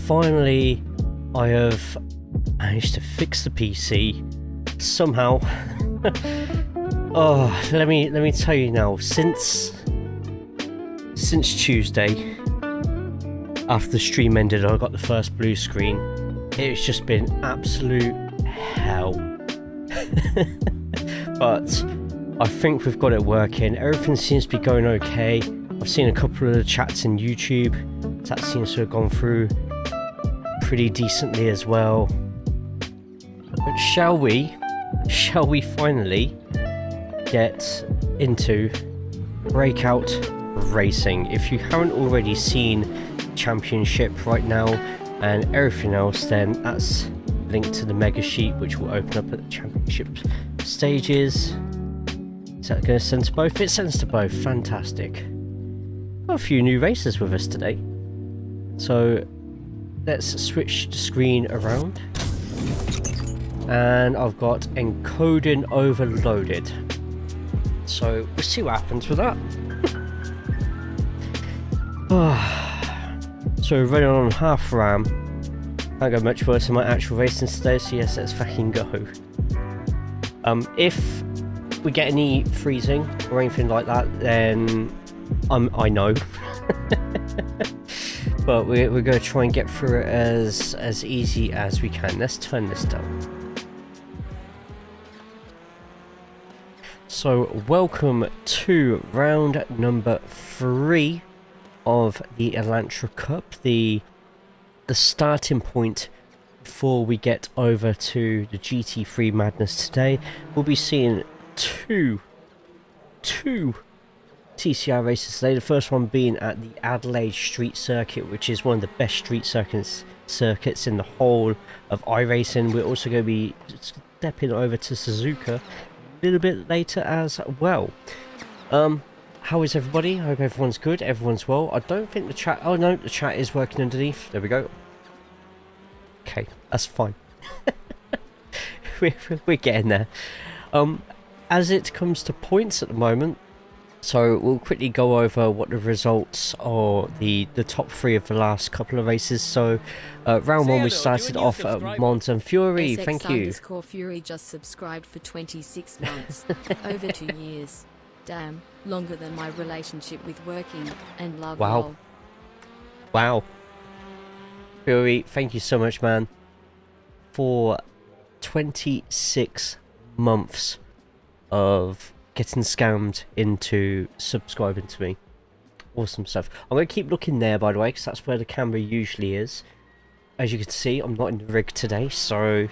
Finally, I have managed to fix the PC somehow. Oh, let me tell you now. Since Tuesday, after the stream ended, I got the first blue screen. It's just been absolute hell. But I think we've got it working. Everything seems to be going okay. I've seen a couple of the chats in YouTube. That seems to have gone through pretty decently as well. But shall we finally get into Breakout Racing? If you haven't already seen Championship right now and everything else, then that's linked to the mega sheet, which will open up at the Championship stages. Is that going to send to both? It sends to both. Fantastic. Got a few new races with us today. So let's switch the screen around. And I've got encoding overloaded. So we'll see what happens with that. So we're running on half RAM. Can't go much worse than my actual racing today, so yes, let's fucking go. If we get any freezing or anything like that, then I know. But we're going to try and get through it as easy as we can. Let's turn this down. So welcome to round number 3 of the Elantra Cup, the starting point before we get over to the GT3 madness today. We'll be seeing two TCR races today. The first one being at the Adelaide street circuit, which is one of the best street circuits in the whole of iRacing. We're also going to be stepping over to Suzuka a little bit later as well. How is everybody? I hope everyone's good, everyone's well. I don't think the chat... Oh no, the chat is working underneath. There we go. Okay, that's fine. we're getting there. As it comes to points at the moment, so we'll quickly go over what the results are, the top 3 of the last couple of races. So round 1 we started off at Mons and Fury. Thank you. Fury just subscribed for 26 months. Over 2 years. Damn, longer than my relationship with working and love. Wow. Wow. Fury, thank you so much, man, for 26 months of getting scammed into subscribing to me. Awesome stuff. I'm going to keep looking there, by the way, because that's where the camera usually is. As you can see, I'm not in the rig today, so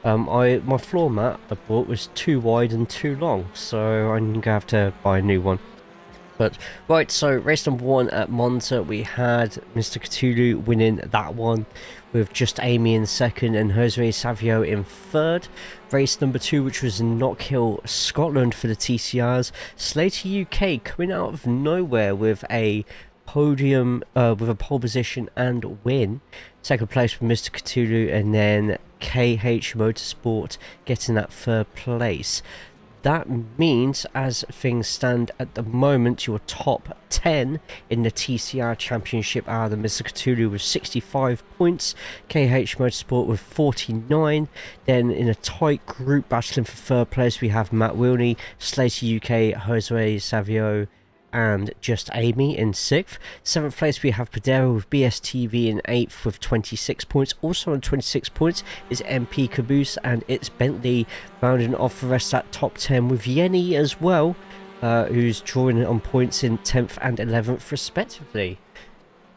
my floor mat I bought was too wide and too long, so I'm going to have to buy a new one. But right, so race number 1 at Monza, we had Mr. Cthulhu winning that one with Just Amy in second and Jose Savio in third. Race number 2, which was in Knockhill, Scotland for the TCRs, Slater UK coming out of nowhere with a podium, with a pole position and win. Second place with Mr. Cthulhu, and then KH Motorsport getting that third place. That means, as things stand at the moment, your top 10 in the TCR Championship are the Mr. Cthulhu with 65 points, KH Motorsport with 49. Then in a tight group battling for third place, we have Matt Wilney, Slater UK, Jose Savio, and Just Amy in 6th. 7th place we have Padero with BSTV in 8th with 26 points. Also on 26 points is MP Caboose and It's Bentley, rounding off the rest of that top 10 with Yenny as well, who's drawing on points in 10th and 11th respectively.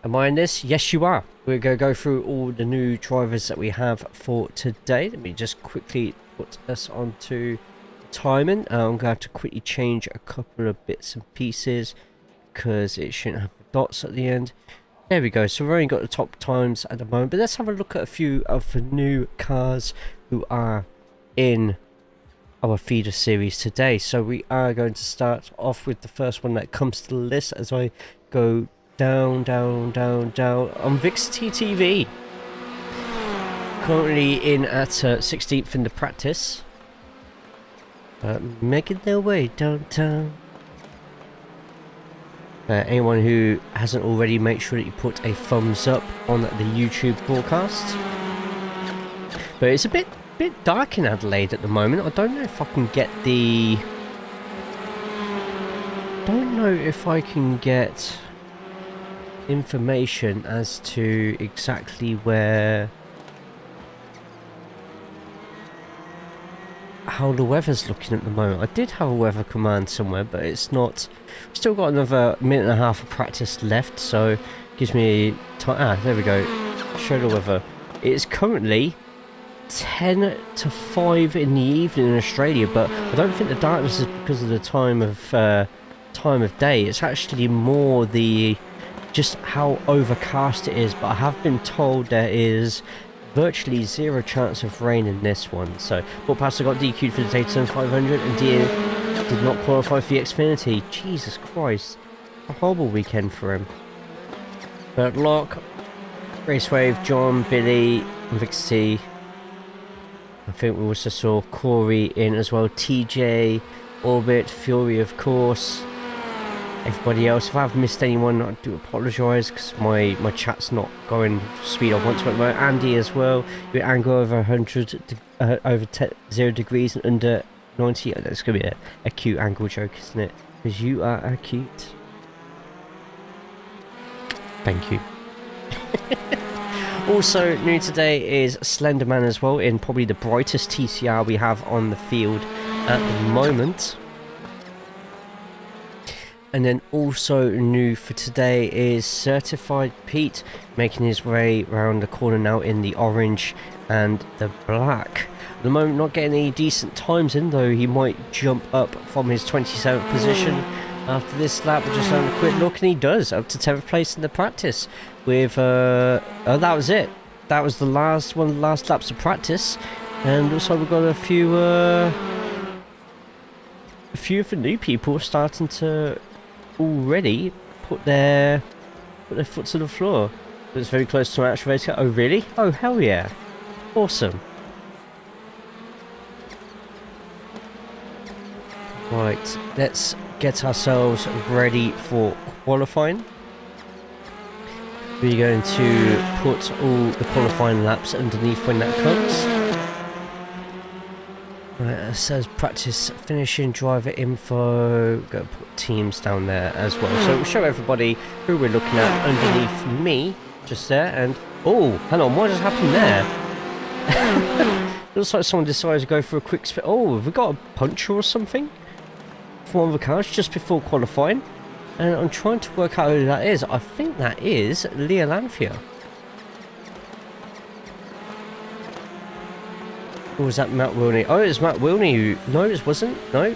Am I in this? Yes, you are. We're going to go through all the new drivers that we have for today. Let me just quickly put us onto timing. I'm going to have to quickly change a couple of bits and pieces because it shouldn't have the dots at the end. There we go. So we've only got the top times at the moment, but let's have a look at a few of the new cars who are in our feeder series today. So we are going to start off with the first one that comes to the list as I go down on VIX TTV. Currently in at 16th in the practice, making their way downtown. Anyone who hasn't already, make sure that you put a thumbs up on the YouTube broadcast. But it's a bit dark in Adelaide at the moment. I don't know if I can get the... don't know if I can get information as to exactly where... how the weather's looking at the moment. I did have a weather command somewhere, but it's not... still got another minute and a half of practice left, so gives me time. Ah, there we go. Show the weather. It's currently 10 to 5 in the evening in Australia, but I don't think the darkness is because of the time of day. It's actually more the just how overcast it is. But I have been told there is virtually zero chance of rain in this one. So Paul Pastor got DQ'd for the Daytona 500 and did not qualify for the Xfinity. Jesus Christ, a horrible weekend for him. But Locke, Raceway, John, Billy, and Victor T. I think we also saw Corey in as well. TJ, Orbit, Fury, of course. Everybody else. If I've missed anyone, I do apologise because my chat's not going speed I want to. But Andy as well. Your angle over 100, over 0 degrees and under 90. That's going to be a cute angle joke, isn't it? Because you are cute. Thank you. Also new today is Slenderman as well, in probably the brightest TCR we have on the field at the moment. And then also new for today is Certified Pete, making his way around the corner now in the orange and the black. At the moment not getting any decent times in, though he might jump up from his 27th position after this lap. We're just having a quick look, and he does, up to 10th place in the practice with oh, that was it. That was the last one, the last laps of practice. And also we've got a few of the new people starting to already put their foot to the floor. It's very close to an actual race car. Oh really? Oh hell yeah, awesome. Right, let's get ourselves ready for qualifying. We're going to put all the qualifying laps underneath when that comes. Right, it says practice finishing, driver info. Go put teams down there as well. So we'll show everybody who we're looking at underneath me, just there. And oh, hang on, what just happened there? Looks like someone decided to go for a quick spin. Oh, have we got a puncture or something from one of the cars just before qualifying? And I'm trying to work out who that is. I think that is Leah Lanfear. Or was that Matt Wilney? Oh, it's Matt Wilney who... no, it wasn't. No.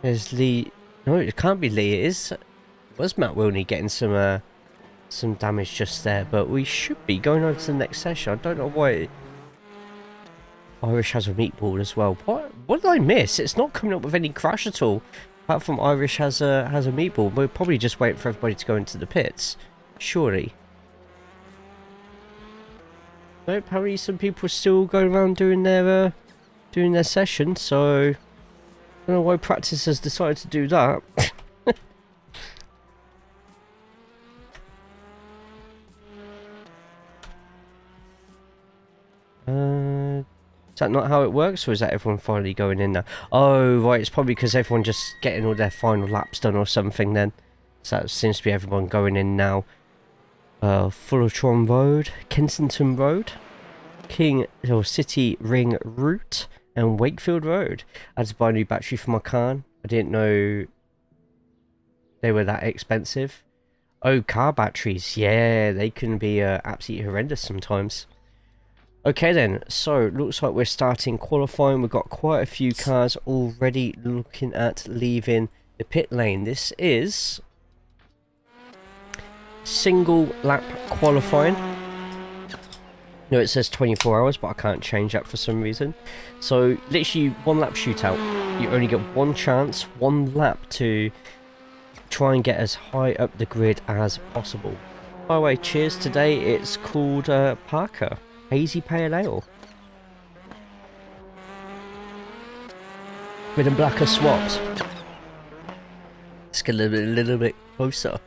There's Lee... no, it can't be Lee. It is... it was Matt Wilney getting some damage just there. But we should be going on to the next session. I don't know why... Irish has a meatball as well. What did I miss? It's not coming up with any crash at all. Apart from Irish has a meatball. We'll probably just wait for everybody to go into the pits. Surely. Nope, apparently some people are still going around doing their session, so I don't know why practice has decided to do that. Is that not how it works, or is that everyone finally going in now? Oh, right, it's probably because everyone just getting all their final laps done or something then. So that seems to be everyone going in now. Fullerton Road, Kensington Road, King or City Ring Route, and Wakefield Road. I had to buy a new battery for my car. I didn't know they were that expensive. Oh, car batteries. Yeah, they can be absolutely horrendous sometimes. Okay then, so looks like we're starting qualifying. We've got quite a few cars already looking at leaving the pit lane. This is single lap qualifying. No, it says 24 hours, but I can't change that for some reason. So literally one lap shootout. You only get one chance, one lap to try and get as high up the grid as possible. By the way, cheers. Today it's called Parker Hazy Pale Ale. Red and black are swapped. Let's get a little bit closer.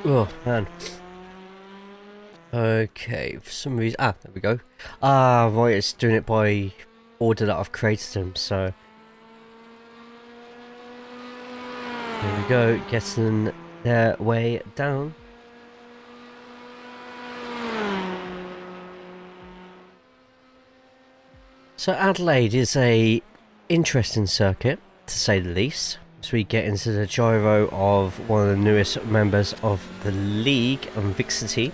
Oh man. Okay, for some reason. Ah, there we go. Ah, right, it's doing it by order that I've created them, so. There we go, getting their way down. So Adelaide is a interesting circuit, to say the least. As we get into the gyro of one of the newest members of the league, Vixity.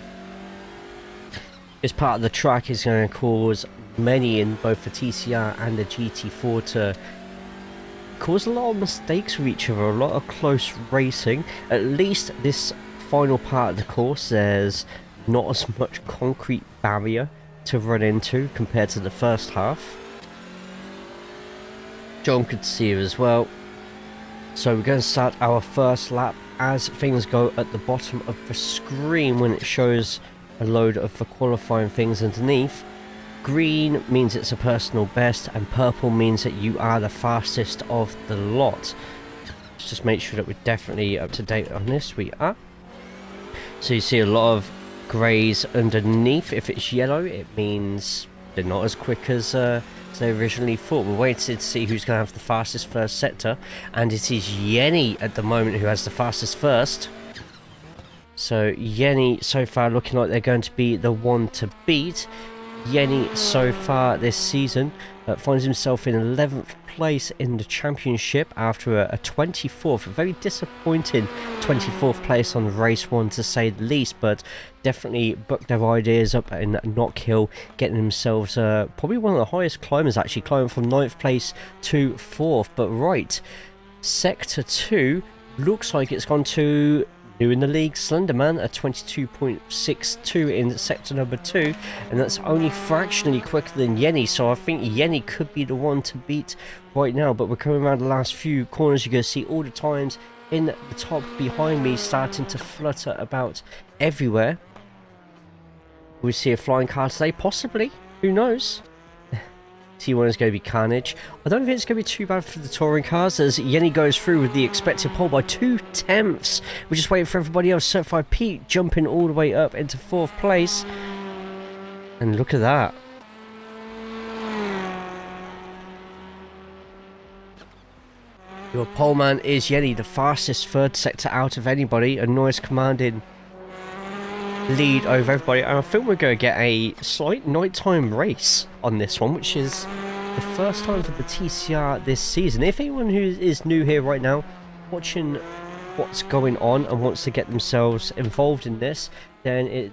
This part of the track is going to cause many in both the TCR and the GT4 to cause a lot of mistakes with each other, a lot of close racing. At least this final part of the course, there's not as much concrete barrier to run into compared to the first half. John could see it as well. So we're going to start our first lap as things go at the bottom of the screen when it shows a load of the qualifying things underneath. Green means it's a personal best and purple means that you are the fastest of the lot. Let's just make sure that we're definitely up to date on this. We are. So you see a lot of greys underneath. If it's yellow, it means they're not as quick as they originally thought. We're waiting to see who's going to have the fastest first sector, and it is Yenny at the moment who has the fastest first. So Yenny so far looking like they're going to be the one to beat. Yenny so far this season finds himself in 11th place in the championship after a 24th, a very disappointing 24th place on race 1 to say the least, but definitely booked their ideas up in Knock Hill, getting themselves probably one of the highest climbers, actually climbing from 9th place to 4th. But right, sector 2 looks like it's gone to new in the league, Slenderman, a 22.62 in sector number 2, and that's only fractionally quicker than Yenny, so I think Yenny could be the one to beat right now. But we're coming around the last few corners. You're going to see all the times in the top behind me starting to flutter about everywhere. We see a flying car today, possibly, who knows. T1 is going to be carnage. I don't think it's going to be too bad for the touring cars as Yenny goes through with the expected pole by 2/10. We're just waiting for everybody else. Certified Pete jumping all the way up into 4th place. And look at that. Your pole man is Yenny, the fastest third sector out of anybody. A nice commanding lead over everybody, and I think we're going to get a slight nighttime race on this one, which is the first time for the TCR this season. If anyone who is new here right now, watching what's going on and wants to get themselves involved in this, then it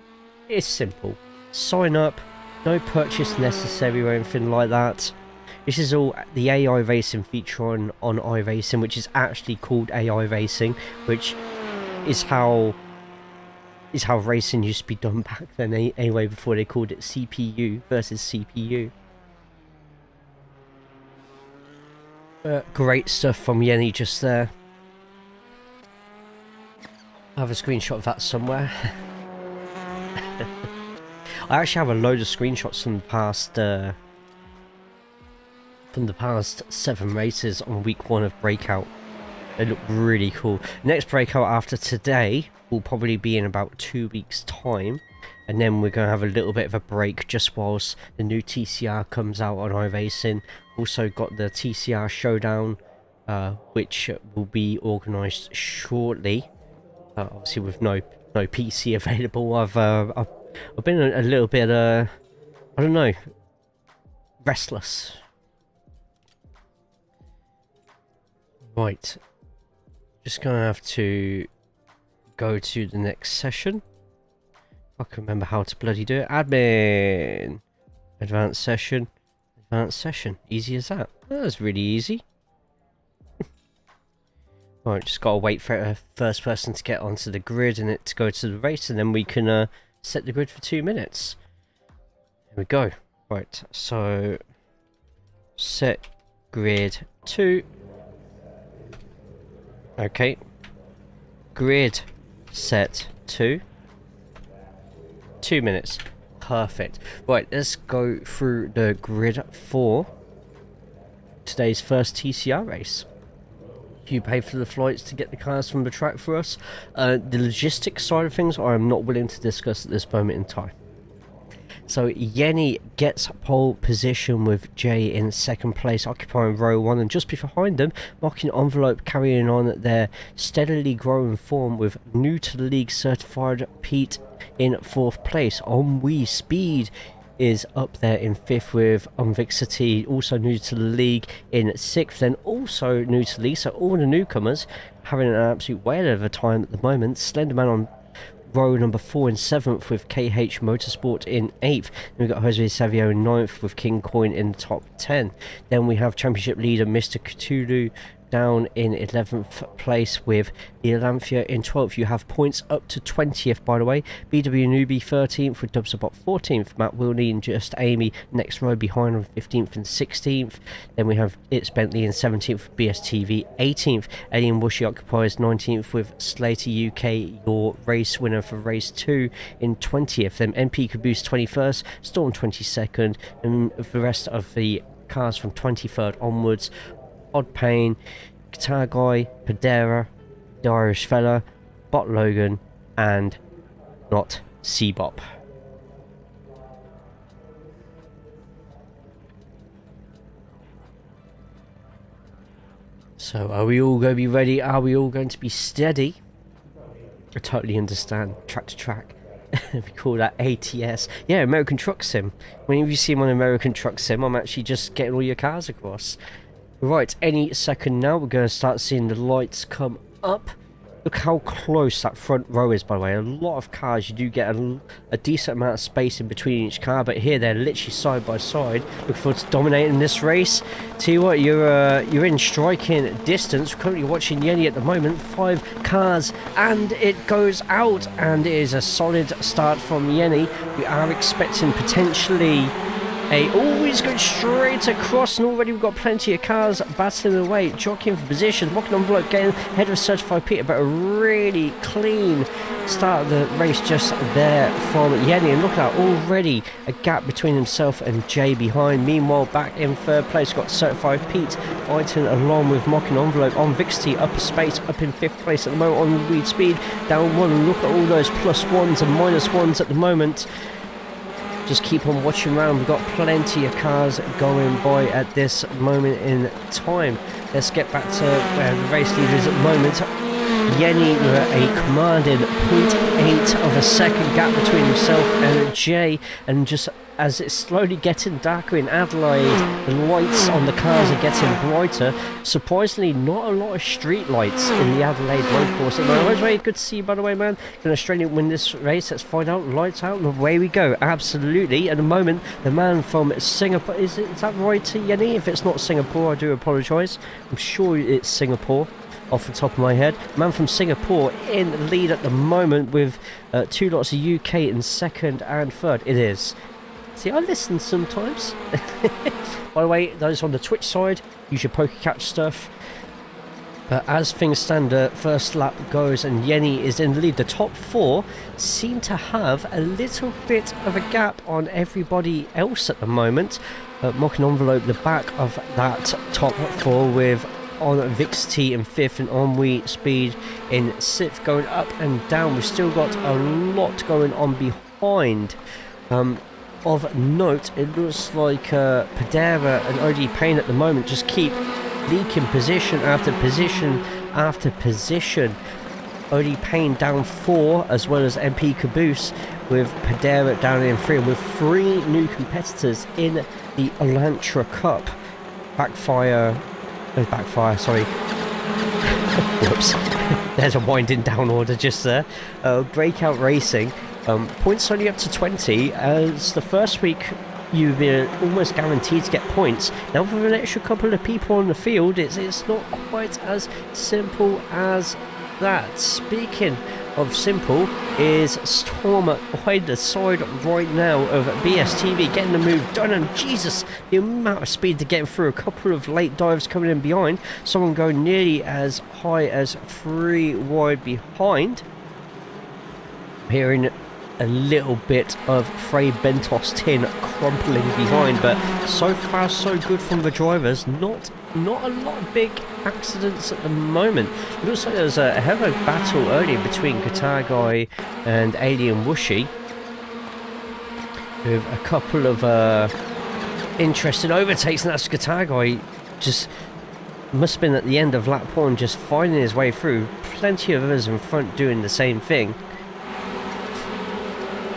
is simple. Sign up, no purchase necessary or anything like that. This is all the AI racing feature on iRacing, which is actually called AI Racing, which is how racing used to be done back then anyway, before they called it CPU versus CPU. Great stuff from Yenny just there. I have a screenshot of that somewhere. I actually have a load of screenshots from the past 7 races on week 1 of Breakout. They look really cool. Next Breakout after today will probably be in about 2 weeks time, and then we're going to have a little bit of a break just whilst the new TCR comes out on iRacing. Also got the TCR Showdown, which will be organised shortly, obviously with no PC available. I've been a little bit I don't know, restless. Right. Just gonna have to go to the next session. I can remember how to bloody do it. Admin. Advanced session. Advanced session. Easy as that. That was really easy. Right, just gotta wait for a first person to get onto the grid and it to go to the race, and then we can set the grid for 2 minutes. Here we go. Right, so set grid 2. Okay. Grid set 2. 2 minutes. Perfect. Right, let's go through the grid for today's first TCR race. You pay for the flights to get the cars from the track for us. The logistics side of things I am not willing to discuss at this moment in time. So Yenny gets pole position with Jay in second place, occupying row 1, and just behind them, Marking Envelope carrying on their steadily growing form with new to the league certified Pete in 4th place. On We Speed is up there in 5th with Unvixity, also new to the league, in 6th, then also new to the league, so all the newcomers having an absolute whale of a time at the moment. Slenderman on row number 4 in 7th with KH Motorsport in 8th. Then we've got Jose Savio in 9th with King Coin in the top 10. Then we have championship leader Mr. Cthulhu down in 11th place with the Alanthea in 12th. You have points up to 20th, by the way. BW Newbie 13th with Dubsabot 14th. Matt Wilney and Just Amy next row behind on 15th and 16th. Then we have It's Bentley in 17th with BSTV 18th. Alien Bushy occupies 19th with Slater UK, your race winner for race 2 in 20th. Then MP Caboose 21st, Storm 22nd, and the rest of the cars from 23rd onwards: Odd Payne, Guitar Guy, Padera, The Irish Fella, Bot Logan, and Not Seabop. So are we all going to be ready? Are we all going to be steady? I totally understand. Track to track. We call that ATS. Yeah, American Truck Sim. Whenever you see him on American Truck Sim, I'm actually just getting all your cars across. Right, any second now we're going to start seeing the lights come up. Look how close that front row is, by the way. A lot of cars, you do get a decent amount of space in between each car, but here they're literally side by side. Look forward to dominating this race. Tell you what, you're in striking distance. We're currently watching Yenny at the moment. 5 cars, and it goes out, and it is a solid start from Yenny. We are expecting potentially always going straight across, and already we've got plenty of cars battling away, jockeying for position. Marking Envelope getting ahead of Certified Peter, but a really clean start of the race just there from Yenny. And look at that, already a gap between himself and Jay behind. Meanwhile, back in 3rd place, got Certified Pete fighting along with Marking Envelope on Vixty, upper space, up in 5th place at the moment on Weed Speed, down 1. And look at all those +1s and -1s at the moment. Just keep on watching around. We've got plenty of cars going by at this moment in time. Let's get back to where the race leader is at the moment. Yenny with a commanding 0.8 of a second gap between himself and Jay, and just as it's slowly getting darker in Adelaide, the lights on the cars are getting brighter. Surprisingly, not a lot of street lights in the Adelaide road course at the moment. Very good to see you, by the way, man. Can Australia win this race? Let's find out. Lights out, and away we go. Absolutely. At the moment, the man from Singapore, is that right, Yenny? If it's not Singapore, I do apologise. I'm sure it's Singapore off the top of my head. Man from Singapore in the lead at the moment with 2 lots of UK in 2nd and 3rd. It is. See, I listen sometimes. By the way, those on the Twitch side, use your Poker Catch stuff. But as things stand, first lap goes and Yenny is in the lead. The top 4 seem to have a little bit of a gap on everybody else at the moment. Marking Envelope, the back of that top 4 with on Vixty in 5th and on We Speed in 6th, going up and down. We've still got a lot going on behind. Of note, it looks like Padera and OD Payne at the moment just keep leaking position after position after position. OD Payne down 4, as well as MP Caboose, with Padera down in 3, and with 3 new competitors in the Elantra Cup. Backfire, sorry. Oops, there's a winding down order just there. Breakout Racing, points only up to 20, as the first week you've been almost guaranteed to get points. Now with an extra couple of people on the field, it's not quite as simple as that. Speaking of simple, is Storm behind the side right now of BSTV, getting the move done, and Jesus, the amount of speed to get through. A couple of late dives coming in behind, someone going nearly as high as 3 wide behind. Hearing a little bit of Frey Bentos tin crumpling behind, but so far so good from the drivers. Not a lot of big accidents at the moment. It looks like there was a hell of a battle earlier between Guitar Guy and Alien Whooshy, with a couple of interesting overtakes, and that's Guitar Guy just must have been at the end of lap 1 just finding his way through. Plenty of others in front doing the same thing.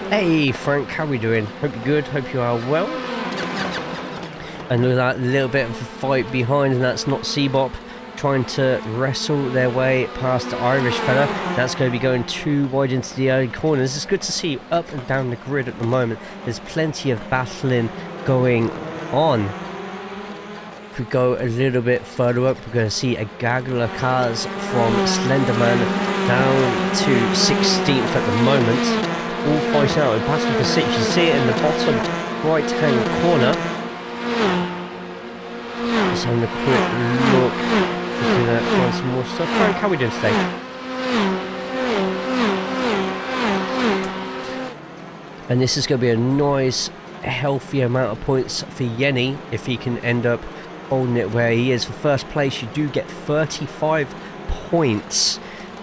Hey Frank, how we doing? Hope you're good, hope you are well. And look at that little bit of a fight behind, and that's not Seabop trying to wrestle their way past the Irish fella. That's going to be going too wide into the early corners. It's good to see up and down the grid at the moment. There's plenty of battling going on. If we go a little bit further up, we're going to see a gaggle of cars from Slenderman down to 16th at the moment. All fighting out and passing for 6. You see it in the bottom right hand corner. Just having a quick look if we can find some more stuff. Frank, how are we doing today? And this is going to be a nice healthy amount of points for Yenny if he can end up holding it where he is. For first place you do get 35 points.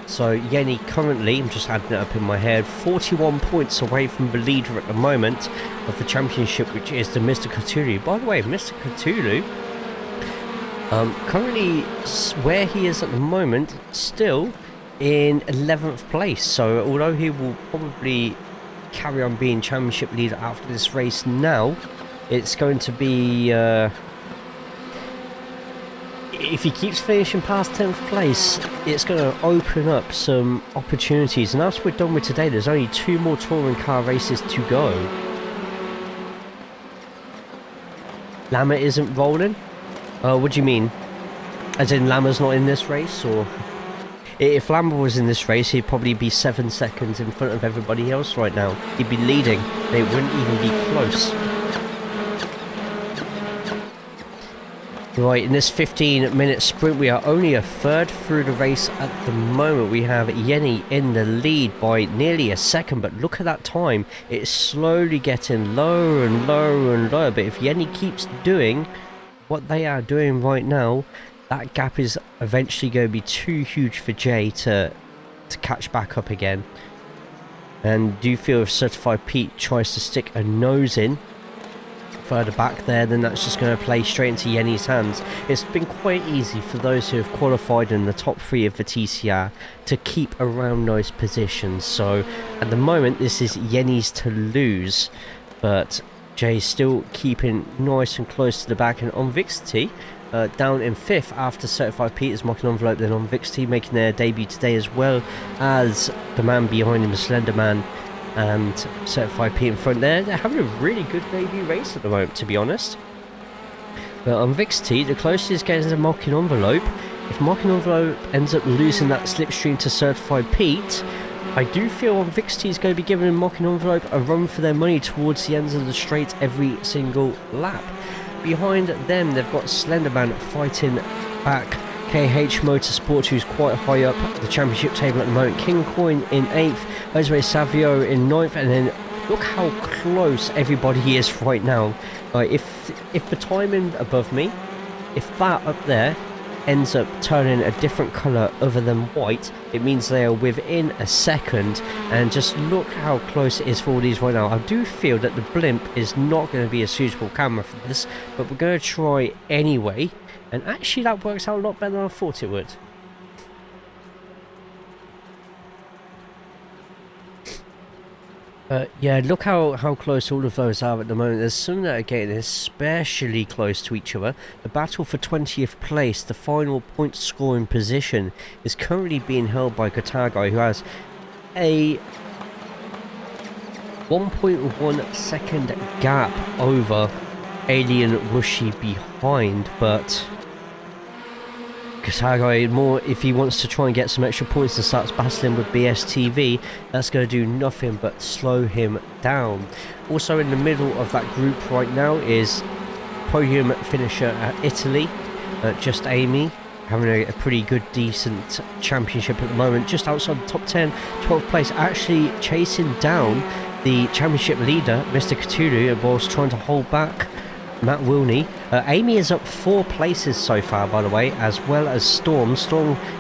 So Yenny currently, I'm just adding it up in my head, 41 points away from the leader at the moment of the championship, which is the Mr. Cthulhu. By the way, Mr. Cthulhu, currently where he is at the moment, still in 11th place. So although he will probably carry on being championship leader after this race now, it's going to be... if he keeps finishing past 10th place, it's going to open up some opportunities. And as we're done with today, there's only 2 more touring car races to go. Lama isn't rolling? What do you mean? As in Lama's not in this race? Or if Lama was in this race, he'd probably be 7 seconds in front of everybody else right now. He'd be leading. They wouldn't even be close. Right, in this 15-minute sprint, we are only a third through the race at the moment. We have Yenny in the lead by nearly a second, but look at that time. It's slowly getting lower and lower and lower, but if Yenny keeps doing what they are doing right now, that gap is eventually going to be too huge for Jay to catch back up again. And do you feel if Certified Pete tries to stick a nose in further back there, then that's just going to play straight into Yenny's hands. It's been quite easy for those who have qualified in the top 3 of the TCR to keep around those positions. So at the moment this is Yenny's to lose, but Jay's still keeping nice and close to the back. And on Vixity down in 5th after Certified Pete is mocking envelope, then on Vixity making their debut today, as well as the man behind him, the Slender Man, and Certified Pete in front there. They're having a really good debut race at the moment, to be honest. But on Vixity, the closest is getting to Mocking Envelope. If Mocking Envelope ends up losing that slipstream to Certified Pete, I do feel Vixity is going to be giving Mocking Envelope a run for their money towards the ends of the straight every single lap. Behind them, they've got Slenderman fighting back KH Motorsport, who's quite high up the championship table at the moment. King Coin in 8th, Raceway Savio in 9th, and then look how close everybody is right now. If the timing above me, if that up there ends up turning a different colour other than white, it means they are within a second. And just look how close it is for all these right now. I do feel that the blimp is not going to be a suitable camera for this, but we're going to try anyway. And actually that works out a lot better than I thought it would. Yeah, look how close all of those are at the moment. There's some that are getting especially close to each other. The battle for 20th place, the final point scoring position, is currently being held by Katagai, who has a 1.1 second gap over Alien Rushi behind, but Katagai, more if he wants to try and get some extra points and starts battling with BSTV, that's going to do nothing but slow him down. Also in the middle of that group right now is podium finisher at Italy, Just Amy, having a pretty good, decent championship at the moment, just outside the top 10, 12th place, actually chasing down the championship leader, Mr. Cthulhu, whilst trying to hold back Matt Wilney. Amy is up 4 places so far, by the way, as well as Storm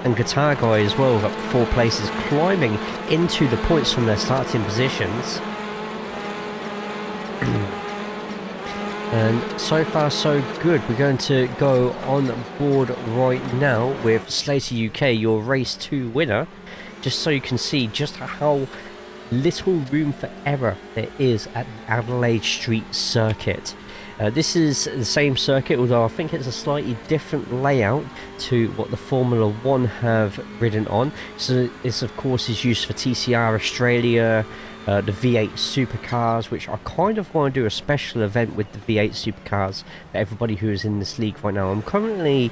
and Guitar Guy as well, up 4 places, climbing into the points from their starting positions. And so far so good. We're going to go on board right now with Slater UK, your race 2 winner, just so you can see just how little room for error there is at the Adelaide Street circuit. This is the same circuit, although I think it's a slightly different layout to what the Formula 1 have ridden on. So this of course is used for TCR Australia, the V8 supercars, which I kind of want to do a special event with the V8 supercars for everybody who is in this league right now. I'm currently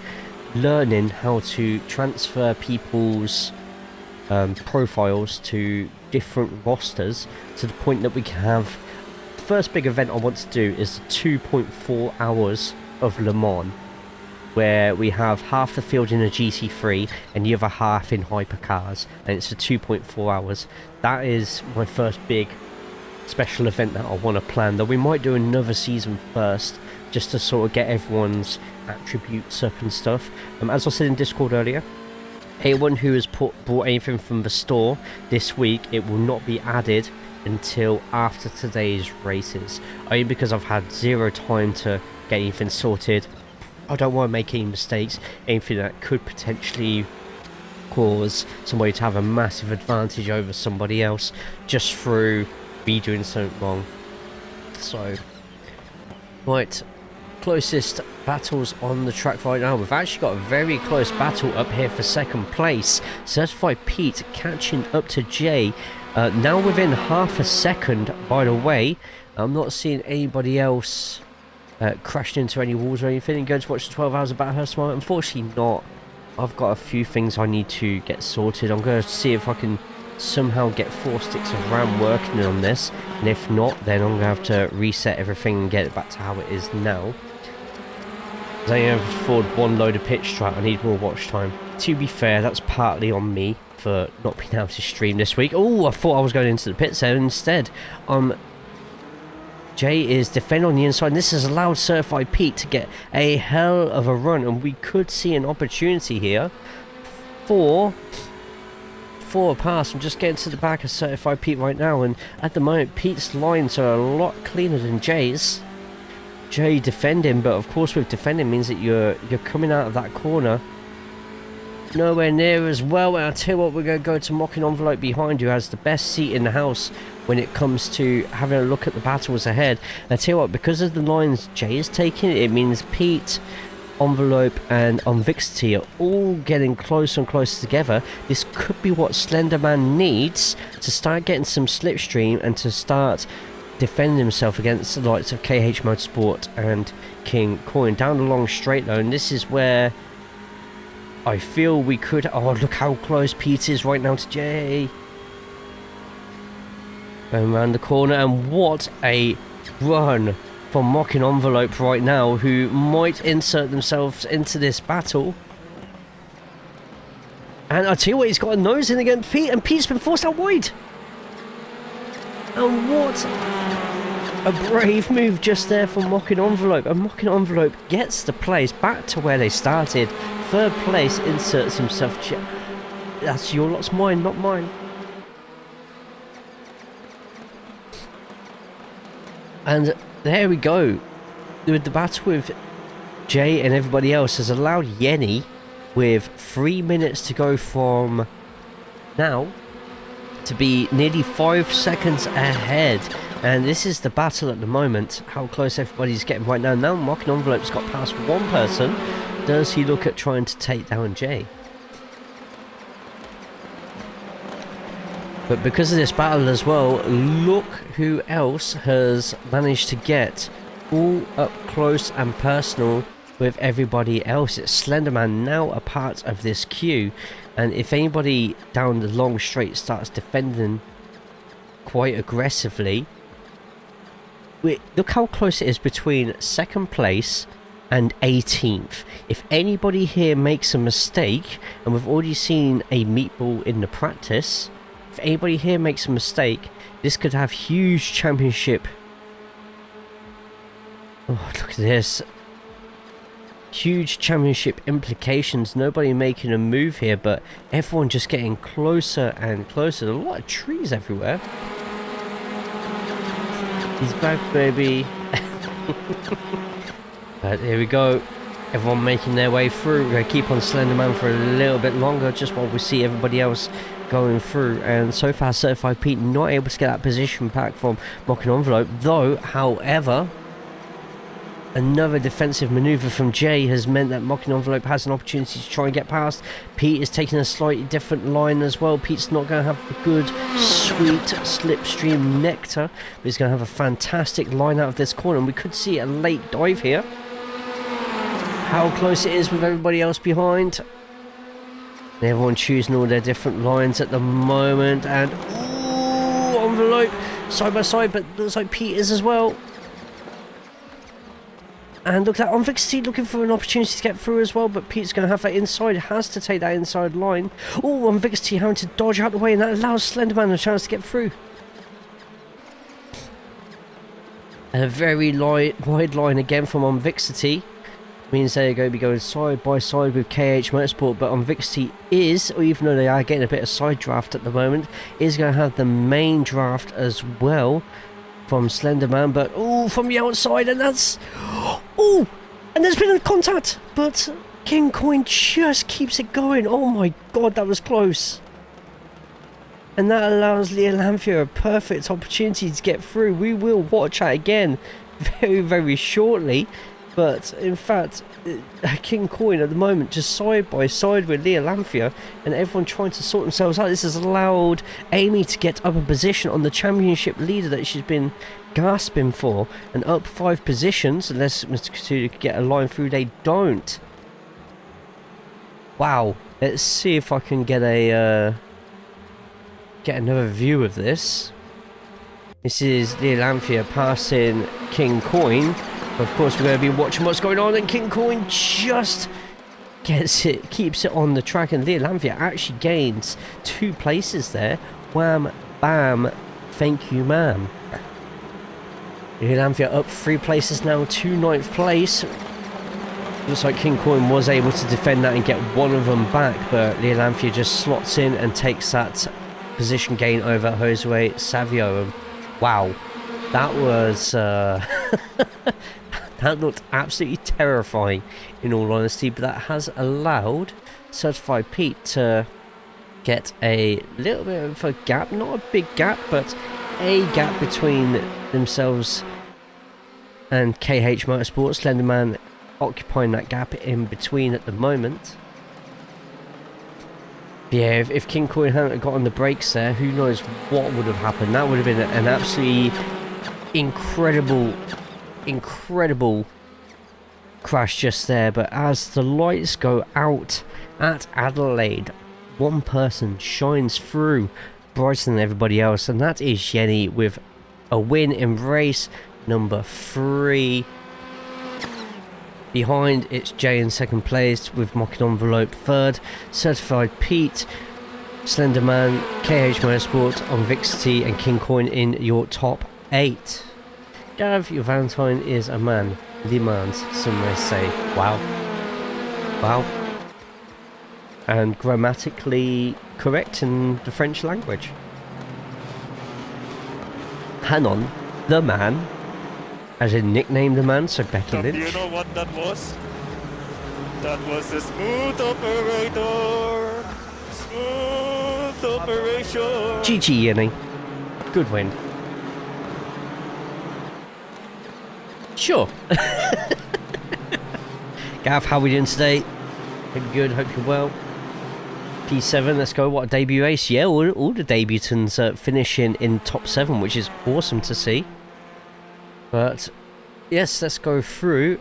learning how to transfer people's profiles to different rosters to the point that we can have. First big event I want to do is 2.4 hours of Le Mans, where we have half the field in a GT3 and the other half in hypercars, and it's for 2.4 hours. That is my first big special event that I want to plan, though we might do another season first just to sort of get everyone's attributes up and stuff. As I said in Discord earlier, anyone who has bought anything from the store this week, it will not be added until after today's races, only because I've had zero time to get anything sorted. I don't want to make any mistakes, anything that could potentially cause somebody to have a massive advantage over somebody else just through me doing something wrong. So, right, closest battles on the track right now. We've actually got a very close battle up here for second place. Certified Pete catching up to Jay. Now within half a second, by the way. I'm not seeing anybody else crashed into any walls or anything. Going to watch the 12 hours of Bathurst tomorrow? Unfortunately not. I've got a few things I need to get sorted. I'm going to see if I can somehow get 4 sticks of RAM working on this. And if not, then I'm going to have to reset everything and get it back to how it is now. Because I only have to afford 1 load of pitch track. I need more watch time. To be fair, that's partly on me for not being able to stream this week. Oh, I thought I was going into the pits there instead. Jay is defending on the inside, and this has allowed Certified Pete to get a hell of a run, and we could see an opportunity here for a pass. I'm just getting to the back of Certified Pete right now, and at the moment Pete's lines are a lot cleaner than Jay's. Jay defending, but of course with defending means that you're coming out of that corner nowhere near as well. And I'll tell you what, we're going to go to Mocking Envelope behind, who has the best seat in the house when it comes to having a look at the battles ahead. And I'll tell you what, because of the lines Jay is taking, it means Pete, Envelope and Unvixity are all getting closer and closer together. This could be what Slenderman needs to start getting some slipstream and to start defending himself against the likes of KH Motorsport and King Coin. Down the long straight though, and this is where I feel we could... Oh, look how close Pete is right now to Jay. Going around the corner, and what a run from Mocking Envelope right now, who might insert themselves into this battle. And I tell you what, he's got a nose in against Pete, and Pete's been forced out wide. And what a brave move just there from Mocking Envelope. And Mocking Envelope gets the place back to where they started. Third place, inserts himself. That's your lot's mine, not mine. And there we go. The battle with Jay and everybody else has allowed Yenny, with 3 minutes to go from now, to be nearly 5 seconds ahead. And this is the battle at the moment, how close everybody's getting right now. Now Marking Envelope's got past one person. Does he look at trying to take down Jay? But because of this battle as well, look who else has managed to get all up close and personal with everybody else. It's Slenderman now a part of this queue, and if anybody down the long straight starts defending quite aggressively, look how close it is between second place and 18th. If anybody here makes a mistake, and we've already seen a meatball in the practice, if anybody here makes a mistake, this could have huge championship. Oh, look at this. Huge championship implications. Nobody making a move here, but everyone just getting closer and closer. A lot of trees everywhere. He's back, baby. But here we go. Everyone making their way through. We're going to keep on Slenderman for a little bit longer, just while we see everybody else going through. And so far, Certified Pete not able to get that position back from Marking Envelope. Though, however, another defensive maneuver from Jay has meant that Marking Envelope has an opportunity to try and get past. Pete is taking a slightly different line as well. Pete's not going to have a good, sweet slipstream nectar, but he's going to have a fantastic line out of this corner. And we could see a late dive here. How close it is with everybody else behind. Everyone choosing all their different lines at the moment. And, ooh, Envelope side by side, but looks like Pete is as well. And look at that, Unvixity looking for an opportunity to get through as well, but Pete's going to have that inside, has to take that inside line. Oh, Unvixity having to dodge out the way, and that allows Slenderman a chance to get through. And a very wide line again from Unvixity. Means they're going to be going side by side with KH Motorsport, but Unvixity is, or even though they are getting a bit of side draft at the moment, is going to have the main draft as well from Slenderman. But oh, from the outside, and that's oh, and there's been a contact, but King Coin just keeps it going. Oh my god, that was close. And that allows Leah Lamphia a perfect opportunity to get through. We will watch that again very, very shortly. But in fact, King Coin at the moment just side by side with Leah Lamphia, and everyone trying to sort themselves out. This has allowed Amy to get up a position on the championship leader that she's been gasping for, and up 5 positions, unless Mr. Cthulhu could get a line through. They don't. Wow. Let's see if I can get a get another view of this. This is Leah Lamphia passing King Coin. Of course, we're going to be watching what's going on, and King Coin just gets it, keeps it on the track, and Leah Lamphia actually gains 2 places there. Wham, bam, thank you, ma'am. Leah Lamphia up 3 places now to 9th place. Looks like King Coin was able to defend that and get one of them back, but Leah Lamphia just slots in and takes that position gain over Josue Savio. And wow, that was that looked absolutely terrifying in all honesty, but that has allowed Certified Pete to get a little bit of a gap, not a big gap, but a gap between themselves and KH Motorsport. Slenderman occupying that gap in between at the moment. Yeah, if King Coin hadn't got on the brakes there, who knows what would have happened. That would have been an absolutely incredible crash just there. But as the lights go out at Adelaide, one person shines through brighter than everybody else, and that is Jenny with a win in race number 3. Behind, it's Jay in second place with Marking Envelope 3rd, Certified Pete, Slenderman, KH Motorsport, Unvixity and King Coin in your top 8. Gav, your Valentine is a man. Le Mans, some may say. Wow. Wow. And grammatically correct in the French language. Hanon, the man, as in nickname the man, so Becky Lynch. Do you know what that was? That was a smooth operator. Smooth GG, Yenny. Good win. Sure. Gav, how are we doing today? Hope you're good, hope you're well. P7, let's go. What a debut race. Yeah, all the debutants finishing in top 7, which is awesome to see. But, yes, let's go through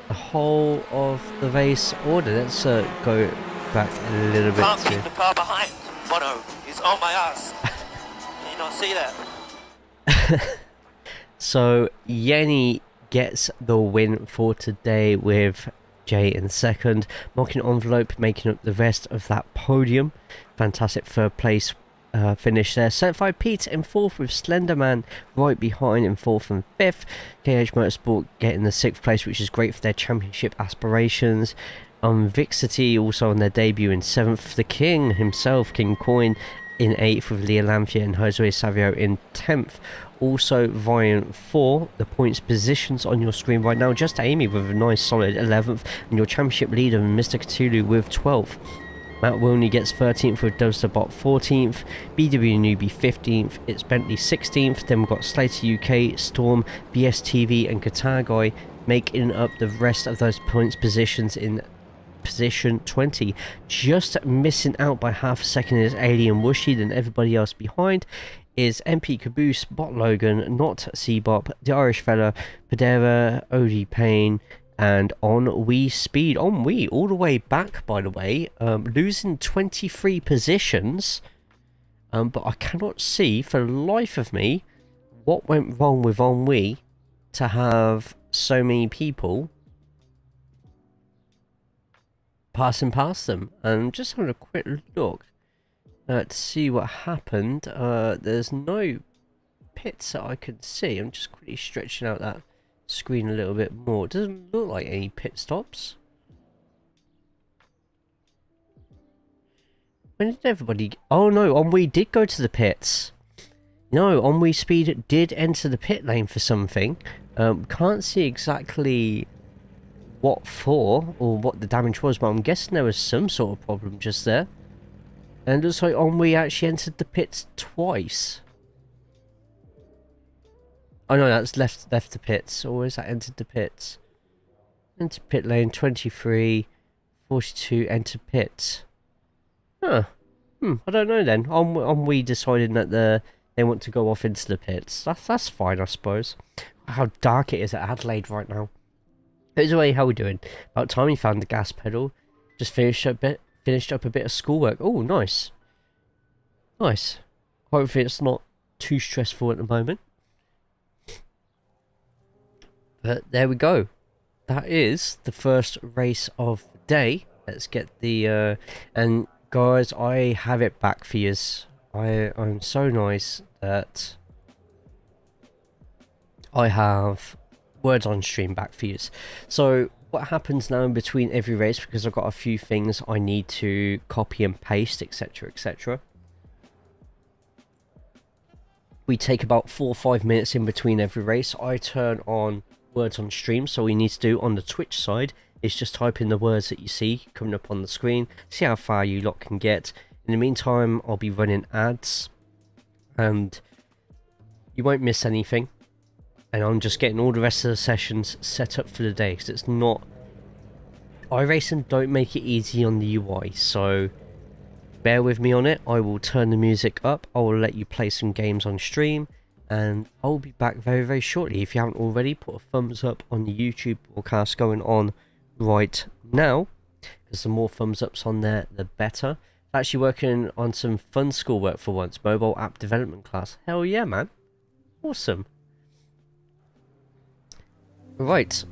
the whole of the race order. Let's go back a little bit. Can't keep the car behind. Mono is on my ass. Can you not see that? So, Yenny gets the win for today with Jay in second. Mocking envelope making up the rest of that podium. Fantastic third place finish there. Certified Pete in fourth with Slenderman right behind in fourth and fifth. KH Motorsport getting the sixth place, which is great for their championship aspirations. Vixity also on their debut in seventh. The King himself, King Coin, in eighth with Leah Lamphia and Jose Savio in 10th. Also vying for the points positions on your screen right now, just Amy with a nice solid 11th, and your championship leader Mr. Cthulhu with 12th. Matt Wilney gets 13th with Dubsterbot 14th, BW Newbie 15th, it's Bentley 16th, then we've got Slater UK, Storm, BSTV and Guitar Guy making up the rest of those points positions in position 20. Just missing out by half a second is Alien Wushy, then everybody else behind is MP Caboose, Bot Logan, Not Seabop, The Irish Fella, Padera, OG Payne, and On We Speed. On We, all the way back, by the way, losing 23 positions, but I cannot see for the life of me what went wrong with On We to have so many people passing past them. And just having a quick look to see what happened. There's no pits that I can see. I'm just quickly stretching out that screen a little bit more. It doesn't look like any pit stops. When did everybody... Oh no, Onwe did go to the pits. No, Onwe Speed did enter the pit lane for something. Can't see exactly what for or what the damage was, but I'm guessing there was some sort of problem just there. And it looks like Onwe actually entered the pits twice. Oh no, that's left the pits. Or is that entered the pits? Enter pit lane 23, 42, enter pits. Huh. I don't know then. Onwe decided that they want to go off into the pits. That's fine, I suppose. How dark it is at Adelaide right now. Either way, how we doing? About time we found the gas pedal. Just finished up a bit of schoolwork. Oh, nice. Nice. Hopefully it's not too stressful at the moment. But there we go. That is the first race of the day. Let's get the... and guys, I have it back for yous. I'm so nice that I have words on stream back for yous. So... what happens now in between every race, because I've got a few things I need to copy and paste, etc, etc. We take about 4 or 5 minutes in between every race. I turn on words on stream, so all you need to do on the Twitch side is just type in the words that you see coming up on the screen, see how far you lot can get. In the meantime, I'll be running ads, and you won't miss anything. And I'm just getting all the rest of the sessions set up for the day, because it's not... iRacing don't make it easy on the UI, so bear with me on it. I will turn the music up, I will let you play some games on stream, and I'll be back very, very shortly. If you haven't already, put a thumbs up on the YouTube broadcast going on right now, because the more thumbs ups on there, the better. I'm actually working on some fun schoolwork for once, mobile app development class. Hell yeah, man. Awesome. Right,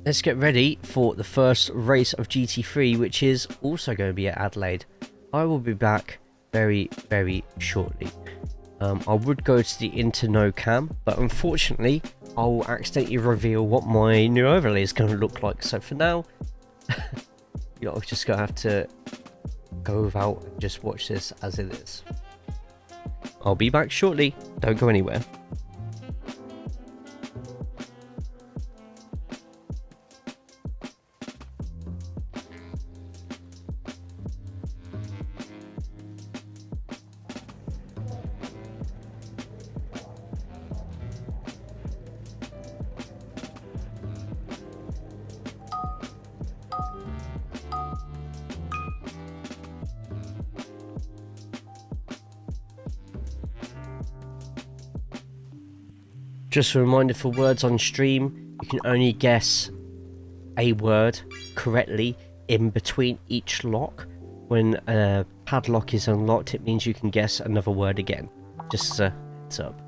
let's get ready for the first race of GT3, which is also going to be at Adelaide. I will be back very, very shortly. I would go to the Interno cam, but unfortunately, I will accidentally reveal what my new overlay is going to look like. So for now, you know, I'm just going to have to go without and just watch this as it is. I'll be back shortly. Don't go anywhere. Just a reminder for words on stream, you can only guess a word correctly in between each lock. When a padlock is unlocked, it means you can guess another word again. Just a heads up.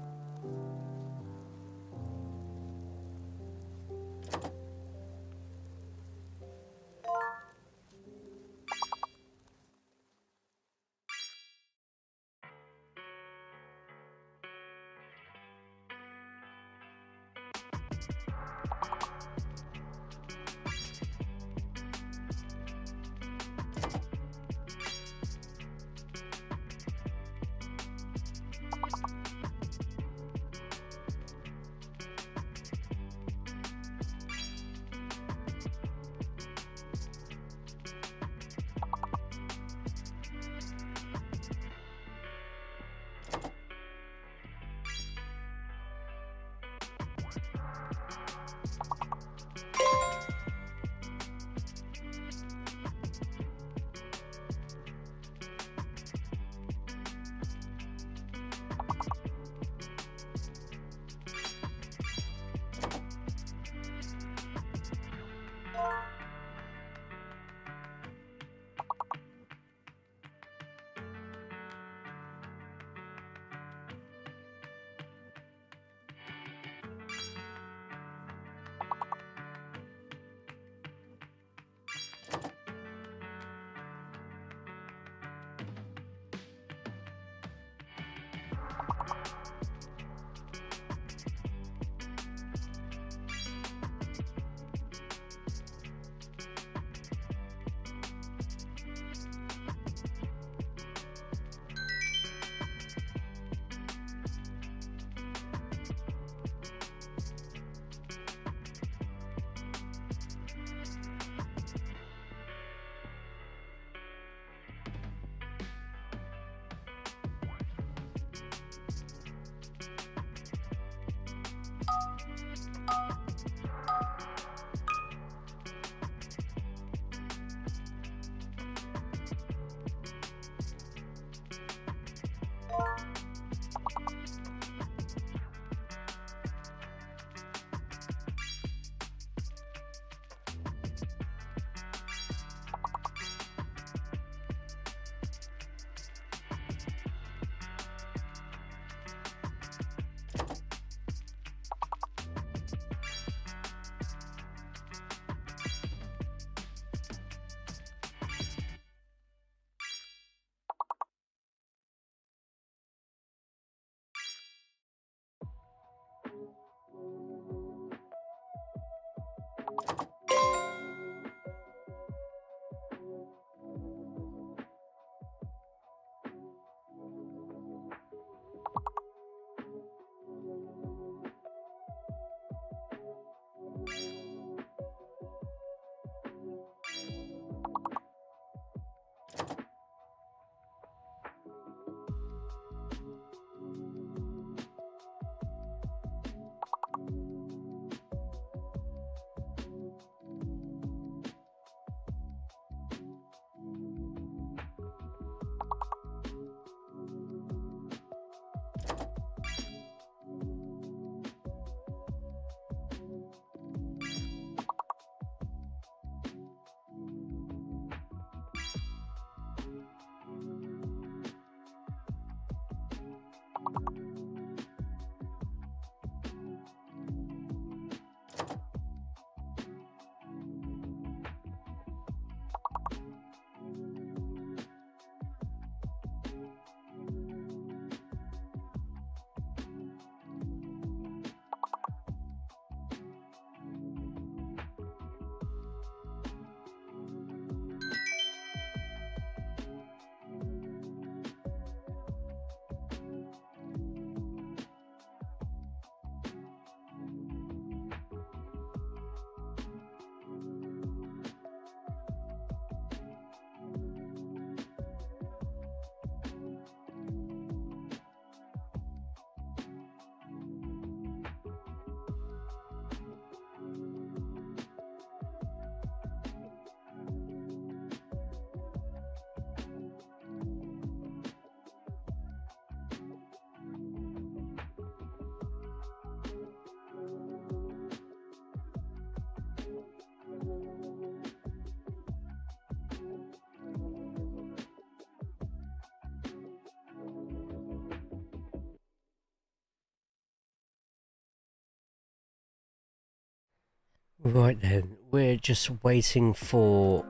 Right then, we're just waiting for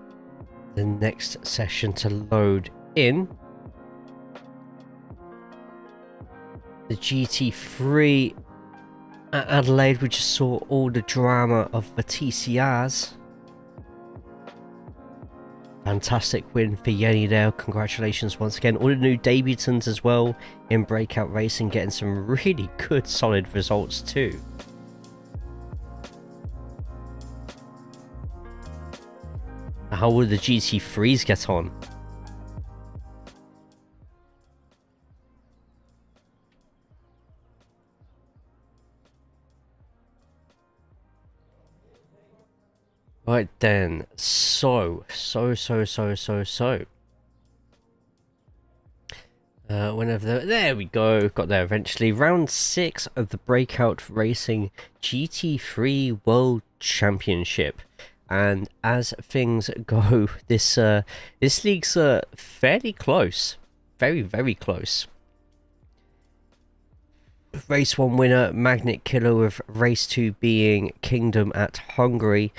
the next session to load in. The GT3 at Adelaide, we just saw all the drama of the TCRs. Fantastic win for Yenny there, congratulations once again. All the new debutants as well in Breakout Racing getting some really good solid results too. How will the GT3s get on? Right then, so. There we go, got there eventually. Round 6 of the Breakout Racing GT3 World Championship. And as things go, this league's fairly close. Very close. Race 1 winner, Magnet Killer, with race 2 being Kingdom at Hungary.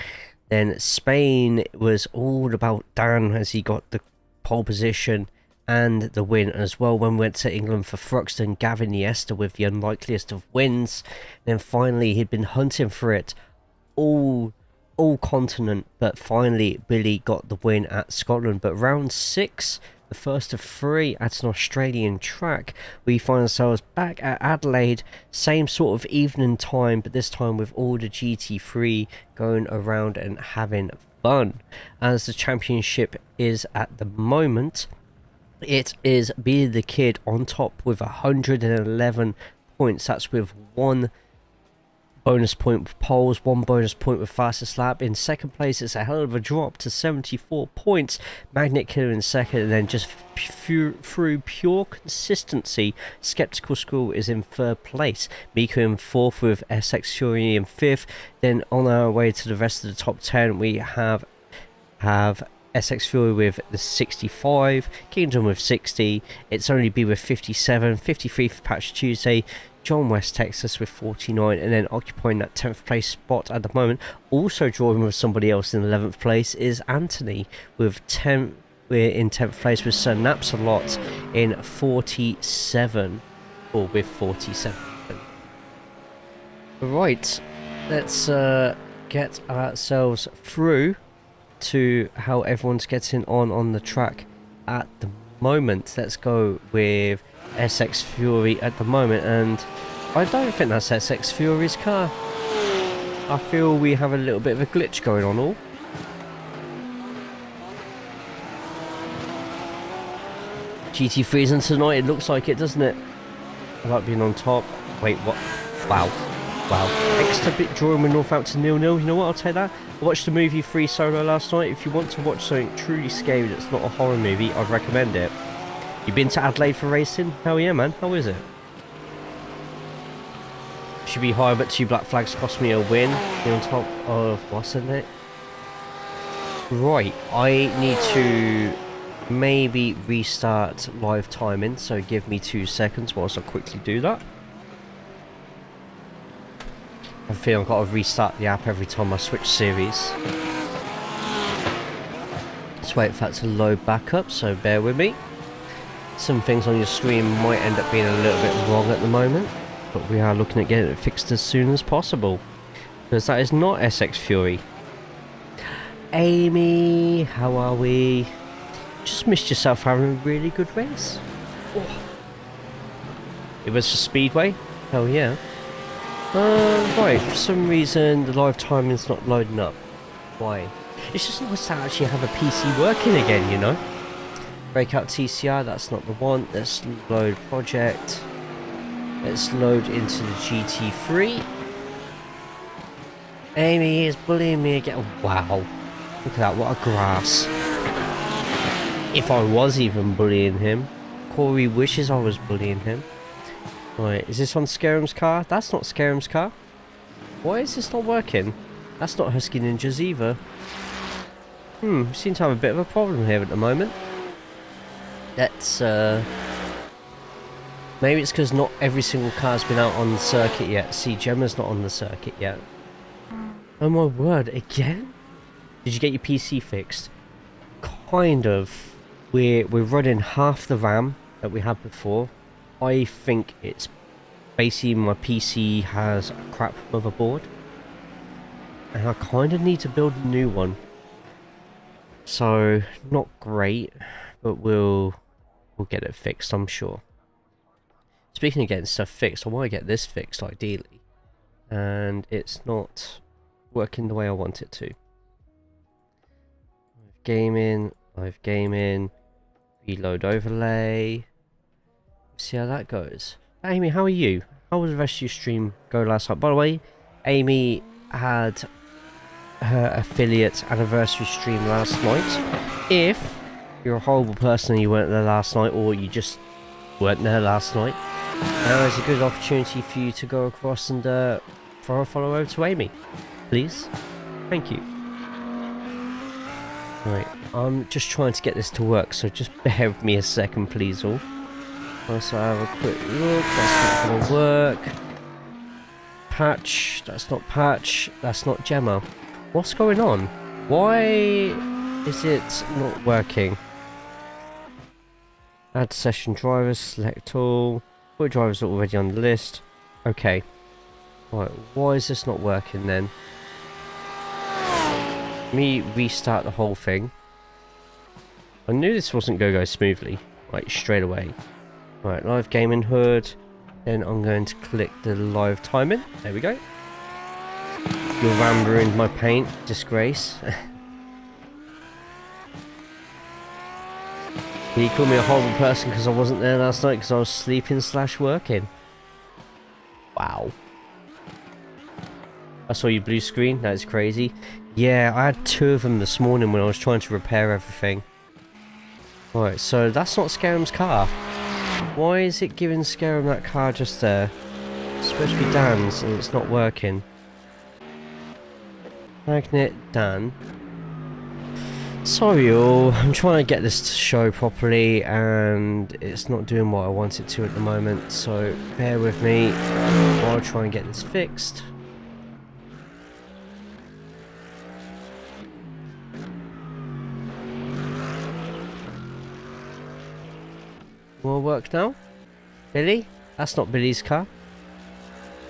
Then Spain was all about Dan as he got the pole position and the win as well. When we went to England for Thruxton, Gavin Niesta with the unlikeliest of wins. Then finally he'd been hunting for it all continent, but finally Billy got the win at Scotland. But round 6, the first of 3 at an Australian track, we find ourselves back at Adelaide, same sort of evening time, but this time with all the GT3 going around and having fun. As the championship is at the moment, it is Billy the Kid on top with 111 points. That's with 1 bonus point with poles, 1 bonus point with fastest lap. In second place, it's a hell of a drop to 74 points. Magnet Killer in second, and then just through pure consistency, Skeptical School is in third place. Mika in fourth with SX Fury in fifth. Then on our way to the rest of the top 10, we have SX Fury with the 65, Kingdom with 60, It's Only Be with 57, 53 for Patch Tuesday, John West Texas with 49, and then occupying that 10th place spot at the moment, also drawing with somebody else in 11th place, is Anthony with 10. We're in 10th place with Sir Napsalot in 47, or with 47. Right, let's get ourselves through to how everyone's getting on the track at the moment. Let's go with SX Fury at the moment, and I don't think that's SX Fury's car. I feel we have a little bit of a glitch going on all. GT3's in tonight, it looks like it, doesn't it? I like being on top. Wait, what? Wow. Extra bit drawing with Northampton 0-0. You know what, I'll take that. I watched the movie Free Solo last night. If you want to watch something truly scary that's not a horror movie, I'd recommend it. You been to Adelaide for racing? Hell yeah, man. How is it? Should be higher, but 2 black flags cost me a win. Be on top of what's in it? Right, I need to maybe restart live timing, so give me 2 seconds whilst I quickly do that. I feel I've got to restart the app every time I switch series. Let's wait for that to load back up, so bear with me. Some things on your screen might end up being a little bit wrong at the moment, but we are looking at getting it fixed as soon as possible, because that is not SX Fury. Amy, how are we? Just missed yourself having a really good race. Oh. It was for Speedway? Hell yeah. Right, for some reason the live timing's not loading up. Why? It's just nice to actually have a PC working again, you know? Breakout TCR, that's not the one. Let's load project. Let's load into the GT3. Amy is bullying me again. Wow. Look at that, what a grass. If I was even bullying him. Corey wishes I was bullying him. Right, is this on Scarum's car? That's not Scarum's car. Why is this not working? That's not Husky Ninjas either. We seem to have a bit of a problem here at the moment. Let's, maybe it's because not every single car's been out on the circuit yet. See, Gemma's not on the circuit yet. Oh my word, again? Did you get your PC fixed? Kind of. We're running half the RAM that we had before. I think it's basically my PC has a crap motherboard. And I kind of need to build a new one. So, not great, but we'll get it fixed, I'm sure. Speaking of getting stuff fixed, I want to get this fixed ideally. And it's not working the way I want it to. Live gaming, reload overlay. See how that goes. Amy, how are you? How was the rest of your stream go last night? By the way, Amy had her affiliate anniversary stream last night. If you're a horrible person and you weren't there last night, or you just weren't there last night, now is a good opportunity for you to go across and throw a follow over to Amy. Please. Thank you. Right, I'm just trying to get this to work, so just bear with me a second, please, all. Let's have a quick look. That's not going to work. Patch. That's not patch. That's not Gemma. What's going on? Why is it not working? Add session drivers. Select all. Put drivers are already on the list. Okay. Right, why is this not working then? Let me restart the whole thing. I knew this wasn't going to go smoothly, like straight away. Right, live gaming HUD. Then I'm going to click the live timing. There we go. Your RAM ruined my paint. Disgrace. He called me a horrible person because I wasn't there last night because I was sleeping / working. Wow. I saw your blue screen. That's crazy. Yeah, I had 2 of them this morning when I was trying to repair everything. Right, so that's not Scarum's car. Why is it giving Scarum that car just there? It's supposed to be Dan's and it's not working. Magnet, Dan. Sorry all, I'm trying to get this to show properly and it's not doing what I want it to at the moment, so bear with me while I try and get this fixed. Will work now? Billy? That's not Billy's car.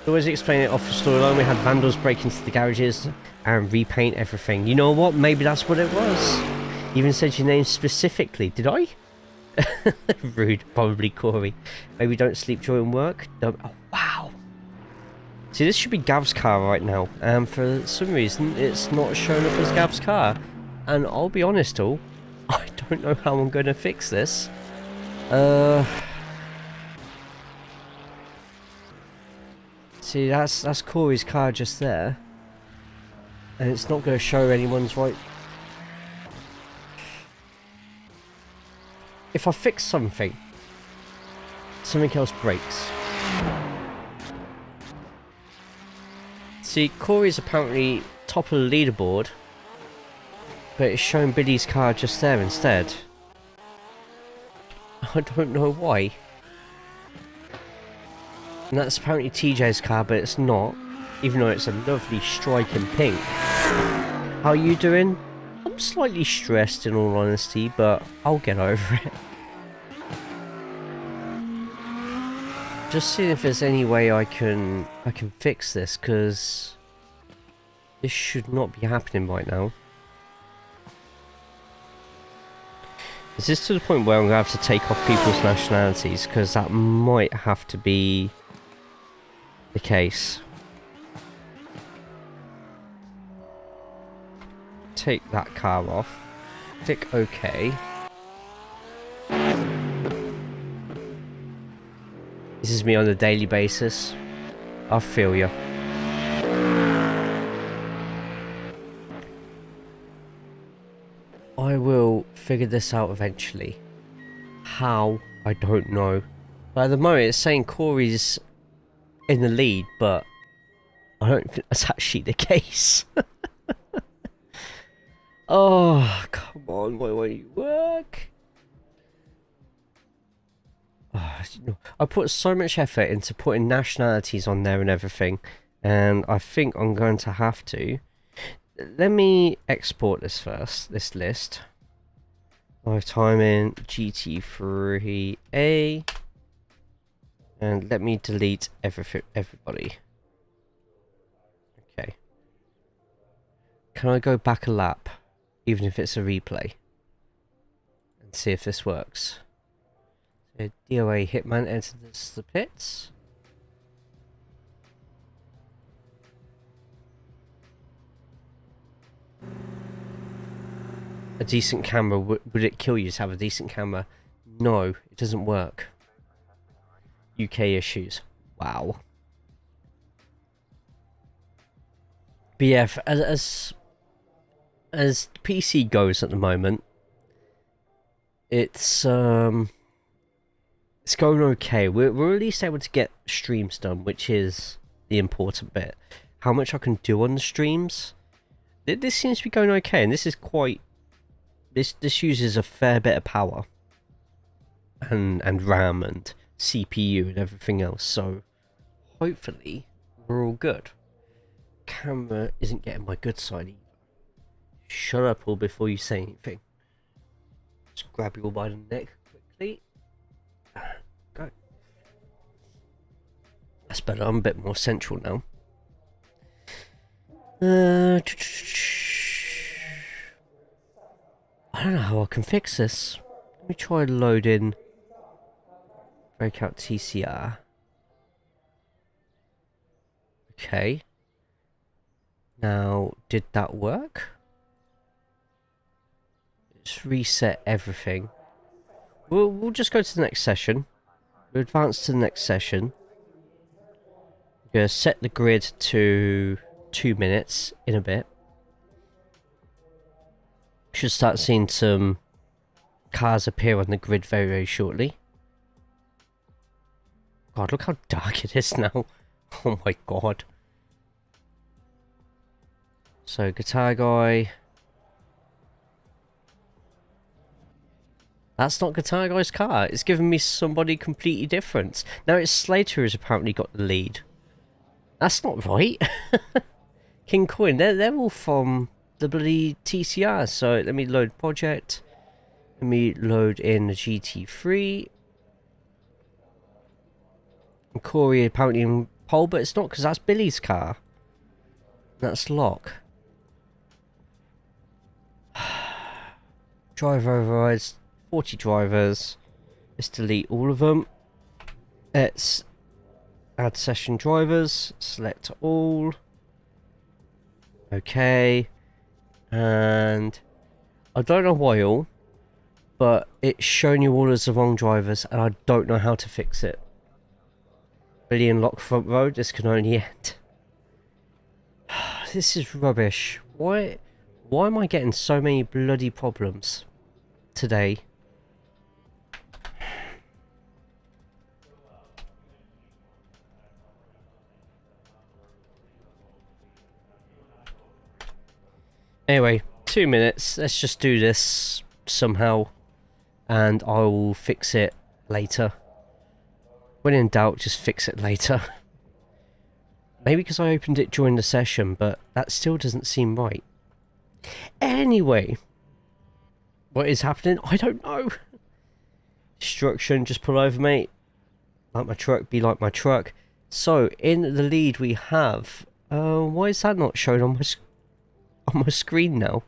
Always explain it off the storyline. We had vandals break into the garages and repaint everything. You know what? Maybe that's what it was. Even said your name specifically. Did I? Rude. Probably Corey. Maybe don't sleep during work. Don't. Oh, wow. See, this should be Gav's car right now. And for some reason, it's not showing up as Gav's car. And I'll be honest, all. I don't know how I'm going to fix this. See, that's Corey's car just there. And it's not going to show anyone's right. If I fix something, something else breaks. See, Corey's apparently top of the leaderboard, but it's showing Billy's car just there instead. I don't know why. And that's apparently TJ's car, but it's not. Even though it's a lovely striking pink. How are you doing? I'm slightly stressed in all honesty, but I'll get over it. Just seeing if there's any way I can fix this, because this should not be happening right now. Is this to the point where I'm going to have to take off people's nationalities? Because that might have to be the case. Take that car off. Click OK. This is me on a daily basis. I feel you. I will figure this out eventually. How? I don't know. But at the moment it's saying Corey's in the lead, but I don't think that's actually the case. Oh, come on, why won't you work? Oh, I put so much effort into putting nationalities on there and everything, and I think I'm going to have to let me export this first, this list. Live timing, GT3A. And let me delete everybody. Okay. Can I go back a lap, even if it's a replay? And see if this works. So DOA Hitman enters the pits. A decent camera, would it kill you to have a decent camera? No, it doesn't work. UK issues. Wow. But yeah, as PC goes at the moment, it's going okay. We're at least able to get streams done, which is the important bit. How much I can do on the streams, this seems to be going okay, and this is quite. This uses a fair bit of power, and RAM and CPU and everything else. So hopefully we're all good. Camera isn't getting my good side either. Shut up all before you say anything. Just grab you all by the neck quickly. Go. That's better. I'm a bit more central now. I don't know how I can fix this. Let me try and load in Breakout TCR. Okay. Now, did that work? Let's reset everything. We'll just go to the next session. We'll advance to the next session. We're going to set the grid to 2 minutes in a bit. Should start seeing some cars appear on the grid very, very shortly. God, look how dark it is now. Oh my god. So, Guitar Guy. That's not Guitar Guy's car. It's given me somebody completely different. Now it's Slater who's apparently got the lead. That's not right. King Coin, they're all from the bloody TCR. So let me load project. Let me load in the GT3. And Corey apparently in pole, but it's not because that's Billy's car. That's Locke. Driver overrides. 40 drivers. Let's delete all of them. Let's add session drivers. Select all. Okay. And I don't know why all, but it's showing you all as the wrong drivers, and I don't know how to fix it. Billy and Lock front row, this can only end. This is rubbish. Why am I getting so many bloody problems today? Anyway, 2 minutes. Let's just do this somehow, and I will fix it later. When in doubt, just fix it later. Maybe because I opened it during the session, but that still doesn't seem right. Anyway, what is happening? I don't know. Destruction, just pull over, mate. Like my truck, be like my truck. So, in the lead we have... why is that not shown on my screen now?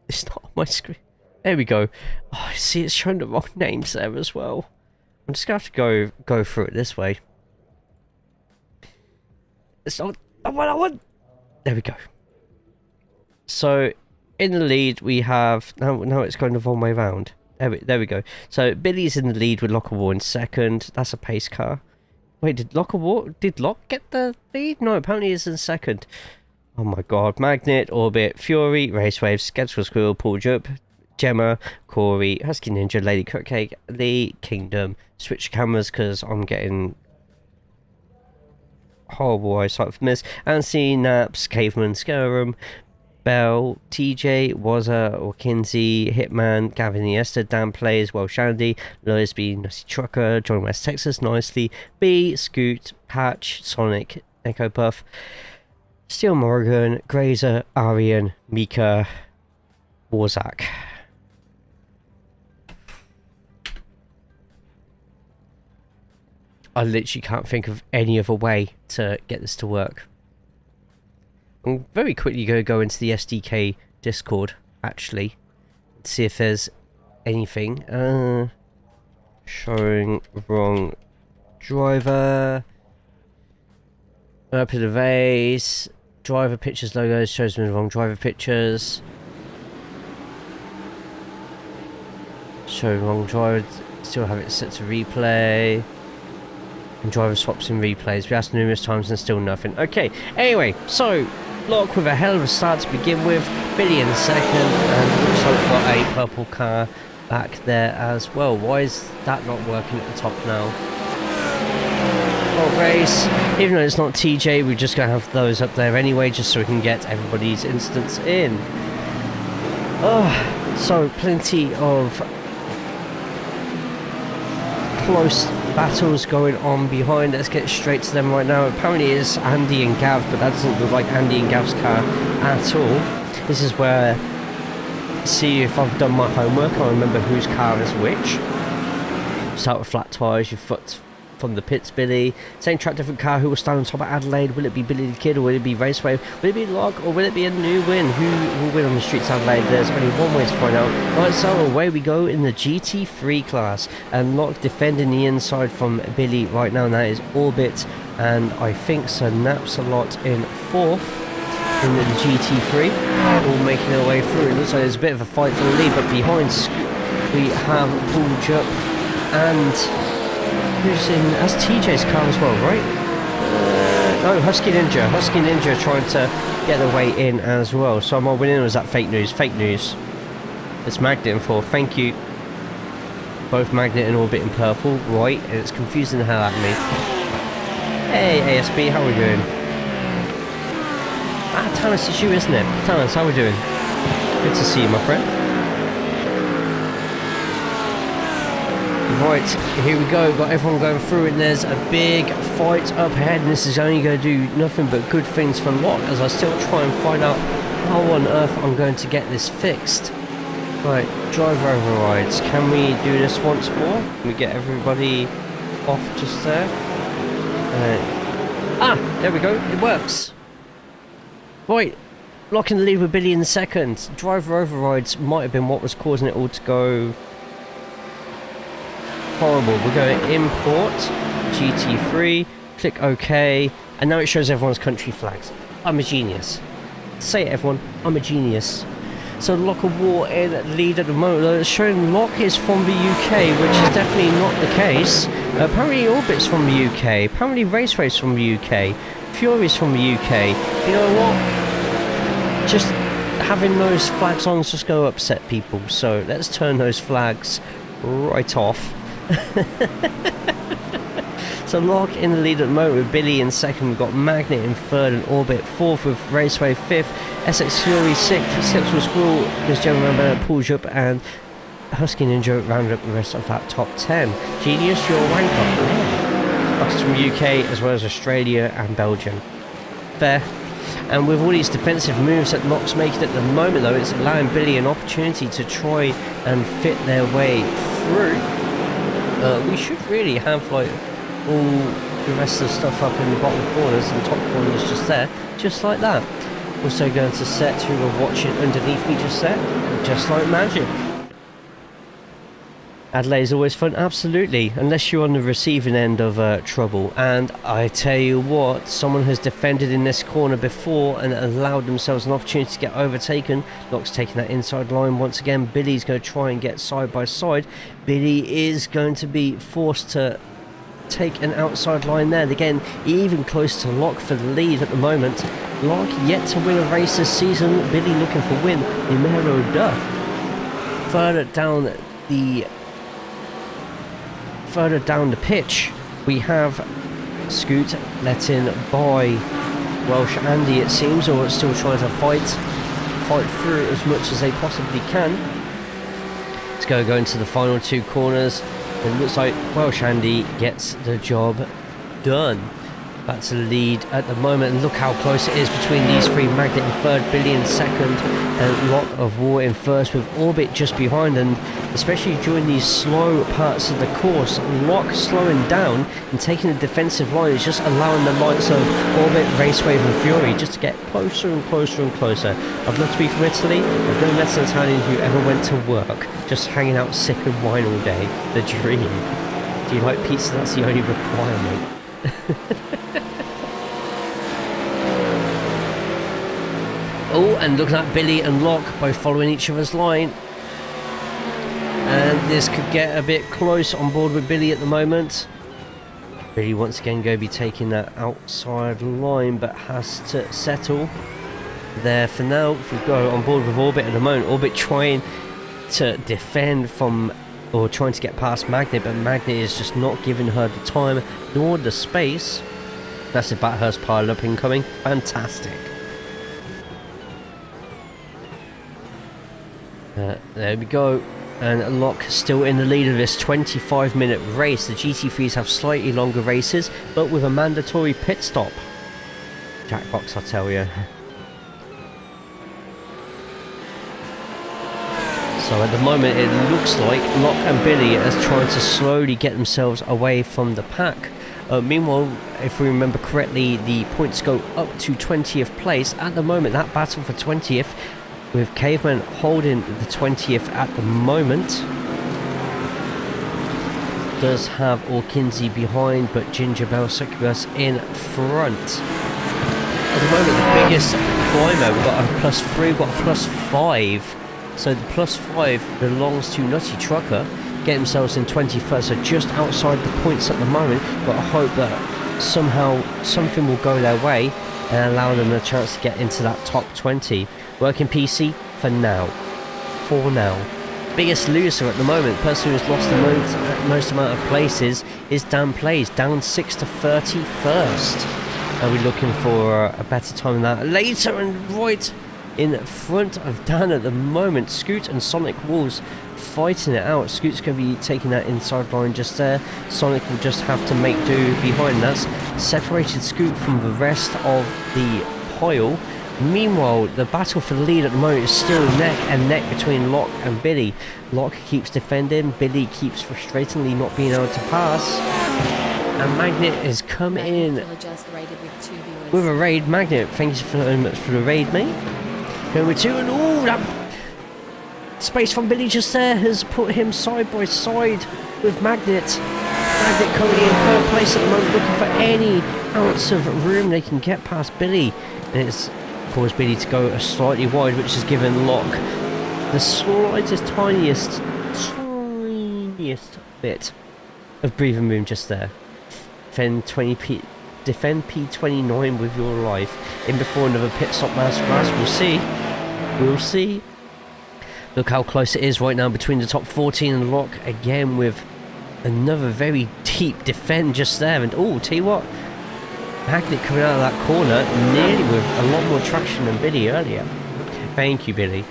It's not on my screen. There we go. Oh, I see it's showing the wrong names there as well. I'm just going to have to go through it this way. It's not... I want... There we go. So, in the lead we have... Now it's going the wrong way round. There we go. So, Billy's in the lead with Lockerwar in second. That's a pace car. Wait, did Locke get the lead? No, apparently he's in second. Oh my god. Magnet, Orbit, Fury, Raceway, Skeptical Squirrel, Paul Jupp, Gemma, Corey, Husky Ninja, Lady Cookcake, Lee, Kingdom. Switch cameras because I'm getting horrible eyesight from this. Ansi, Naps, Caveman, Scarum, Bell, TJ, Wazza, or Kinsey, Hitman, Gavin Iniesta, Dan Plays, Well Shandy, Loisby, Nutty Trucker, John West Texas, Nicely, B, Scoot, Patch, Sonic, Echo Puff, Steel Morgan, Grazer, Arian, Mika, Warzak. I literally can't think of any other way to get this to work. I'm very quickly going to go into the SDK Discord, actually, to see if there's anything. Showing wrong driver. Open the vase. Driver pictures logos shows me the wrong driver pictures. Show wrong driver. Still have it set to replay. And driver swaps in replays. We asked numerous times and still nothing. Okay, anyway, so Lock with a hell of a start to begin with. Billy in second, and looks like we've got a purple car back there as well. Why is that not working at the top now? Well, race, even though it's not TJ, we're just going to have those up there anyway, just so we can get everybody's instance in. Oh, so plenty of close battles going on behind. Let's get straight to them right now. Apparently it's Andy and Gav, but that doesn't look like Andy and Gav's car at all. This is where, see if I've done my homework, I remember whose car is which. Start with flat tyres, your foot from the pits, Billy. Same track, different car. Who will stand on top of Adelaide? Will it be Billy the Kid, or will it be Raceway? Will it be Log, or will it be a new win? Who will win on the streets of Adelaide? There's only one way to find out. Right, so away we go in the GT3 class. And Log defending the inside from Billy right now, and that is Orbit. And I think Sir Naps a lot in fourth in the GT3. All making their way through. It looks like there's a bit of a fight for the lead, but behind we have Paul Jupp and who's in, that's TJ's car as well, right? No, Husky Ninja trying to get their way in as well. So am I winning, or is that fake news? Fake news. It's Magnet in fourth, thank you. Both Magnet and Orbit in purple, right, and it's confusing the hell out of me. Hey ASB, how are we doing? Ah, Thomas, it's you, isn't it? Thomas, how are we doing? Good to see you, my friend. Right, here we go, got everyone going through, and there's a big fight up ahead, and this is only going to do nothing but good things for Locke, as I still try and find out how on earth I'm going to get this fixed. Right, driver overrides, can we do this once more? Can we get everybody off just there? There we go, it works. Right, Locke in the lead with Billy in second. Driver overrides might have been what was causing it all to go horrible. We're going to import GT3, click OK, and now it shows everyone's country flags. I'm a genius. Say it, everyone, I'm a genius. So Lock of War in lead at the moment, though it's showing Lock is from the UK, which is definitely not the case. Apparently Orbit's from the UK, apparently Raceway's from the UK, Fury's from the UK. You know what? Just having those flags on is just going to upset people, so let's turn those flags right off. So Locke in the lead at the moment with Billy in second. We've got Magnet in third and Orbit fourth, with Raceway fifth, SX Fury sixth, Slips with Squirrel, this gentleman member Paul Jupp, and Husky Ninja rounded up the rest of that top 10. Genius, your rank up. That's from UK as well as Australia and Belgium. Fair. And with all these defensive moves that Locke's making at the moment, though, it's allowing Billy an opportunity to try and fit their way through. We should really have like all the rest of the stuff up in the bottom corners and top corners just there, just like that. Also going to set who we're watching underneath me just there, just like magic. Adelaide is always fun, absolutely, unless you're on the receiving end of trouble. And I tell you what, someone has defended in this corner before and allowed themselves an opportunity to get overtaken. Locke's taking that inside line once again. Billy's going to try and get side by side. Billy is going to be forced to take an outside line there. Again, even close to Locke for the lead at the moment. Locke yet to win a race this season. Billy looking for win. Numero 2. Further down the pitch, we have Scoot let in by Welsh Andy, it seems, or still trying to fight through as much as they possibly can. Let's go into the final two corners. It looks like Welsh Andy gets the job done. back to the lead at the moment, and look how close it is between these three. Magnet in third, Billy in second, and Lock of War in first, with Orbit just behind. And especially during these slow parts of the course, Lock slowing down and taking a defensive line is just allowing the likes of Orbit, Raceway and Fury just to get closer and closer and closer. I'd love to be from Italy. I've never met an Italian who ever went to work just hanging out sipping wine all day. The dream. Do you like pizza? That's the only requirement. Oh, and looking at Billy and Lock both following each other's line, and this could get a bit close on board with Billy at the moment. Billy once again going to be taking that outside line, but has to settle there for now. If we go on board with Orbit at the moment, Orbit trying to defend from, or trying to get past Magnet, but Magnet is just not giving her the time nor the space. That's the Bathurst pile up incoming. Fantastic. There we go. And Lock still in the lead of this 25-minute race. The GT3s have slightly longer races, but with a mandatory pit stop. Jackbox, I tell you. So at the moment it looks like Lock and Billy are trying to slowly get themselves away from the pack. Meanwhile, if we remember correctly, the points go up to 20th place. At the moment, that battle for 20th, with Caveman holding the 20th at the moment, does have Orkinsey behind, but Ginger Bell Succubus in front. At the moment, the biggest climber, we've got a +3, we've got a +5. So the +5 belongs to Nutty Trucker, get themselves in 21st, so just outside the points at the moment, but I hope that somehow something will go their way and allow them a chance to get into that top 20. Working PC for now. For now. Biggest loser at the moment, the person who's lost the most amount of places is Dan Plays, down 6 to 31st. Are we looking for a better time than that later? And right in front of Dan at the moment, Scoot and Sonic Wolves fighting it out. Scoot's going to be taking that inside line just there. Sonic will just have to make do behind. That's separated Scoot from the rest of the pile. Meanwhile, the battle for the lead at the moment is still neck and neck between Lock and Billy. Lock keeps defending, Billy keeps frustratingly not being able to pass. And Magnet has come in with a raid. Magnet, thank you very much for the raid, mate. Going with 2, and oh, that space from Billy just there has put him side by side with Magnet. Magnet currently in third place at the moment, looking for any ounce of room they can get past Billy. And it's caused Billy to go slightly wide, which has given Lock the slightest, tiniest bit of breathing room just there. Defend P29 with your life. In before another pit stop masterclass. We'll see. We'll see. Look how close it is right now between the top 14 and Lock, again with another very deep defend just there. And oh, tell you what, Magnet coming out of that corner nearly with a lot more traction than Billy earlier. Thank you, Billy.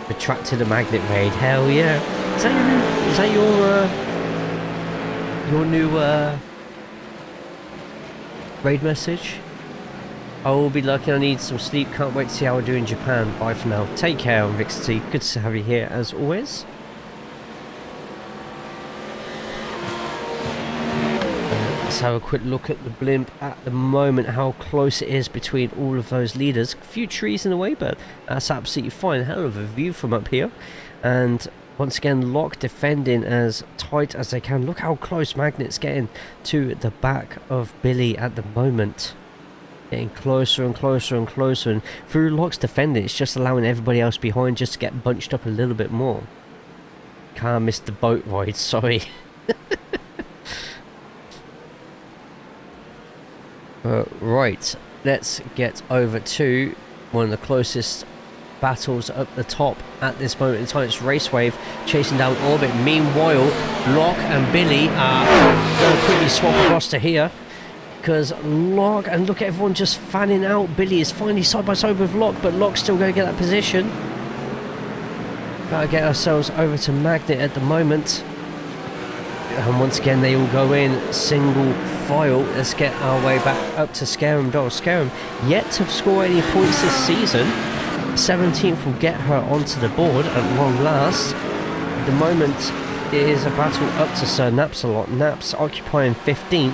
Retracted a Magnet raid. Hell yeah. Is that your new raid message? I will be lucky. I need some sleep. Can't wait to see how I do in Japan. Bye for now. Take care, Vixty. Good to have you here as always. Let's have a quick look at the blimp at the moment, how close it is between all of those leaders. A few trees in the way, but that's absolutely fine. Hell of a view from up here. And once again, Lock defending as tight as they can. Look how close Magnet's getting to the back of Billy at the moment. Getting closer and closer and closer. And through Lock's defending, it's just allowing everybody else behind just to get bunched up a little bit more. Can't miss the boat ride, sorry. Right, let's get over to one of the closest battles up the top at this moment in time. It's Raceway chasing down Orbit. Meanwhile, Lock and Billy are going to quickly swap across to here, because Lock, and look at everyone just fanning out. Billy is finally side by side with Lock, but Lock's still going to get that position. Gotta get ourselves over to Magnet at the moment. And once again, they all go in single file. Let's get our way back up to Scareham. Scareham yet to score any points this season. 17th will get her onto the board at long last. At the moment, it is a battle up to Sir Naps a lot. Naps occupying 15th,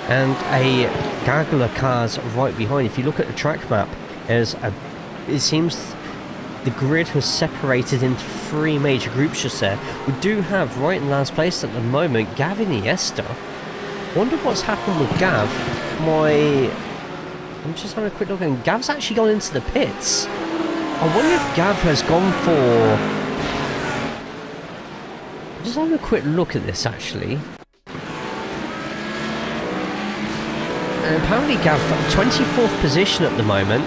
and a gaggle of cars right behind. If you look at the track map, it seems the grid has separated into 3 major groups just there. We do have right in last place at the moment Gav Iniesta. Wonder what's happened with Gav. I'm just having a quick look, and Gav's actually gone into the pits. I wonder if Gav has gone for... Just having a quick look at this actually. And apparently Gav 24th position at the moment.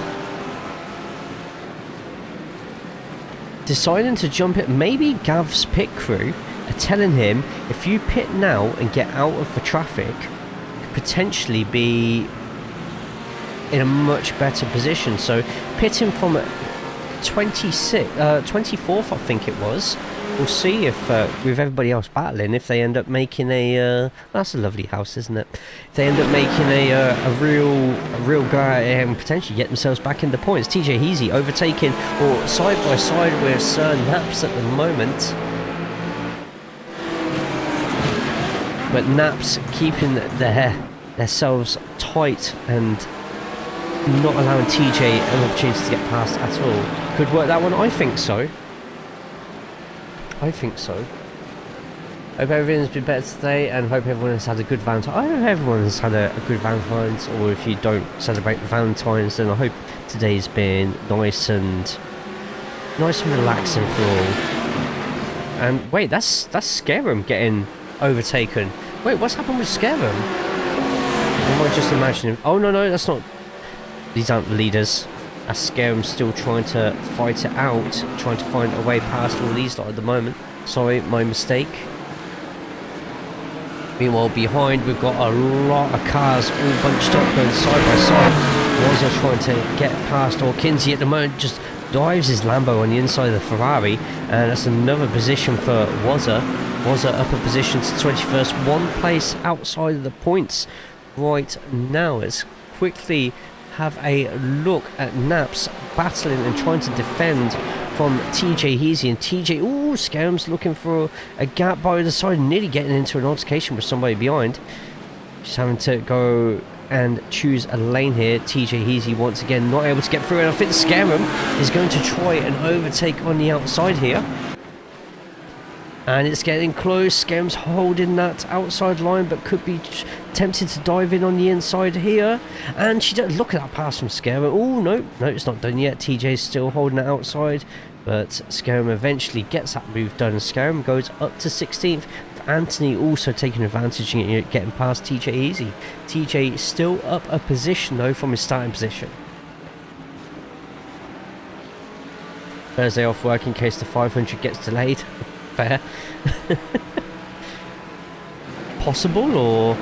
Deciding to jump it. Maybe Gav's pit crew are telling him, if you pit now and get out of the traffic, you could potentially be in a much better position. So pitting from 24th I think it was. We'll see if with everybody else battling, if they end up making a that's a lovely house, isn't it? If they end up making a real go at it and potentially get themselves back in the points. TJ Heasy overtaking or side by side with Sir Naps at the moment, but Naps keeping themselves tight and not allowing TJ an opportunity to get past at all. Could work that one. I think so. I think so. Hope everything's been better today, and hope everyone has had a good Valentine. I hope everyone has had a good Valentine's, or if you don't celebrate Valentine's, then I hope today's been nice and relaxing for all. And wait, that's Scareham getting overtaken. Wait, what's happened with Scareham? Am I just imagining? Oh no, that's not. These aren't the leaders. As Scareham still trying to fight it out, trying to find a way past all these lot at the moment. Sorry, my mistake. Meanwhile, behind we've got a lot of cars all bunched up going side by side. Wazza trying to get past, or Kinsey at the moment just dives his Lambo on the inside of the Ferrari, and that's another position for Wazza. Wazza up a position to 21st, one place outside of the points right now. Let's quickly have a look at Naps battling and trying to defend from TJ Heasy, and TJ, ooh, Scareham's looking for a gap by the side, nearly getting into an altercation with somebody behind. Just having to go and choose a lane here. TJ Heasy once again not able to get through, and I think Scareham is going to try and overtake on the outside here. And it's getting close. Scareham's holding that outside line, but could be tempted to dive in on the inside here. And she does. Look at that pass from Scareham. Oh, no, it's not done yet. TJ's still holding it outside, but Scareham eventually gets that move done. And Scareham goes up to 16th. Anthony also taking advantage and getting past TJ easy. TJ still up a position though from his starting position. Thursday off work in case the 500 gets delayed. Fair. Possible, or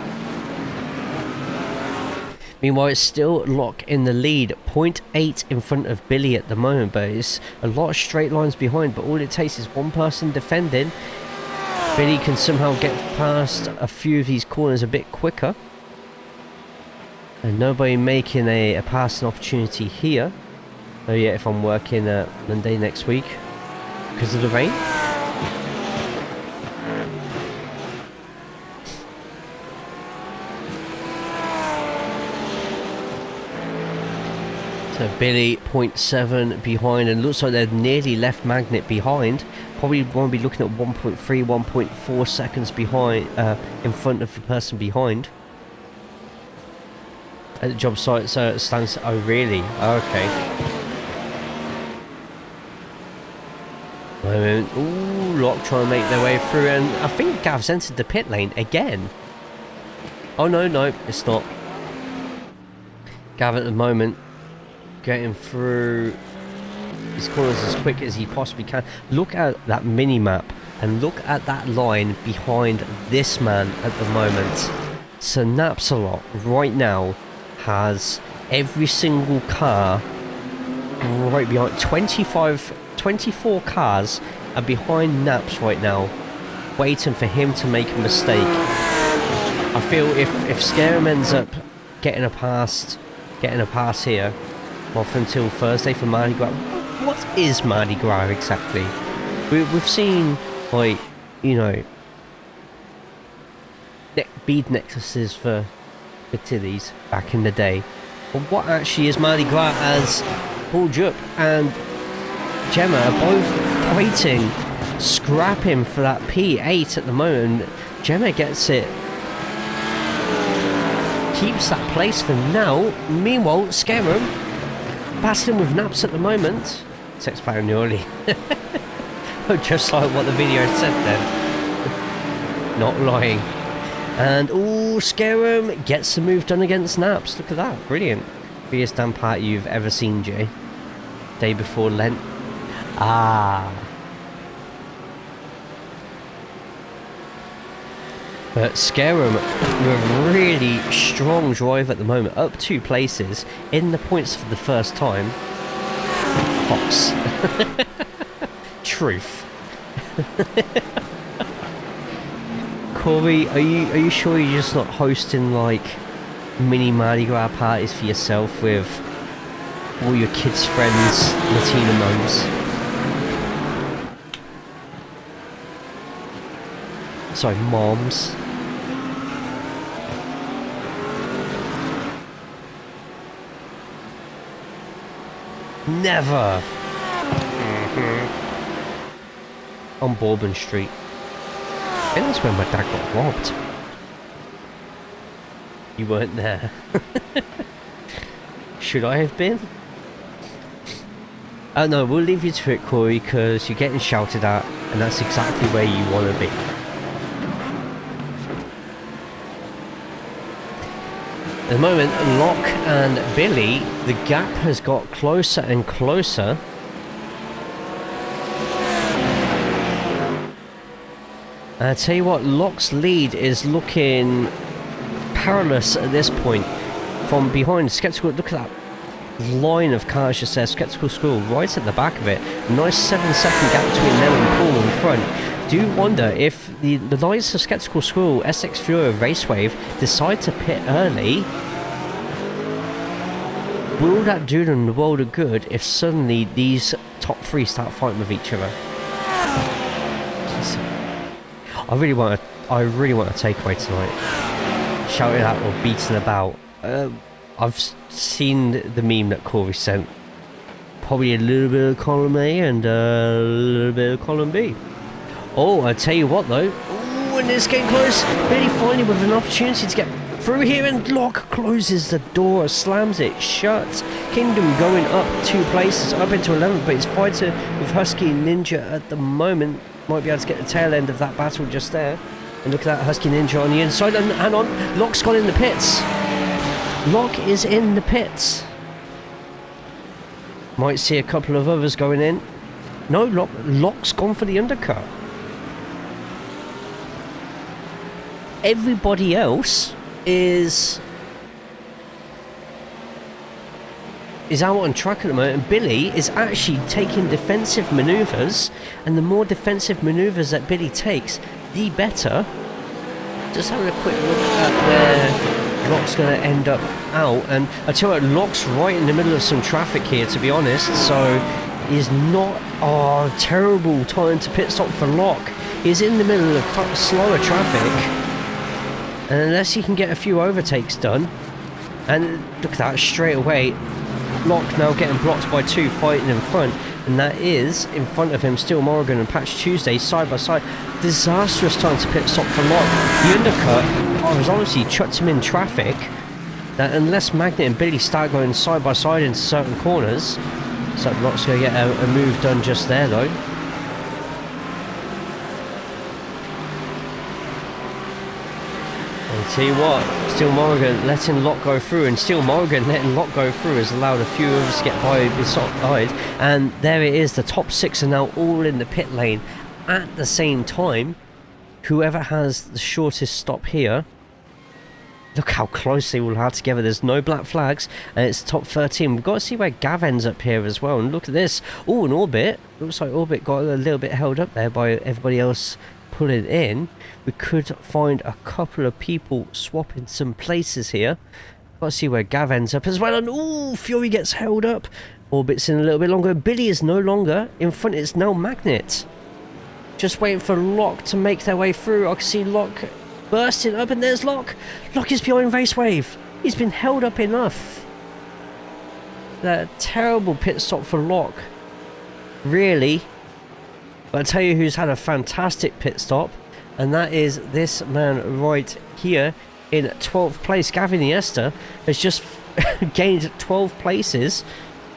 meanwhile it's still Locke in the lead, 0.8 in front of Billy at the moment, but it's a lot of straight lines behind, but all it takes is one person defending. Billy can somehow get past a few of these corners a bit quicker, and nobody making a passing opportunity here. Oh yeah, if I'm working Monday next week because of the rain. So Billy 0.7 behind, and looks like they're nearly left Magnet behind. Probably won't be looking at 1.3, 1.4 seconds behind, in front of the person behind. At the job site, so it stands. Oh really? Okay. Ooh, Locke trying to make their way through, and I think Gav's entered the pit lane again. Oh no, it's not. Gav at the moment getting through his corners as quick as he possibly can. Look at that mini map and look at that line behind this man at the moment. So Napsalot right now has every single car right behind. 24 cars are behind Naps right now, waiting for him to make a mistake. I feel if Scarum ends up getting a pass here, off until Thursday for Mardi Gras. What is Mardi Gras exactly? We've seen, like, you know, bead necklaces for titties back in the day. But what actually is Mardi Gras, as Paul Jupp and Gemma are both fighting, scrapping for that P8 at the moment. Gemma gets it, keeps that place for now. Meanwhile, Scarum battling with naps at the moment. Sex player nearly. Just like what the video said then. Not lying. And Scarum gets the move done against naps. Look at that, brilliant. Biggest damn party you've ever seen, Jay. Day before Lent. But Scarum with a really strong drive at the moment, up 2 places in the points for the first time. Fox. Truth. Corey, are you sure you're just not hosting like mini Mardi Gras parties for yourself with all your kids' friends, Latina mums? Sorry, moms. Never. On Bourbon Street. I think that's where my dad got robbed. You weren't there. Should I have been? No, we'll leave you to it, Corey, because you're getting shouted at, and that's exactly where you want to be. At the moment, Locke and Billy, the gap has got closer and closer. And I tell you what, Locke's lead is looking perilous at this point. From behind, Skeptical, look at that line of cars just there. Skeptical School right at the back of it. Nice 7-second gap between them and Paul in front. Do wonder if the likes of Skeptical School, SX Fury, Raceway decide to pit early. Will that do them the world of good if suddenly these top 3 start fighting with each other? I really want a takeaway tonight. Shouting out or beating about. I've seen the meme that Corey sent. Probably a little bit of column A and a little bit of column B. Oh, I tell you what though. Oh, and it's getting close. Really finally with an opportunity to get through here, and Locke closes the door, slams it shut. Kingdom going up 2 places, up into 11th, but he's fighting with Husky Ninja at the moment. Might be able to get the tail end of that battle just there. And look at that Husky Ninja on the inside, and hang on, Locke's gone in the pits. Locke is in the pits. Might see a couple of others going in. No, Locke's gone for the undercut. Everybody else is out on track at the moment, and Billy is actually taking defensive manoeuvres, and the more defensive manoeuvres that Billy takes, the better. Just having a quick look at where Locke's going to end up out, and I tell you what, Locke's right in the middle of some traffic here, to be honest, so he's not a terrible time to pit stop for Locke. He's in the middle of slower traffic, and unless he can get a few overtakes done, and look at that, straight away Locke now getting blocked by 2 fighting in front, and that is in front of him still Morgan and Patch Tuesday side by side. Disastrous time to pit stop for Locke. The undercut has obviously chucked him in traffic, that unless Magnet and Billy start going side by side into certain corners, so Locke's going to get a move done just there though. Tell you what, Steel Morgan letting Locke go through, and Steel Morgan letting Locke go through has allowed a few of us to get by beside, and there it is, the top 6 are now all in the pit lane at the same time. Whoever has the shortest stop here, look how close they all are together. There's no black flags, and it's top 13. We've got to see where Gav ends up here as well, and look at this. Oh, an Orbit. Looks like Orbit got a little bit held up there by everybody else pulling in, we could find a couple of people swapping some places here. Let's see where Gav ends up as well. And ooh, Fury gets held up. Orbits in a little bit longer. Billy is no longer in front. It's now Magnet. Just waiting for Locke to make their way through. I can see Locke bursting up, and there's Locke. Locke is behind Raceway. He's been held up enough. That terrible pit stop for Locke. Really. But I'll tell you who's had a fantastic pit stop, and that is this man right here in 12th place. Gavin Iniesta has just gained 12 places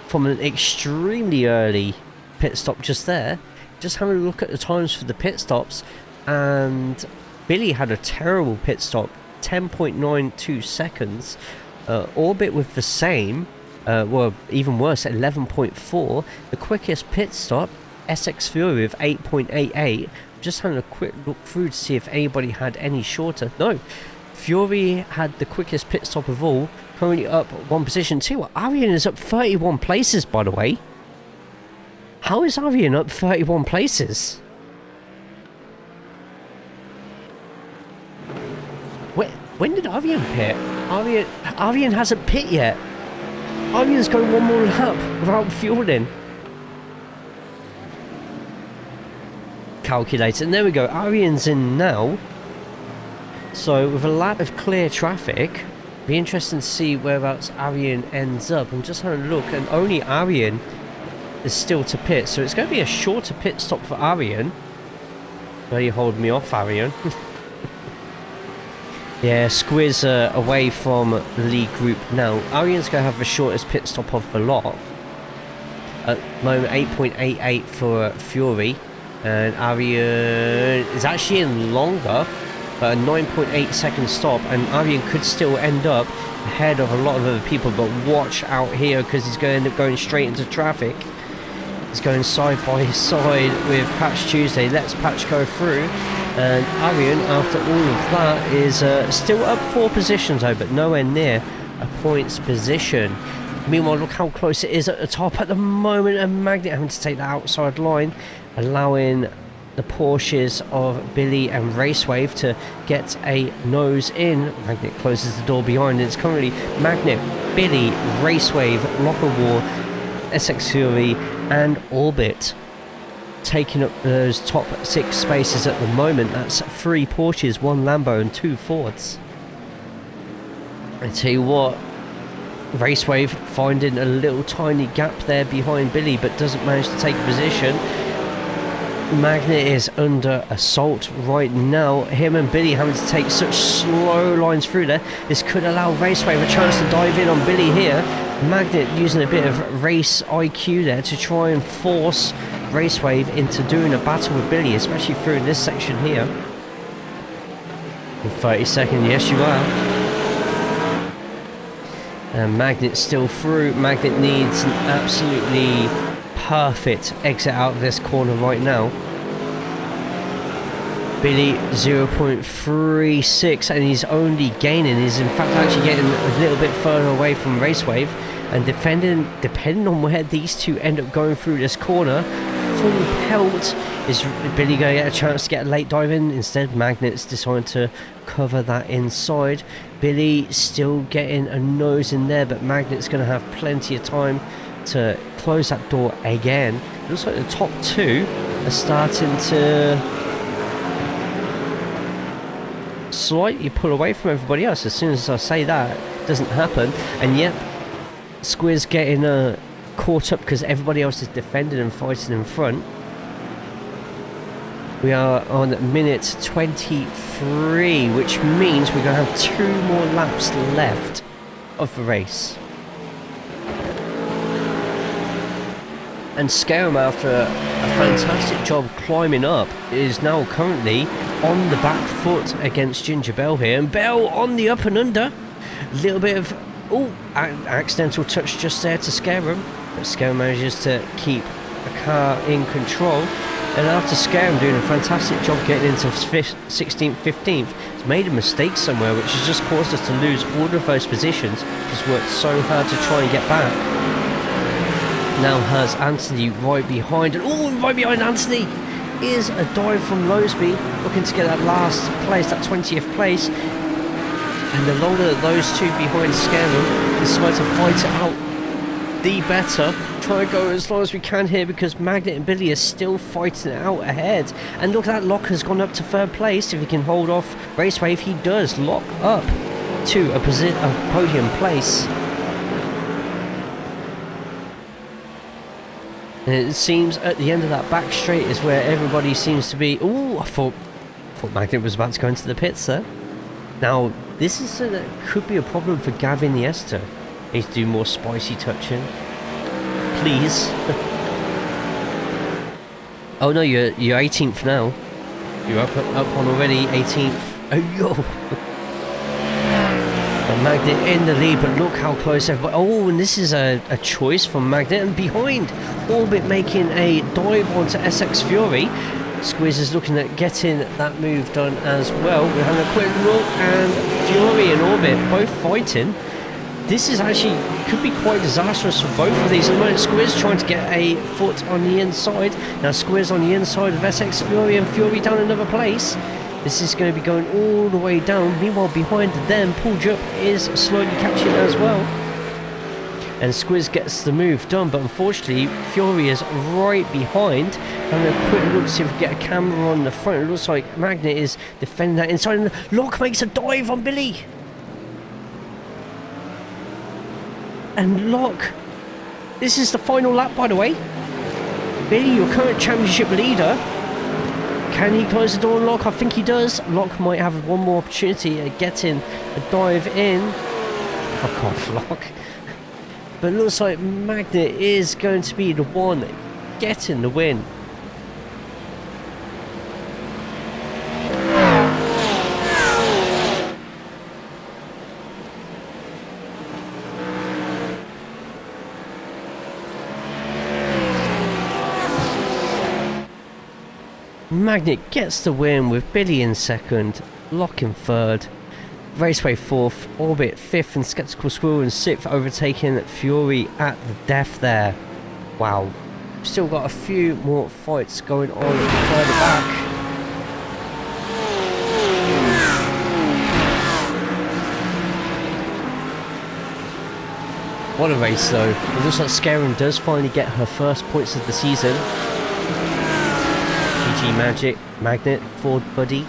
from an extremely early pit stop just there. Just having a look at the times for the pit stops, and Billy had a terrible pit stop, 10.92 seconds. Orbit with the same, well, even worse, 11.4. The quickest pit stop, SX Fury with 8.88. Just having a quick look through to see if anybody had any shorter. No, Fury had the quickest pit stop of all, currently up one position. Too. Arian is up 31 places, by the way. How is Arian up 31 places? When did Arian pit? Arian hasn't pit yet. Arian's going one more lap without fueling. Calculator, and there we go. Arian's in now. So with a lap of clear traffic, be interesting to see whereabouts Arian ends up. I'm just having a look, and only Arian is still to pit, so it's going to be a shorter pit stop for Arian. Where you hold me off, Arian? Yeah, Squiz away from the lead group now. Arian's going to have the shortest pit stop of the lot. At the moment, 8.88 for Fury. And Arian is actually in longer, but a 9.8 second stop. And Arian could still end up ahead of a lot of other people. But watch out here, because he's going to end up going straight into traffic. He's going side by side with Patch Tuesday. Let's Patch go through. And Arian, after all of that, is still up 4 positions though, but nowhere near a points position. Meanwhile, look how close it is at the top at the moment, and Magnet having to take the outside line, allowing the Porsches of Billy and Racewave to get a nose in. Magnet closes the door behind. It's currently Magnet, Billy, Racewave, Locker War, SX Fury and Orbit taking up those top 6 spaces at the moment. That's 3 Porsches, 1 Lambo and 2 Fords. I tell you what, Racewave finding a little tiny gap there behind Billy, but doesn't manage to take a position. Magnet is under assault right now. Him and Billy having to take such slow lines through there. This could allow Racewave a chance to dive in on Billy here. Magnet using a bit of race IQ there to try and force Racewave into doing a battle with Billy, especially through this section here. In 30 seconds, yes you are. And Magnet still through. Magnet needs an absolutely perfect exit out of this corner right now. Billy 0.36, and he's only gaining. He's in fact actually getting a little bit further away from Racewave. And depending on where these two end up going through this corner, full pelt, is Billy going to get a chance to get a late dive in? Instead, Magnet's deciding to cover that inside. Billy still getting a nose in there, but Magnet's going to have plenty of time to close that door again. It looks like the top 2 are starting to slightly pull away from everybody else. As soon as I say that, it doesn't happen. And yep, Squiz getting caught up because everybody else is defending and fighting in front. We are on minute 23, which means we're going to have 2 more laps left of the race. And Scarum, after a fantastic job climbing up, is now currently on the back foot against Ginger Bell here. And Bell on the up and under. A little bit of accidental touch just there to Scarum. But Scarum manages to keep the car in control. And after Scarum doing a fantastic job getting into 16th, 15th, he's made a mistake somewhere, which has just caused us to lose all of those positions. He's worked so hard to try and get back. Now has Anthony right behind, and right behind Anthony. is a dive from Lowesby, looking to get that last place, that 20th place. And the longer that those two behind scare them, decide to fight it out, the better. Try to go as long as we can here because Magnet and Billy are still fighting it out ahead. And look, that Lock has gone up to 3rd place. If he can hold off Raceway, if he does, Lock up to a podium place. And it seems at the end of that back straight is where everybody seems to be. Oh, I thought Magnet was about to go into the pits there. Now, this is could be a problem for Gavin Niesta. Needs to do more spicy touching. Please. Oh no, you're 18th now. You're up on already, 18th. Oh yo! Magnet in the lead, but look how close everybody. Oh, and this is a choice from Magnet, and behind Orbit making a dive onto SX Fury. Squiz is looking at getting that move done as well. We're having a quick look, and Fury and Orbit both fighting. This is actually could be quite disastrous for both of these. At the moment, Squiz trying to get a foot on the inside. Now Squiz on the inside of SX Fury, and Fury down another place. This is going to be going all the way down. Meanwhile, behind them, Paul Jupp is slowly catching as well. And Squiz gets the move done, but unfortunately, Fury is right behind. Having a quick look to see if we get a camera on the front. It looks like Magnet is defending that inside, and Locke makes a dive on Billy. And Locke, this is the final lap, by the way. Billy, your current championship leader. Can he close the door on Locke? I think he does. Locke might have one more opportunity at getting a dive in. Fuck off, Locke. But it looks like Magnet is going to be the one getting the win. Magnet gets the win with Billy in 2nd, Locke in 3rd, Raceway 4th, Orbit 5th, and Skeptical Squirrel in 6th, overtaking Fury at the death there. Wow. Still got a few more fights going on further back. What a race though. It looks like Scarum does finally get her first points of the season. GG Magic, Magnet, Ford Buddy.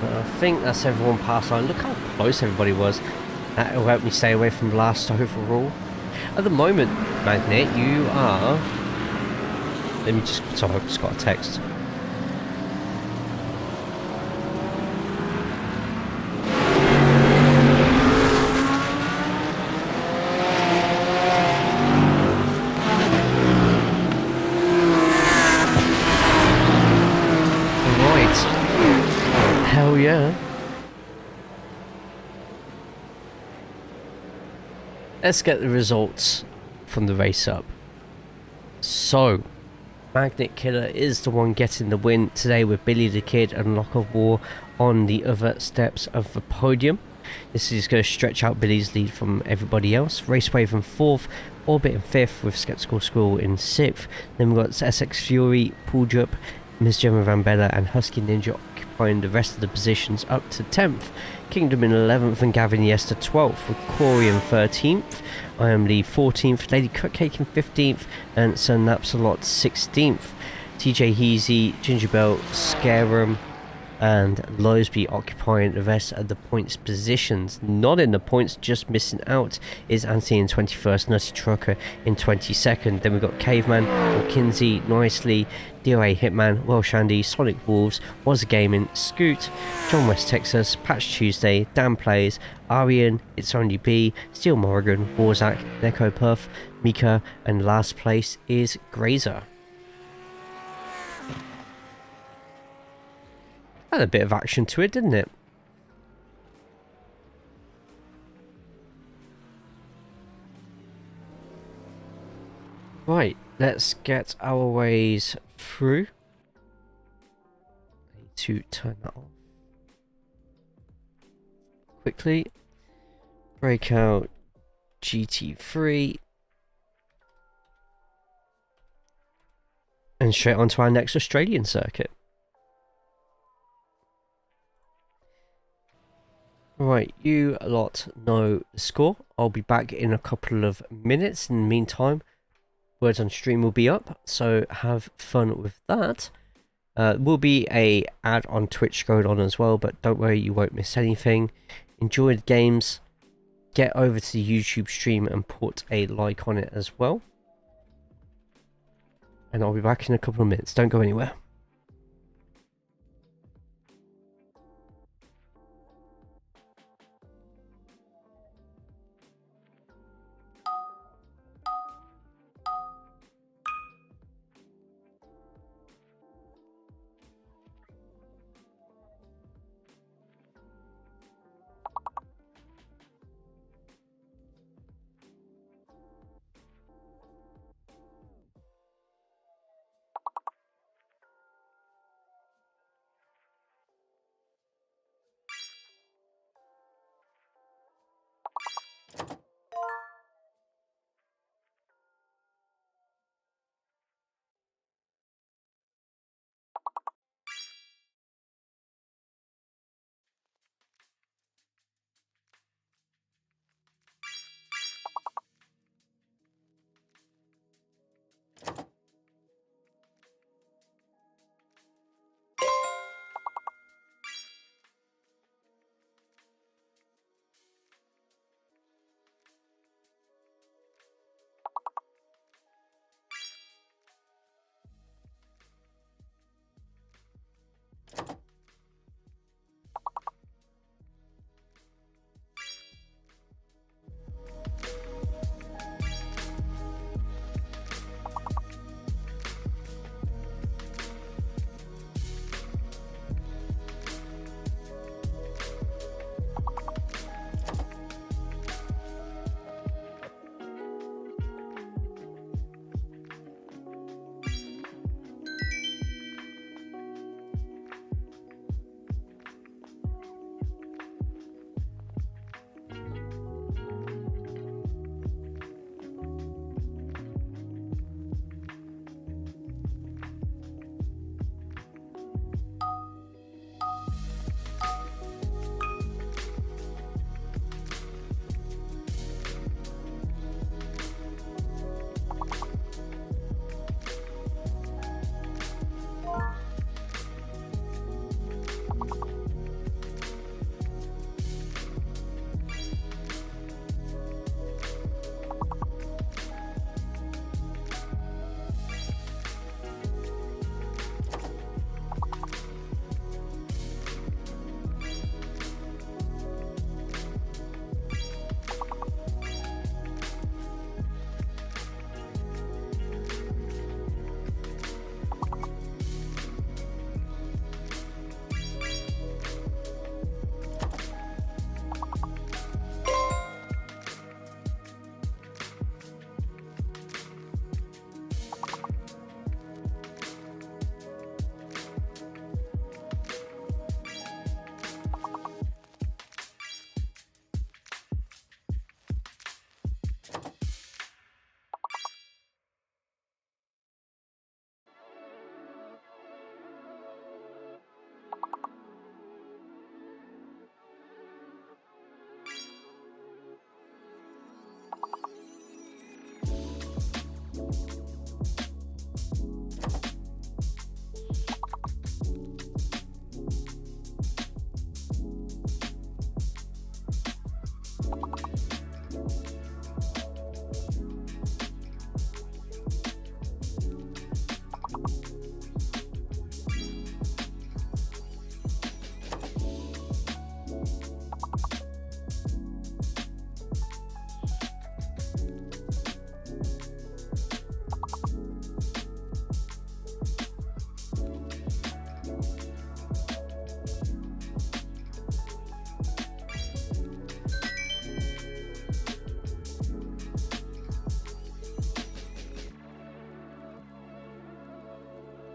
I think that's everyone past line. Look how close everybody was. That will help me stay away from last overall. At the moment, Magnet, you are... Let me just... Sorry, I've just got a text. Hell yeah. Let's get the results from the race up. So, Magnet Killer is the one getting the win today with Billy the Kid and Lock of War on the other steps of the podium. This is going to stretch out Billy's lead from everybody else. Raceway in 4th, Orbit in 5th with Skeptical Squirrel in 6th. Then we've got SX Fury, Paul Jupp, Miss Gemma Van Bella and Husky Ninja occupying the rest of the positions up to 10th. Kingdom in 11th and Gavin Yester 12th with Corey in 13th. I Am Lee 14th, Lady Cupcake in 15th and Sir Napsalot 16th. TJ Heasy, Gingerbell, Scarum and Lowesby occupying the rest of the points positions. Not in the points, just missing out is Anthony in 21st, Nutty Trucker in 22nd. Then we've got Caveman, McKinsey, Nicely, DOA Hitman, Welsh Andy, Sonic Wolves, Was Gaming, Scoot, John West Texas, Patch Tuesday, Dan Plays, Arian, It's Only B, Steel Morrigan, Warzak, Neko Puff, Mika, and last place is Grazer. Had a bit of action to it, didn't it? Right, let's get our ways through. I need to turn that off quickly. Breakout GT3 And straight on to our next Australian circuit. Right, you lot know the score. I'll be back in a couple of minutes. In the meantime, words on stream will be up, so have fun with that. Will be a ad on Twitch going on as well, but don't worry, you won't miss anything. Enjoy the games. Get over to the YouTube stream and put a like on it as well. And I'll be back in a couple of minutes. Don't go anywhere.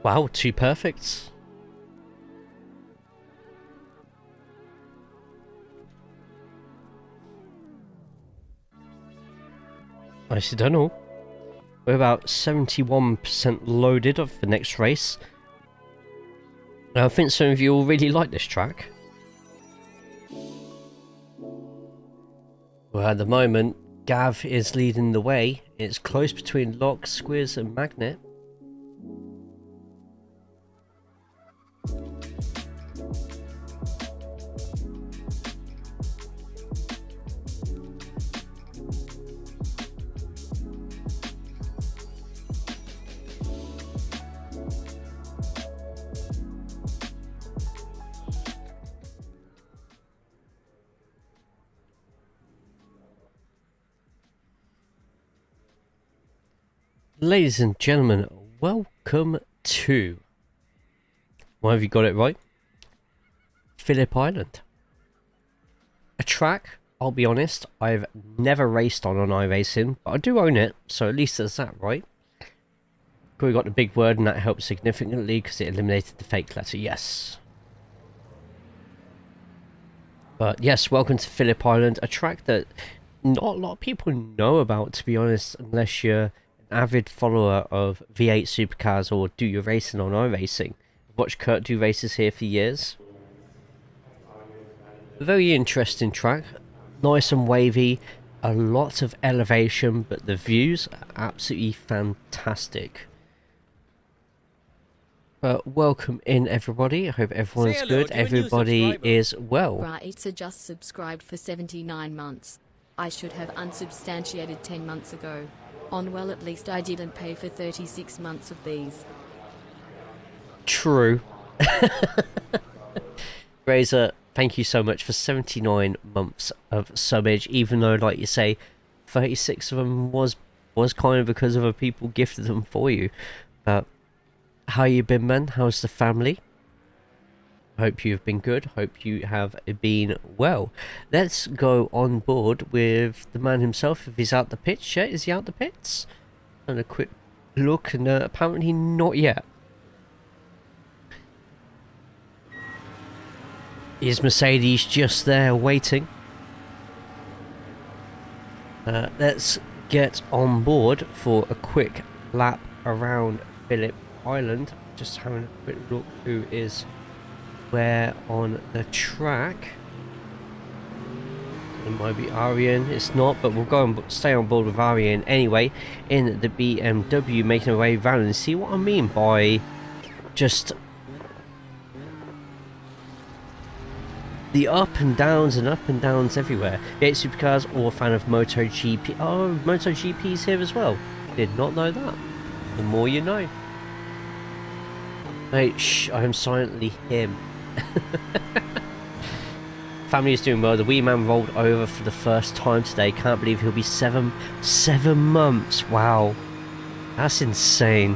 Wow, 2 perfects. Nicely done all. We're about 71% loaded of the next race. I think some of you will really like this track. Well, at the moment, Gav is leading the way. It's close between Lock, Squiz and Magnet. Ladies and gentlemen, welcome to, well, have you got it right? Phillip Island. A track, I'll be honest, I've never raced on iRacing, but I do own it, so at least there's that, right? We got the big word and that helped significantly because it eliminated the fake letter, yes. But yes, welcome to Phillip Island, a track that not a lot of people know about, to be honest, unless you're avid follower of V8 supercars or do your racing on iRacing. I've watched Kurt do races here for years. A very interesting track, nice and wavy, a lot of elevation, but the views are absolutely fantastic. But welcome in everybody, I hope everyone's good, everybody is well. Right, just subscribed for 79 months. I should have unsubstantiated 10 months ago. On well, at least I didn't pay for 36 months of these. True. Razor, thank you so much for 79 months of subbage, even though, like you say, 36 of them was kind of because other people gifted them for you. But how you been, man? How's the family? Hope you've been good. Hope you have been well. Let's go on board with the man himself. If he's out the pits yet, is he out the pits? And a quick look, and apparently not yet. Is Mercedes just there waiting? Let's get on board for a quick lap around Phillip Island. Just having a quick look who is where on the track. It might be Arian, it's not, but we'll go and stay on board with Arian anyway in the BMW, making our way around and see what I mean by just the up and downs everywhere. V8 supercars or a fan of MotoGP. Oh, MotoGP's here as well. Did not know that. The more you know. Mate, shh, I am silently him. Family is doing well. The wee man rolled over for the first time today. Can't believe he'll be seven months. Wow, that's insane.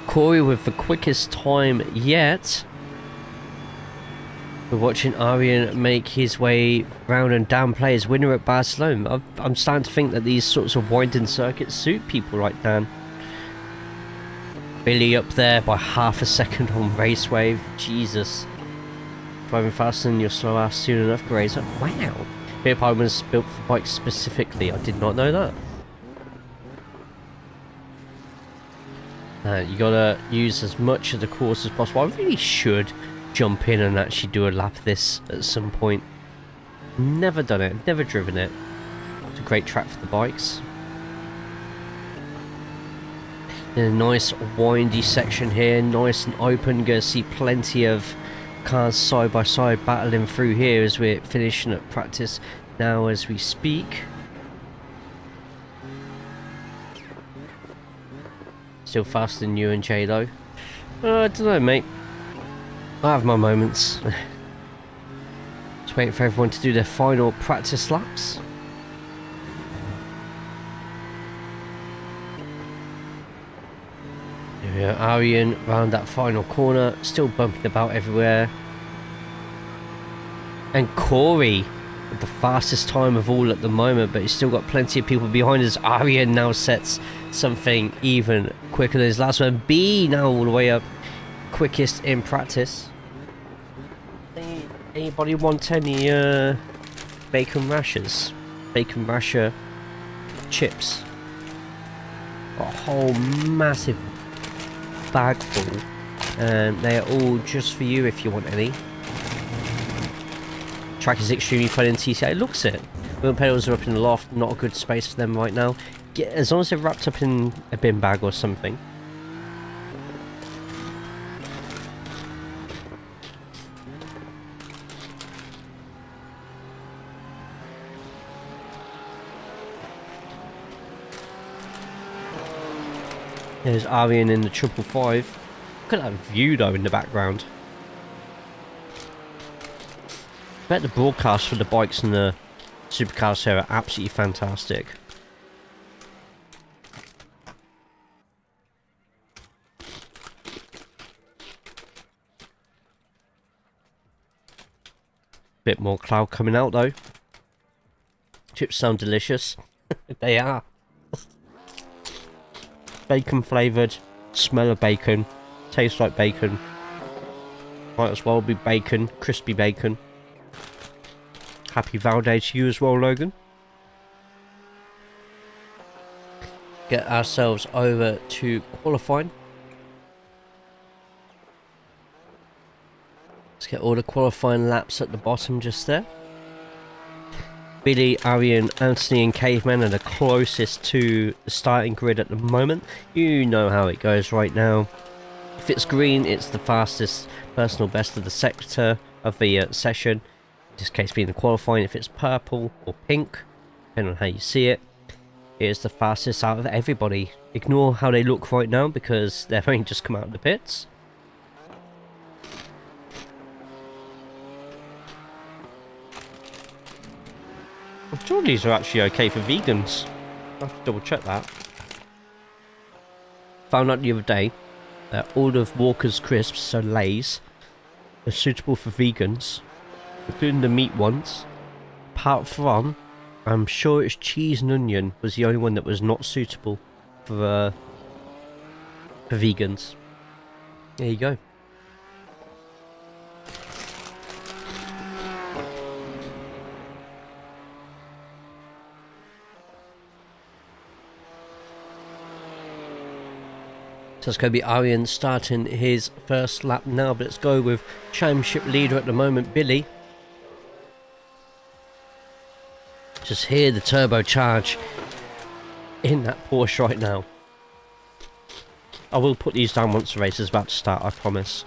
Corey with the quickest time yet. We're watching Arian make his way round and downplay his winner at Barcelona. I'm starting to think that these sorts of winding circuits suit people like Dan. Billy up there by half a second on Raceway. Jesus. Driving faster than your slow ass soon enough, Grazer. Wow. Phillip Island was built for bikes specifically. I did not know that. You gotta use as much of the course as possible. I really should jump in and actually do a lap of this at some point. Never done it. Never driven it. It's a great track for the bikes. In a nice windy section here, nice and open. Gonna see plenty of cars side by side battling through here as we're finishing up practice now as we speak. Still faster than you and Jay though. I don't know, mate. I have my moments. Just waiting for everyone to do their final practice laps. Yeah, Arian round that final corner, still bumping about everywhere. And Corey with the fastest time of all at the moment, but he's still got plenty of people behind us. Arian now sets something even quicker than his last one. B now all the way up, quickest in practice. Anybody want any bacon rashers? Bacon rasher chips? Got a whole massive bag full, and they are all just for you if you want any. Track is extremely fun in TCR. It looks it. Wheel pedals are up in the loft. Not a good space for them right now. As long as they're wrapped up in a bin bag or something. There's Arian in the 555. Look at that view though in the background. I bet the broadcasts for the bikes and the supercars here are absolutely fantastic. Bit more cloud coming out though. Chips sound delicious. They are. Bacon flavoured, smell of bacon, tastes like bacon. Might as well be bacon, crispy bacon. Happy Val Day to you as well, Logan. Get ourselves over to qualifying. Let's get all the qualifying laps at the bottom just there. Billy, Arian, Anthony and Caveman are the closest to the starting grid at the moment. You know how it goes right now. If it's green, it's the fastest personal best of the sector of the session. In this case being the qualifying. If it's purple or pink, depending on how you see it, it is the fastest out of everybody. Ignore how they look right now because they've only just come out of the pits. I'm sure these are actually okay for vegans. I'll have to double check that. Found out the other day that all of Walker's crisps, so Lay's, are suitable for vegans, including the meat ones. Apart from, I'm sure it's cheese and onion was the only one that was not suitable for vegans. There you go. So it's going to be Arian starting his first lap now, but let's go with championship leader at the moment, Billy. Just hear the turbocharge in that Porsche right now. I will put these down once the race is about to start, I promise.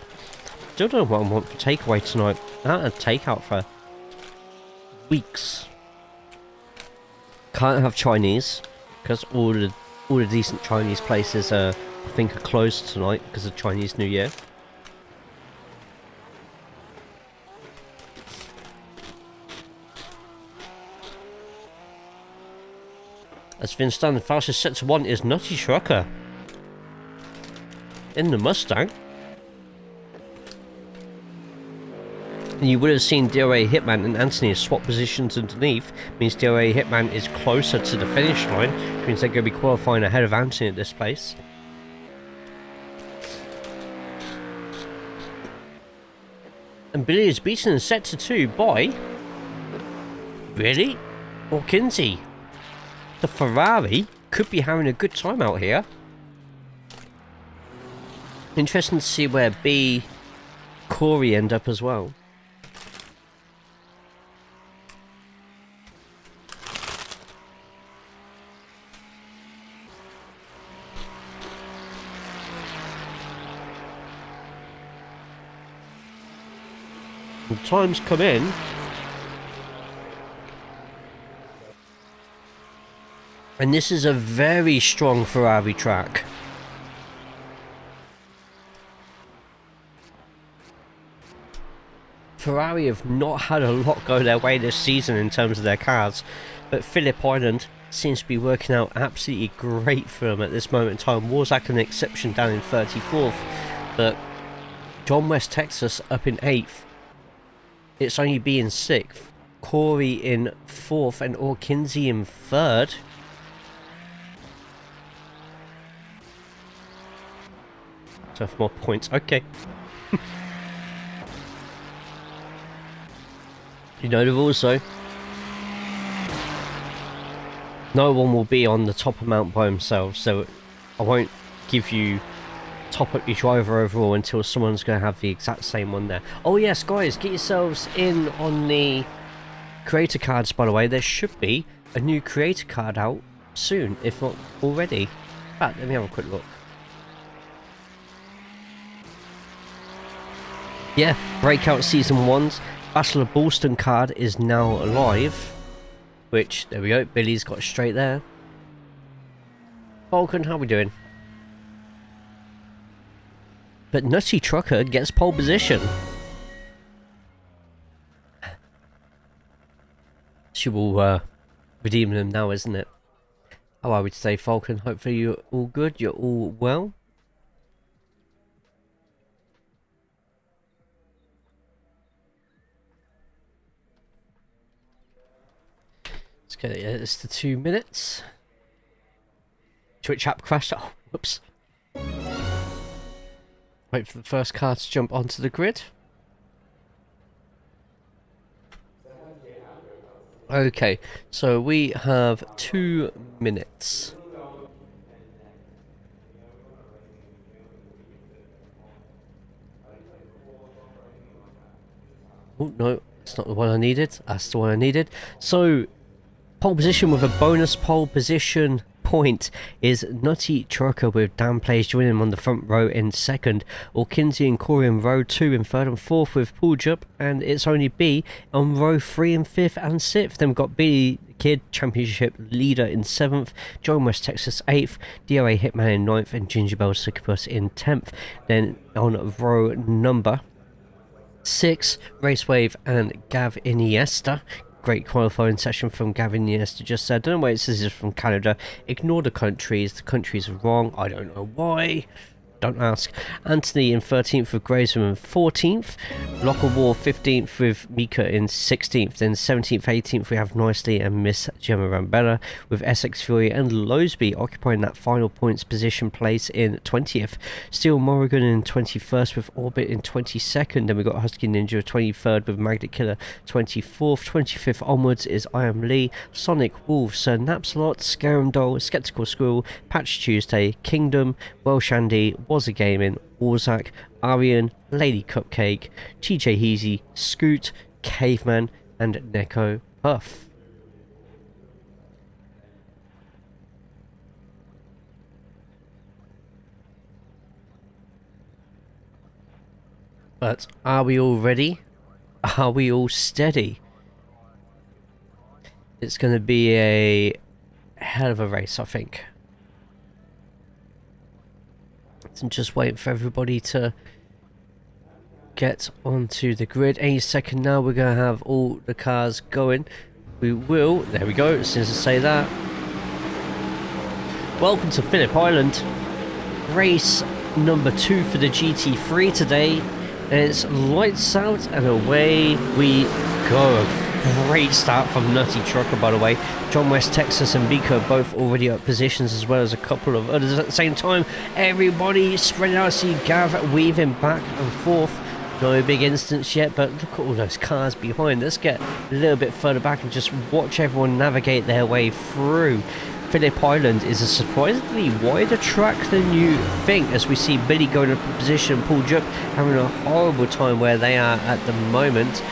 Still don't know what I want for takeaway tonight. I haven't had takeout for weeks. Can't have Chinese, because all the decent Chinese places are, I think, are closed tonight because of Chinese New Year. As Vince done, the fastest set to 1 is Nutty Trucker in the Mustang. And you would have seen DOA Hitman and Anthony swap positions underneath. Means DOA Hitman is closer to the finish line, which means they're going to be qualifying ahead of Anthony at this place. And Billy is beaten in set to 2 by... really? Or Kinsey? The Ferrari could be having a good time out here. Interesting to see where B, Corey end up as well. The times come in. And this is a very strong Ferrari track. Ferrari have not had a lot go their way this season in terms of their cars, but Phillip Island seems to be working out absolutely great for them at this moment in time. Warzak an exception down in 34th, but John West Texas up in 8th. It's only B in 6th, Corey in 4th, and Orkinsey in 3rd. So for more points, okay. You know the rules though. No one will be on the top amount by themselves, so I won't give you top up your driver overall until someone's going to have the exact same one there. Oh yes, guys, get yourselves in on the creator cards, by the way. There should be a new creator card out soon, if not already. In fact, let me have a quick look. Yeah, Breakout Season 1's Battle of Ballston card is now live. Which, there we go, Billy's got straight there. Falcon, how we doing? But Nutty Trucker gets pole position. She will redeem them now, isn't it? How are we today, Falcon? Hopefully you're all good, you're all well. Let's get it to 2 minutes. Twitch app crashed. Oh, whoops. Wait for the first car to jump onto the grid. Okay, so we have 2 minutes. Oh, no, it's not the one I needed. That's the one I needed. So, pole position with a bonus pole position point is Nutty Trucker with Dan Plays joining him on the front row in second, or Kinsey and Corey in row 2 in third and fourth with Puljub, and it's only B on row 3 and 5th and 6th. Then we've got Billy the Kid, championship leader in 7th, John West Texas 8th, DOA Hitman in 9th, and Ginger Bell Succubus in 10th. Then on row number 6, Raceway and Gav Iniesta. Great qualifying session from Gavin Iniesta just said. Don't know why it says he's from Canada. Ignore the countries are wrong. I don't know why. Don't ask. Anthony in 13th with Graysman in 14th. Locker War 15th with Mika in 16th. Then 17th, 18th we have Nicely and Miss Gemma Rambella with Essex Fury and Lowsby occupying that final points position place in 20th. Steel Morrigan in 21st with Orbit in 22nd. Then we got Husky Ninja 23rd with Magnet Killer 24th. 25th onwards is I Am Lee, Sonic Wolf, Sir Napsalot, Scarum Doll, Skeptical Squirrel, Patch Tuesday, Kingdom, Welsh Andy, Was a Gaming, Warzak, Arian, Lady Cupcake, TJ Heezy, Scoot, Caveman, and Neko Puff. But are we all ready? Are we all steady? It's going to be a hell of a race, I think. And just waiting for everybody to get onto the grid. Any second now we're going to have all the cars going. We will, there we go, as soon as I say that. Welcome to Phillip Island. Race number 2 for the GT3 today. And it's lights out and away we go. Great start from Nutty Trucker, by the way. John West Texas and Mika both already up positions, as well as a couple of others at the same time. Everybody spreading out. See Gav weaving back and forth. No big instance yet, but look at all those cars behind. Let's get a little bit further back and just watch everyone navigate their way through. Phillip Island is a surprisingly wider track than you think, as we see Billy going up in position, Paul Jupp having a horrible time where they are at the moment.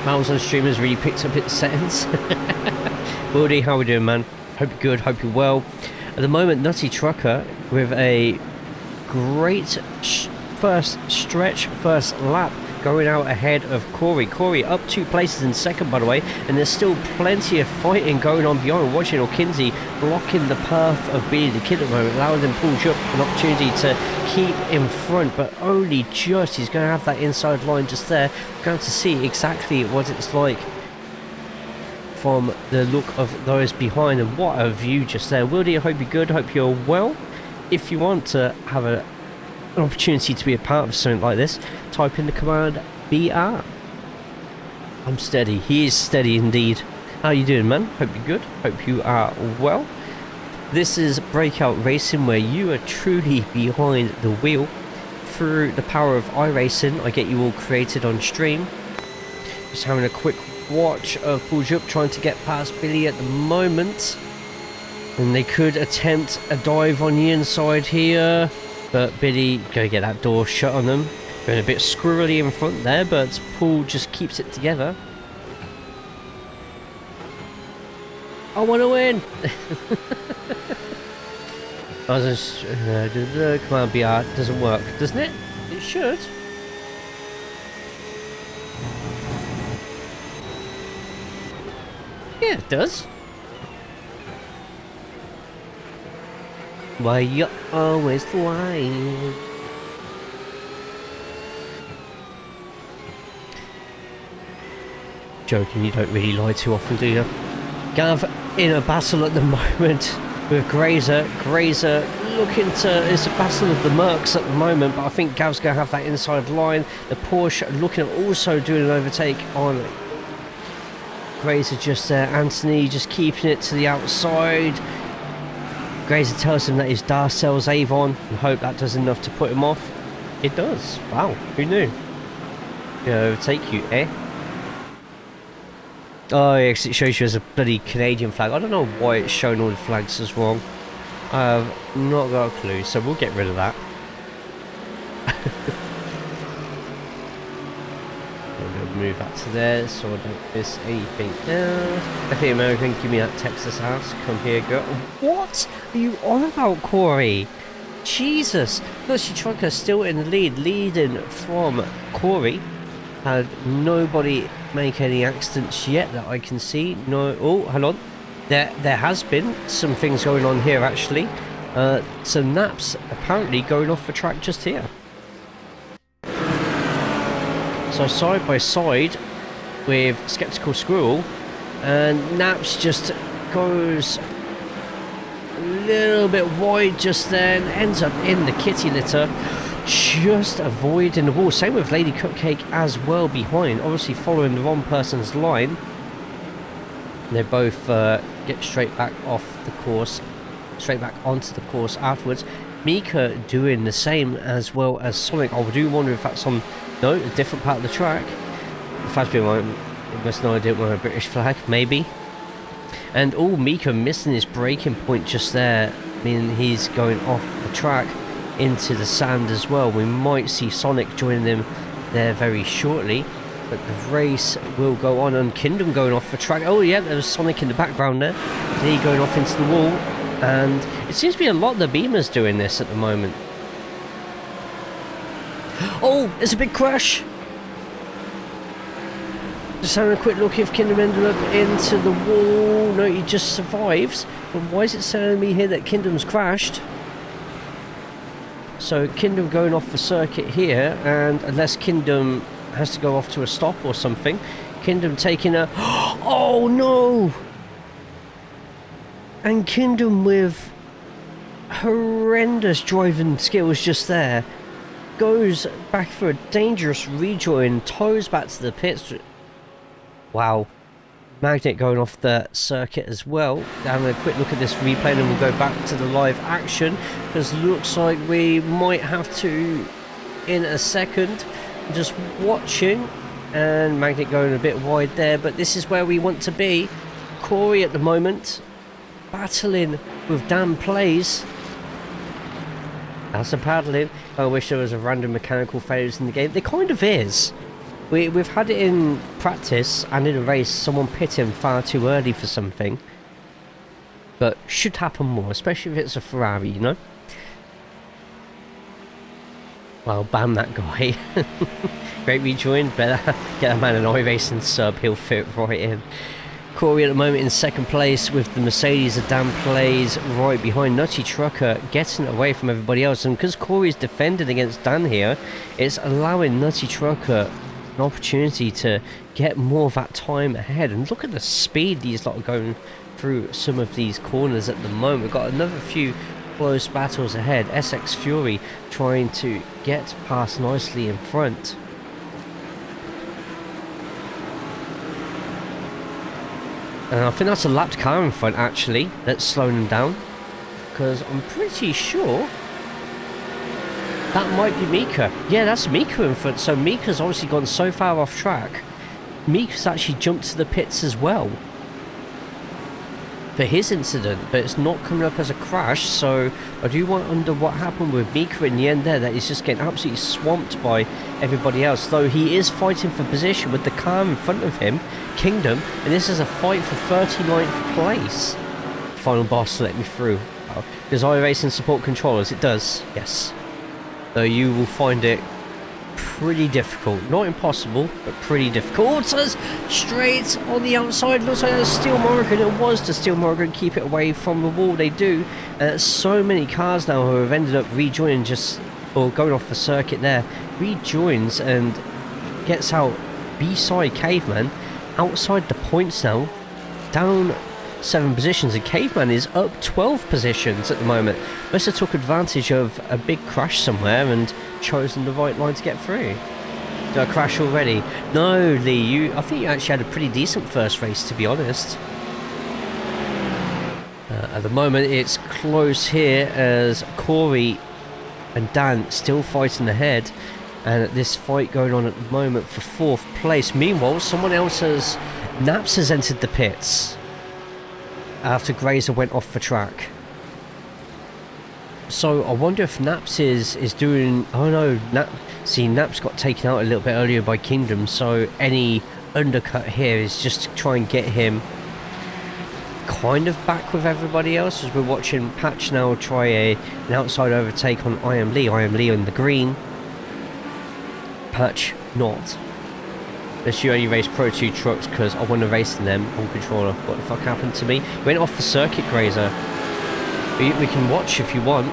Miles on stream has really picked up its settings. Wildy, how we doing, man? Hope you're good, hope you're well. At the moment, Nutty Trucker with a great first stretch, first lap, going out ahead of Corey. Corey up 2 places in second, by the way, and there's still plenty of fighting going on beyond. Watching O'Kinsey blocking the path of Billy the Kid at the moment, allowing them pull up an opportunity to keep in front, but only just. He's going to have that inside line just there. We're going to see exactly what it's like from the look of those behind, and what a view just there. Wildy, I hope you're good, hope you're well. If you want to have an opportunity to be a part of something like this, type in the command BR. I'm steady. He is steady indeed. How you doing, man? Hope you're good, hope you are well. This is Breakout Racing, where you are truly behind the wheel. Through the power of iRacing, I get you all created on stream. Just having a quick watch of Pujup trying to get past Billy at the moment. And they could attempt a dive on the inside here, but Billy go get that door shut on them. Going a bit squirrely in front there, but Paul just keeps it together. I want to win! I was just, come on, BR, doesn't work, doesn't it? It should. Yeah, it does. Why you always lying? Joking, you don't really lie too often, do you? Gav in a battle at the moment with Grazer. Grazer looking to... It's a battle of the Mercs at the moment, but I think Gav's going to have that inside line. The Porsche looking at also doing an overtake on Grazer just there. Anthony just keeping it to the outside. Grazer tells him that his Darcel's Avon and hope that does enough to put him off. It does. Wow, who knew? Yeah, overtake you, eh? Oh, yes, it shows you as a bloody Canadian flag. I don't know why it's showing all the flags as wrong. I've not got a clue, so we'll get rid of that. We'll move that to there so I don't miss anything else. I think American, give me that Texas house. Come here, girl. What are you on about, Corey? Jesus. Lucy Trucker still in the lead, leading from Corey. Had nobody make any accidents yet that I can see. No. Oh, hold on. There has been some things going on here actually. Some naps apparently going off the track just here. So side by side with Skeptical Squirrel, and Naps just goes a little bit wide just then, ends up in the kitty litter, just avoiding the wall. Same with Lady Cupcake as well behind, obviously following the wrong person's line. They both get straight back off the course, straight back onto the course afterwards. Mika doing the same as well as Sonic. I do wonder if that's on a different part of the track. The fact being, it must know I didn't want a British flag, maybe. And Mika missing his braking point just there, meaning he's going off the track into the sand as well. We might see Sonic joining them there very shortly, but the race will go on. And Kingdom going off the track. Oh yeah, there's Sonic in the background there. He going off into the wall, and it seems to be a lot of the Beamers doing this at the moment. Oh, it's a big crash. Just having a quick look if Kingdom ended up into the wall. No, he just survives. But why is it telling me here that Kingdom's crashed? So Kingdom going off the circuit here, and unless Kingdom has to go off to a stop or something, Kingdom taking a... Oh no! And Kingdom with horrendous driving skills just there goes back for a dangerous rejoin, toes back to the pits. Wow. Magnet going off the circuit as well. Having a quick look at this replay, and we'll go back to the live action, because looks like we might have to in a second. Just watching, and Magnet going a bit wide there, but this is where we want to be. Corey at the moment battling with Dan Plays. That's a paddling. I wish there was a random mechanical failures in the game. There kind of is. We've had it in practice and in a race, someone pitting far too early for something. But should happen more, especially if it's a Ferrari, you know? Well, ban that guy. Great rejoin. Better get a man an iRacing sub, he'll fit right in. Corey at the moment in second place with the Mercedes of Dan Plays right behind. Nutty Trucker getting away from everybody else, and because Corey's defending against Dan here, it's allowing Nutty Trucker an opportunity to get more of that time ahead. And look at the speed these lot are going through some of these corners at the moment. We've got another few close battles ahead. SX Fury trying to get past nicely in front. And I think that's a lapped car in front actually that's slowing them down, because I'm pretty sure that might be Mika. Yeah, that's Mika in front. So Mika's obviously gone so far off track. Mika's actually jumped to the pits as well. for his incident, but it's not coming up as a crash. So I do wonder what happened with Mika in the end there, that he's just getting absolutely swamped by everybody else, though he is fighting for position with the car in front of him, Kingdom, and this is a fight for 39th place. Final boss let me through. Does iRacing support controllers? It does, yes. Though you will find it pretty difficult. Not impossible, but pretty difficult. So straight on the outside, looks like a Steel Morrigan. It was to Steel Morrigan, keep it away from the wall. They do. And so many cars now who have ended up rejoining or going off the circuit there. Rejoins and gets out B-side Caveman outside the points now. Down 7 positions, and Caveman is up 12 positions at the moment. Must have took advantage of a big crash somewhere and chosen the right line to get through. Did I crash already? No, Lee, I think you actually had a pretty decent first race, to be honest. At the moment it's close here as Corey and Dan still fighting ahead, and this fight going on at the moment for 4th place. Meanwhile, someone else Naps has entered the pits after Grazer went off the track. So I wonder if Naps is doing... Oh no, Naps got taken out a little bit earlier by Kingdom, so any undercut here is just to try and get him kind of back with everybody else, as we're watching Patch now try an outside overtake on I Am Lee in the green. Patch not. Unless you only race Pro 2 trucks, because I want to race in them on controller. What the fuck happened to me? Went off the circuit, Grazer. We can watch if you want.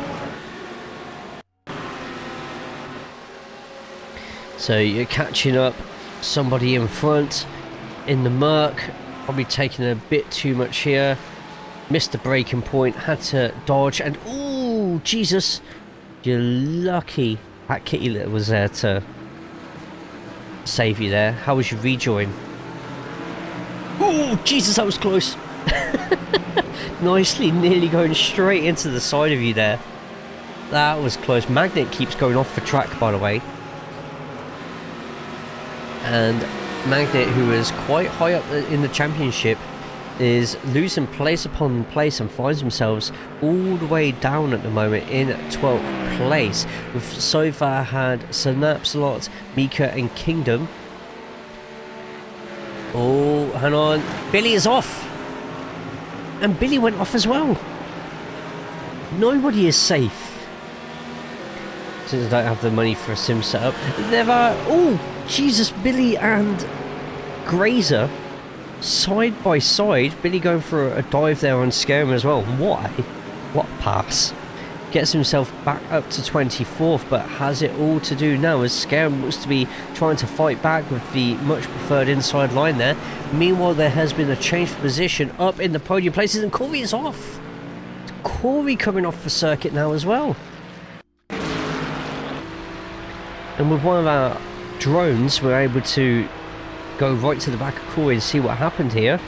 So you're catching up somebody in front in the Merc. Probably taking a bit too much here. Missed the braking point, had to dodge, and ooh, Jesus. You're lucky that Kitty Litter was there to save you there. How was your rejoin? Oh, Jesus, that was close. Nicely, nearly going straight into the side of you there. That was close. Magnet keeps going off the track, by the way. And Magnet, who is quite high up in the championship, is losing place upon place and finds themselves all the way down at the moment in 12th place. We've so far had Synapslot, Mika and Kingdom. Oh, hang on. Billy is off. And Billy went off as well. Nobody is safe. Since I don't have the money for a sim setup. There are... Oh, Jesus, Billy and Grazer side by side. Billy going for a dive there on Scarum as well. What a pass. Gets himself back up to 24th, but has it all to do now as Scarum looks to be trying to fight back with the much preferred inside line there. Meanwhile, there has been a change of position up in the podium places, and Corey is off. Corey coming off the circuit now as well. And with one of our drones, we're able to go right to the back of Corey and see what happened here.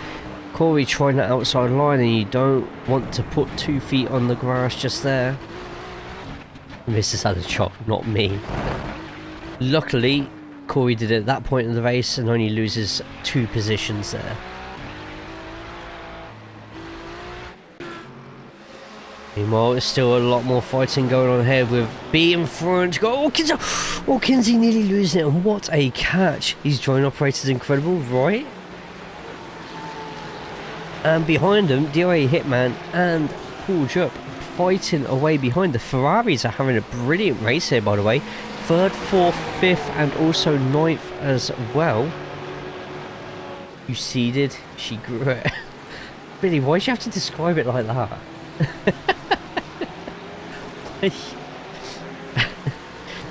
Corey trying that outside line, and you don't want to put 2 feet on the grass just there. This is had a chop, not me. Luckily, Corey did it at that point in the race and only loses 2 positions there. Meanwhile, there's still a lot more fighting going on here with B in front. Oh, Kinsey nearly losing it, and what a catch. His drone operator is incredible, right? And behind them, DOA Hitman and Paul Jupp fighting away behind. The Ferraris are having a brilliant race here, by the way. 3rd, 4th, 5th, and also 9th as well. You seeded, she grew it. Billy, why do you have to describe it like that? I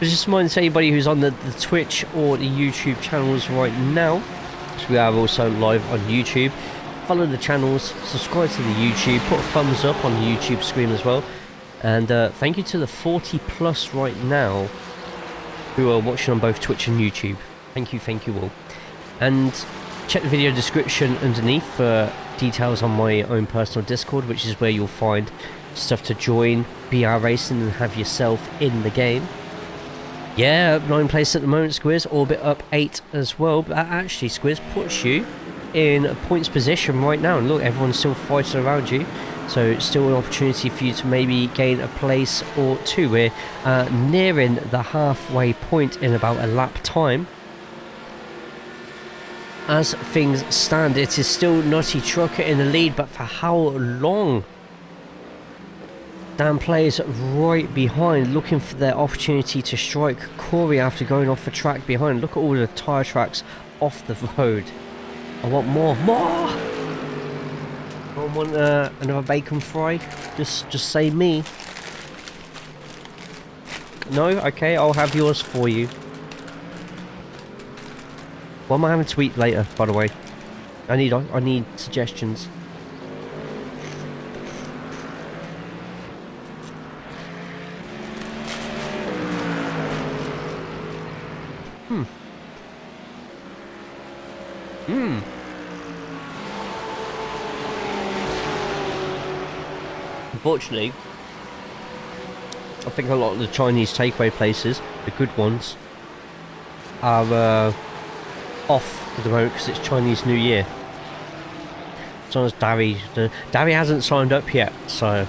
just mind to anybody who's on the Twitch or the YouTube channels right now, because we are also live on YouTube. Follow the channels, subscribe to the YouTube, put a thumbs up on the YouTube screen as well. And thank you to the 40 plus right now who are watching on both Twitch and YouTube. Thank you all. And check the video description underneath for details on my own personal Discord, which is where you'll find stuff to join BR Racing and have yourself in the game. Yeah, up 9th place at the moment, Squiz. Orbit up 8 as well. But that actually, Squiz, puts you in points position right now. And look, everyone's still fighting around you. So it's still an opportunity for you to maybe gain a place or two. We're nearing the halfway point in about a lap time. As things stand, it is still Nutty Trucker in the lead, but for how long? Dan plays right behind, looking for their opportunity to strike Corey after going off the track behind. Look at all the tyre tracks off the road. I want more. I want another bacon fry. Just say me. No? Okay, I'll have yours for you. What am I having to eat later, by the way? I need suggestions. Unfortunately, I think a lot of the Chinese takeaway places, the good ones, are off at the moment because it's Chinese New Year. As long as Darry hasn't signed up yet, so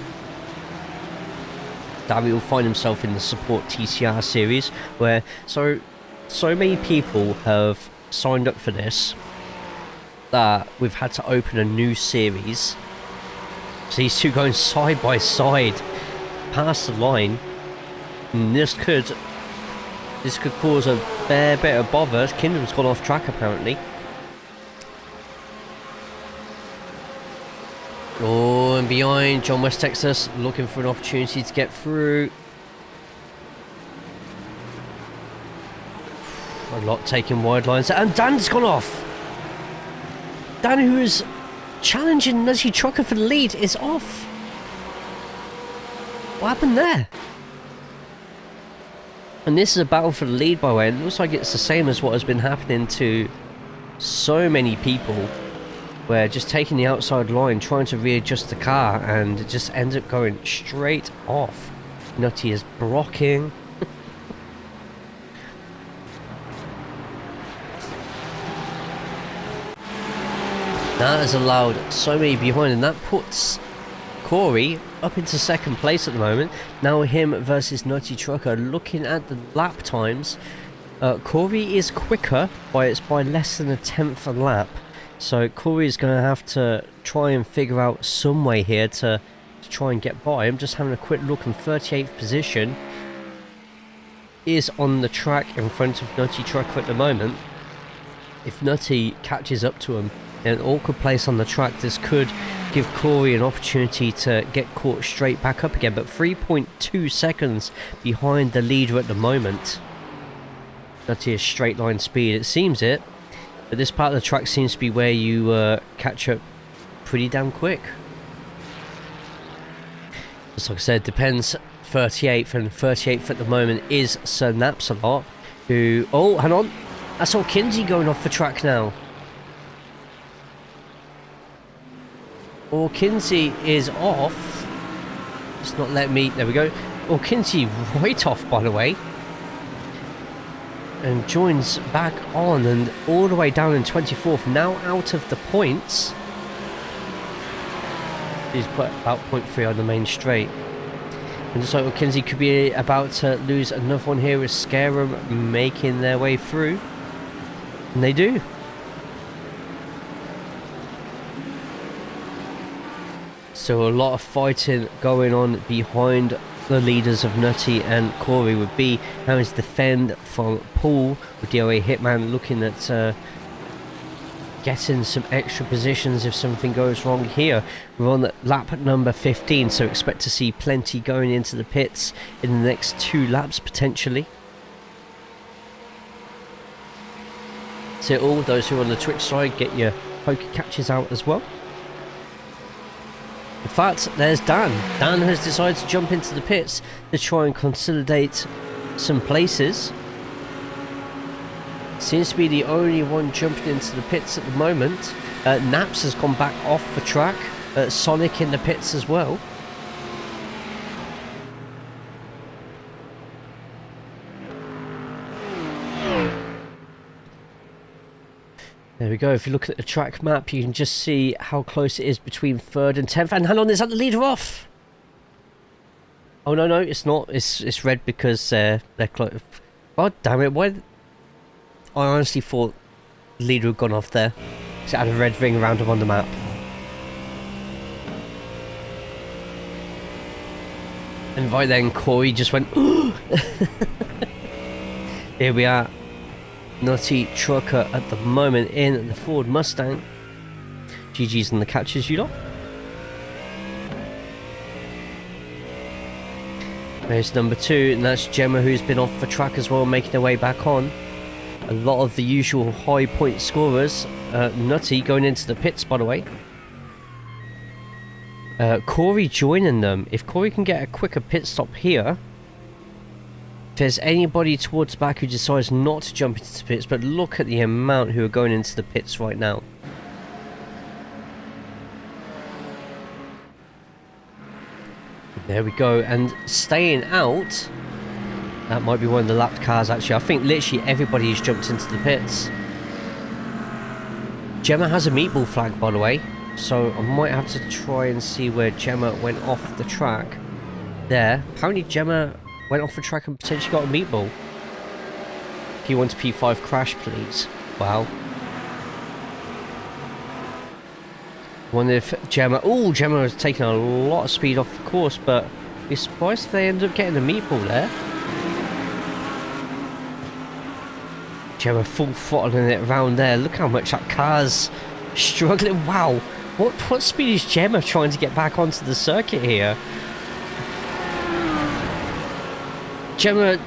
Darry will find himself in the Support TCR series, where so many people have signed up for this that we've had to open a new series. So these two going side by side past the line, and this could cause a fair bit of bother. Kingdom's gone off track apparently. Oh, and behind John West Texas, looking for an opportunity to get through. A lot taking wide lines, and Dan's gone off. Dan, who is challenging Nutty Trucker for the lead, is off. What happened there? And this is a battle for the lead, by the way. It looks like it's the same as what has been happening to so many people, where just taking the outside line, trying to readjust the car, and it just ends up going straight off. Nutty is blocking. That has allowed so many behind, and that puts Corey up into second place at the moment. Now him versus Nutty Trucker. Looking at the lap times, Corey is quicker by less than a tenth a lap. So Corey is going to have to try and figure out some way here to try and get by. I'm just having a quick look, and 38th position is on the track in front of Nutty Trucker at the moment. If Nutty catches up to him in an awkward place on the track, this could give Corey an opportunity to get caught straight back up again, but 3.2 seconds behind the leader at the moment. Nutty is straight line speed, it seems it, but this part of the track seems to be where you catch up pretty damn quick. Just like I said, depends 38th, and 38th at the moment is Sir Napsalot, who, oh, hang on, I saw Kinsey going off the track now. Or Kinsey is off. It's not letting me. There we go. Or Kinsey right off, by the way. And joins back on, and all the way down in 24th. Now out of the points. He's put about 0.3 on the main straight. And just like Kinsey could be about to lose another one here with Scarem making their way through. And they do. So a lot of fighting going on behind the leaders of Nutty and Corey, would be having to defend from Paul with the OA Hitman, looking at getting some extra positions if something goes wrong here. We're on lap number 15, so expect to see plenty going into the pits in the next 2 laps potentially. So all those who are on the Twitch side, get your poker catches out as well. In fact, there's Dan. Dan has decided to jump into the pits to try and consolidate some places. Seems to be the only one jumping into the pits at the moment. Naps has gone back off the track. Sonic in the pits as well. There we go. If you look at the track map, you can just see how close it is between 3rd and 10th. And hang on, is that the leader off? Oh, no, it's not. It's red because they're close. God damn it. Why? I honestly thought the leader had gone off there. Because it had a red ring around him on the map. And right then, Corey just went, Here we are. Nutty Trucker at the moment in the Ford Mustang. GG's on the catches, you lot. There's number 2, and that's Gemma, who's been off the track as well, making her way back on. A lot of the usual high point scorers. Nutty going into the pits, by the way. Corey joining them. If Corey can get a quicker pit stop here, if there's anybody towards the back who decides not to jump into the pits, but look at the amount who are going into the pits right now. There we go, and staying out, that might be one of the lapped cars actually. I think literally everybody has jumped into the pits. Gemma has a meatball flag, by the way. So I might have to try and see where Gemma went off the track. There. Apparently Gemma went off the track and potentially got a meatball. P1 to P5 crash, please. Wow. Wonder if Gemma... Oh, Gemma has taken a lot of speed off the course, but be surprised if they end up getting a meatball there. Gemma full throttling it around there. Look how much that car's struggling. Wow. What speed is Gemma trying to get back onto the circuit here? Gemma...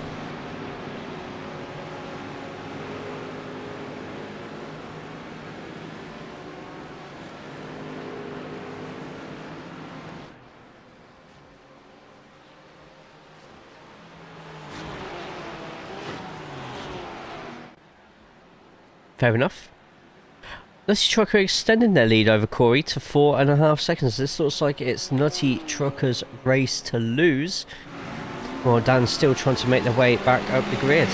Fair enough. Nutty Trucker extending their lead over Corey to 4.5 seconds. This looks like it's Nutty Trucker's race to lose. While Dan's still trying to make their way back up the grid.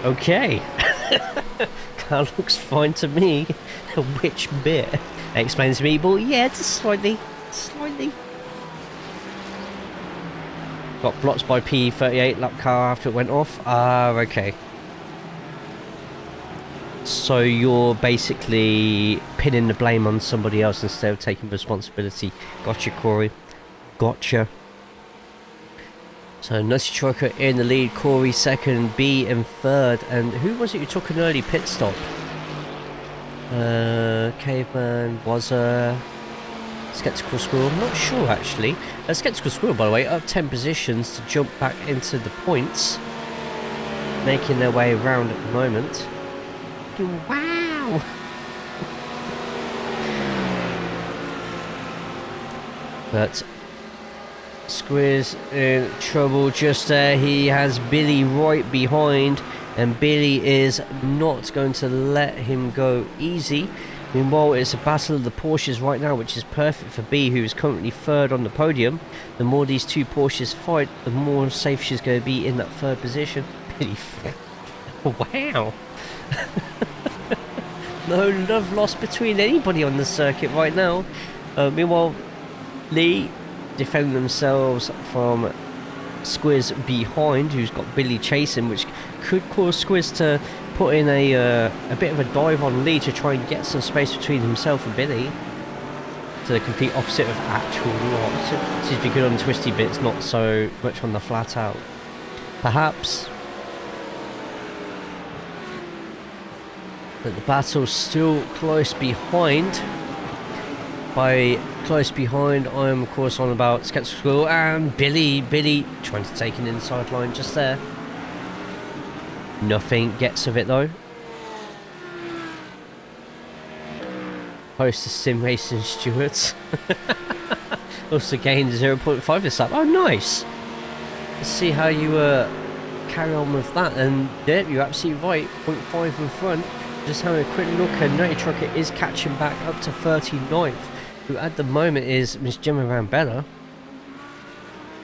Okay. Car looks fine to me. Which bit? Explains to me, but yeah, just slightly. Got blocked by P38 lap car after it went off. Ah, okay. So you're basically pinning the blame on somebody else instead of taking responsibility. Gotcha, Corey. Gotcha. So Nutty Trucker in the lead, Corey second, B in third. And who was it who took an early pit stop? Caveman, was a Skeptical Squirrel. I'm not sure actually. Skeptical Squirrel, by the way, up 10 positions to jump back into the points. Making their way around at the moment. Wow! But Squizz in trouble just there. He has Billy right behind, and Billy is not going to let him go easy. Meanwhile, it's a battle of the Porsches right now, which is perfect for B, who is currently third on the podium. The more these two Porsches fight, the more safe she's going to be in that third position. Billy, wow! No love lost between anybody on the circuit right now. Meanwhile, Lee defend themselves from Squizz behind, who's got Billy chasing, which could cause Squizz to put in a bit of a dive on Lee to try and get some space between himself and Billy. To the complete opposite of actual lot. Seems to be good on the twisty bits, not so much on the flat out. Perhaps. But the battle's still close behind. By close behind, I'm of course on about Skeptical and Billy trying to take an inside line just there. Nothing gets of it though. Close to Sim Racing Stewards. Also gained 0.5 this lap. Oh nice! Let's see how you carry on with that. And yeah, you're absolutely right. 0.5 in front. Just having a quick look, and Nutty Trucker is catching back up to 39th, who at the moment is Miss Gemma Rambella.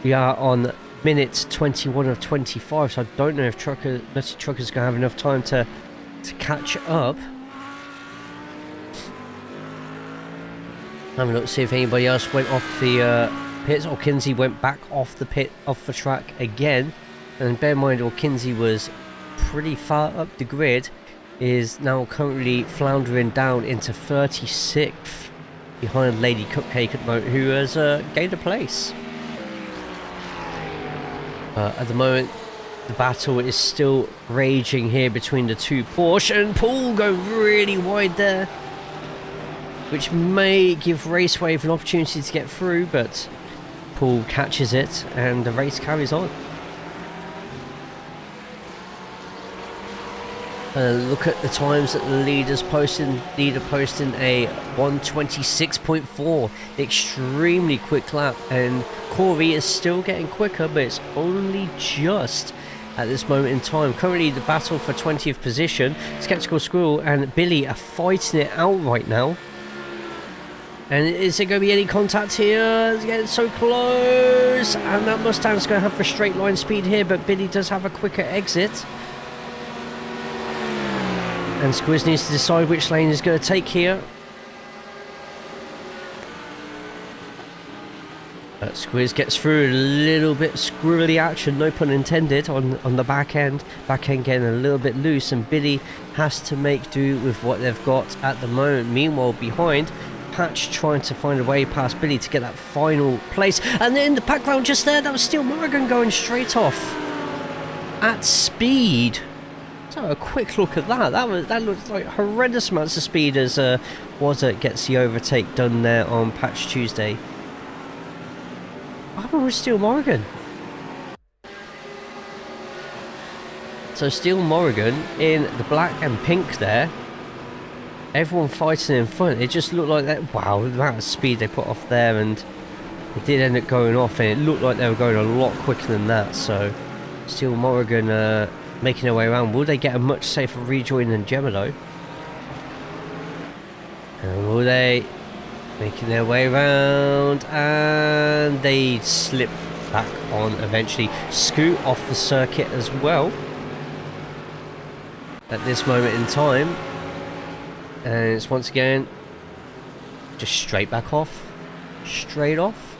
We are on minute 21 of 25, so I don't know if Nutty Trucker's going to have enough time to catch up. Have a look, see if anybody else went off the pits. Or Kinsey went back off the track again. And bear in mind, or Kinsey was pretty far up the grid, is now currently floundering down into 36th behind Lady Cupcake at the moment, who has gained a place. At the moment, the battle is still raging here between the two Porsche, and Paul going really wide there, which may give Raceway an opportunity to get through, but Paul catches it and the race carries on. Look at the times that the leader posting a 1:26.4, extremely quick lap, and Corey is still getting quicker, but it's only just at this moment in time. Currently the battle for 20th position, Skeptical Squirrel and Billy are fighting it out right now. And is there going to be any contact here? It's getting so close, and that Mustang's going to have the straight line speed here, but Billy does have a quicker exit. And Squiz needs to decide which lane he's going to take here. Squiz gets through a little bit squirrely action, no pun intended, on the back end. Back end getting a little bit loose, and Billy has to make do with what they've got at the moment. Meanwhile, behind, Patch trying to find a way past Billy to get that final place. And then in the background just there, that was Steel Morrigan going straight off at speed. So a quick look at that. That looks like horrendous amounts of speed as Wazza gets the overtake done there on Patch Tuesday. What happened with Steel Morrigan? So Steel Morrigan in the black and pink there. Everyone fighting in front. It just looked like that. Wow, the amount of speed they put off there, and it did end up going off, and it looked like they were going a lot quicker than that. So Steel Morrigan making their way around. Will they get a much safer rejoin than Gemma though? And will they making their way around, and they slip back on eventually. Scoot off the circuit as well at this moment in time, and it's once again just straight back off, straight off.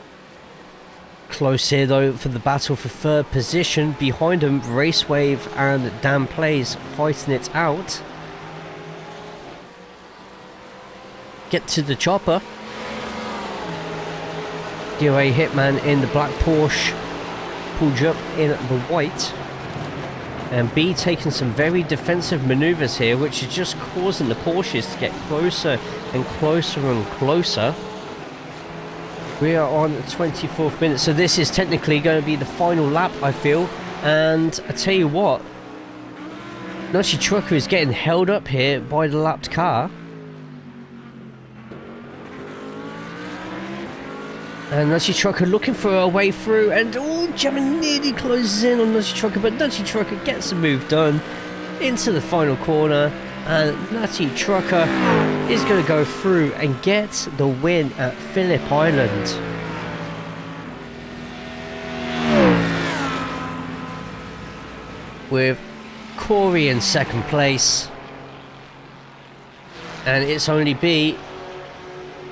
Close here though for the battle for third position. Behind them, Racewave and Dan Plays fighting it out. Get to the chopper. DOA Hitman in the black Porsche, pulled up in the white, and B taking some very defensive maneuvers here, which is just causing the Porsches to get closer and closer and closer. We are on the 24th minute, so this is technically going to be the final lap, I feel. And I tell you what, Nutty Trucker is getting held up here by the lapped car. And Nutty Trucker looking for a way through, and Gemma nearly closes in on Nutty Trucker, but Nutty Trucker gets the move done into the final corner, and Nutty Trucker is going to go through and get the win at Phillip Island. With Corey in second place, and it's only B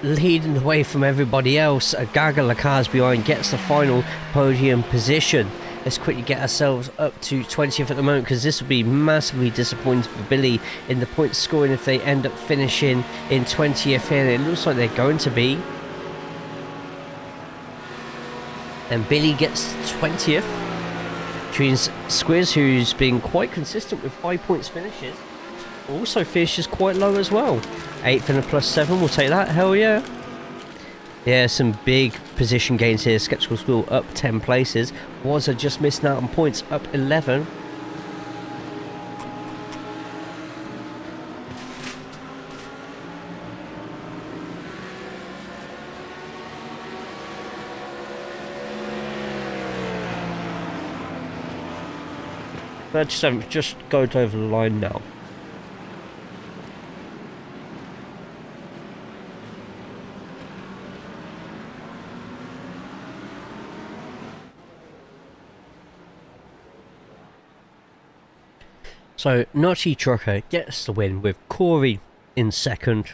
leading the way from everybody else. A gaggle of cars behind gets the final podium position. Let's quickly get ourselves up to 20th at the moment, because this will be massively disappointing for Billy in the point scoring if they end up finishing in 20th here. It looks like they're going to be. And Billy gets 20th. Which means Squiz, who's been quite consistent with 5 points finishes, also finishes quite low as well. 8th and a +7, we'll take that, hell yeah. Yeah, some big position gains here. Skeptical School up 10 places. Wazza just missing out on points, up 11. Just going over the line now. So Nutty Trucker gets the win with Corey in second.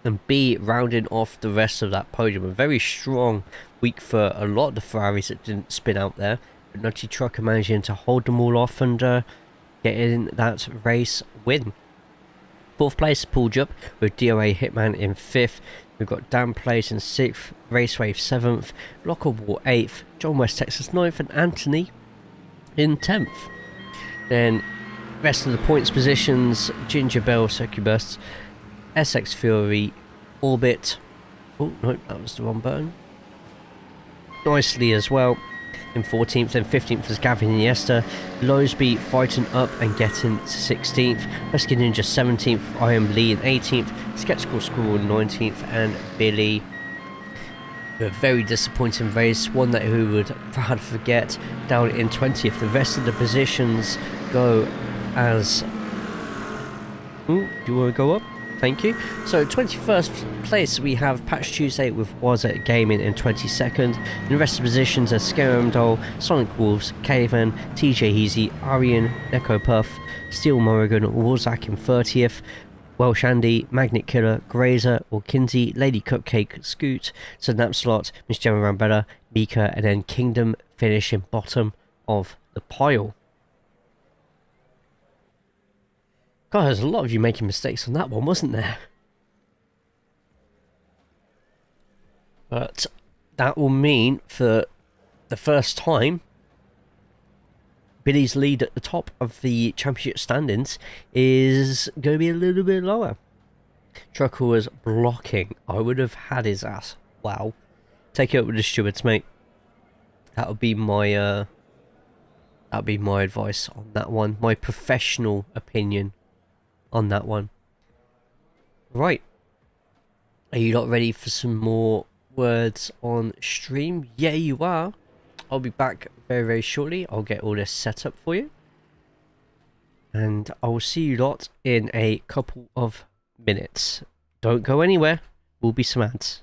and B, rounding off the rest of that podium. A very strong week for a lot of the Ferraris that didn't spin out there, but Nutty Trucker managing to hold them all off and getting that race win. 4th place, Paul Jupp, with DOA Hitman in 5th. We've got Dan Place in 6th, Raceway 7th, Locker War 8th, John West Texas 9th, and Anthony in 10th. Then rest of the points positions: Ginger Bell, Succubus, SX Fury, Orbit. Oh no, that was the wrong button. Nicely as well in 14th, and 15th was Gavin Iniesta. Lowsby fighting up and getting to 16th. Husky Ninja 17th, I Am Lee in 18th, Skeptical Squirrel 19th, and Billy. A very disappointing race, one that who would had to forget, down in 20th. The rest of the positions go as... do you want to go up? Thank you. So 21st place we have Patch Tuesday with Wazza Gaming in 22nd. In the rest of the positions are Scarum Doll, Sonic Wolves, Caveman, TJ Easy, Arian, Neko Puff, Steel Morrigan, Warzak in 30th, Welsh Andy, Magnet Killer, Grazer, Kinsey, Lady Cupcake, Scoot, Snapslot, Miss Gemma Rambella, Mika, and then Kingdom finishing bottom of the pile. God, there's a lot of you making mistakes on that one, wasn't there? But that will mean for the first time, Billy's lead at the top of the championship standings is going to be a little bit lower. Trucker was blocking. I would have had his ass. Wow. Take it up with the stewards, mate. That would be my advice on that one. My professional opinion on that one. Right. Are you not ready for some more words on stream? Yeah, you are. I'll be back very, very shortly. I'll get all this set up for you. And I will see you lot in a couple of minutes. Don't go anywhere. Will be some ads.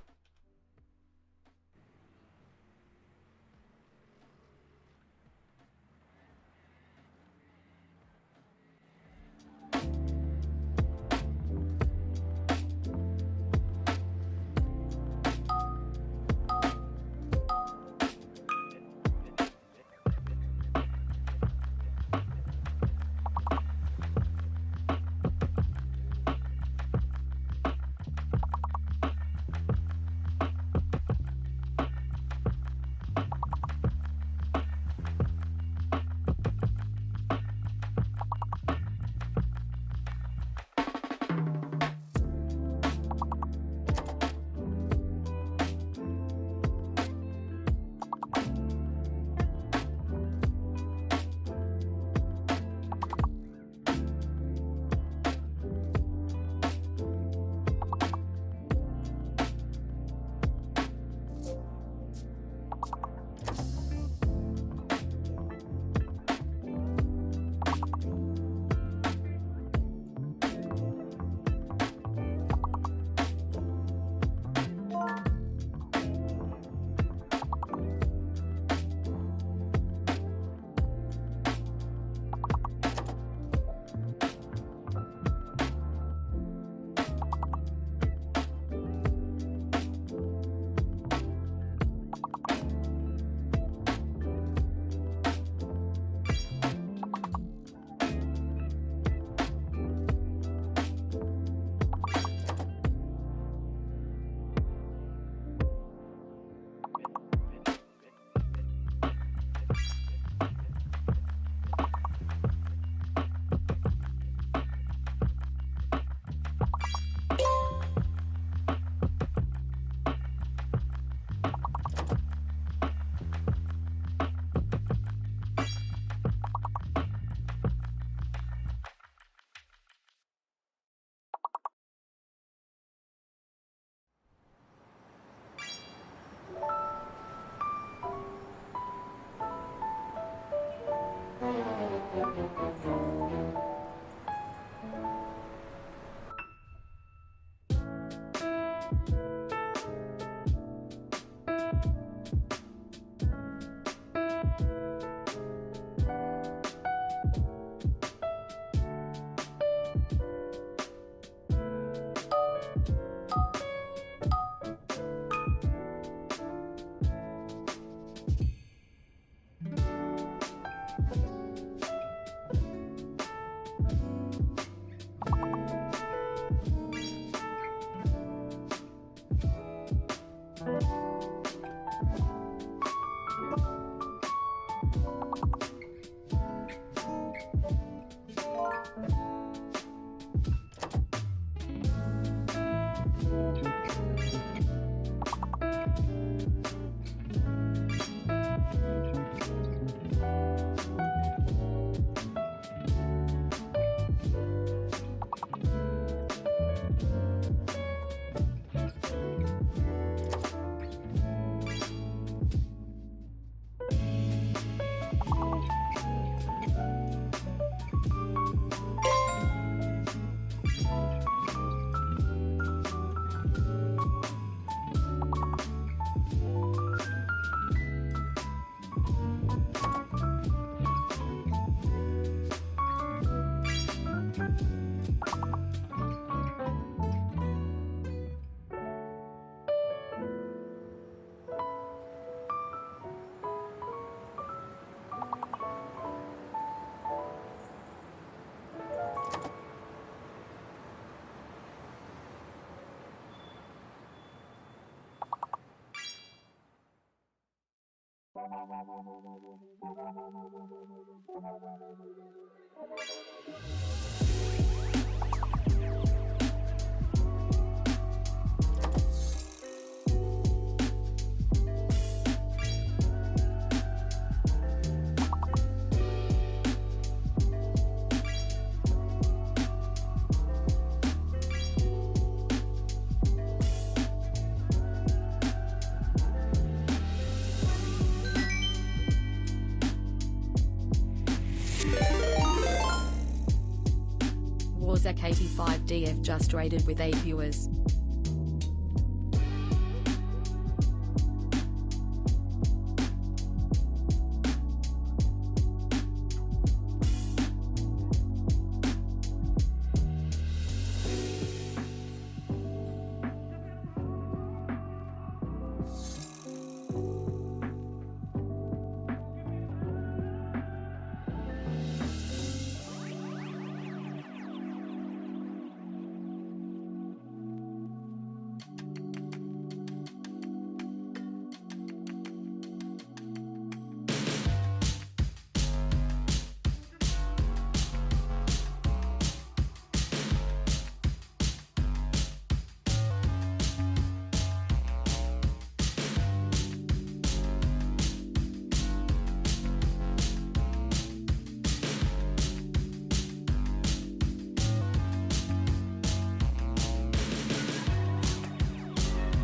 Warzak 85DF just rated with 8 viewers.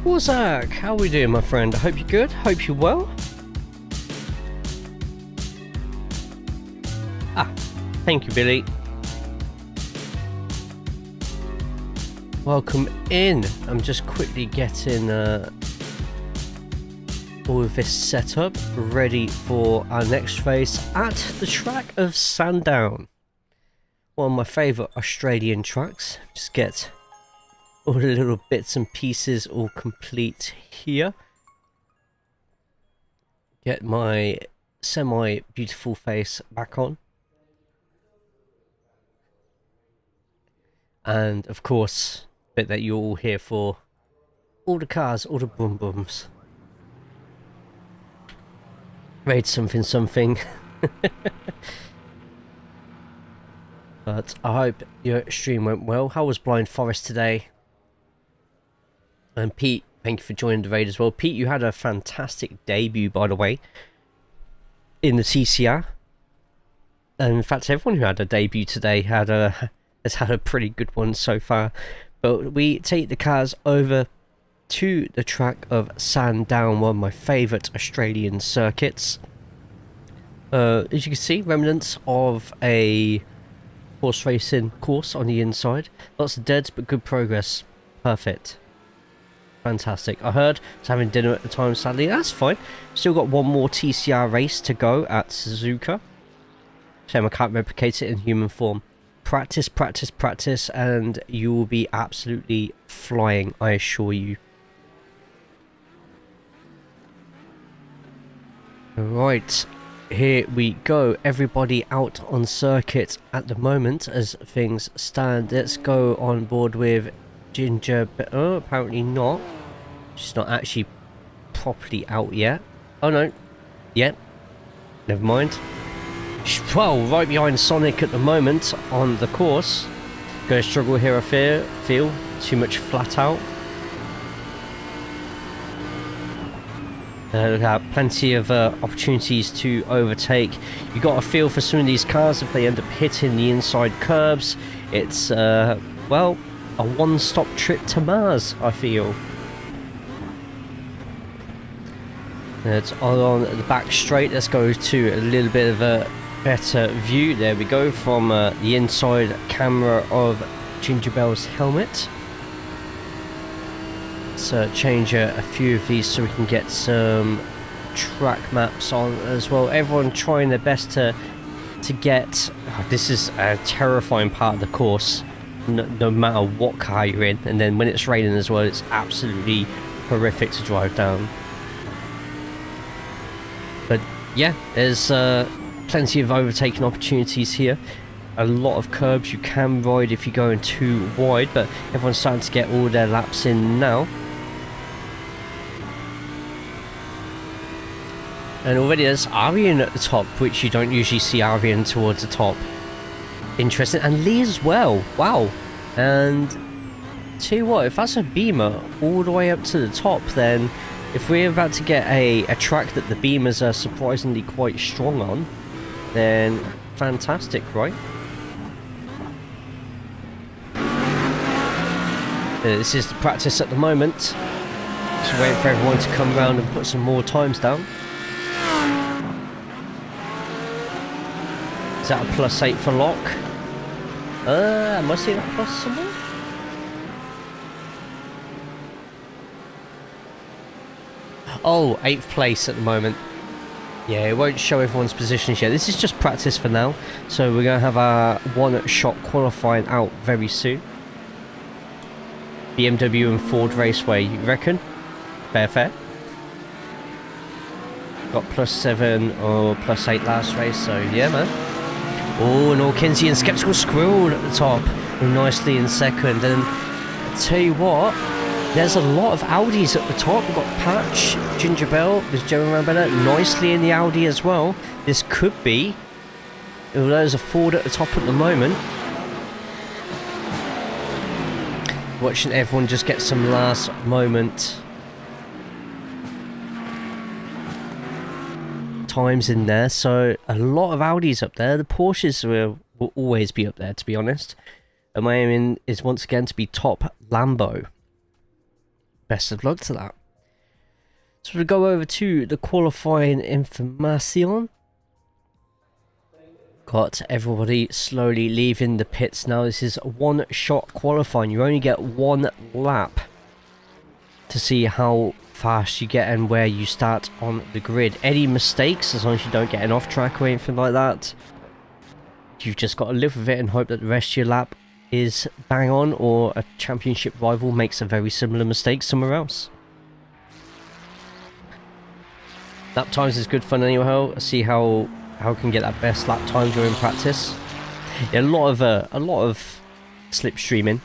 Warzak, how are we doing, my friend? I hope you're good, hope you're well. Ah, thank you, Billy. Welcome in. I'm just quickly getting all of this set up, ready for our next race at the track of Sandown. One of my favourite Australian tracks. Just get all the little bits and pieces all complete here. Get my semi-beautiful face back on. And of course, bit that you're all here for. All the cars, all the boom booms. Raid something. But I hope your stream went well. How was Blind Forest today? And Pete, thank you for joining the raid as well. Pete, you had a fantastic debut, by the way, in the TCR. And in fact, everyone who had a debut today has had a pretty good one so far. But we take the cars over to the track of Sandown, one of my favourite Australian circuits. As you can see, remnants of a horse racing course on the inside. Lots of deads, but good progress. Perfect. Fantastic. I heard I was having dinner at the time, sadly. That's fine. Still got one more TCR race to go at Suzuka. Shame I can't replicate it in human form. Practice, practice, practice, and you will be absolutely flying, I assure you. Right, here we go. Everybody out on circuit at the moment as things stand. Let's go on board with Ginger. Oh, apparently not. She's not actually properly out yet. Oh no. Yep. Never mind. Well, right behind Sonic at the moment on the course. Gonna struggle here, I feel. Too much flat out. Look at plenty of opportunities to overtake. You got a feel for some of these cars if they end up hitting the inside curbs. It's well, a one-stop trip to Mars, I feel. It's on the back straight. Let's go to a little bit of a better view. There we go, from the inside camera of Ginger Bell's helmet. Let's change a few of these so we can get some track maps on as well. Everyone trying their best to get... Oh, this is a terrifying part of the course, no matter what car you're in. And then when it's raining as well, it's absolutely horrific to drive down. But yeah, there's plenty of overtaking opportunities here. A lot of curbs you can ride if you're going too wide, but everyone's starting to get all their laps in now. And already there's Arian at the top, which you don't usually see Arian towards the top. Interesting. And Lee as well. Wow. And tell you what, if that's a Beamer all the way up to the top, then if we're about to get a track that the Beamers are surprisingly quite strong on, then fantastic, right? This is the practice at the moment. Just waiting for everyone to come around and put some more times down. Is that a +8 for Lock? Am I seeing that plus somewhere? Oh, 8th place at the moment. Yeah, it won't show everyone's positions yet. This is just practice for now. So we're going to have our one-shot qualifying out very soon. BMW and Ford Raceway, you reckon? Fair. Got +7 or +8 last race, so yeah, man. Oh, and Orkinsi and Skeptical Squirrel at the top, nicely in second. And I tell you what, there's a lot of Audis at the top. We've got Patch, Ginger Bell, there's Joe Rambella, nicely in the Audi as well. This could be, although there's a Ford at the top at the moment. Watching everyone just get some last moment times in there, so a lot of Audis up there. The Porsches will always be up there, to be honest. And my aim is once again to be top Lambo. Best of luck to that. So we'll go over to the qualifying information. Got everybody slowly leaving the pits now. This is one-shot qualifying. You only get one lap to see how fast you get and where you start on the grid. Any mistakes, as long as you don't get an off-track or anything like that, you've just got to live with it and hope that the rest of your lap is bang on, or a championship rival makes a very similar mistake somewhere else. Lap times is good fun anyhow. See how we can get that best lap time during practice. Yeah, a lot of slipstreaming,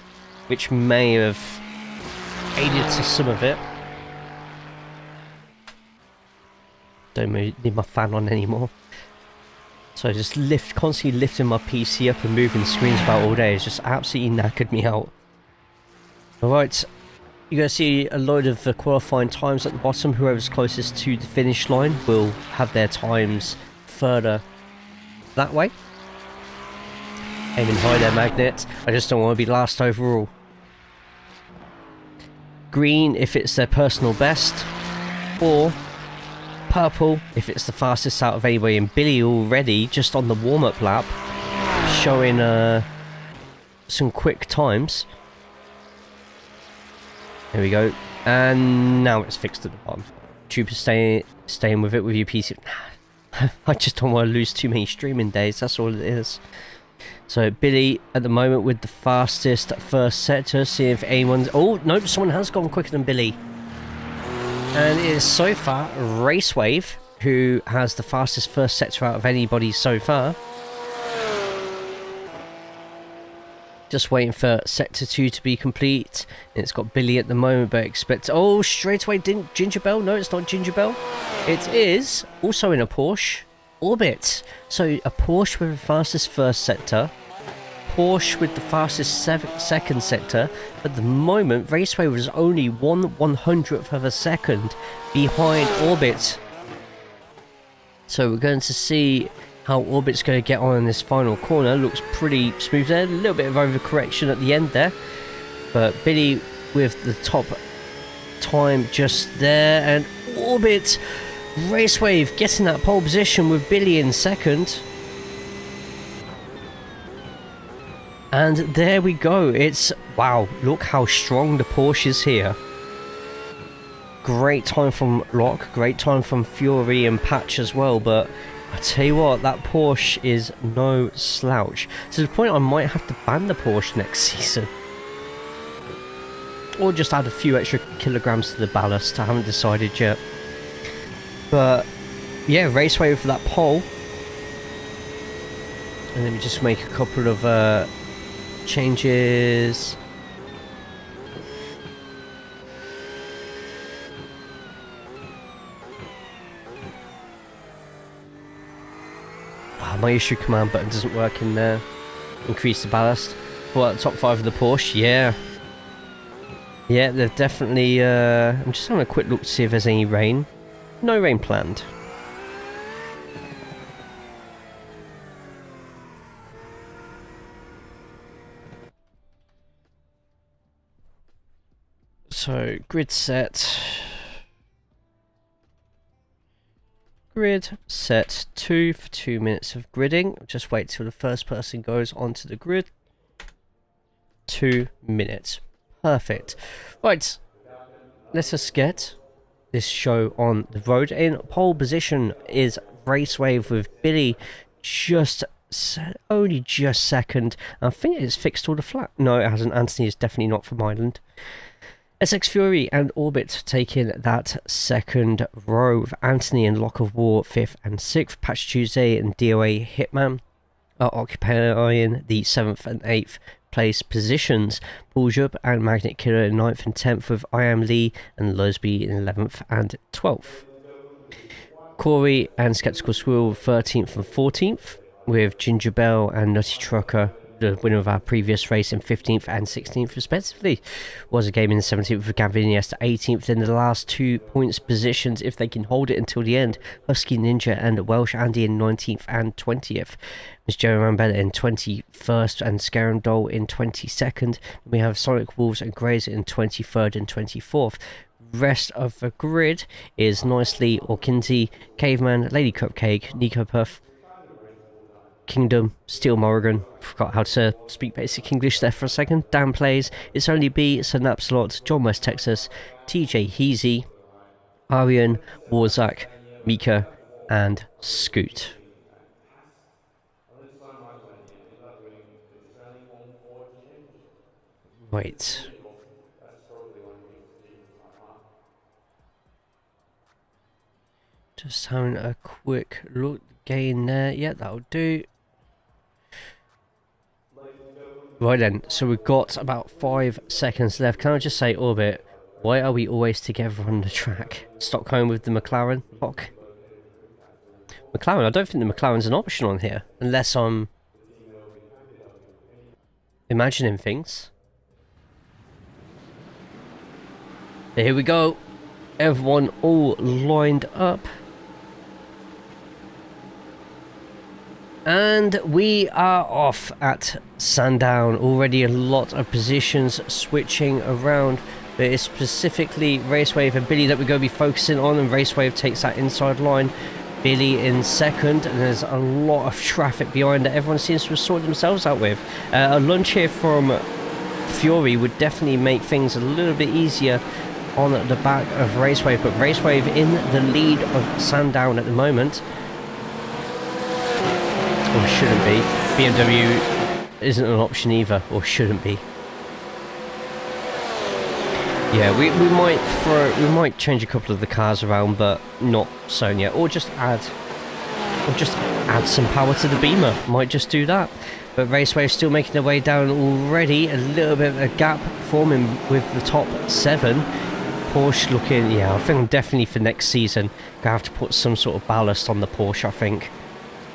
which may have aided to some of it. Don't need my fan on anymore. So I just constantly lifting my PC up and moving screens about all day. It's just absolutely knackered me out. Alright, you're going to see a load of the qualifying times at the bottom. Whoever's closest to the finish line will have their times further that way. Aiming high there, Magnet. I just don't want to be last overall. Green if it's their personal best, or purple if it's the fastest out of anybody. And Billy already just on the warm-up lap showing some quick times. There we go, and now it's fixed at the bottom. Trooper staying with it with your PC. I just don't want to lose too many streaming days, that's all it is. So Billy at the moment with the fastest first sector. See if anyone's... Oh, nope, someone has gone quicker than Billy. And it is so far Racewave who has the fastest first sector out of anybody so far. Just waiting for sector 2 to be complete. And it's got Billy at the moment, but expect... Oh, straight away didn't Ginger Bell? No, it's not Ginger Bell. It is also in a Porsche Orbit. So a Porsche with the fastest first sector, Porsche with the fastest second sector. At the moment, Raceway was only 1/100th of a second behind Orbit. So we're going to see how Orbit's going to get on in this final corner. Looks pretty smooth there. A little bit of overcorrection at the end there. But Billy with the top time just there. And Orbit, Racewave getting that pole position with Billy in second. And there we go. It's... Wow, look how strong the Porsche is here. Great time from Locke. Great time from Fury and Patch as well. But I tell you what, that Porsche is no slouch. To the point I might have to ban the Porsche next season. Or just add a few extra kilograms to the ballast. I haven't decided yet. But yeah, Raceway for that pole. And let me just make a couple of changes. my issue command button doesn't work in there. Increase the ballast. For top 5 of the Porsche, yeah. Yeah, they've definitely... I'm just having a quick look to see if there's any rain. No rain planned. So, grid set. Grid set 2 for 2 minutes of gridding. Just wait till the first person goes onto the grid. 2 minutes. Perfect. Right. Let us get this show on the road. In pole position is Raceway with Billy only just second. I think it's fixed all the flat. No, it hasn't. Anthony is definitely not from Ireland. SX Fury and Orbit taking that second row, with Anthony and Lock of War 5th and 6th. Patch Tuesday and DOA Hitman are occupying the 7th and 8th place positions. Paul Jupp and Magnet Killer in 9th and 10th, with I Am Lee and Lusby in 11th and 12th. Corey and Skeptical Squirrel 13th and 14th, with Ginger Bell and Nutty Trucker, the winner of our previous race, in 15th and 16th respectively. Was a game in the 17th with Gavin Iniesta 18th in the last 2 points positions if they can hold it until the end. Husky Ninja and Welsh Andy in 19th and 20th. Miss Jerry Mambella in 21st and Scarandol in 22nd. We have Sonic Wolves and Grazer in 23rd and 24th. Rest of the grid is Nicely Orkinty, Caveman, Lady Cupcake, Nico Puff, Kingdom, Steel Morrigan, forgot how to speak basic English there for a second, Dan Plays, It's Only B, Synapslot, John West Texas, TJ Heasy, Arian, Warzak, Mika, and Scoot. Wait. Just having a quick look again there. Yeah, that'll do. Right then, so we've got about 5 seconds left. Can I just say, Orbit, why are we always together on the track? Stockholm with the McLaren lock. McLaren, I don't think the McLaren's an option on here, unless I'm imagining things. Here we go. Everyone all lined up. And we are off at Sandown. Already a lot of positions switching around. But it's specifically Raceway and Billy that we're going to be focusing on. And Raceway takes that inside line. Billy in second. And there's a lot of traffic behind that everyone seems to have sorted themselves out with. A lunch here from Fury would definitely make things a little bit easier on the back of Raceway. But Raceway in the lead of Sandown at the moment. Or shouldn't be. BMW isn't an option either, or shouldn't be. Yeah, we might change a couple of the cars around, but not soon yet. Or just add some power to the Beamer. Might just do that. But Raceway is still making their way down already. A little bit of a gap forming with the top 7. Porsche looking, yeah, I think definitely for next season gonna have to put some sort of ballast on the Porsche, I think.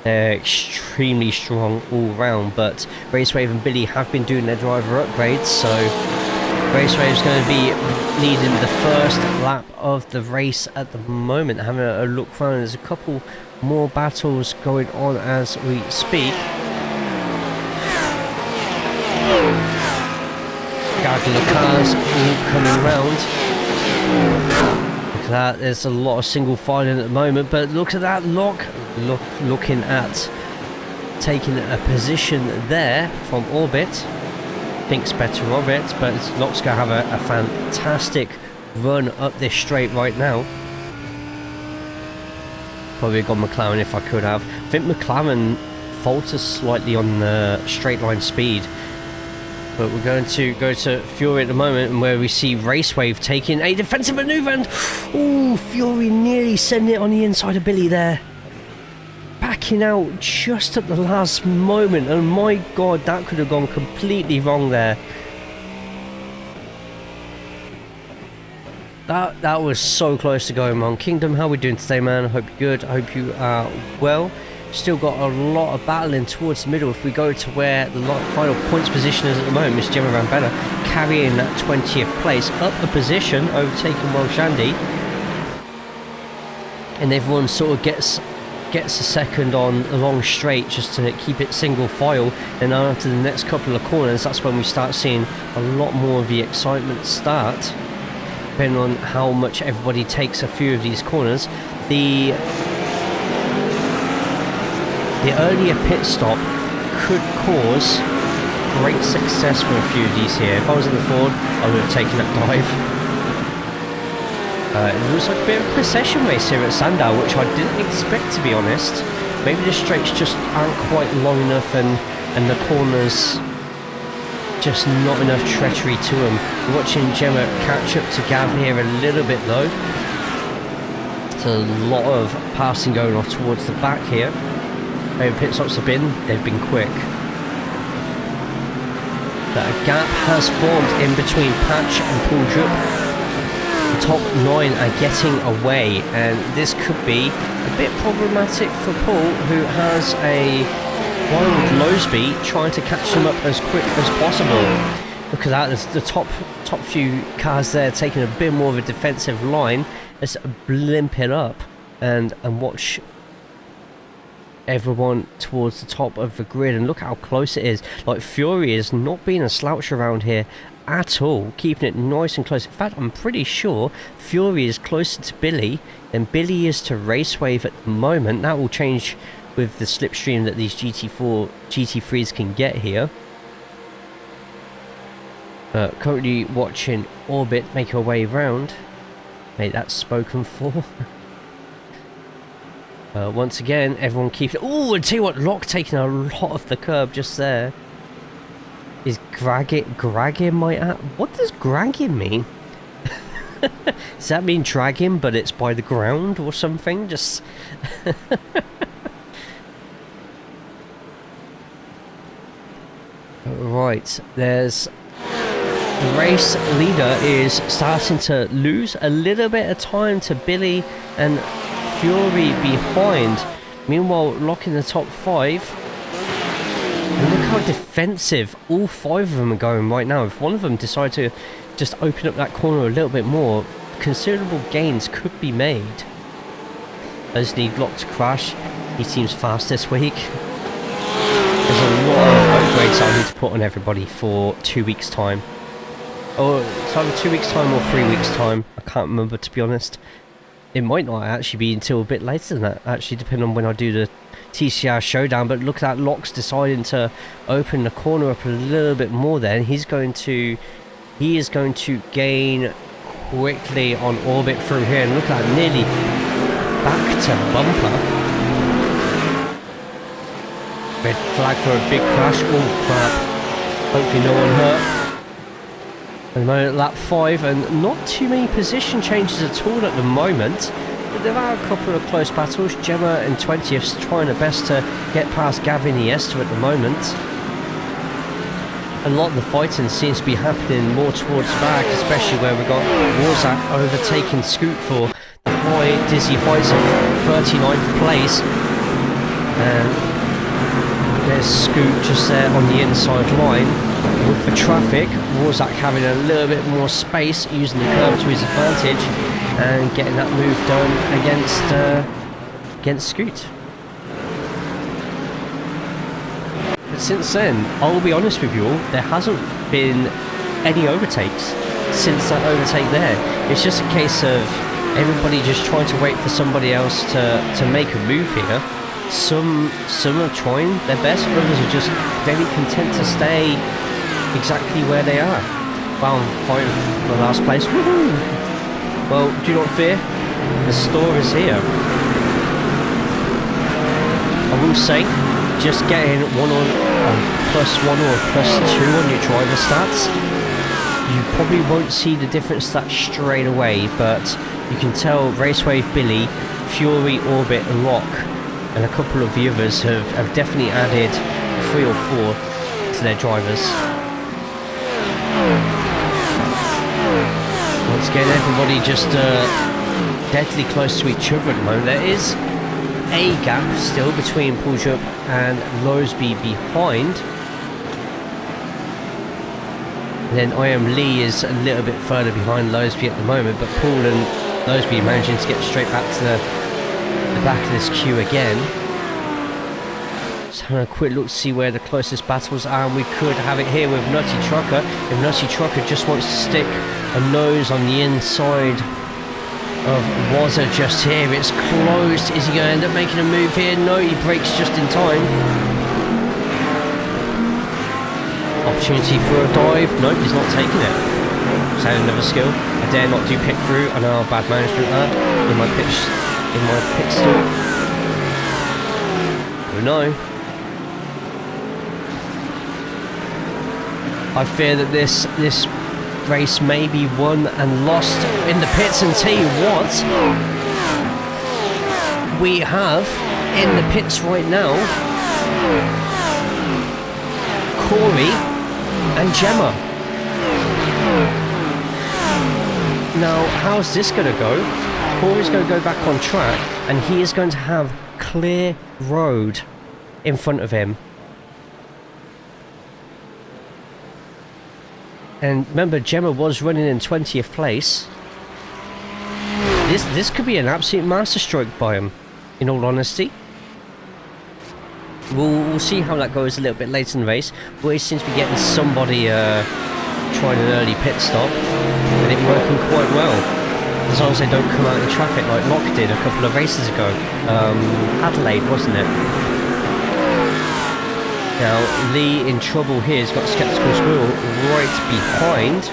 They're extremely strong all round, but Raceway and Billy have been doing their driver upgrades, so Raceway is going to be leading the first lap of the race at the moment. Having a look around, there's a couple more battles going on as we speak. Gaggle of cars all coming round. Look at that, there's a lot of single filing at the moment, but look at that Lock. Looking at taking a position there from Orbit. Thinks better of it, but Lock's going to have a fantastic run up this straight right now. Probably gone McLaren if I could have. I think McLaren falters slightly on the straight line speed. But we're going to go to Fury at the moment, and where we see Racewave taking a defensive manoeuvre, and ooh, Fury nearly sending it on the inside of Billy there. Backing out just at the last moment, and my god, that could have gone completely wrong there. That was so close to going wrong. Kingdom, how are we doing today, man? I hope you're good. I hope you are well. Still got a lot of battling towards the middle. If we go to where the final points position is at the moment, Miss Gemma Rambella carrying that 20th place up a position, overtaking Welsh Andy. And everyone sort of gets a second on a long straight just to keep it single file. And after the next couple of corners, that's when we start seeing a lot more of the excitement start, depending on how much everybody takes a few of these corners. The earlier pit stop could cause great success for a few of these here. If I was in the Ford, I would have taken that dive. It looks like a bit of a procession race here at Sandown, which I didn't expect, to be honest. Maybe the straights just aren't quite long enough, and the corners just not enough treachery to them. We're watching Gemma catch up to Gav here a little bit though. It's a lot of passing going off towards the back here. Maybe pit stops have been, they've been quick. But a gap has formed in between Patch and Paul Drupp. The top 9 are getting away, and this could be a bit problematic for Paul, who has a wild Lowsby trying to catch him up as quick as possible. Look at that, there's the top few cars there taking a bit more of a defensive line. Let's blimp it up and watch everyone towards the top of the grid, and look how close it is. Like, Fury is not being a slouch around here at all, keeping it nice and close. In fact, I'm pretty sure Fury is closer to Billy than Billy is to Raceway at the moment. That will change with the slipstream that these GT3s can get here. Currently watching Orbit make her way round. Mate, that's spoken for. Once again, everyone keeps... Oh, and tell you what, Locke taking a lot of the curb just there. Is gragging my app? What does gragging mean? Does that mean dragging, but it's by the ground or something? Just... Right, there's... The race leader is starting to lose a little bit of time to Billy and Fury behind. Meanwhile, Locke in the top 5. And look how defensive all 5 of them are going right now. If one of them decide to just open up that corner a little bit more, considerable gains could be made. I just need Locke to crash. He seems fast this week. There's a lot of upgrades I need to put on everybody for 2 weeks time. Or it's either 2 weeks time or 3 weeks time. I can't remember, to be honest. It might not actually be until a bit later than that, actually, depending on when I do the TCR showdown. But look at that, Locke's deciding to open the corner up a little bit more there. He is going to gain quickly on Orbit through here. And look at that, nearly back to bumper. Red flag for a big crash. Oh crap. Hopefully no one hurt. At the moment, lap 5, and not too many position changes at all at the moment. But there are a couple of close battles. Gemma in 20th trying her best to get past Gavin Iniesta at the moment. A lot of the fighting seems to be happening more towards the back, especially where we've got Warzak overtaking Scoot for the high dizzy heights of 39th place. And there's Scoot just there on the inside line. With the traffic, Warzak having a little bit more space, using the curb to his advantage and getting that move done against Scoot. But since then, I'll be honest with you all, there hasn't been any overtakes since that overtake there. It's just a case of everybody just trying to wait for somebody else to make a move here. Some are trying their best, others are just very content to stay exactly where they are. Well, I'm fighting for the last place. Woohoo! Well, do not fear, the store is here. I will say, just getting +1 or +2 on your driver stats, you probably won't see the difference that straight away, but you can tell Raceway Billy, Fury, Orbit and Rock and a couple of the others have definitely added 3 or 4 to their drivers. Once again, everybody just deadly close to each other at the moment. There is a gap still between Puljup and Lowesby behind. And then I Am Lee is a little bit further behind Lowesby at the moment, but Paul and Lowesby managing to get straight back to the back of this queue again. Just having a quick look to see where the closest battles are, and we could have it here with Nutty Trucker. If Nutty Trucker just wants to stick a nose on the inside of Wazza just here, it's closed. Is he going to end up making a move here? No, he breaks just in time. Opportunity for a dive. Nope, he's not taking it. Just had another skill. I dare not do pit through. I know how bad management are in my pit stall. Oh no. I fear that this race may be won and lost in the pits, and tell you what, we have in the pits right now Corey and Gemma. Now, how's this going to go? Corey's going to go back on track, and he is going to have clear road in front of him. And remember, Gemma was running in 20th place. This could be an absolute masterstroke by him, in all honesty. We'll see how that goes a little bit later in the race. We seem to be getting somebody trying an early pit stop, and it working quite well. As long as they don't come out in traffic like Locke did a couple of races ago. Adelaide, wasn't it? Now, Lee in trouble here. He's got Skeptical Squirrel right behind.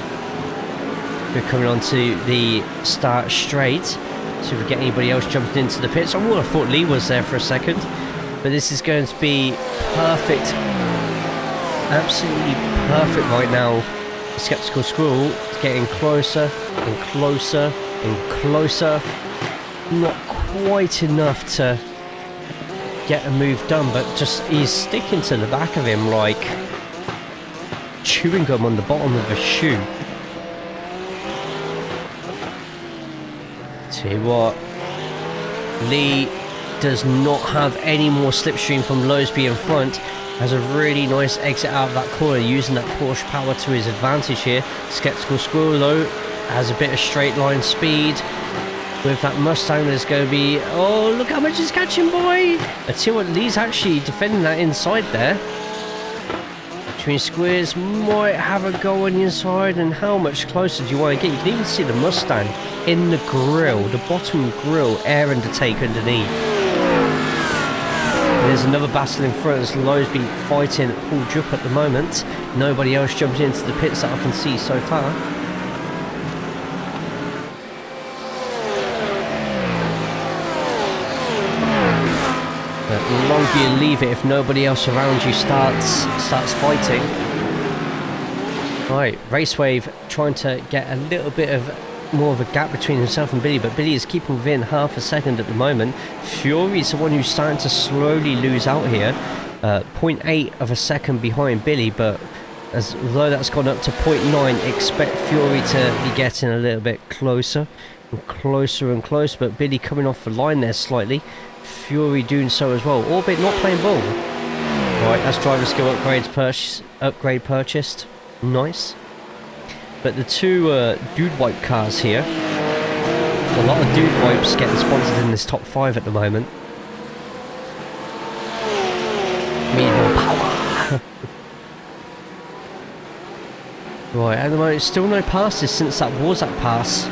We're coming on to the start straight. See if we get anybody else jumping into the pits. I would have thought Lee was there for a second. But this is going to be perfect. Absolutely perfect right now. Skeptical Squirrel is getting closer and closer and closer. Not quite enough to get a move done, but just he's sticking to the back of him like chewing gum on the bottom of a shoe. Tell you what, Lee does not have any more slipstream from Lowesby in front. Has a really nice exit out of that corner, using that Porsche power to his advantage here. Skeptical Squirrel though has a bit of straight line speed. With that Mustang, there's going to be... Oh, look how much he's catching, boy! I tell you what, Lee's actually defending that inside there. Which means Squares might have a go on the inside. And how much closer do you want to get? You can even see the Mustang in the grille, the bottom grille, air undertake underneath. There's another battle in front as Lowesby fighting Paul Jupp at the moment. Nobody else jumping into the pits that I can see so far. But the longer you leave it, if nobody else around you starts fighting. Right, Raceway trying to get a little bit of more of a gap between himself and Billy, but Billy is keeping within half a second at the moment. Fury's the one who's starting to slowly lose out here. 0.8 of a second behind Billy, but as though that's gone up to 0.9, expect Fury to be getting a little bit closer and closer and closer, but Billy coming off the line there slightly. Fury doing so as well, albeit not playing ball. Right, that's driver skill upgrade purchased. Nice. But the two dude wipe cars here, a lot of dude wipes getting sponsored in this top 5 at the moment. Need more power. Right, at the moment still no passes since that Warzak pass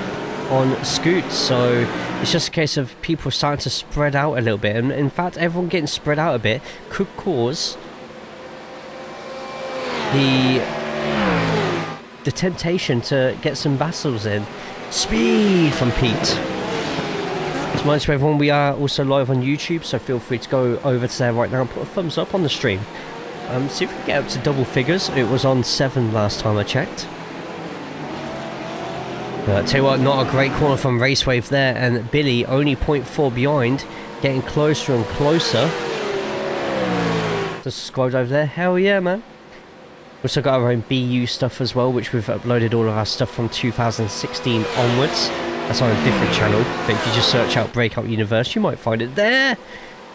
on Scoot, so it's just a case of people starting to spread out a little bit, and in fact everyone getting spread out a bit could cause the temptation to get some battles in. Speed from Pete. Just mind to everyone, we are also live on YouTube, so feel free to go over to there right now and put a thumbs up on the stream. See if we can get up to double figures. It was on 7 last time I checked. Tell you what, not a great corner from Racewave there, and Billy only 0.4 behind, getting closer and closer. Just subscribed over there. Hell yeah, man. We've also got our own BU stuff as well, which we've uploaded all of our stuff from 2016 onwards. That's on a different channel, but if you just search out Breakout Universe, you might find it there.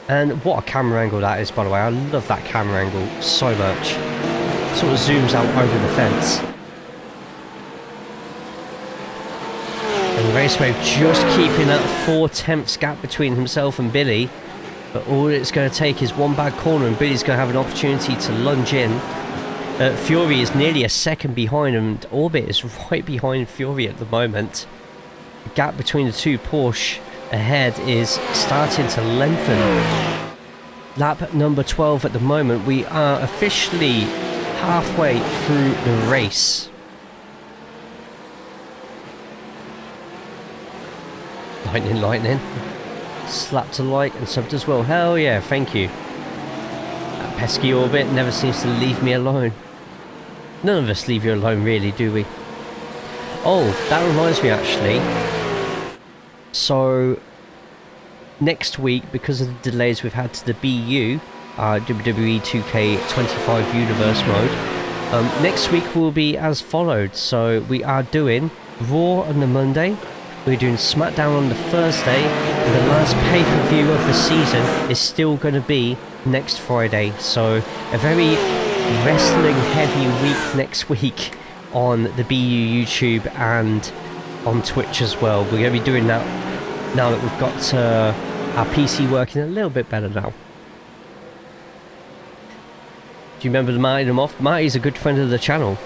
And what a camera angle that is, by the way. I love that camera angle so much. Sort of zooms out over the fence. And Raceway just keeping that 4/10 gap between himself and Billy. But all it's going to take is one bad corner and Billy's going to have an opportunity to lunge in. Fury is nearly a second behind him. Orbit is right behind Fury at the moment. The gap between the two Porsche ahead is starting to lengthen. Lap number 12 at the moment. We are officially halfway through the race. Lightning, lightning. Slapped a like and subbed as well. Hell yeah, thank you. That pesky Orbit never seems to leave me alone. None of us leave you alone really, do we? Oh, that reminds me actually. So, next week, because of the delays we've had to the BU, WWE 2K25 Universe mode, next week will be as followed. So, we are doing Raw on the Monday, we're doing SmackDown on the Thursday, and the last pay-per-view of the season is still going to be next Friday. So, a very wrestling-heavy week next week on the BU YouTube and on Twitch as well. We're going to be doing that now that we've got our PC working a little bit better now. Do you remember the Marty them off? Marty's a good friend of the channel.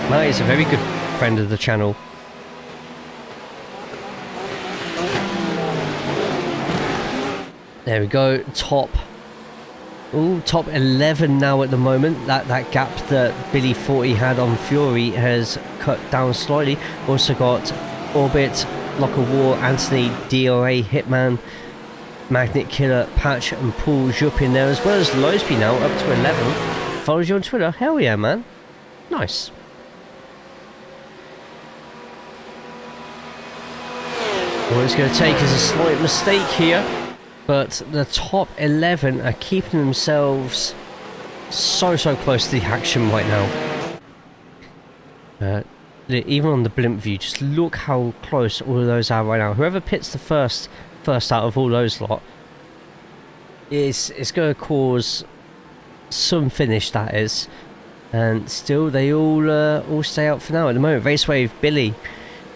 Marty's a very good friend of the channel. There we go, top 11 now at the moment. That gap that Billy 40 had on Fury has cut down slightly. Also got Orbit, Lock of War, Anthony, DRA, Hitman, Magnet Killer, Patch and Paul Jupp in there, as well as Losby now up to 11. Follows you on Twitter. Hell yeah, man. Nice. All it's going to take is a slight mistake here. But the top 11 are keeping themselves so close to the action right now. Even on the blimp view, just look how close all of those are right now. Whoever pits the first out of all those lot, it's going to cause some finish, that is. And still, they all stay out for now at the moment. Raceway, Billy,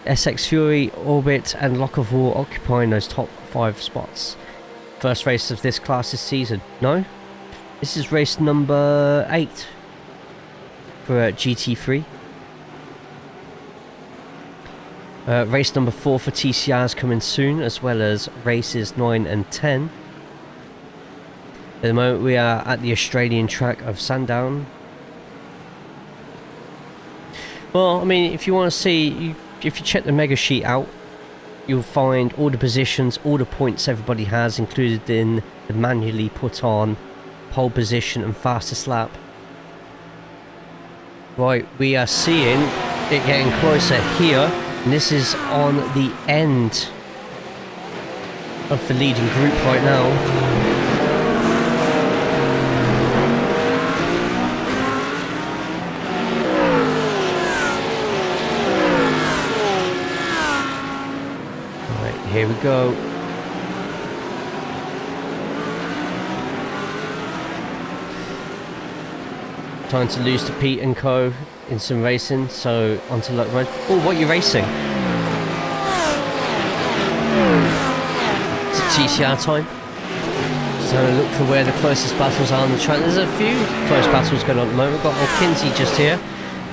SX Fury, Orbit, and Lock of War occupying those top 5 spots. First race of this class this season. No? This is race number 8 for GT3. Race number 4 for TCR is coming soon, as well as races 9 and 10. At the moment we are at the Australian track of Sandown. Well, I mean, if you want to see, if you check the mega sheet out, you'll find all the positions, all the points everybody has included in the manually put on pole position and fastest lap. Right, we are seeing it getting closer here, and this is on the end of the leading group right now. Here we go. Time to lose to Pete and Co in some racing, so onto luck run. Oh, what are you racing? It's a TCR time. So look for where the closest battles are on the track. There's a few close battles going on at the moment. We've got Kinsey just here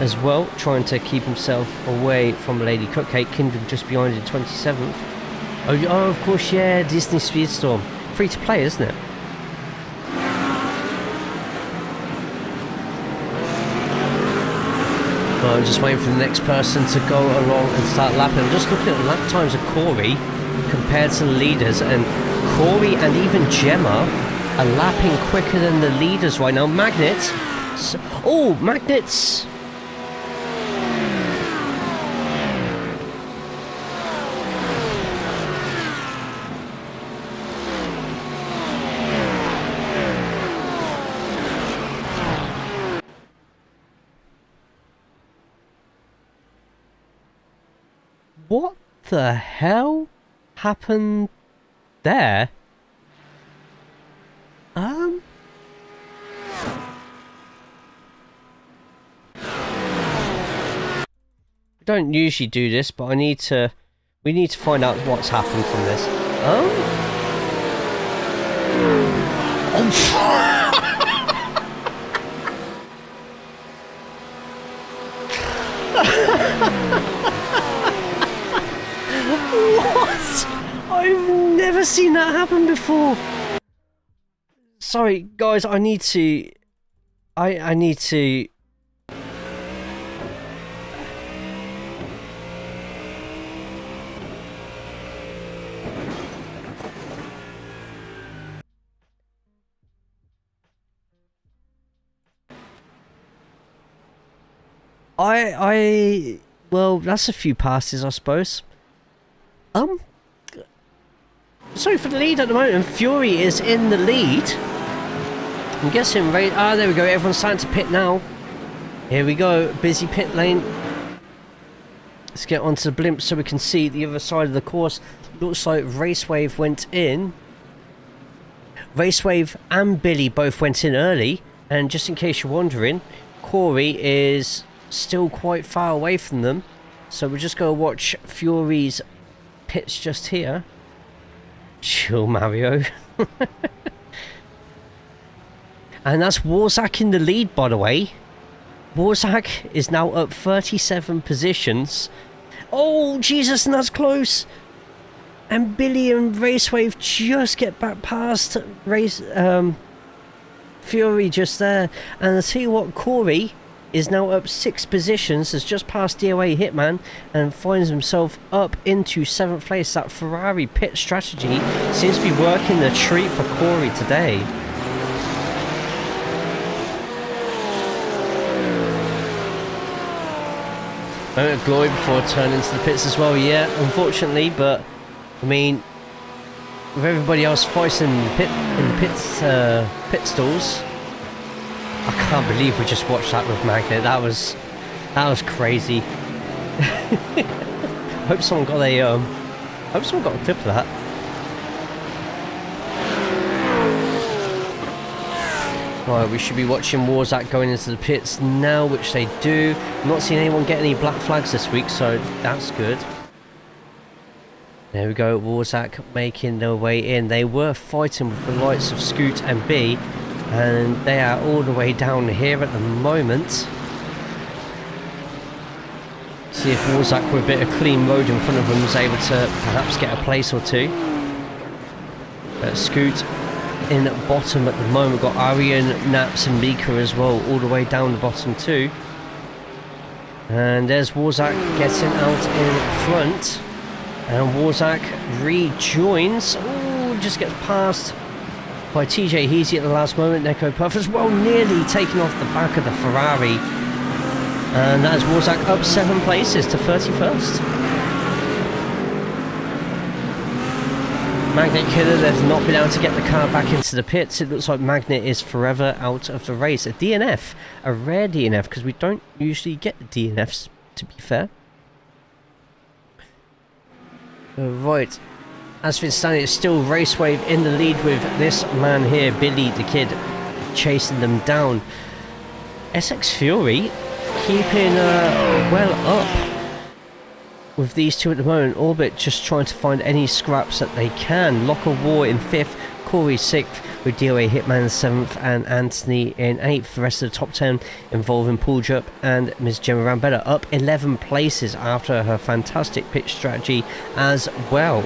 as well, trying to keep himself away from Lady Cupcake. Kingdom just behind in 27th. Oh, of course, yeah, Disney Speedstorm. Free to play, isn't it? Well, I'm just waiting for the next person to go along and start lapping. I'm just looking at the lap times of Corey compared to the leaders, and Corey and even Gemma are lapping quicker than the leaders right now. Magnets! Oh, Magnets! What the hell happened there? We don't usually do this, but we need to find out what's happened from this. What? I've never seen that happen before. Sorry, guys, I need to... I need to... well, that's a few passes, I suppose. Sorry for the lead at the moment. Fury is in the lead. I'm guessing there we go. Everyone's starting to pit now. Here we go. Busy pit lane. Let's get onto the blimp so we can see the other side of the course. Looks like Raceway went in. Raceway and Billy both went in early. And just in case you're wondering, Corey is still quite far away from them. So we're just going to watch Fury's pits just here. Chill, Mario. And that's Warzak in the lead, by the way. Warzak is now up 37 positions. Oh, Jesus, and that's close. And Billy and Racewave just get back past Fury just there. And I'll tell you what, Corey is now up 6 positions, has just passed DOA Hitman and finds himself up into 7th place. That Ferrari pit strategy seems to be working the treat for Corey today. Moment of glory before turning into the pits as well, yeah, unfortunately, but I mean, with everybody else fighting in the pit stalls, I can't believe we just watched that with Magnet. That was crazy. I hope someone got a clip of that. Right, we should be watching Warzak going into the pits now, which they do. I'm not seeing anyone get any black flags this week, so that's good. There we go, Warzak making their way in. They were fighting with the likes of Scoot and B, and they are all the way down here at the moment. See if Warzak with a bit of clean road in front of them was able to perhaps get a place or two. But Scoot in bottom at the moment. Got Arian, Naps and Mika as well, all the way down the bottom too. And there's Warzak getting out in front. And Warzak rejoins. Oh, just gets passed by TJ Heasy at the last moment. Neko Puff as well, nearly taking off the back of the Ferrari. And that's Warzak up 7 places to 31st. Magnet Killer, they've not been able to get the car back into the pits. It looks like Magnet is forever out of the race. A DNF, a rare DNF, because we don't usually get DNFs, to be fair. Right, as for standing, it's still Raceway in the lead with this man here, Billy the Kid, chasing them down. SX Fury keeping well up with these two at the moment. Orbit just trying to find any scraps that they can. Locker War in 5th, Corey 6th, with DOA Hitman 7th and Anthony in 8th. The rest of the top 10 involving Paul Jupp and Ms. Gemma Rambetta up 11 places after her fantastic pitch strategy as well.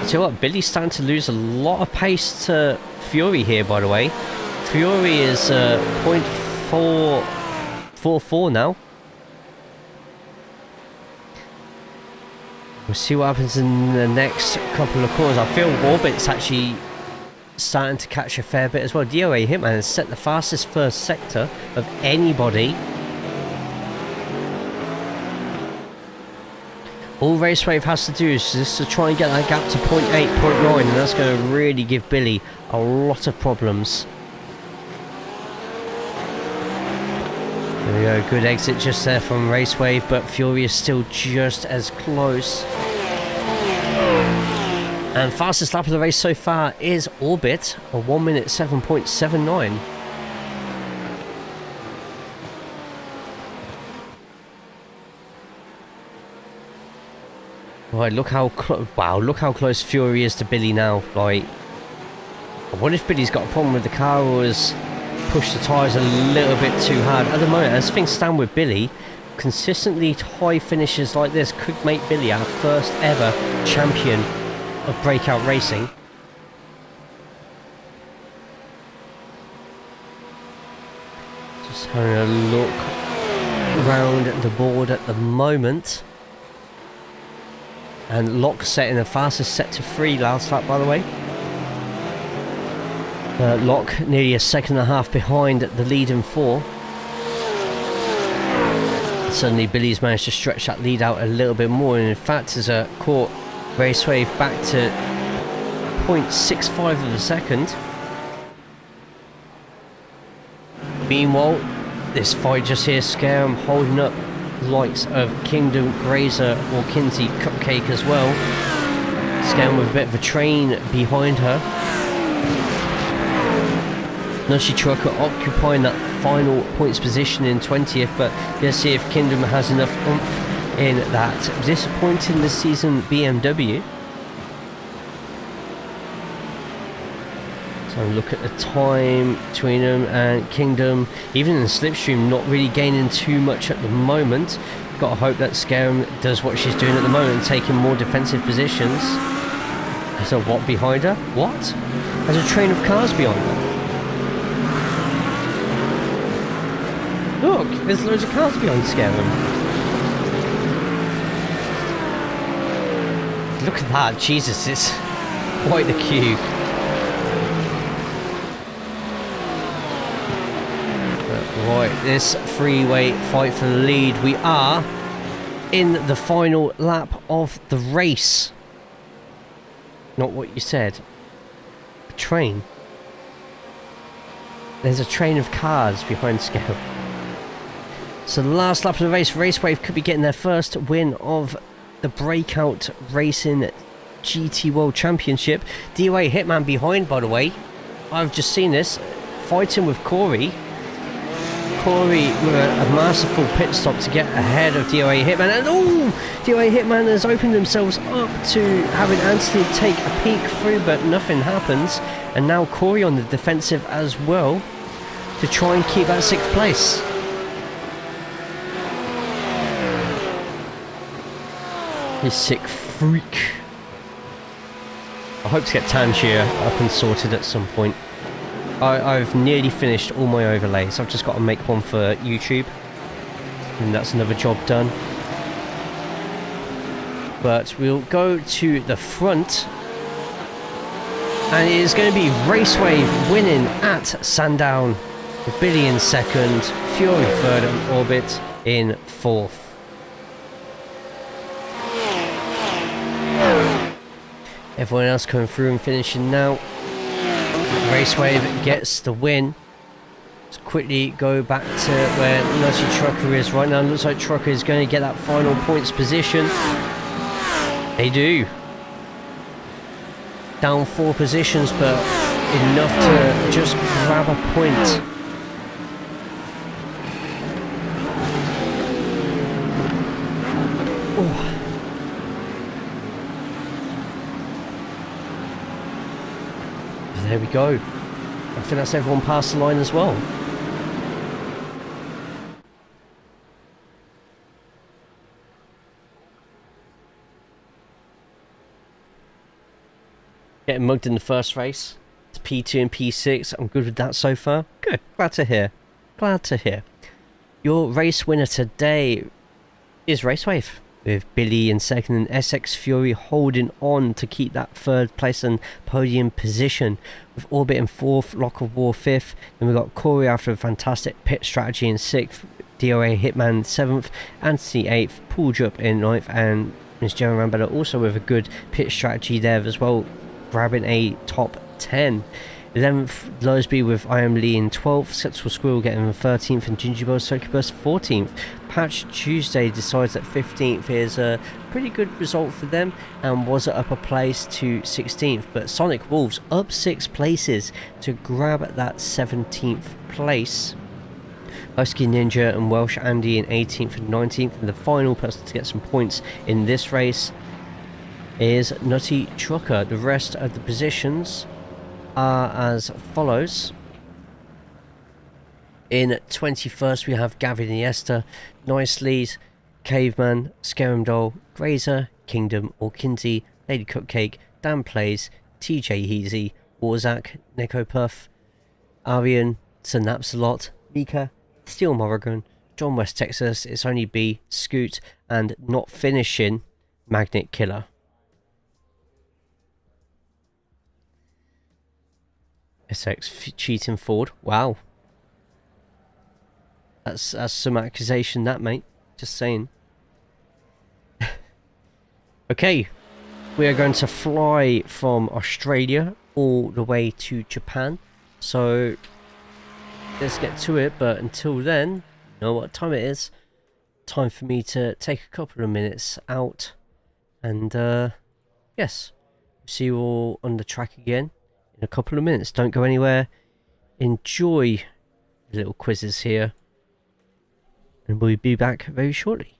So what, Billy's starting to lose a lot of pace to Fury here, by the way. Fury is 0.444 now. We'll see what happens in the next couple of corners. I feel Orbit's actually starting to catch a fair bit as well. DOA Hitman has set the fastest first sector of anybody. All Racewave has to do is just to try and get that gap to 0.8, 0.9, and that's going to really give Billy a lot of problems. There we go, good exit just there from Racewave, but Fury is still just as close. And fastest lap of the race so far is Orbit, a 1 minute 7.79. Right, look how wow, look how close Fury is to Billy now. Like, I wonder if Billy's got a problem with the car or has pushed the tyres a little bit too hard. At the moment, as things stand with Billy, consistently high finishes like this could make Billy our first ever champion of Breakout Racing. Just having a look around the board at the moment. And Locke setting the fastest, set to 3 last lap, by the way. Locke nearly a second and a half behind the lead in 4. Suddenly Billy's managed to stretch that lead out a little bit more, and in fact has caught Raceway back to 0.65 of a second. Meanwhile, this fight just here, Scareham holding up the likes of Kingdom, Grazer, or Kinsey, Cupcake as well. Scareham with a bit of a train behind her. Nutty Trucker occupying that final points position in 20th, but let's see if Kingdom has enough oomph in that disappointing this season BMW. So look at the time between them and Kingdom, even in the slipstream, not really gaining too much at the moment. Got to hope that Scareham does what she's doing at the moment, taking more defensive positions. There's a what behind her? What? There's a train of cars behind her. Look, there's loads of cars behind Scareham. Look at that, Jesus, it's quite the queue. Right, this three-way fight for the lead. We are in the final lap of the race. Not what you said. A train. There's a train of cars behind Scareham. So the last lap of the race, Raceway could be getting their first win of the Breakout Racing GT World Championship. DOA Hitman behind, by the way. I've just seen this. Fighting with Corey. Corey with a masterful pit stop to get ahead of DOA Hitman. And oh! DOA Hitman has opened themselves up to having Anthony take a peek through, but nothing happens. And now Corey on the defensive as well to try and keep that 6th place. His sick freak. I hope to get Tangier up and sorted at some point. I've nearly finished all my overlays. I've just got to make one for YouTube, and that's another job done. But we'll go to the front, and it is going to be Raceway winning at Sandown, with Billy in 2nd, Fury 3rd, and Orbit in 4th. Everyone else coming through and finishing now. Raceway gets the win. Let's quickly go back to where Nutty Trucker is right now. Looks like Trucker is going to get that final points position. They do. Down 4 positions, but enough to just grab a point. Oh. There we go. I think that's everyone past the line as well. Getting mugged in the first race. It's P2 and P6. I'm good with that so far. Good. Glad to hear. Glad to hear. Your race winner today is Raceway, with Billy in 2nd and SX Fury holding on to keep that 3rd place and podium position, with Orbit in 4th, Lock of War 5th. Then we've got Corey after a fantastic pit strategy in 6th, DOA Hitman 7th, Anthony 8th, Paul Jupp in 9th, and Miss Gemma Rambella also with a good pit strategy there as well, grabbing a top 10. 11th, Losby with I Am Lee in 12th, Sceptical Squirrel getting 13th, and Gingerbread Circus 14th. Patch Tuesday decides that 15th is a pretty good result for them and was it up a place to 16th, but Sonic Wolves up 6 places to grab that 17th place. Husky Ninja and Welsh Andy in 18th and 19th, and the final person to get some points in this race is Nutty Trucker. The rest of the positions are as follows. In 21st we have Gavin Iniesta, Nice Lead, Caveman, Scarum Doll, Grazer, Kingdom or Kinsey, Lady Cupcake, Dan Plays, TJ Heasy, Warzak, Neko Puff, Arian, Synapsalot, Mika, Steel Morrigan, John West Texas, It's Only B, Scoot, and not finishing, Magnet Killer. SX cheating Ford. Wow. That's some accusation, that, mate. Just saying. Okay. We are going to fly from Australia all the way to Japan. So let's get to it. But until then, you know what time it is. Time for me to take a couple of minutes out. And yes. See you all on the track again in a couple of minutes. Don't go anywhere. Enjoy the little quizzes here. And we'll be back very shortly.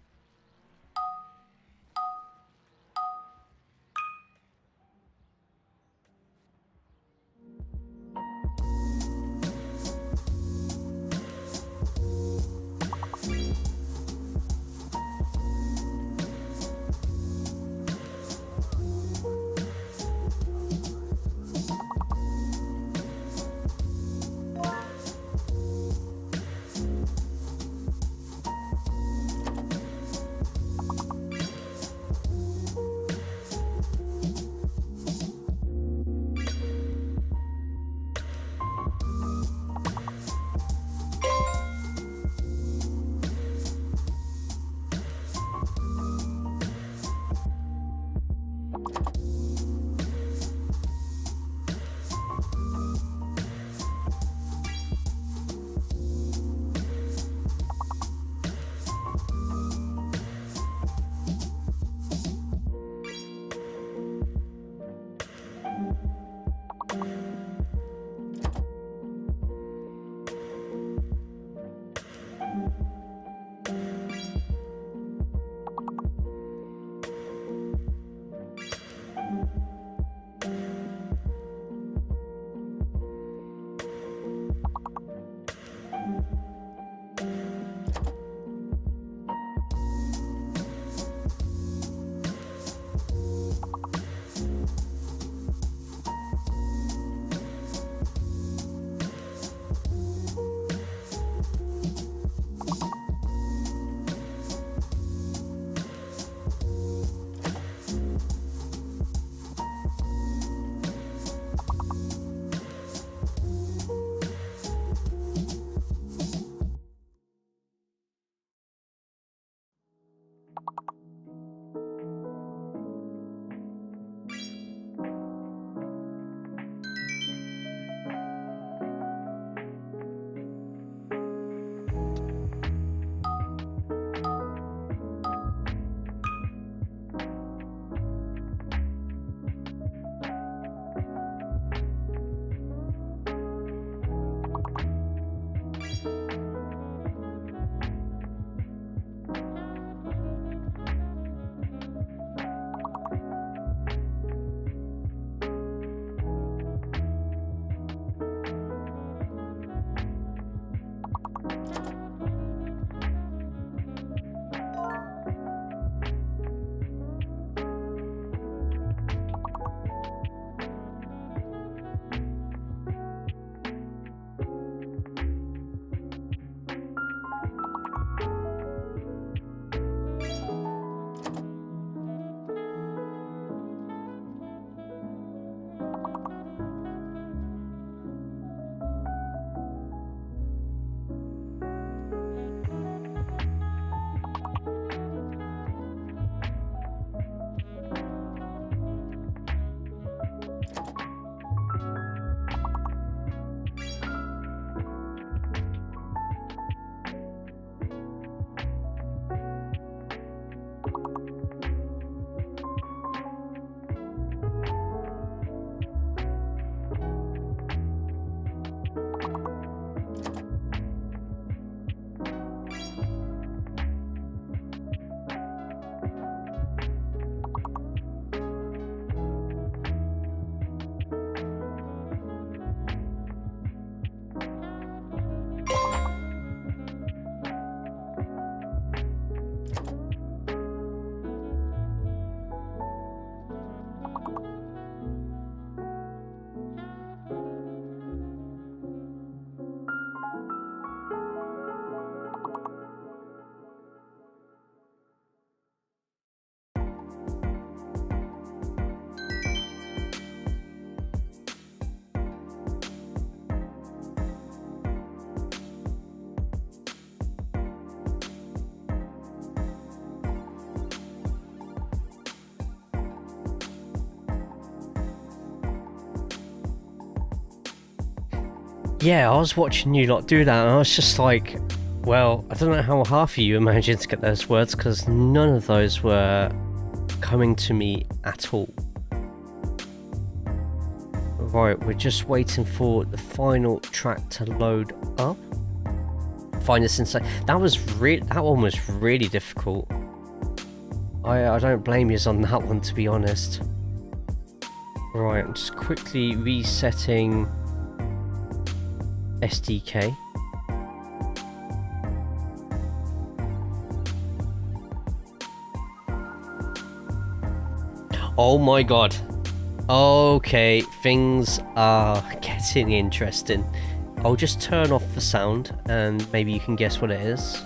Yeah, I was watching you lot do that, and I was just like, well, I don't know how half of you managed to get those words, because none of those were coming to me at all. Right, we're just waiting for the final track to load up. Find this inside. That one was really difficult. I don't blame you on that one, to be honest. Right, I'm just quickly resetting SDK. Oh my god. Okay, things are getting interesting. I'll just turn off the sound and maybe you can guess what it is.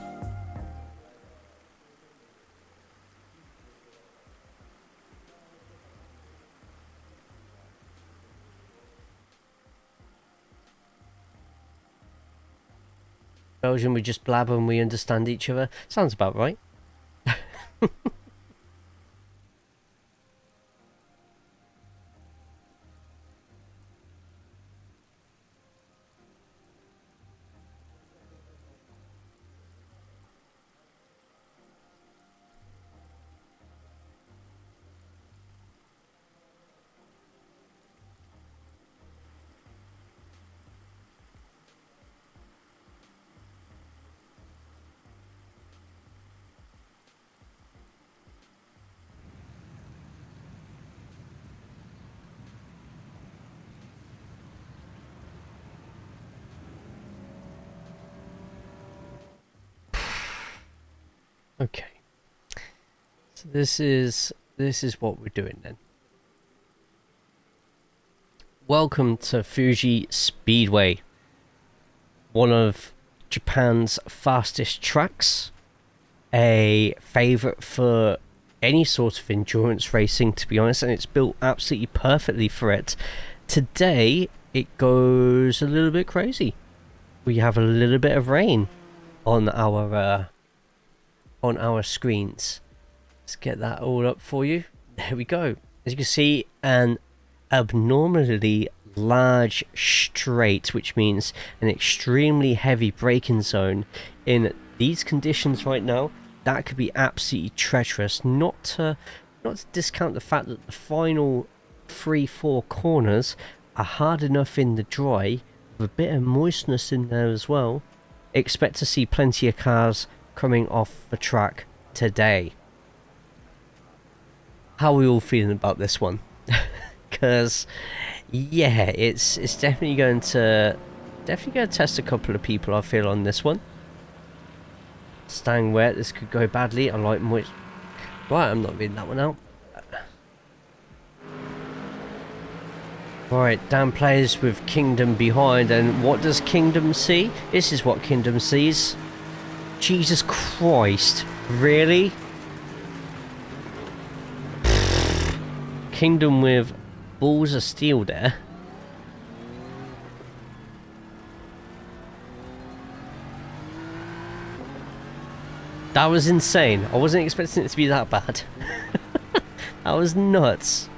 Belgium, we just blabber and we understand each other. Sounds about right. Okay, so this is what we're doing then. Welcome to Fuji Speedway, one of Japan's fastest tracks, a favourite for any sort of endurance racing, to be honest, and it's built absolutely perfectly for it. Today it goes a little bit crazy. We have a little bit of rain on our screens. Let's get that all up for you. There we go. As you can see, an abnormally large straight, which means an extremely heavy braking zone. In these conditions right now, that could be absolutely treacherous. Not to discount the fact that the final 3-4 corners are hard enough in the dry, with a bit of moistness in there as well. Expect to see plenty of cars coming off the track today. How are we all feeling about this one? Because yeah, it's definitely going to test a couple of people, I feel, on this one. Staying wet, this could go badly. I like moist. Right, I'm not reading that one out. Right, Dan plays with Kingdom behind, and what does Kingdom see? This is what Kingdom sees. Jesus Christ, really? Kingdom with balls of steel there. That was insane. I wasn't expecting it to be that bad. That was nuts.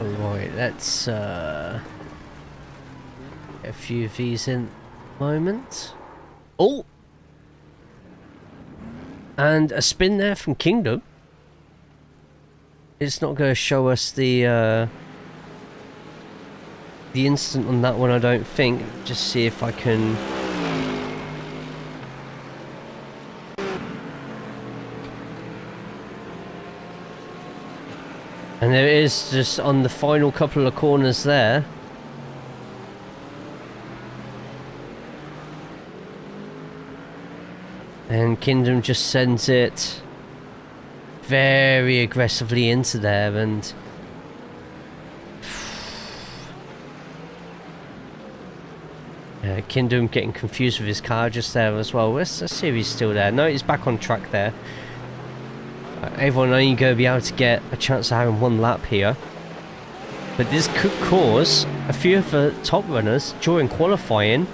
Alright, let's get a few of these in a moment. Oh! And a spin there from Kingdom. It's not going to show us the instant on that one, I don't think. Just see if I can... And there it is, just on the final couple of corners there. And Kingdom just sends it very aggressively into there, and Kingdom getting confused with his car just there as well. Let's see if he's still there. No, he's back on track there. Everyone only going to be able to get a chance of having one lap here. But this could cause a few of the top runners during qualifying.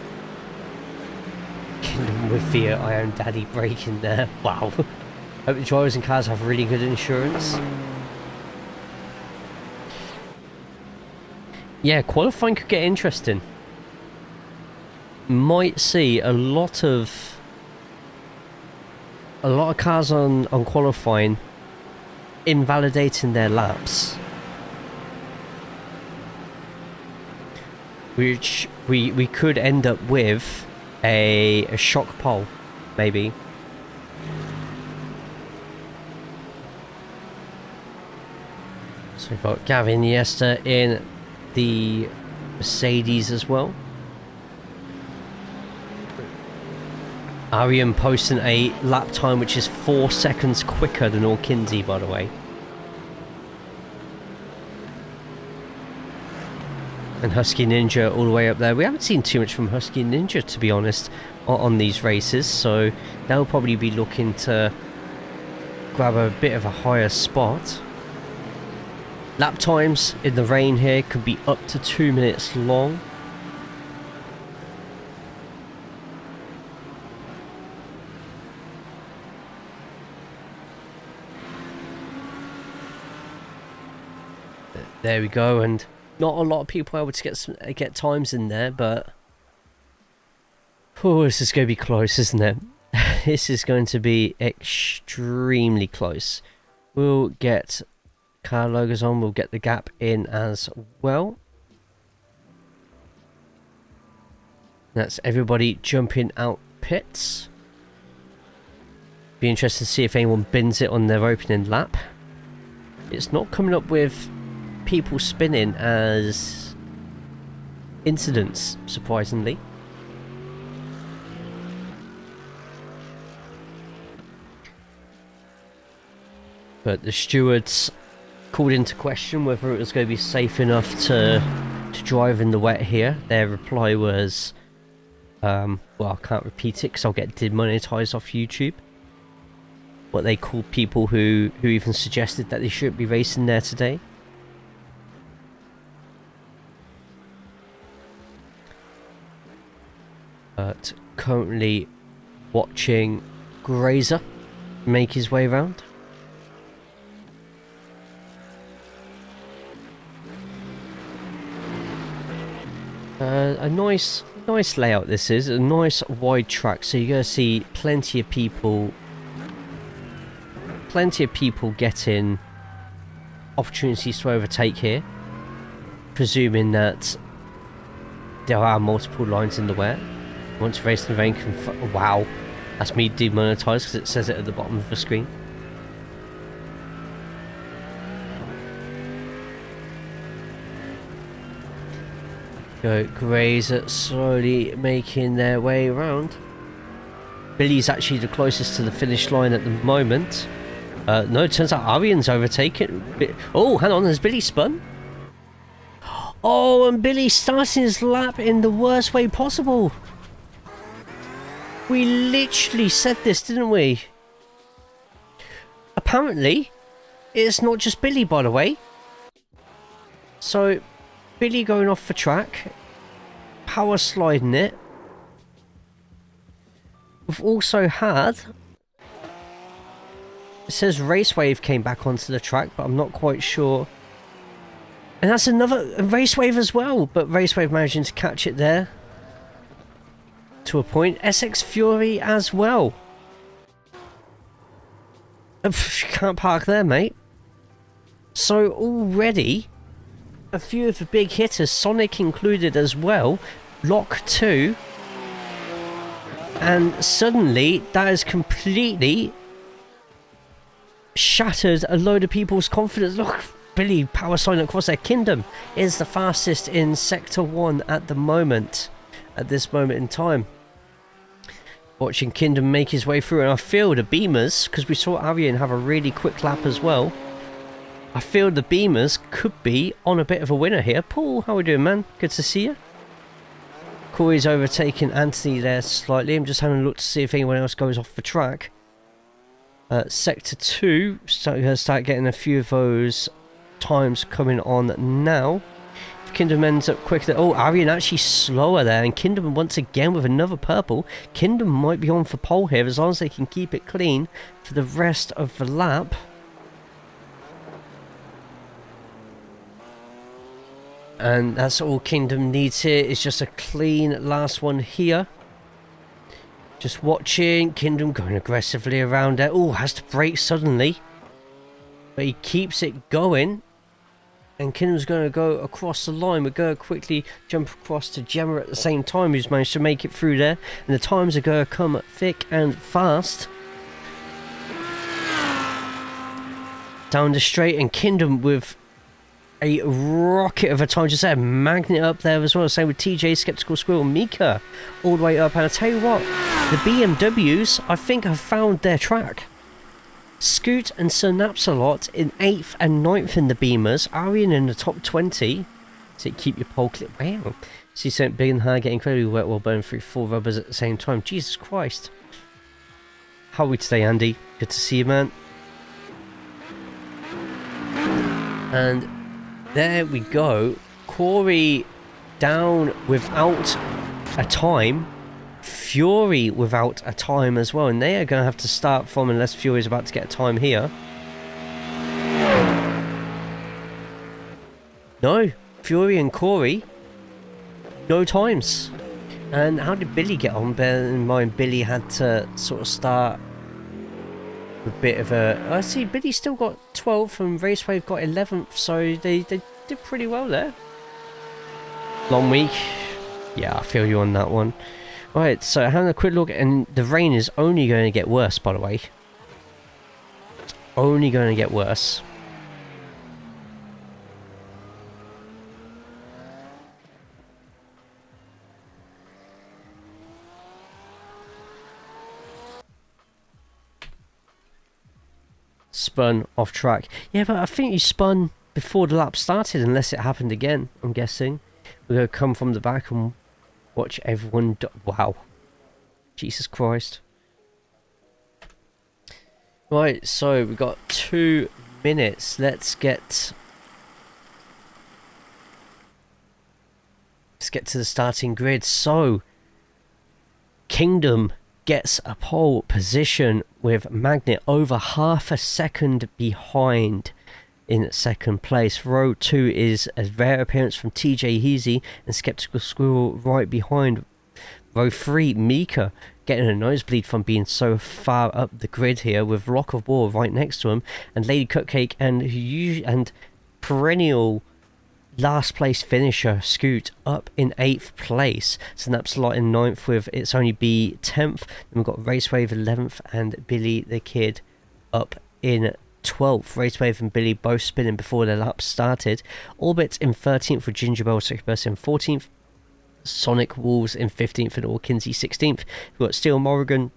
Kingdom with fear I am daddy braking there. Wow. Hope the drivers and cars have really good insurance. Yeah, qualifying could get interesting. Might see a lot of cars on qualifying invalidating their laps, which we could end up with a shock pole, maybe. So we've got Gavin Iniesta in the Mercedes as well. Arian posting a lap time which is 4 seconds quicker than Kinsey, by the way. And Husky Ninja all the way up there. We haven't seen too much from Husky Ninja, to be honest, on these races, so they'll probably be looking to grab a bit of a higher spot. Lap times in the rain here could be up to 2 minutes long. There we go, and not a lot of people able to get times in there, but oh, this is going to be close, isn't it? This is going to be extremely close. We'll get car logos on, we'll get the gap in as well. That's everybody jumping out pits. Be interested to see if anyone bins it on their opening lap. It's not coming up with people spinning as incidents, surprisingly. But the stewards called into question whether it was going to be safe enough to drive in the wet here. Their reply was, well, I can't repeat it because I'll get demonetized off YouTube. What they called people who even suggested that they shouldn't be racing there today. But currently watching Grazer make his way around. A nice layout this is, a nice wide track, so you're going to see plenty of people getting opportunities to overtake here, presuming that there are multiple lines in the wet. Once racing the rain can... Wow, that's me demonetized because it says it at the bottom of the screen. Go Grazer slowly making their way around. Billy's actually the closest to the finish line at the moment. No, it turns out Arian's overtaken. Oh, hang on, has Billy spun? Oh, and Billy starting his lap in the worst way possible. We literally said this, didn't we? Apparently, it's not just Billy, by the way. So, Billy going off the track, power sliding it. We've also had... It says Raceway came back onto the track, but I'm not quite sure. And that's another Raceway as well, but Raceway managing to catch it there. To a point. SX Fury as well. Can't park there, mate. So already, a few of the big hitters, Sonic included as well, lock 2. And suddenly, that has completely shattered a load of people's confidence. Look, Billy power sliding across their Kingdom is the fastest in Sector 1 at the moment. At this moment in time. Watching Kingdom make his way through, and I feel the Beamers, because we saw Arian have a really quick lap as well. I feel the Beamers could be on a bit of a winner here. Paul, how are we doing, man? Good to see you. Corey's overtaking Anthony there slightly. I'm just having a look to see if anyone else goes off the track. Sector 2, start getting a few of those times coming on now. Kingdom ends up quicker. Oh, Arian actually slower there, and Kingdom once again with another purple. Kingdom might be on for pole here as long as they can keep it clean for the rest of the lap. And that's all Kingdom needs here, is just a clean last one here. Just watching, Kingdom going aggressively around there. Oh, has to brake suddenly. But he keeps it going. And Kingdom's going to go across the line. We're going to quickly jump across to Gemma at the same time, who's managed to make it through there. And the times are going to come thick and fast. Down the straight, and Kingdom with a rocket of a time. Just there, Magnet up there as well. Same with TJ, Skeptical Squirrel, Mika all the way up. And I tell you what, the BMWs, I think, have found their track. Scoot and Synapsalot in 8th and 9th in the Beamers. Arian in the top 20. So keep your pole clip. Wow. See something big and high, getting incredibly wet while burning through 4 rubbers at the same time. Jesus Christ. How are we today, Andy? Good to see you, man. And there we go. Corey down without a time. Fury without a time as well. And they are going to have to start from, unless Fury's about to get a time here. No. Fury and Corey. No times. And how did Billy get on? Bear in mind, Billy had to sort of start a bit of a... I see Billy still got 12th and Raceway got 11th, so they did pretty well there. Long week. Yeah, I feel you on that one. Right, so having a quick look, and the rain is only going to get worse, by the way. Only going to get worse. Spun off track. Yeah, but I think you spun before the lap started, unless it happened again, I'm guessing. We're going to come from the back and watch everyone wow. Jesus Christ. Right, so we've got 2 minutes. Let's get to the starting grid. So, Kingdom gets a pole position with Magnet over half a second behind in second place. Row 2 is a rare appearance from TJ Heasy and Skeptical Squirrel right behind. Row 3, Mika getting a nosebleed from being so far up the grid here, with Rock of War right next to him, and Lady Cupcake and perennial last place finisher Scoot up in 8th place. Synapsalot in 9th with It's Only Be 10th. Then we've got Racewave 11th and Billy the Kid up in 12th. Racewave and Billy both spinning before their lap started. Orbit in 13th with Gingerbell Succubus in 14th. Sonic Wolves in 15th and Orkinsey 16th. We've got Steel Morrigan,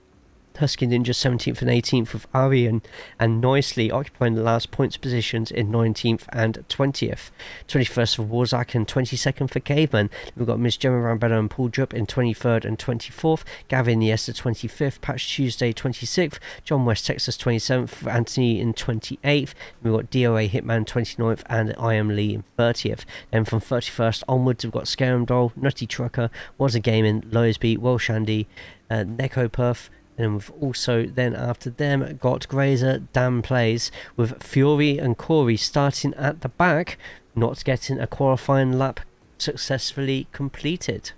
Husky Ninja 17th and 18th with Arian and Nicely occupying the last points positions in 19th and 20th. 21st for Warzak and 22nd for Caveman. We've got Miss Gemma Rambella and Paul Drupp in 23rd and 24th. Gavin Niesta 25th. Patch Tuesday 26th. John West Texas 27th. Anthony in 28th. We've got DOA Hitman 29th and I Am Lee in 30th. Then from 31st onwards we've got Scarum Doll, Nutty Trucker, Was a Gaming, Lowersby, Welsh Andy, Neko Puff. And we've also then after them got Grazer, Dan Plays, with Fury and Corey starting at the back, not getting a qualifying lap successfully completed.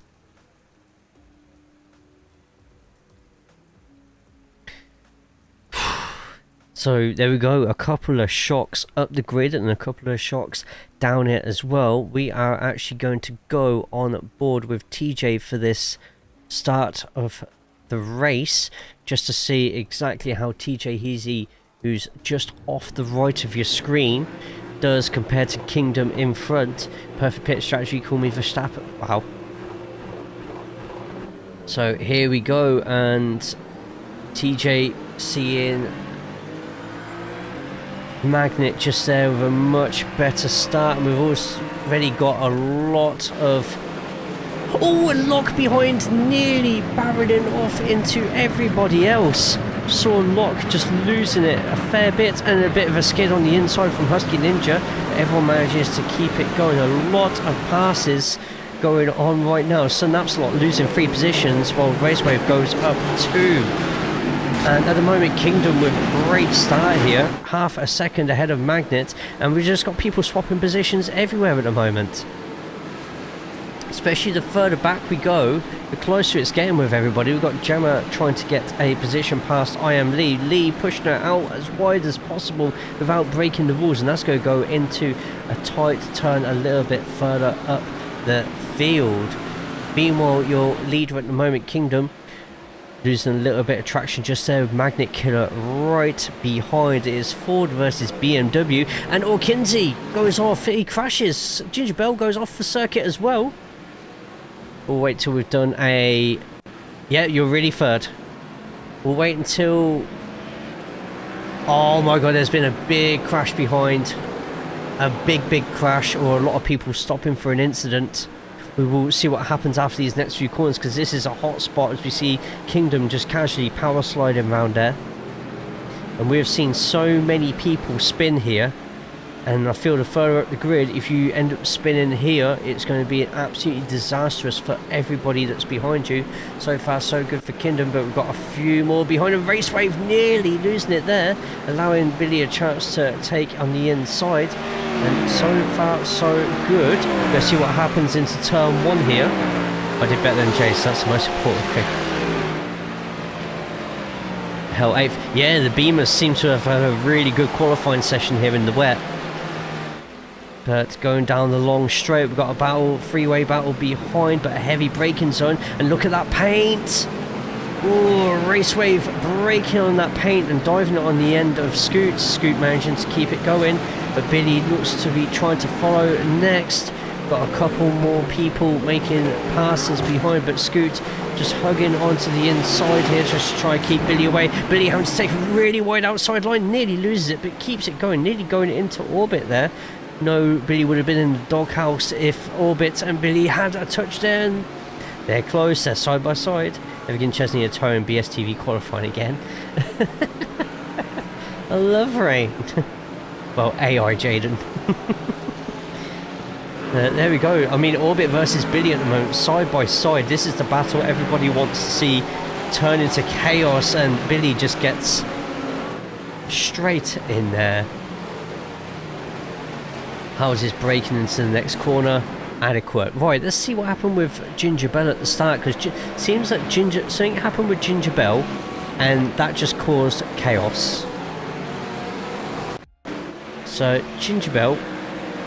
So there we go, a couple of shocks up the grid and a couple of shocks down it as well. We are actually going to go on board with TJ for this start of the race, just to see exactly how TJ Heasy, who's just off the right of your screen, does compared to Kingdom in front. Perfect pit strategy, call me Verstappen. Wow. So here we go, and TJ seeing Magnet just there with a much better start, and we've already got a lot of... Oh, a lock behind, nearly barreling off into everybody else. Saw Locke just losing it a fair bit, and a bit of a skid on the inside from Husky Ninja. Everyone manages to keep it going. A lot of passes going on right now. Synapslot losing 3 positions while Raceway goes up 2. And at the moment, Kingdom with a great start here, half a second ahead of Magnet, and we've just got people swapping positions everywhere at the moment. Especially the further back we go, the closer it's getting with everybody. We've got Gemma trying to get a position past I Am Lee. Lee pushing her out as wide as possible without breaking the rules, and that's going to go into a tight turn a little bit further up the field. Meanwhile, your leader at the moment, Kingdom, losing a little bit of traction just there with Magnet Killer right behind. It is Ford versus BMW, and Orkinsey goes off. He crashes. Ginger Bell goes off the circuit as well. We'll wait till we've done a... Yeah, you're really third. We'll wait until... Oh my god, there's been a big crash behind. A big crash, or a lot of people stopping for an incident. We will see what happens after these next few corners, because this is a hot spot as we see Kingdom just casually power sliding around there. And we've seen so many people spin here, and I feel the further up the grid, if you end up spinning here, it's going to be absolutely disastrous for everybody that's behind you. So far so good for Kingdom, but we've got a few more behind him. Raceway nearly losing it there, allowing Billy a chance to take on the inside. And so far so good. Let's see what happens into turn 1 here. I did better than Jace, that's the most important thing. Hell, 8th. Yeah, the Beamers seem to have had a really good qualifying session here in the wet. But going down the long straight, we've got a battle, freeway battle behind, but a heavy braking zone. And look at that paint! Ooh, Raceway braking on that paint and diving it on the end of Scoot. Scoot managing to keep it going, but Billy looks to be trying to follow next. Got a couple more people making passes behind, but Scoot just hugging onto the inside here just to try and keep Billy away. Billy having to take a really wide outside line, nearly loses it, but keeps it going, nearly going into orbit there. No, Billy would have been in the doghouse if Orbit and Billy had a touchdown. They're close, they're side by side. Evigan Chesney and Toe and BSTV qualifying again. I love rain. Well, AI Jaden. There we go. I mean, Orbit versus Billy at the moment, side by side. This is the battle everybody wants to see turn into chaos, and Billy just gets straight in there. How's his braking into the next corner? Adequate. Right, let's see what happened with Ginger Bell at the start, because seems like something happened with Ginger Bell, and that just caused chaos. So Ginger Bell,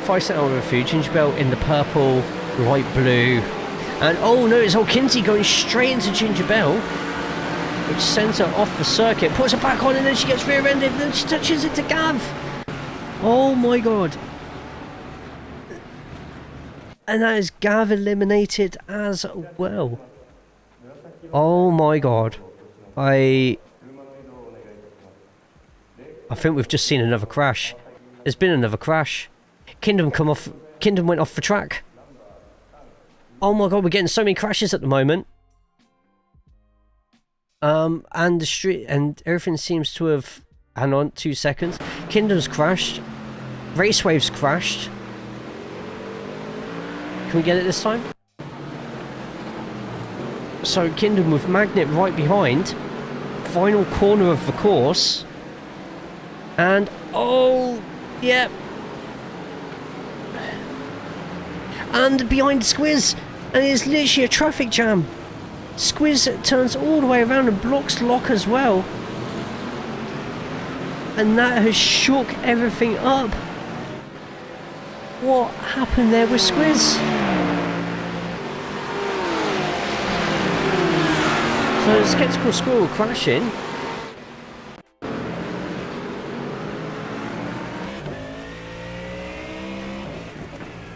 5 cent over food. Ginger Bell in the purple, light blue, and oh no, it's Kinsey going straight into Ginger Bell, which sends her off the circuit, puts her back on, and then she gets rear-ended, and then she touches it to Gav. Oh my god. And that is Gav eliminated as well. Oh my god. I think we've just seen another crash. There's been another crash. Kingdom went off the track. Oh my god, we're getting so many crashes at the moment. And the street and everything seems to have... Hang on, 2 seconds. Kingdom's crashed. Racewave's crashed. Can we get it this time? So Kingdom with Magnet right behind. Final corner of the course. And oh, yeah. And behind Squiz. And it's literally a traffic jam. Squiz turns all the way around and blocks Lock as well. And that has shook everything up. What happened there with Squiz? So Skeptical Squirrel crashing.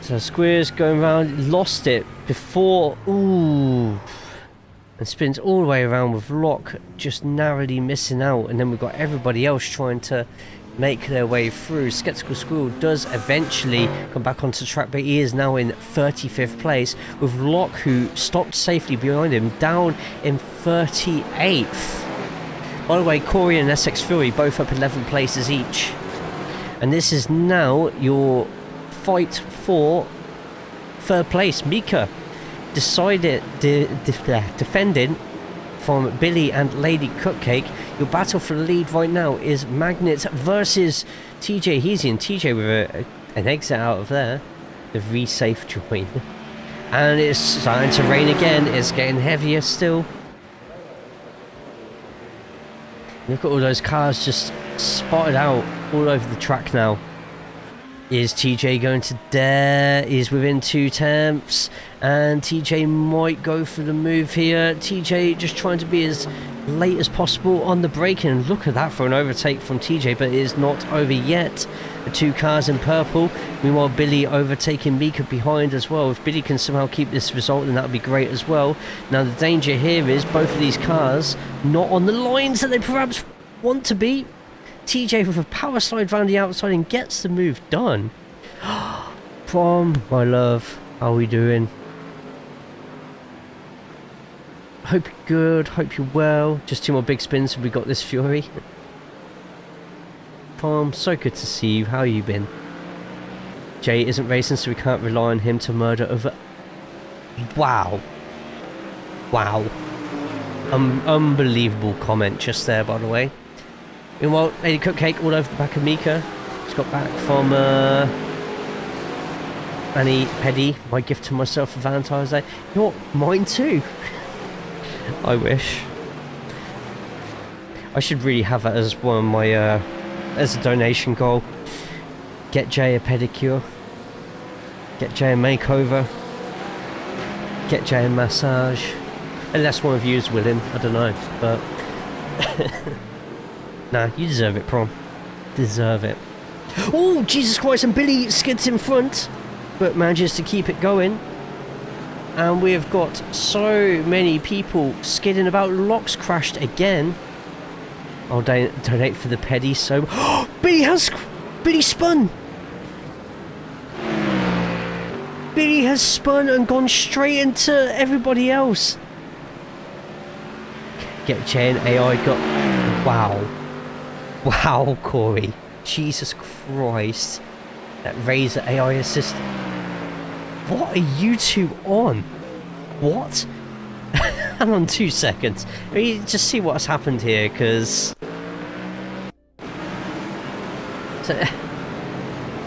So Squiz going around, lost it before, ooh, and spins all the way around with Lock just narrowly missing out, and then we've got everybody else trying to make their way through. Skeptical Squirrel does eventually come back onto the track, but he is now in 35th place, with Lock, who stopped safely behind him, down in 38th. By the way, Corey and SX Fury both up 11 places each. And this is now your fight for third place. Mika defending from Billy and Lady Cupcake. Your battle for the lead right now is Magnet versus TJ Heasy, and TJ with an exit out of there. The V-safe join. And it's starting to rain again. It's getting heavier still. Look at all those cars just spotted out all over the track now. Is TJ going to dare? He's within 2 tenths. And TJ might go for the move here. TJ just trying to be as late as possible on the braking. And look at that for an overtake from TJ, but it is not over yet. The 2 cars in purple. Meanwhile, Billy overtaking Mika behind as well. If Billy can somehow keep this result, then that would be great as well. Now, the danger here is both of these cars not on the lines that they perhaps want to be. TJ with a power slide round the outside and gets the move done. Prom, my love, how are we doing? Hope you're good, hope you're well. Just 2 more big spins and we got this Fury. Prom, so good to see you, how you been? Jay isn't racing, so we can't rely on him to murder over... Wow. Wow. Unbelievable comment just there, by the way. Meanwhile, Lady Cupcake all over the back of Mika. Just got back from Annie Peddy, my gift to myself for Valentine's Day. You know what? Mine too. I wish. I should really have that as one of my, as a donation goal. Get Jay a pedicure. Get Jay a makeover. Get Jay a massage. Unless one of you is willing, I don't know, but... Nah, you deserve it, Prom. Deserve it. Oh, Jesus Christ, and Billy skids in front, but manages to keep it going. And we've got so many people skidding about. Locks crashed again. I'll donate for the peddy, so... Billy spun! Billy has spun and gone straight into everybody else. Get Jay and AI got... Wow. Wow, Corey. Jesus Christ. That Razor AI assist. What are you two on? What? Hang on 2 seconds. I mean, just see what's happened here, because... So,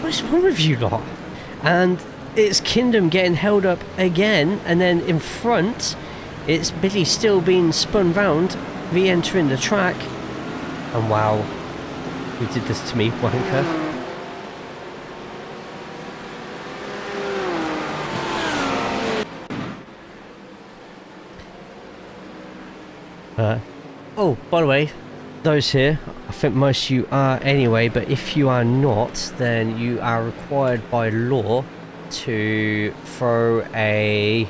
what's wrong with you lot? And it's Kingdom getting held up again, and then in front, it's Billy still being spun round, re-entering the track. And wow, who did this to me, wanker? Oh, by the way, those here, I think most of you are anyway, but if you are not, then you are required by law to throw a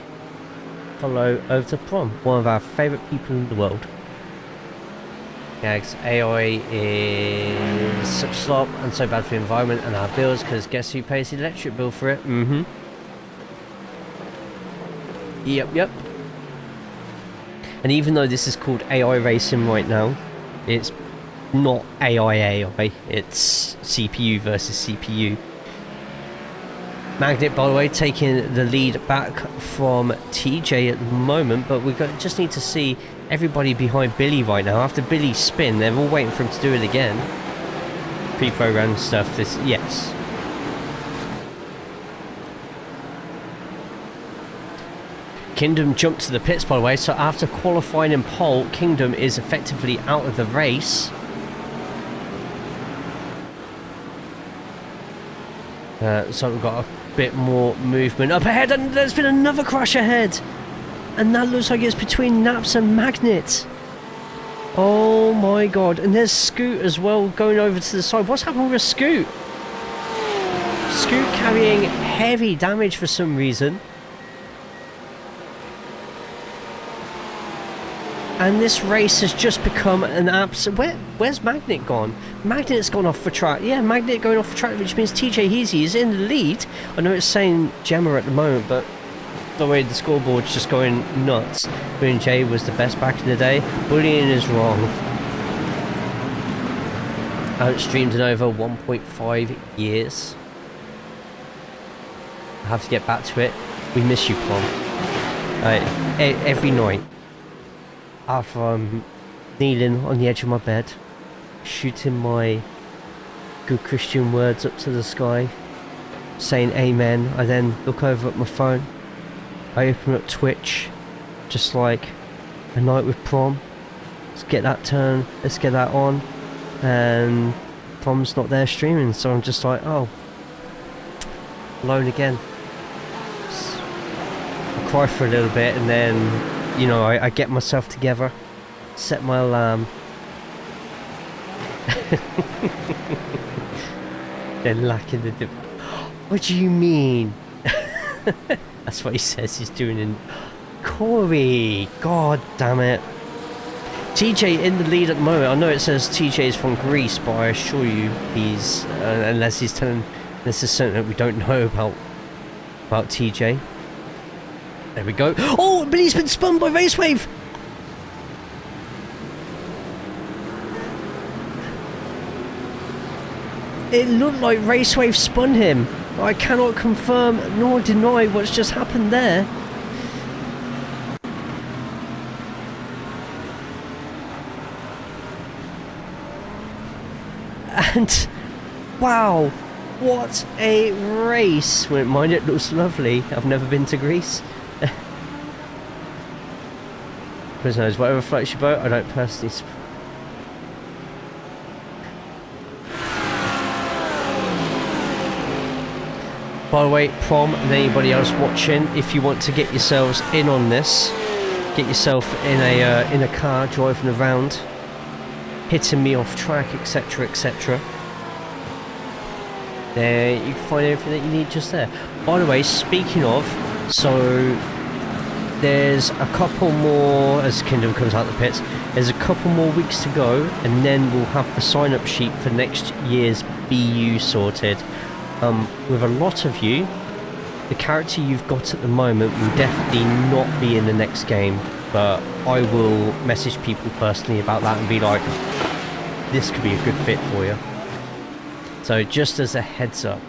follow over to Prom, one of our favourite people in the world. Gags, AI is such slop and so bad for the environment and our bills, because guess who pays the electric bill for it? Yep. And even though this is called AI Racing right now, it's not AI, it's CPU versus CPU. Magnet, by the way, taking the lead back from TJ at the moment, but we just need to see everybody behind Billy right now. After Billy's spin, they're all waiting for him to do it again. Pre-programmed stuff, yes. Kingdom jumped to the pits, by the way, so after qualifying in pole, Kingdom is effectively out of the race. So we've got a bit more movement up ahead, and there's been another crash ahead. And that looks like it's between Naps and Magnet. Oh my god, and there's Scoot as well going over to the side. What's happened with Scoot? Scoot carrying heavy damage for some reason. And this race has just become an absolute... Where's Magnet gone? Magnet's gone off the track. Yeah, Magnet going off the track, which means TJ Heasy is in the lead. I know it's saying Gemma at the moment, but the way the scoreboard's just going nuts. Jay was the best back in the day. Bullying is wrong. I haven't streamed in over 1.5 years. I have to get back to it. We miss you, Prom. Every night, after I'm kneeling on the edge of my bed, shooting my good Christian words up to the sky, saying amen, I then look over at my phone. I open up Twitch, just like a night with Prom. Let's get that turn, let's get that on. And Prom's not there streaming, so I'm just like, oh, alone again. I cry for a little bit, and then, you know, I get myself together, set my alarm, then lacking the dip. What do you mean? That's what he says he's doing in Corey. God damn it. TJ in the lead at the moment. I know it says TJ is from Greece, but I assure you he's unless he's telling this is something that we don't know about TJ. There we go. Oh, but he's been spun by Raceway. It looked like Raceway spun him. I cannot confirm nor deny what's just happened there. And wow, what a race! Wouldn't mind, it looks lovely. I've never been to Greece. Who knows, whatever floats your boat, I don't personally. By the way, Prom and anybody else watching, if you want to get yourselves in on this, get yourself in a car driving around, hitting me off track, etc, etc, there you can find everything that you need just there. By the way, speaking of, so there's a couple more, as Kingdom comes out the pits, there's a couple more weeks to go, and then we'll have the sign up sheet for next year's BU sorted. With a lot of you, the character you've got at the moment will definitely not be in the next game, but I will message people personally about that and be like, this could be a good fit for you. So just as a heads up.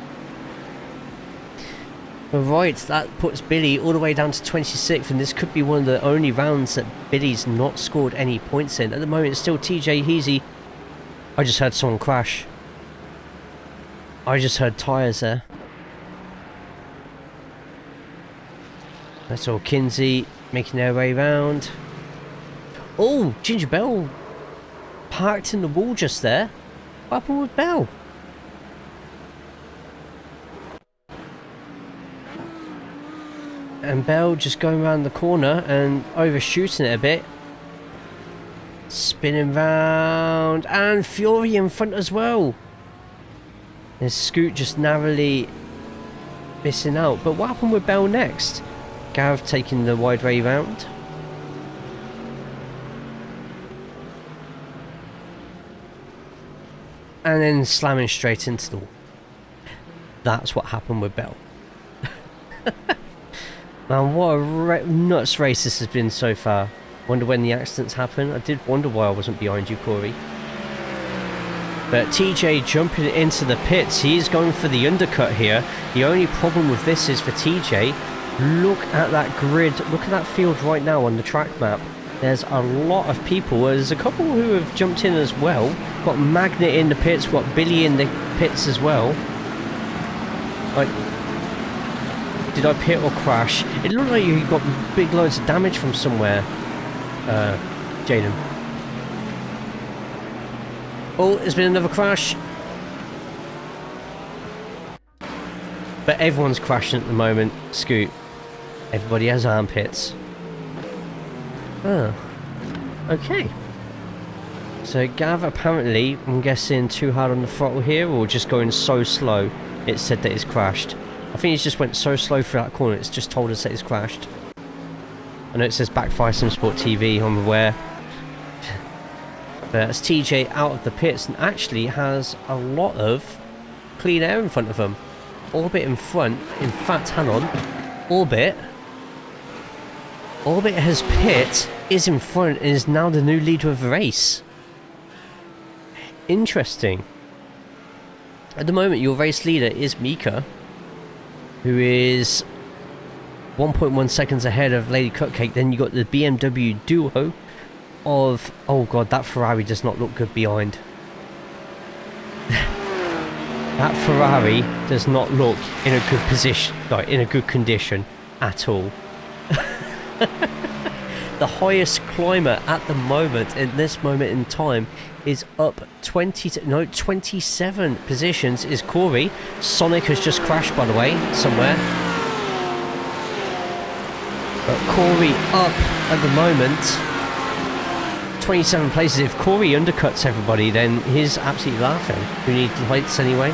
Alright, that puts Billy all the way down to 26th, and this could be one of the only rounds that Billy's not scored any points in. At the moment it's still TJ Heasy. I just heard someone crash. I just heard tyres there. That's all Kinsey making their way round. Oh, Ginger Bell parked in the wall just there. What happened with Bell? And Bell just going around the corner and overshooting it a bit. Spinning round, and Fury in front as well. There's Scoot just narrowly missing out. But what happened with Bell next? Gav taking the wide way round. And then slamming straight into the wall. That's what happened with Bell. Man, what a nuts race this has been so far. Wonder when the accidents happen. I did wonder why I wasn't behind you, Corey. But TJ jumping into the pits, he's going for the undercut here. The only problem with this is for TJ, look at that grid, look at that field right now on the track map. There's a lot of people. There's a couple who have jumped in as well. Got Magnet in the pits, got Billy in the pits as well. Like, did I pit or crash? It looked like you got big loads of damage from somewhere, Jaden. Oh, there's been another crash. But everyone's crashing at the moment. Scoot. Everybody has armpits. Oh. Okay. So Gav apparently, I'm guessing, too hard on the throttle here, or just going so slow. It said that it's crashed. I think he's just went so slow through that corner, it's just told us that it's crashed. I know it says Backfire Simsport TV, I'm aware. But it's TJ out of the pits and actually has a lot of clean air in front of him. Orbit in front. In fact, hang on. Orbit has pit, is in front, and is now the new leader of the race. Interesting. At the moment, your race leader is Mika, who is 1.1 seconds ahead of Lady Cupcake. Then you got the BMW duo of... Oh god, that Ferrari does not look good behind. That Ferrari does not look in a good position, like in a good condition at all. The highest climber at the moment, in this moment in time, is up 27 positions is Corey. Sonic has just crashed, by the way, somewhere. But Corey up at the moment, 27 places. If Corey undercuts everybody, then he's absolutely laughing. We need lights anyway.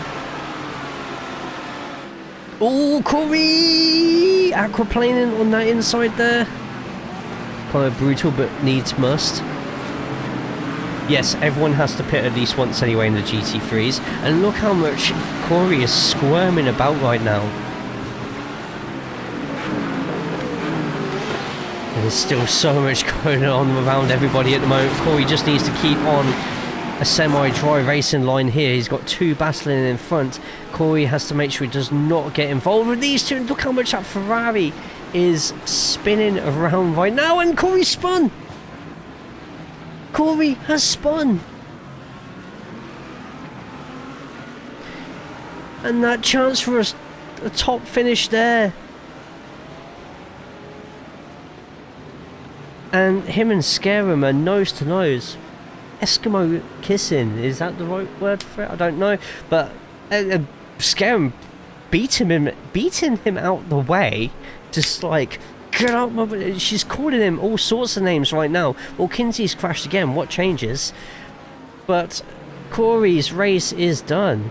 Oh, Corey! Aquaplaning on that inside there. Kind of brutal, but needs must. Yes, everyone has to pit at least once anyway in the GT3s. And look how much Corey is squirming about right now. And there's still so much going on around everybody at the moment. Corey just needs to keep on a semi-dry racing line here. He's got two battling in front. Corey has to make sure he does not get involved with these two. Look how much that Ferrari is spinning around right now, and Corey spun. Corey has spun. And that chance for a top finish there. And him and Scarum are nose to nose. Eskimo kissing, is that the right word for it? I don't know, but Scarum beating him out the way, just like, get out my... She's calling him all sorts of names right now. Well, Kinsey's crashed again, what changes? But Corey's race is done.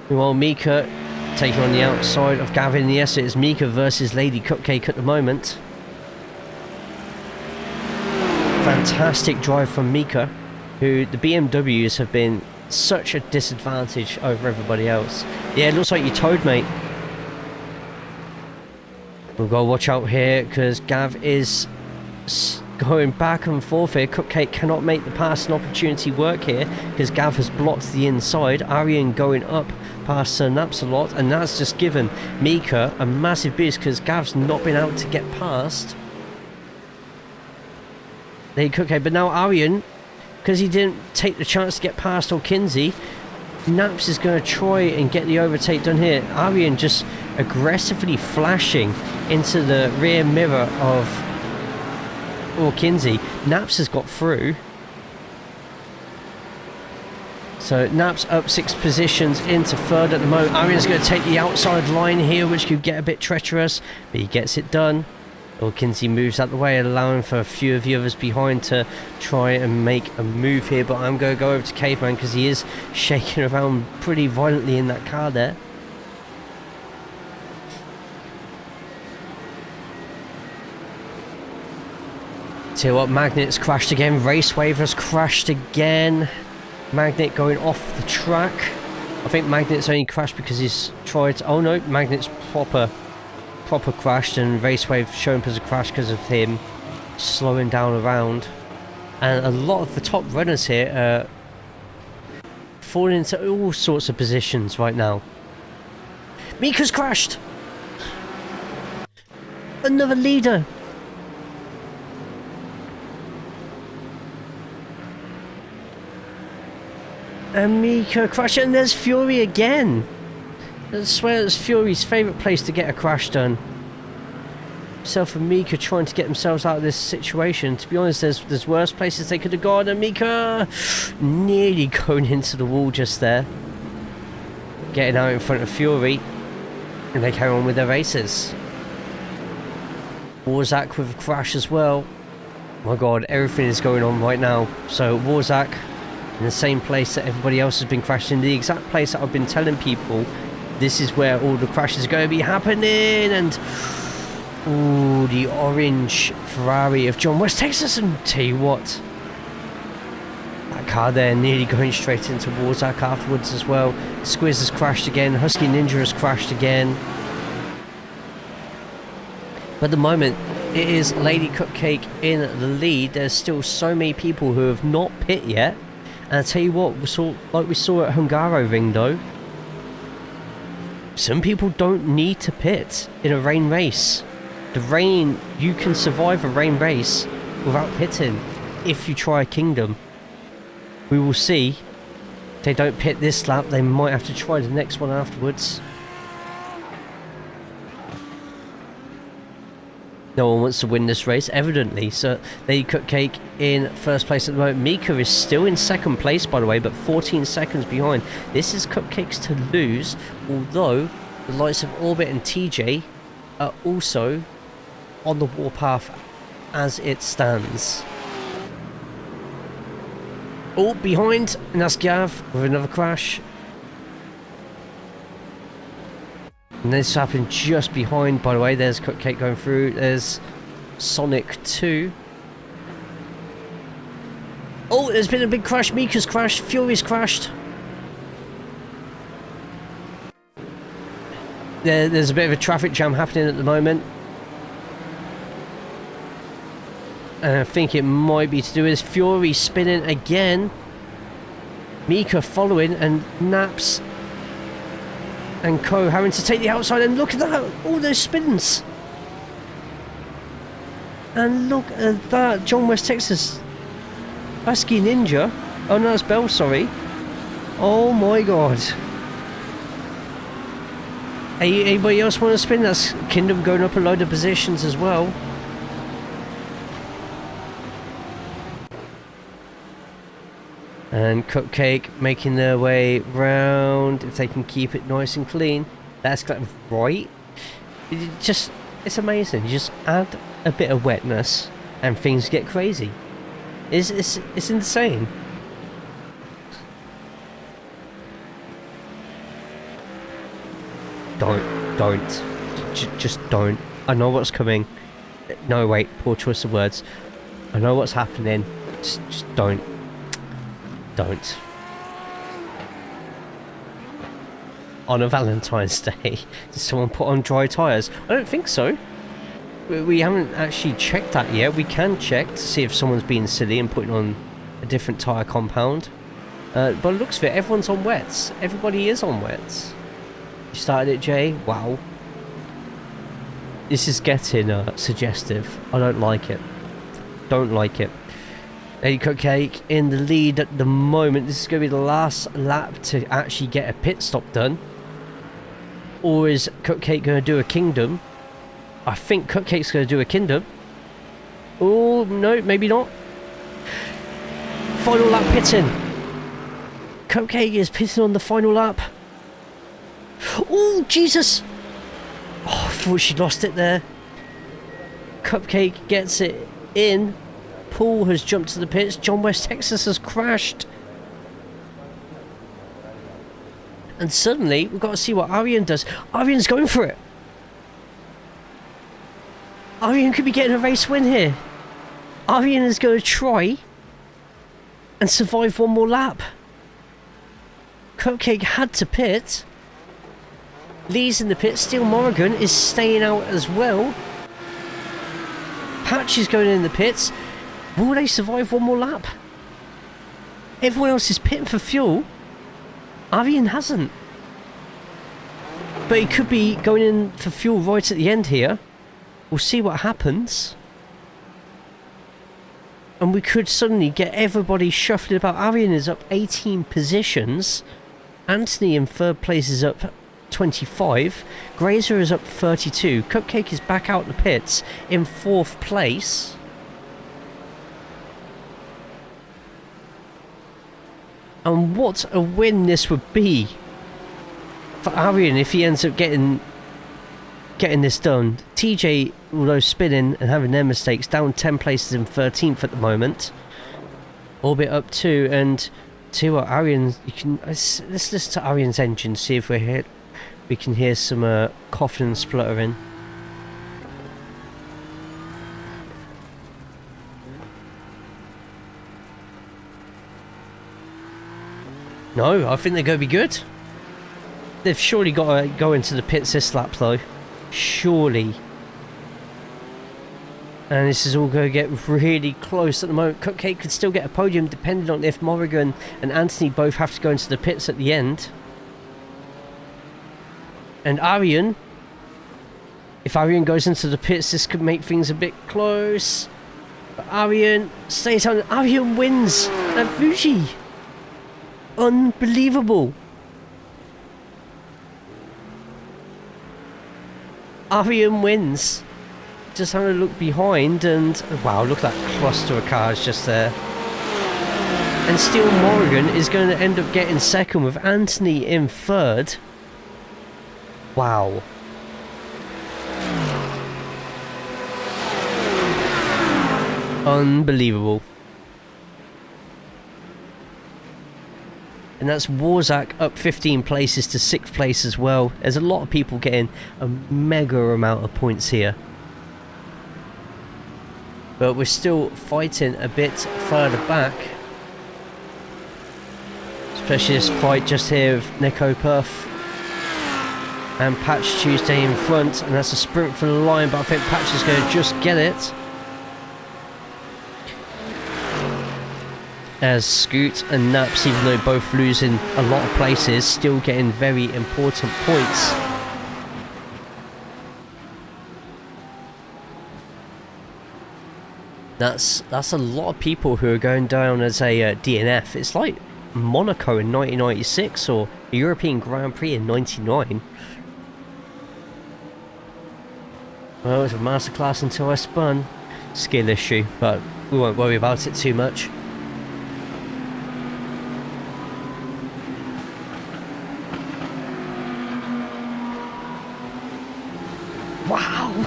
Meanwhile, Mika taking on the outside of Gavin. Yes, it is Mika versus Lady Cupcake at the moment. Fantastic drive from Mika, who the BMWs have been such a disadvantage over everybody else. Yeah, it looks like you towed, mate. We've got to watch out here because Gav is going back and forth here. Cupcake cannot make the passing opportunity work here because Gav has blocked the inside. Arian going up past Sir Naps a lot, and that's just given Mika a massive boost because Gav's not been able to get past. There, Cupcake, but now Arian, because he didn't take the chance to get past Kinsey, Naps is going to try and get the overtake done here. Arian just aggressively flashing into the rear mirror of Kinsey. Naps has got through. So Naps up 6 positions into third at the moment. Arian's going to take the outside line here, which could get a bit treacherous, but he gets it done. Kinsey moves out the way, allowing for a few of the others behind to try and make a move here. But I'm going to go over to Caveman because he is shaking around pretty violently in that car there. Tell you what, Magnet's crashed again. Raceway has crashed again. Magnet going off the track. I think Magnet's only crashed because he's tried to... Oh no, Magnet's proper crashed, and Raceway showing up as a crash because of him slowing down around. And a lot of the top runners here are falling into all sorts of positions right now. Mika's crashed! Another leader! And Mika crashed, and there's Fury again! I swear it's Fury's favourite place to get a crash done. Himself and Mika trying to get themselves out of this situation. To be honest, there's worse places they could have gone, and Mika nearly going into the wall just there. Getting out in front of Fury, and they carry on with their races. Warzak with a crash as well. My god, everything is going on right now. So Warzak in the same place that everybody else has been crashing, the exact place that I've been telling people this is where all the crashes are going to be happening. And ooh, the orange Ferrari of John West Texas. And tell you what, that car there nearly going straight into Warzak afterwards as well. Squiz has crashed again. Husky Ninja has crashed again. But at the moment, it is Lady Cupcake in the lead. There's still so many people who have not pit yet. And I tell you what, like we saw at Hungaroring though, some people don't need to pit in a rain race. The rain, you can survive a rain race without pitting if you try a Kingdom. We will see. If they don't pit this lap, they might have to try the next one afterwards. No one wants to win this race, evidently. So there you Cupcake in first place at the moment. Mika is still in second place, by the way, but 14 seconds behind. This is Cupcake's to lose, although the likes of Orbit and TJ are also on the warpath as it stands. Oh, behind, and that's Gav with another crash. And this happened just behind, by the way. There's Cupcake going through. There's Sonic 2. Oh, there's been a big crash. Mika's crashed. Fury's crashed. There's a bit of a traffic jam happening at the moment. And I think it might be to do with Fury spinning again. Mika following, and Naps and Co having to take the outside. And look at that, all those spins. And look at that, John West Texas. Husky Ninja. Oh no, that's Bell, sorry. Oh my god. Anybody else want to spin? That's Kingdom going up a load of positions as well. And Cupcake making their way round. If they can keep it nice and clean. That's kind of right. It's amazing. You just add a bit of wetness and things get crazy. It's insane. Just don't. I know what's coming. No, wait, poor choice of words. I know what's happening. Just don't. On a Valentine's Day, did someone put on dry tyres? I don't think so. We haven't actually checked that yet. We can check to see if someone's being silly and putting on a different tyre compound. But it looks of it, everyone's on wets. Everybody is on wets. You started it, Jay? Wow. This is getting suggestive. I don't like it. Don't like it. Lady Cupcake in the lead at the moment. This is going to be the last lap to actually get a pit stop done. Or is Cupcake going to do a Kingdom? I think Cupcake's going to do a Kingdom. Oh, no, maybe not. Final lap pitting. Cupcake is pitting on the final lap. Oh, Jesus! Oh, I thought she lost it there. Cupcake gets it in. Paul has jumped to the pits. John West Texas has crashed. And suddenly, we've got to see what Arian does. Arian's going for it. Arian could be getting a race win here. Arian is going to try and survive one more lap. Cupcake had to pit. Lee's in the pit. Steel Morrigan is staying out as well. Patch is going in the pits. Will they survive one more lap? Everyone else is pitting for fuel. Arian hasn't. But he could be going in for fuel right at the end here. We'll see what happens. And we could suddenly get everybody shuffling about. Arian is up 18 positions. Anthony in third place is up 25. Grazer is up 32. Cupcake is back out the pits in fourth place. And what a win this would be for Arian if he ends up getting this done. TJ, although spinning and having their mistakes, down 10 places in 13th at the moment. Orbit up 2, and see what Arian, let's listen to Arian's engine, see if we can hear some coughing and spluttering. No, I think they're going to be good. They've surely got to go into the pits this lap though. Surely. And this is all going to get really close at the moment. Cupcake could still get a podium depending on if Morrigan and Anthony both have to go into the pits at the end. And Arian, if Arian goes into the pits, this could make things a bit close. But Arian stays on. Arian wins at Fuji. Unbelievable. Arian wins. Just having a look behind and wow, look at that cluster of cars just there. And still Morrigan is going to end up getting second with Anthony in third. Wow. Unbelievable. And that's Warzak up 15 places to 6th place as well. There's a lot of people getting a mega amount of points here. But we're still fighting a bit further back. Especially this fight just here with Nico Puff and Patch Tuesday in front. And that's a sprint for the line, but I think Patch is going to just get it. As Scoot and Naps, even though both losing a lot of places, still getting very important points. That's a lot of people who are going down as a DNF. It's like Monaco in 1996 or the European Grand Prix in 99. Well, it was a masterclass until I spun. Skill issue, but we won't worry about it too much. Wow!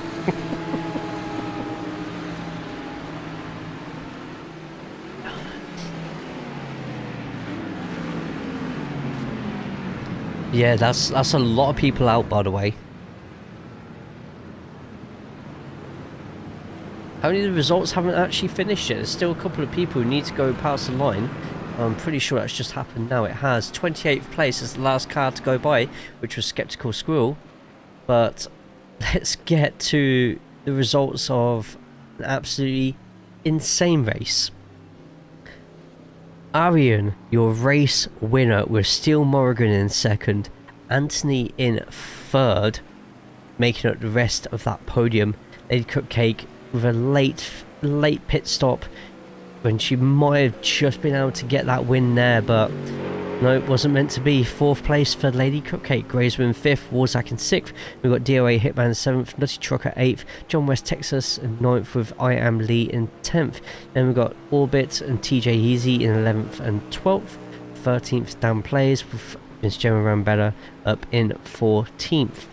Yeah, that's a lot of people out, by the way. Only the results haven't actually finished yet. There's still a couple of people who need to go past the line. I'm pretty sure that's just happened now. It has. 28th place is the last car to go by, which was Skeptical Squirrel. But let's get to the results of an absolutely insane race. Arian, your race winner, with Steel Morrigan in second, Anthony in third, making up the rest of that podium. Lady Cupcake with a late pit stop when she might have just been able to get that win there, but no, it wasn't meant to be. 4th place for Lady Cupcake, Graysman in 5th, Warzak in 6th. We've got DOA Hitman 7th, Nutty Trucker 8th, John West Texas in 9th with I Am Lee in 10th. Then we've got Orbit and TJ Easy in 11th and 12th. 13th Dan Plays with Miss Gemma Rambella up in 14th.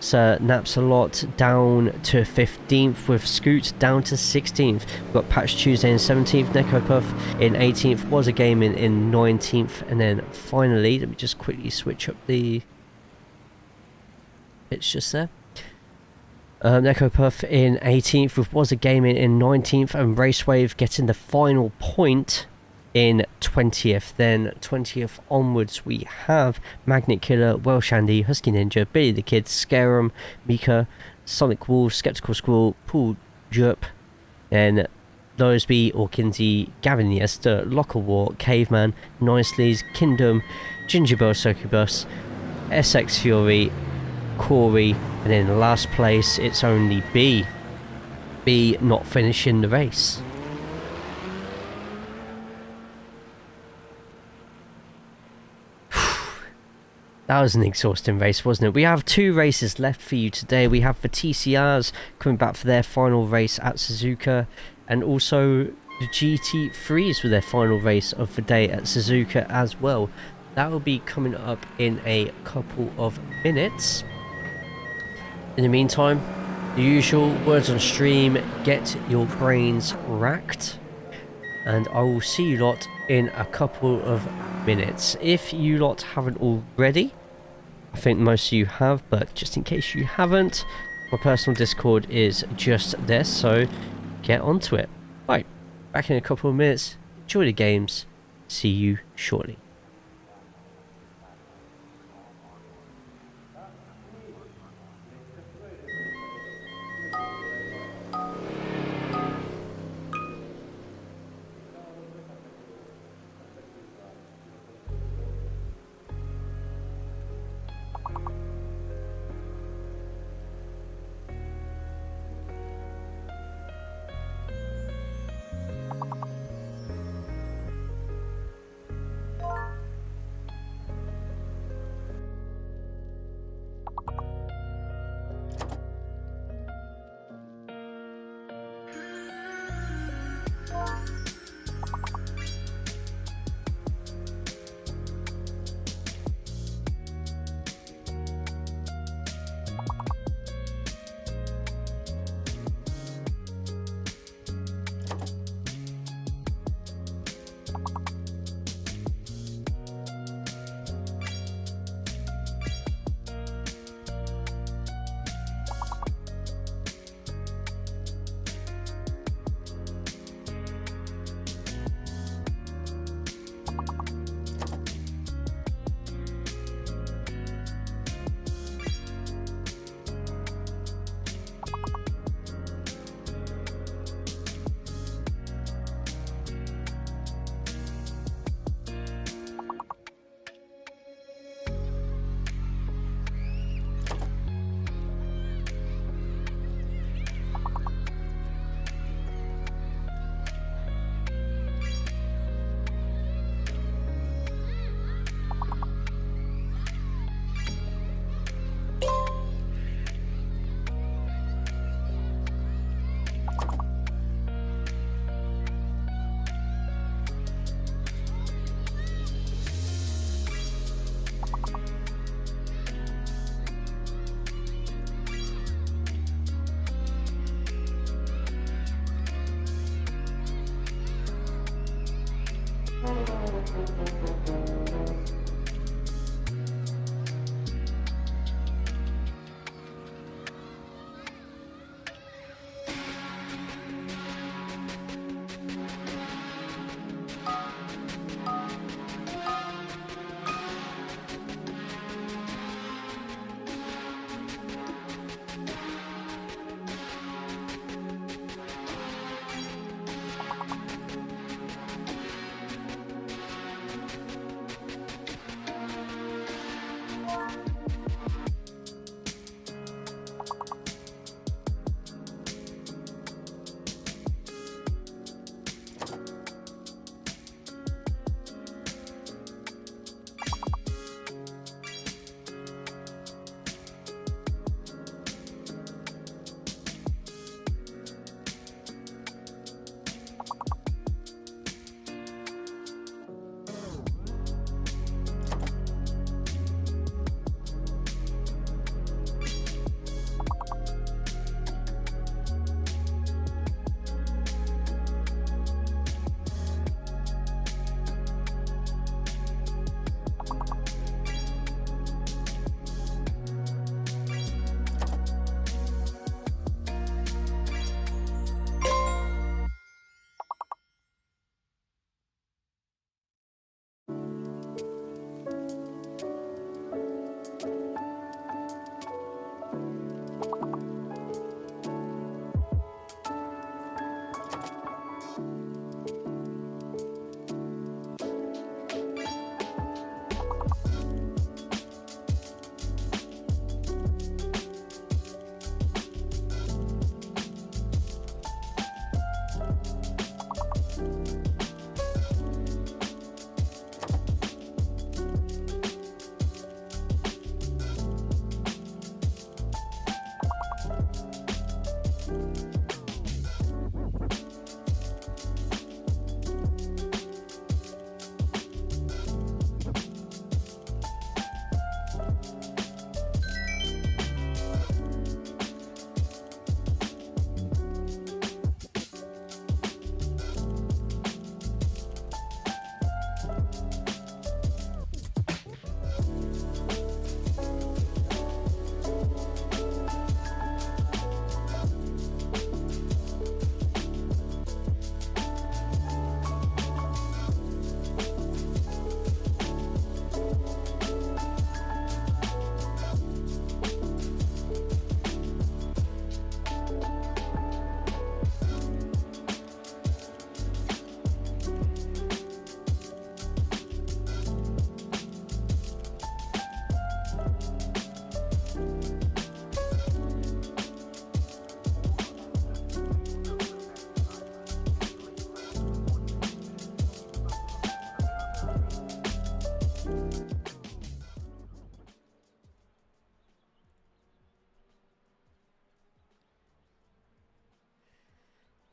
Sir Naps a lot down to 15th with Scoot down to 16th. We've got Patch Tuesday in 17th, Neko Puff in 18th, Was a Gaming in 19th, and then finally, let me just quickly switch up the pitch just there. Neko Puff in 18th with Was a Gaming in 19th, and Raceway getting the final point in 20th. Then 20th onwards we have Magnet Killer, Welsh Andy, Husky Ninja, Billy the Kid, Scarum, Mika, Sonic Wolf, Skeptical Squirrel, Paul Jerp, then Lowersby, Orkinsey, Gavin Niesta, Locker War, Caveman, Nicely's, Kingdom, Gingerbell Succubus, SX Fury, Corey, and in last place it's only B not finishing the race. That was an exhausting race, wasn't it? We have 2 races left for you today. We have the TCRs coming back for their final race at Suzuka, and also the GT3s with their final race of the day at Suzuka as well. That will be coming up in a couple of minutes. In the meantime, the usual words on stream, get your brains racked, and I will see you lot in a couple of minutes. If you lot haven't already, I think most of you have, but just in case you haven't, my personal Discord is just there, so get onto it. Right, back in a couple of minutes. Enjoy the games. See you shortly.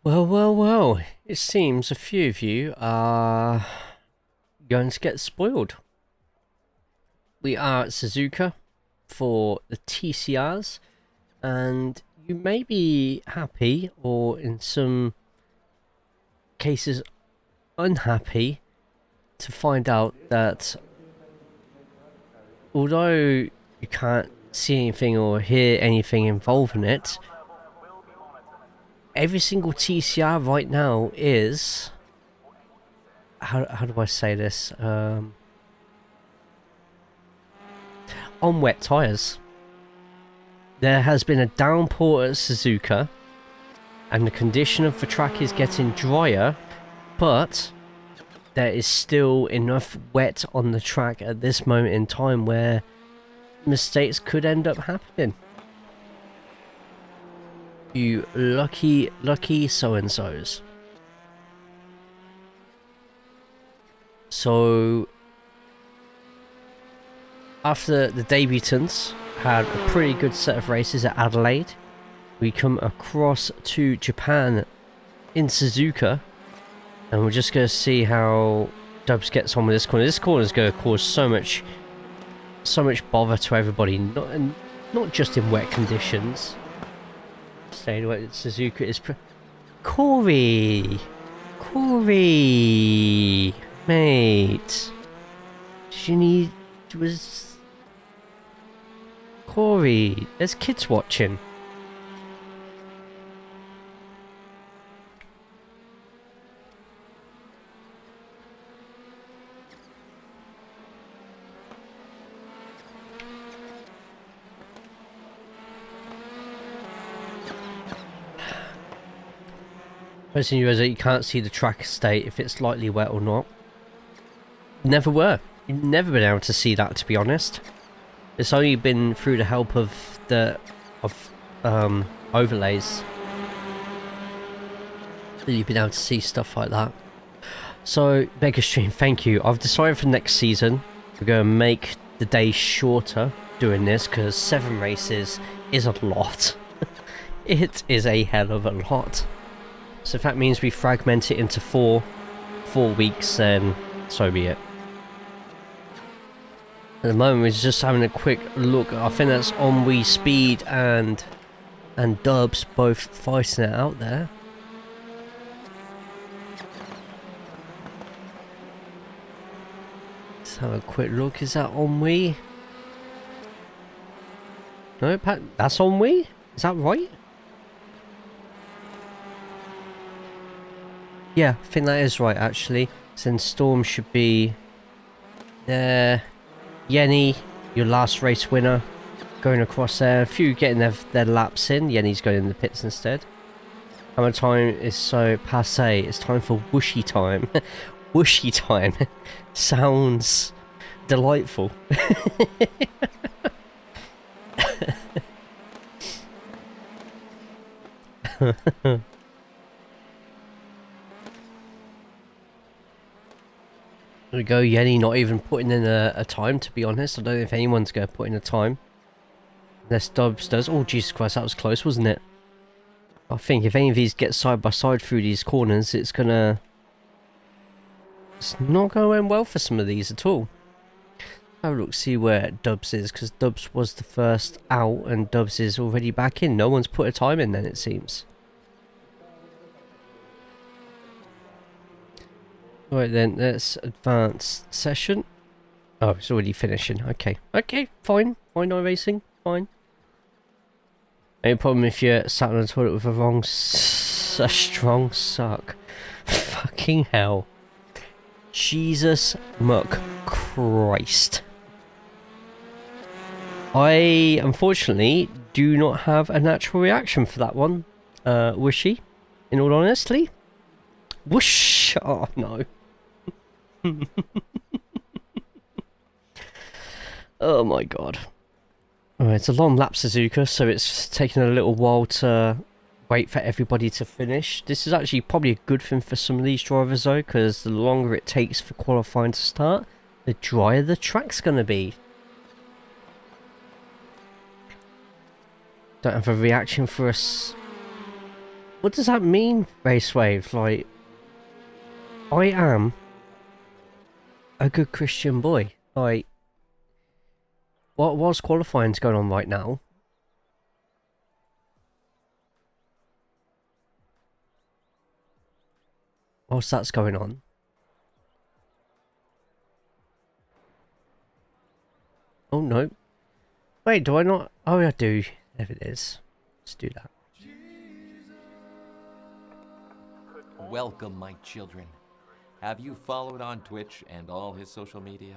Well, well, well. It seems a few of you are going to get spoiled. We are at Suzuka for the TCRs, and you may be happy, or in some cases unhappy, to find out that although you can't see anything or hear anything involving it, every single TCR right now is... How do I say this? On wet tyres. There has been a downpour at Suzuka, and the condition of the track is getting drier, but there is still enough wet on the track at this moment in time where mistakes could end up happening. You lucky so-and-sos. So, after the debutants had a pretty good set of races at Adelaide, we come across to Japan in Suzuka, and we're just going to see how Dubs gets on with this corner. This corner is going to cause so much bother to everybody, not just in wet conditions. Staying away, Suzuka is Corey, mate. She was Corey. There's kids watching. First thing you realize that you can't see the track state if it's lightly wet or not. Never were. You've never been able to see that, to be honest. It's only been through the help of overlays that you've been able to see stuff like that. So, Mega Stream, thank you. I've decided for next season we're going to make the day shorter doing this, because 7 races is a lot. It is a hell of a lot. So if that means we fragment it into 4 weeks, then so be it. At the moment we're just having a quick look. I think that's Onwe, Speed and Dubs both fighting it out there. Let's have a quick look. Is that Onwe? No, Pat, that's Onwe? Is that right? Yeah, I think that is right, actually. So then Storm should be there. Yenny, your last race winner, going across there. A few getting their laps in. Yenny's going in the pits instead. Hammer time is so passe. It's time for whooshy time. Whooshy time. Sounds delightful. There we go, Yenny not even putting in a time, to be honest. I don't know if anyone's going to put in a time. Unless Dubs does. Oh, Jesus Christ, that was close, wasn't it? I think if any of these get side by side through these corners, it's not going to end well for some of these at all. Have a look, see where Dubs is, because Dubs was the first out, and Dubs is already back in. No one's put a time in then, it seems. Right then, let's advance session. Oh, it's already finishing. Okay. Okay, fine. Fine, iRacing. Fine. No problem if you're sat on the toilet with a strong suck. Fucking hell. Jesus muck Christ. I, unfortunately, do not have a natural reaction for that one. Wishy, in all honesty. Whoosh! Oh, no. Oh my god. Alright, it's a long lap Suzuka, so it's taking a little while to wait for everybody to finish. This is actually probably a good thing for some of these drivers though, because the longer it takes for qualifying to start, the drier the track's gonna be. Don't have a reaction for us. What does that mean, Raceway? Like, I am a good Christian boy. Like, whilst qualifying's going on right now, whilst that's going on, oh no, wait, do I not? Oh, I do. There it is. Let's do that. Welcome, my children. Have you followed on Twitch and all his social media?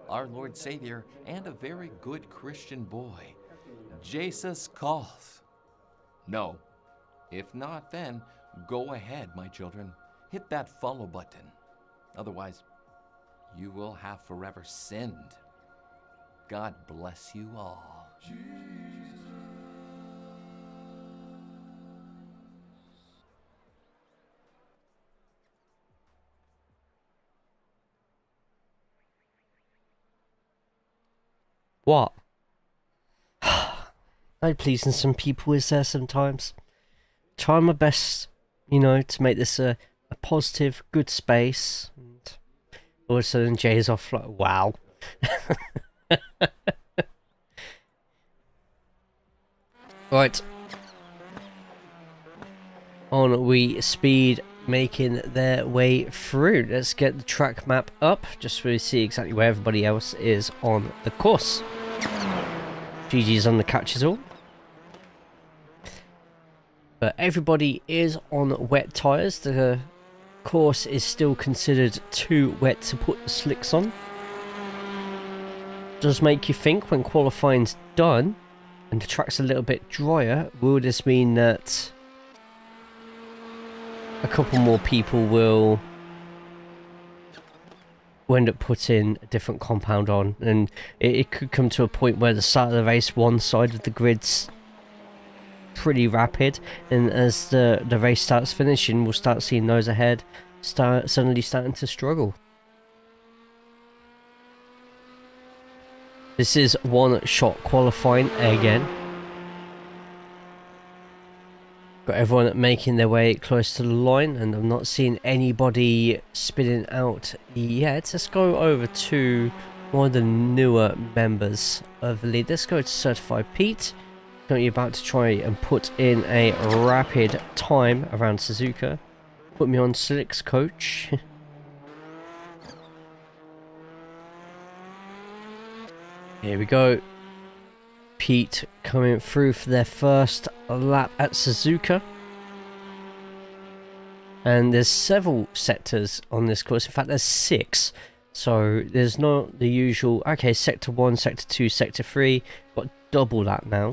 Our Lord Savior and a very good Christian boy, JayCaulls. No. If not, then go ahead, my children. Hit that follow button. Otherwise, you will have forever sinned. God bless you all. What? No pleasing some people is there sometimes. Try my best, you know, to make this a positive, good space. And all of a sudden Jay's off like, wow. Right. On we speed making their way through. Let's get the track map up just so we see exactly where everybody else is on the course. GG's on the catches all. But everybody is on wet tyres. The course is still considered too wet to put the slicks on. Does make you think when qualifying's done and the track's a little bit drier, will this mean that a couple more people will end up putting a different compound on, and it could come to a point where the start of the race, one side of the grid's pretty rapid, and as the race starts finishing, we'll start seeing those ahead suddenly starting to struggle. This is one shot qualifying again. Got everyone making their way close to the line, and I'm not seeing anybody spinning out yet. Let's go over to one of the newer members of the league. Let's go to Certified Pete. Currently about to try and put in a rapid time around Suzuka. Put me on slicks, coach. Here we go. Pete coming through for their first lap at Suzuka. And there's several sectors on this course. In fact, there's 6. So there's not the usual, okay, sector 1, sector 2, sector 3. Got double that now.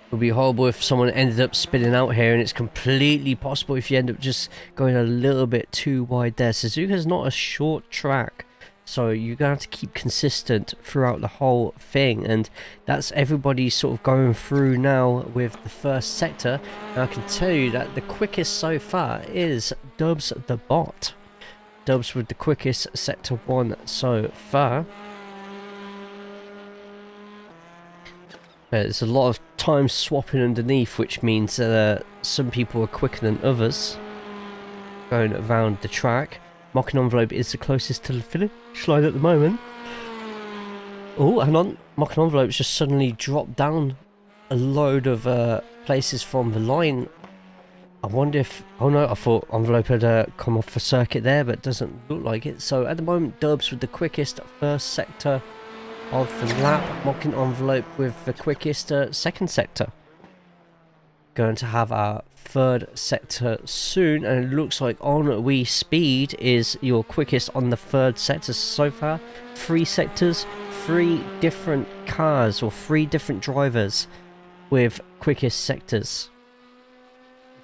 It would be horrible if someone ended up spinning out here, and it's completely possible if you end up just going a little bit too wide there. Suzuka's not a short track, so you're going to have to keep consistent throughout the whole thing, and that's everybody sort of going through now with the first sector. And I can tell you that the quickest so far is Dubs the bot. Dubs with the quickest sector 1 so far. There's a lot of time swapping underneath, which means that some people are quicker than others going around the track. Mocking Envelope is the closest to the finish line at the moment. Oh, hang on. Mocking Envelope's just suddenly dropped down a load of places from the line. I wonder if... Oh no, I thought Envelope had come off the circuit there, but it doesn't look like it. So at the moment, Dubs with the quickest first sector of the lap. Mocking Envelope with the quickest second sector. Going to have our third sector soon, and it looks like On We Speed is your quickest on the third sector so far. 3 sectors, 3 different cars or 3 different drivers with quickest sectors.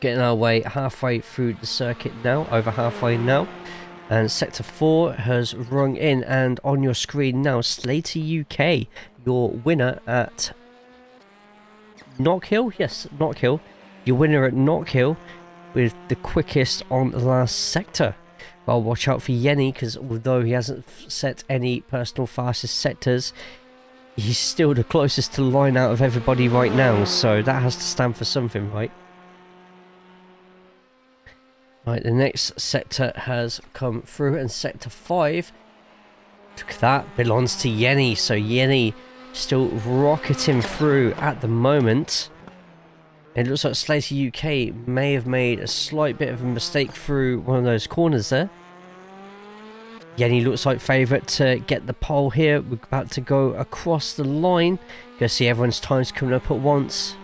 Getting our way halfway through the circuit now, over halfway now. And sector 4 has rung in, and on your screen now, Slater UK, your winner at Knockhill. Yes, Knockhill. Your winner at Knockhill with the quickest on the last sector. Well, watch out for Yenny, because although he hasn't set any personal fastest sectors, he's still the closest to the line out of everybody right now, so that has to stand for something, right? Right, the next sector has come through, and sector 5, look at that, belongs to Yenny. So Yenny still rocketing through at the moment. It looks like Slater UK may have made a slight bit of a mistake through one of those corners there. Yenny looks like favourite to get the pole here. We're about to go across the line. Go see everyone's times coming up at once.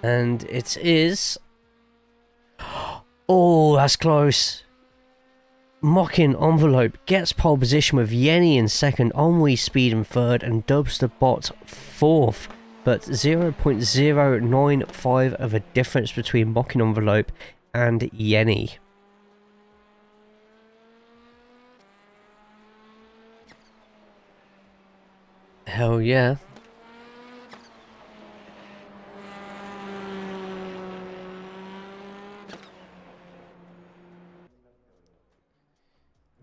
And it is... Oh, that's close. Mocking Envelope gets pole position with Yenny in second, Ennui Speed in third, and Dubs the Bot fourth. But 0.095 of a difference between Mocking Envelope and Yenny. Hell yeah.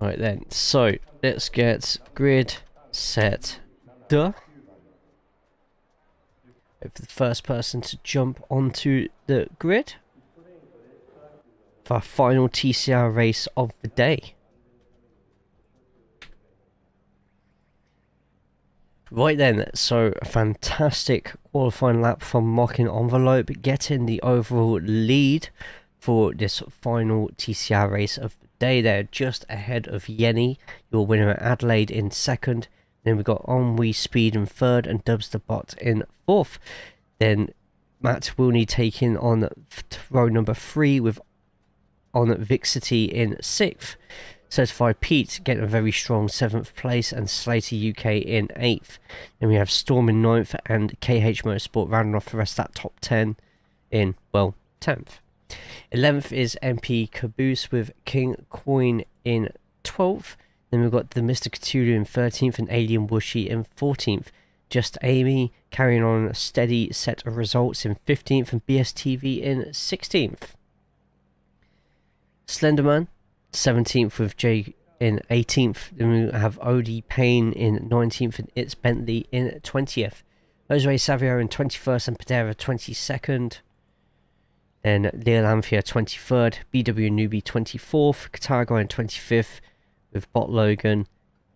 Right then, so let's get grid set duh. Wait for the first person to jump onto the grid for our final TCR race of the day. Right then, so a fantastic qualifying lap from Mocking Envelope, getting the overall lead for this final TCR race of the day. They're just ahead of Yenny, your winner at Adelaide, in second. Then we've got Ennui Speed in third and Dubs the Bot in fourth. Then Matt Wilney taking on row number 3 with on Vixity in 6th. Certified Pete getting a very strong 7th place, and Slater UK in 8th. Then we have Storm in 9th and KH Motorsport rounding off the rest of that top 10 in, well, 10th. 11th is MP Caboose with King Coin in 12th. Then we've got the Mr. Cthulhu in 13th and Alien Wushy in 14th. Just Amy carrying on a steady set of results in 15th, and BSTV in 16th. Slenderman 17th with Jay in 18th. Then we have OD Payne in 19th and It's Bentley in 20th. Jose Savio in 21st and Padera 22nd. Then Leo Lamphia 23rd, BW Newbie 24th, Qatar in 25th with Bot Logan,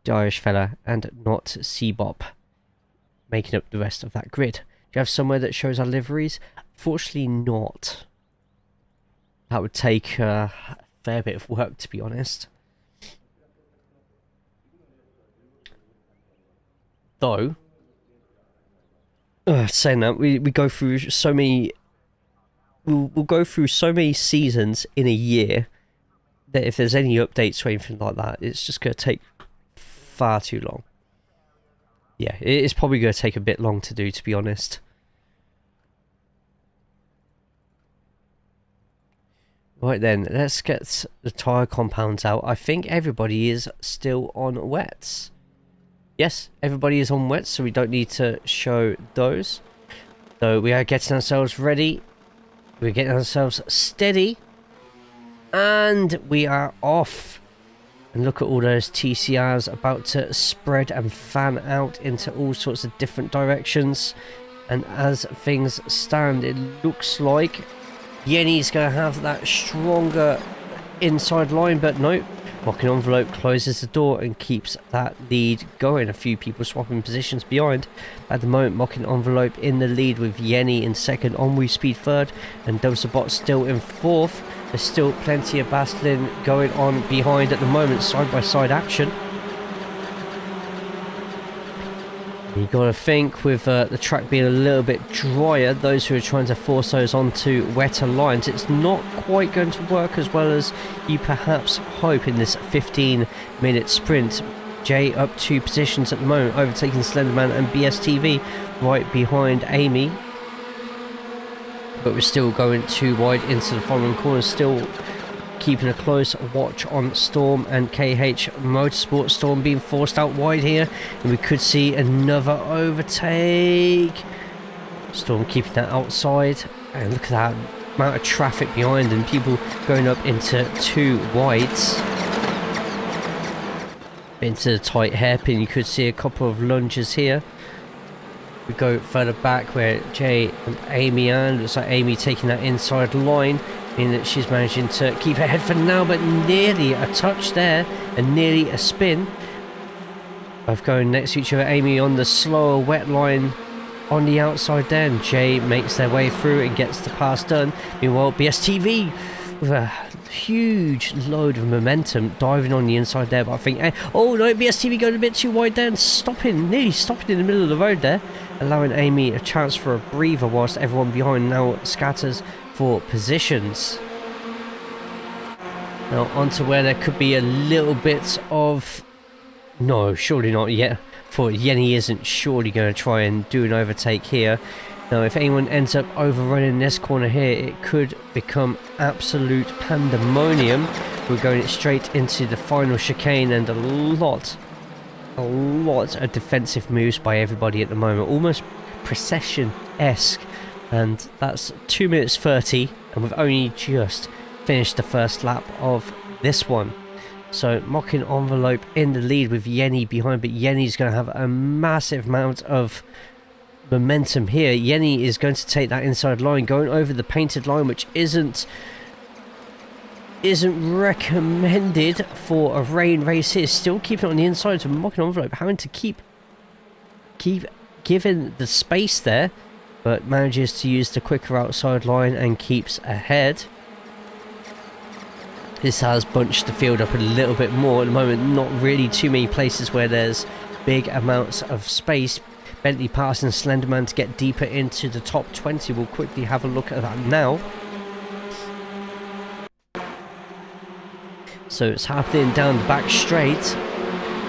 the Irish fella, and Not Seabop making up the rest of that grid. Do you have somewhere that shows our liveries? Fortunately not. That would take a fair bit of work, to be honest. Though, saying that, we go through so many... We'll go through so many seasons in a year that if there's any updates or anything like that, it's just going to take far too long. Yeah, it's probably going to take a bit long to do, to be honest. Right then, let's get the tyre compounds out. I think everybody is still on wets. Yes, everybody is on wets, so we don't need to show those. So we are getting ourselves ready. We're getting ourselves steady. And we are off. And look at all those TCRs about to spread and fan out into all sorts of different directions. And as things stand, it looks like Yenny's going to have that stronger inside line, but no. Mocking Envelope closes the door and keeps that lead going. A few people swapping positions behind. At the moment, Mocking Envelope in the lead with Yenny in second, Ennui Speed third, and Dubs the Bot still in fourth. There's still plenty of battling going on behind at the moment, side-by-side action. You got to think with the track being a little bit drier, those who are trying to force those onto wetter lines, it's not quite going to work as well as you perhaps hope in this 15-minute sprint. Jay up 2 positions at the moment, overtaking Slenderman and BSTV right behind Amy. But we're still going too wide into the following corners, still keeping a close watch on Storm and KH Motorsport. Storm being forced out wide here, and we could see another overtake. Storm keeping that outside, and look at that amount of traffic behind and people going up into 2 wides. into the tight hairpin. You could see a couple of lunges here. We go further back where Jay and Amy are. Looks like Amy taking that inside line, meaning that she's managing to keep her head for now, but nearly a touch there and nearly a spin. Both going next to each other. Amy on the slower wet line on the outside there, and Jay makes their way through and gets the pass done. Meanwhile, BSTV with a huge load of momentum diving on the inside there, but I think, oh no, BSTV going a bit too wide there and nearly stopping in the middle of the road there, allowing Amy a chance for a breather whilst everyone behind now scatters for positions. Now onto where there could be a little bit of, no, surely not yet, for Yenny isn't surely going to try and do an overtake here. Now if anyone ends up overrunning this corner here, it could become absolute pandemonium. We're going straight into the final chicane, and a lot of defensive moves by everybody at the moment, almost procession-esque, and that's 2 minutes 30, and we've only just finished the first lap of this one. So Mocking Envelope in the lead with Yenny behind, but Yenny's going to have a massive amount of momentum here. Yenny is going to take that inside line, going over the painted line, which isn't recommended for a rain race here. Still keeping it on the inside, so Mocking Envelope having to keep giving the space there, but manages to use the quicker outside line and keeps ahead. This has bunched the field up a little bit more at the moment. Not really too many places where there's big amounts of space. Bentley passing Slenderman to get deeper into the top 20. We'll quickly have a look at that now. So it's happening down the back straight.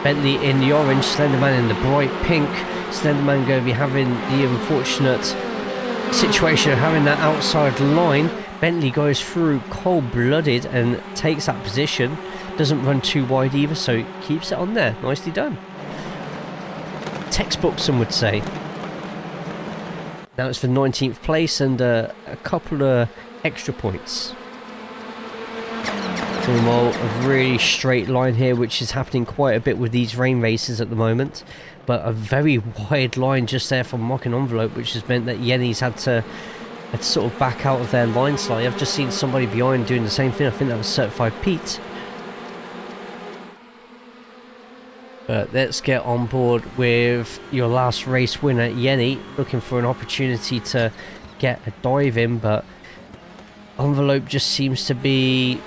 Bentley in the orange, Slenderman in the bright pink. Slenderman going to be having the unfortunate situation of having that outside line. Bentley goes through cold-blooded and takes that position. Doesn't run too wide either, so keeps it on there. Nicely done. Textbook, some would say. Now it's for 19th place and a couple of extra points. Meanwhile, a really straight line here, which is happening quite a bit with these rain races at the moment. But a very wide line just there from Mocking Envelope, which has meant that Yenny's had to sort of back out of their line slightly. I've just seen somebody behind doing the same thing. I think that was Certified Pete. But let's get on board with your last race winner, Yenny, looking for an opportunity to get a dive in, but Envelope just seems to be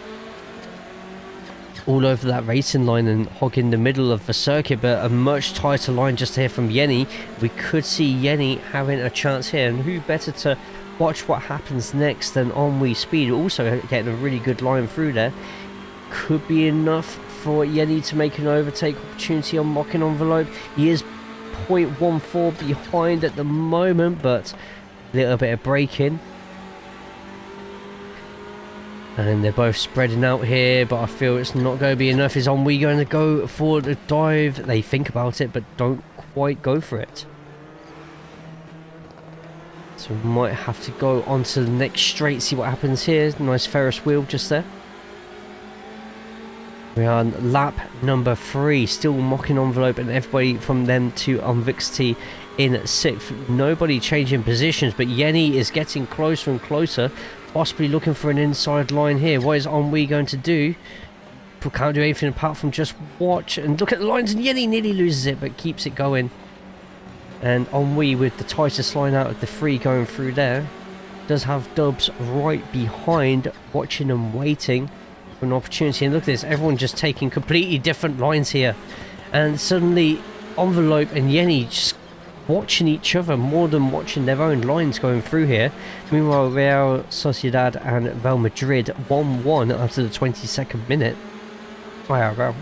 all over that racing line and hogging the middle of the circuit, but a much tighter line just here from Yenny. We could see Yenny having a chance here, and who better to watch what happens next than Ennui Speed, also getting a really good line through there. Could be enough for Yenny to make an overtake opportunity on Mocking Envelope. He is 0.14 behind at the moment, but a little bit of braking. And they're both spreading out here, but I feel it's not going to be enough. Is Ennui going to go for the dive? They think about it, but don't quite go for it. So we might have to go on to the next straight, see what happens here. Nice Ferris wheel just there. We are on lap number 3, still Mocking Envelope and everybody from them to Unvixity in 6th. Nobody changing positions, but Yenny is getting closer and closer, possibly looking for an inside line here. What is Ennui going to do? Can't do anything apart from just watch and look at the lines, and Yenny nearly loses it, but keeps it going. And Ennui with the tightest line out of the 3 going through there. Does have Dubs right behind, watching and waiting for an opportunity. And look at this, everyone just taking completely different lines here. And suddenly Envelope and Yenny just watching each other more than watching their own lines going through here. Meanwhile, Real Sociedad and Real Madrid 1-1 after the 22nd minute. Wow.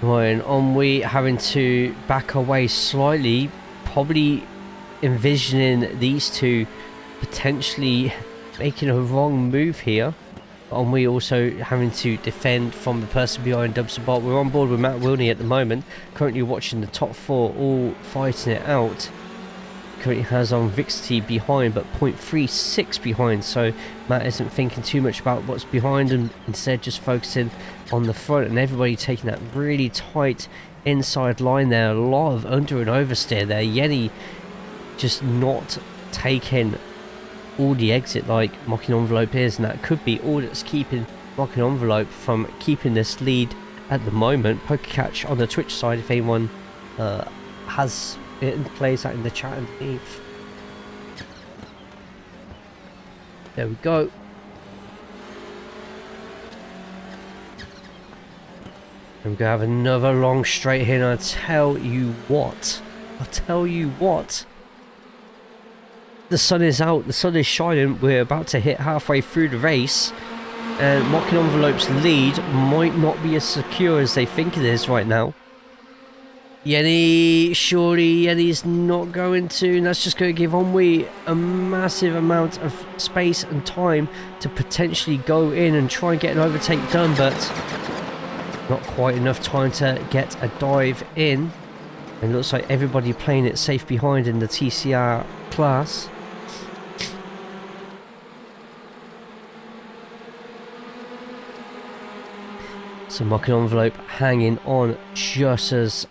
Right, and Ennui having to back away slightly, probably envisioning these two potentially making a wrong move here. Ennui also having to defend from the person behind Dubs and Bolt. We're on board with Matt Wilney at the moment, currently watching the top 4 all fighting it out. currently has on Vixty behind, but 0.36 behind, so Matt isn't thinking too much about what's behind and instead just focusing on the front, and everybody taking that really tight inside line there. A lot of under and oversteer there. Yenny just not taking all the exit like Mocking Envelope is, and that could be all that's keeping Mocking Envelope from keeping this lead at the moment. Poker Catch on the Twitch side, if anyone has it and plays that in the chat underneath. There we go. And we're gonna have another long straight here, and I'll tell you what, the sun is out, the sun is shining, we're about to hit halfway through the race, and Mocking Envelope's lead might not be as secure as they think it is right now. Yenny, surely Yenny's not going to, and that's just going to give Onwe a massive amount of space and time to potentially go in and try and get an overtake done, but not quite enough time to get a dive in. And it looks like everybody playing it safe behind in the TCR class. So Mocking Envelope hanging on just as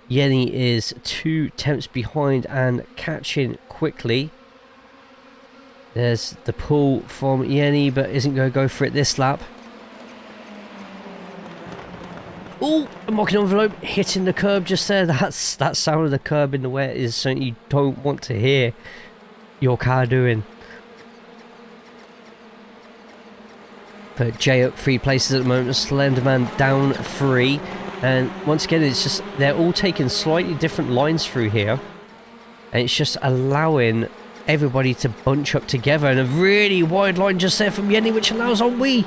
Yenny is 2 tenths behind and catching quickly. There's the pull from Yenny, but isn't going to go for it this lap. Oh, Mocking Envelope hitting the curb just there. That sound of the curb in the wet is something you don't want to hear your car doing. But Jay up 3 places at the moment, Slenderman down 3. And once again, it's just, they're all taking slightly different lines through here. And it's just allowing everybody to bunch up together. And a really wide line just there from Yenny, which allows Onwe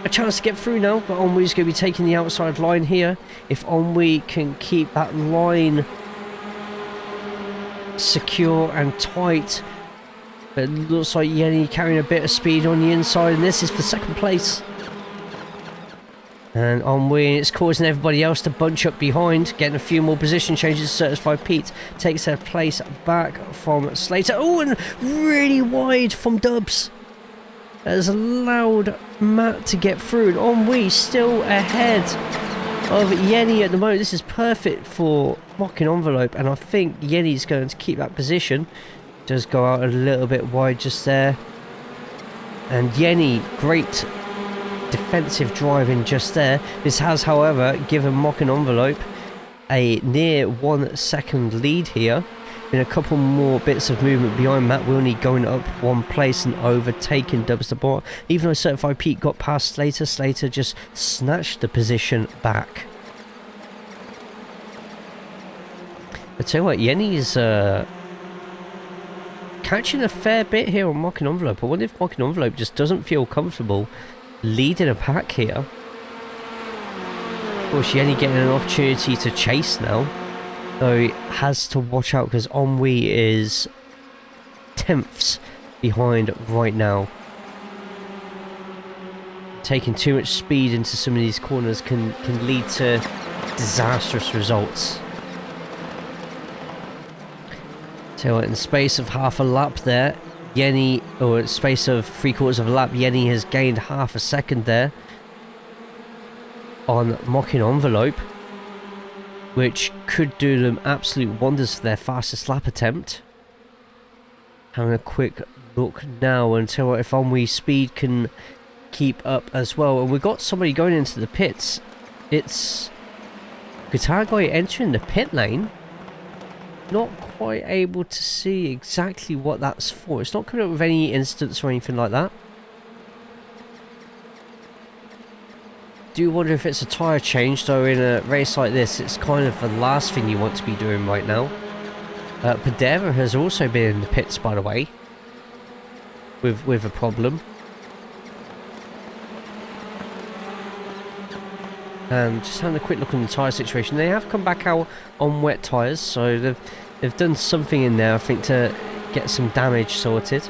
a chance to get through now. But Onwe's going to be taking the outside line here. If Onwe can keep that line secure and tight. But it looks like Yenny carrying a bit of speed on the inside. And this is for second place. And Onwe, it's causing everybody else to bunch up behind, getting a few more position changes. Certified Pete takes their place back from Slater. Oh, and really wide from Dubs. That has allowed Matt to get through. And Onwe still ahead of Yenny at the moment. This is perfect for Mocking Envelope, and I think Yenny's going to keep that position. Does go out a little bit wide just there. And Yenny, great defensive driving just there. This has, however, given Mocking Envelope a near 1 second lead here. In a couple more bits of movement behind Matt Wilney, going up 1 place and overtaking Dubs the Bot. Even though Certified Pete got past Slater, Slater just snatched the position back. I tell you what, Yenny's catching a fair bit here on Mocking Envelope. I wonder if Mocking Envelope just doesn't feel comfortable leading a pack here. Of course, Yenny getting an opportunity to chase now, though he has to watch out because Onwe is tenths behind right now. Taking too much speed into some of these corners can lead to disastrous results. So in the space of half a lap there, Yenny, or in space of 3/4 of a lap, Yenny has gained half a second there on Mocking Envelope, which could do them absolute wonders for their fastest lap attempt. Having a quick look now until if Onwe's speed can keep up as well. And we've got somebody going into the pits. It's Guitar Guy entering the pit lane. Not quite able to see exactly what that's for. It's not coming up with any instance or anything like that. Do wonder if it's a tyre change, though in a race like this it's kind of the last thing you want to be doing right now. Pedera has also been in the pits, by the way, with a problem. And just having a quick look on the tyre situation. They have come back out on wet tyres, so they've done something in there, I think, to get some damage sorted.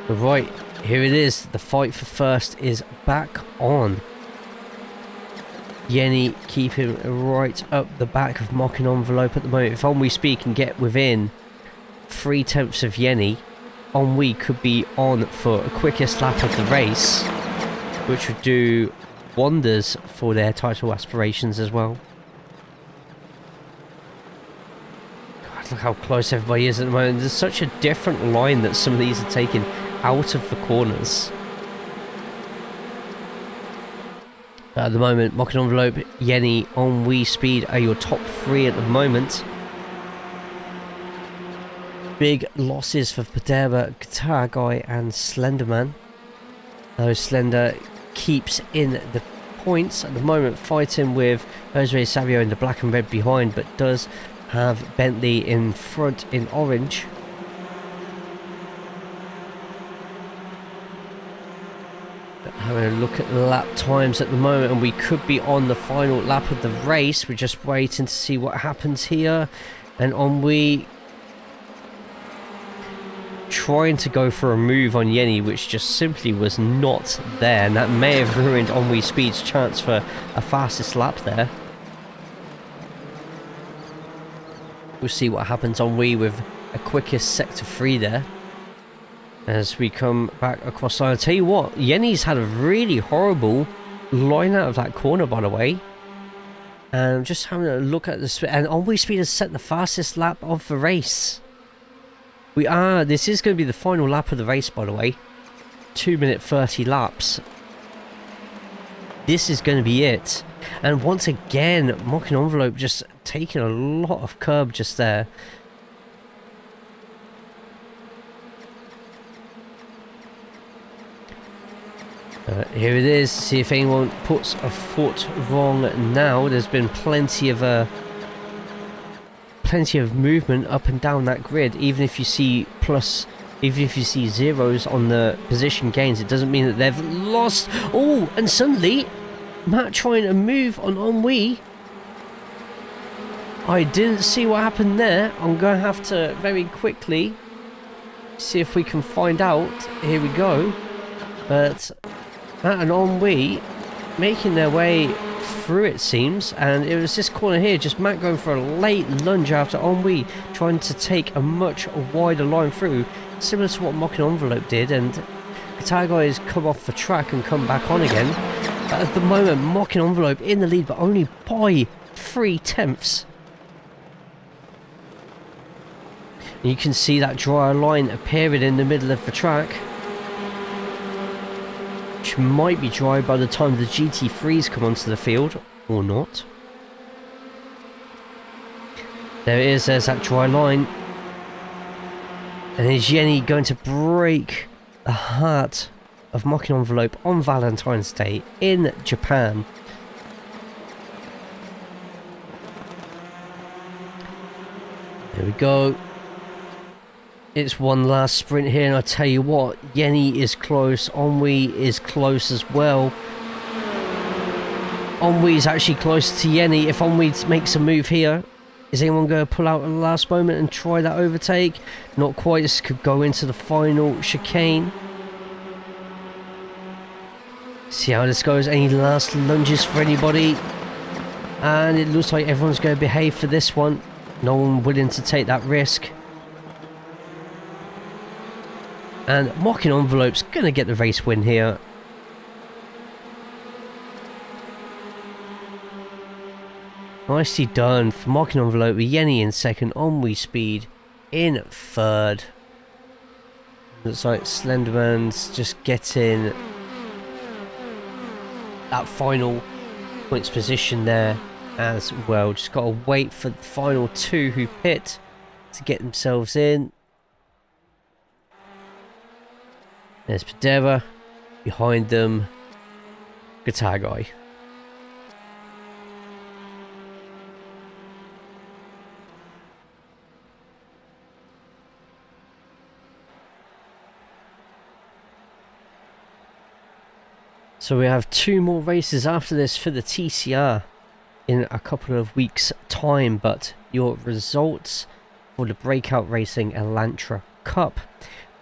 But right, here it is. The fight for first is back on. Yenny keeping right up the back of Mocking Envelope at the moment. If Ennui Speed can get within 3/10 of Yenny, Ennui could be on for a quickest lap of the race, which would do wonders for their title aspirations as well. God, look how close everybody is at the moment. There's such a different line that some of these are taking out of the corners. At the moment, Mocking Envelope, Yenny, Ennui Speed are your top 3 at the moment. Big losses for Padera, Guitar Guy and Slenderman. Though Slender keeps in the points at the moment, fighting with Jose Savio in the black and red behind, but does have Bentley in front in orange. Having a look at the lap times at the moment, and we could be on the final lap of the race. We're just waiting to see what happens here. And Ennui trying to go for a move on Yenny, which just simply was not there, and that may have ruined Ennui Speed's chance for a fastest lap there. We'll see what happens. Ennui with a quickest sector 3 there. As we come back across the line. I'll tell you what, Yenny's had a really horrible line out of that corner, by the way. And just having a look at this, and Ennui Speed has set the fastest lap of the race. This is going to be the final lap of the race, by the way. 2-minute 30 laps. This is going to be it. And once again, Mocking Envelope just taking a lot of curb just there. Here it is. See if anyone puts a foot wrong now. There's been plenty of movement up and down that grid. Even if you see zeros on the position gains, it doesn't mean that they've lost. Oh, and suddenly Matt trying to move on Ennui. I didn't see what happened there. I'm going to have to very quickly see if we can find out. Here we go. But Matt and Ennui making their way through, it seems, and it was this corner here, just Matt going for a late lunge after Ennui trying to take a much wider line through, similar to what Mocking Envelope did, and Guitar Guy has come off the track and come back on again. But at the moment, Mocking Envelope in the lead, but only by 3/10. And you can see that dry line appearing in the middle of the track, which might be dry by the time the GT3s come onto the field, or not. There it is, there's that dry line. And is Yenny going to break the heart of Mocking Envelope on Valentine's Day in Japan? There we go. It's one last sprint here, and I tell you what, Yenny is close, Ennui is close as well. Ennui is actually close to Yenny. If Ennui makes a move here, is anyone going to pull out at the last moment and try that overtake? Not quite. This could go into the final chicane. See how this goes. Any last lunges for anybody? And it looks like everyone's going to behave for this one. No one willing to take that risk. And Mocking Envelope's going to get the race win here. Nicely done for Mocking Envelope with Yenny in second, Ennui Speed in third. Looks like Slenderman's just getting that final points position there as well. Just got to wait for the final two who pit to get themselves in. There's Padera, behind them, Guitar Guy. So we have two more races after this for the TCR in a couple of weeks' time, but your results for the Breakout Racing Elantra Cup: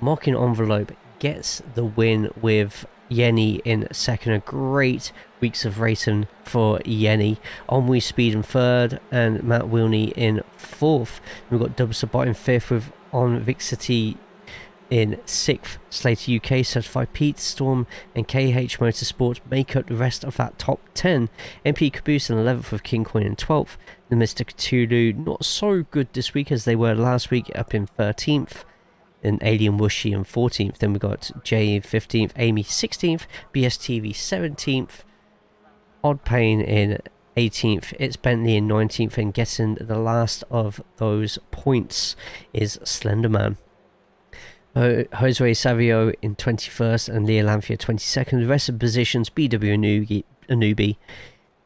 Mocking Envelope, gets the win with Yenny in second. A great weeks of racing for Yenny. Onwe Speed in third and Matt Wilney in fourth. We've got Dub Sabot in fifth with On Vixity in sixth. Slater UK, Certified Pete, Storm and KH Motorsport make up the rest of that top 10. MP Caboose in 11th with King Coin in 12th. The Mr. Cthulhu not so good this week as they were last week, up in 13th. And Alien Wushy in 14th. Then we got Jay in 15th, Amy 16th, BSTV 17th, Odd Pain in 18th, It's Bentley in 19th, and getting the last of those points is Slenderman. Josue Savio in 21st and Leah Lamphia 22nd. The rest of the positions: BW Anubi,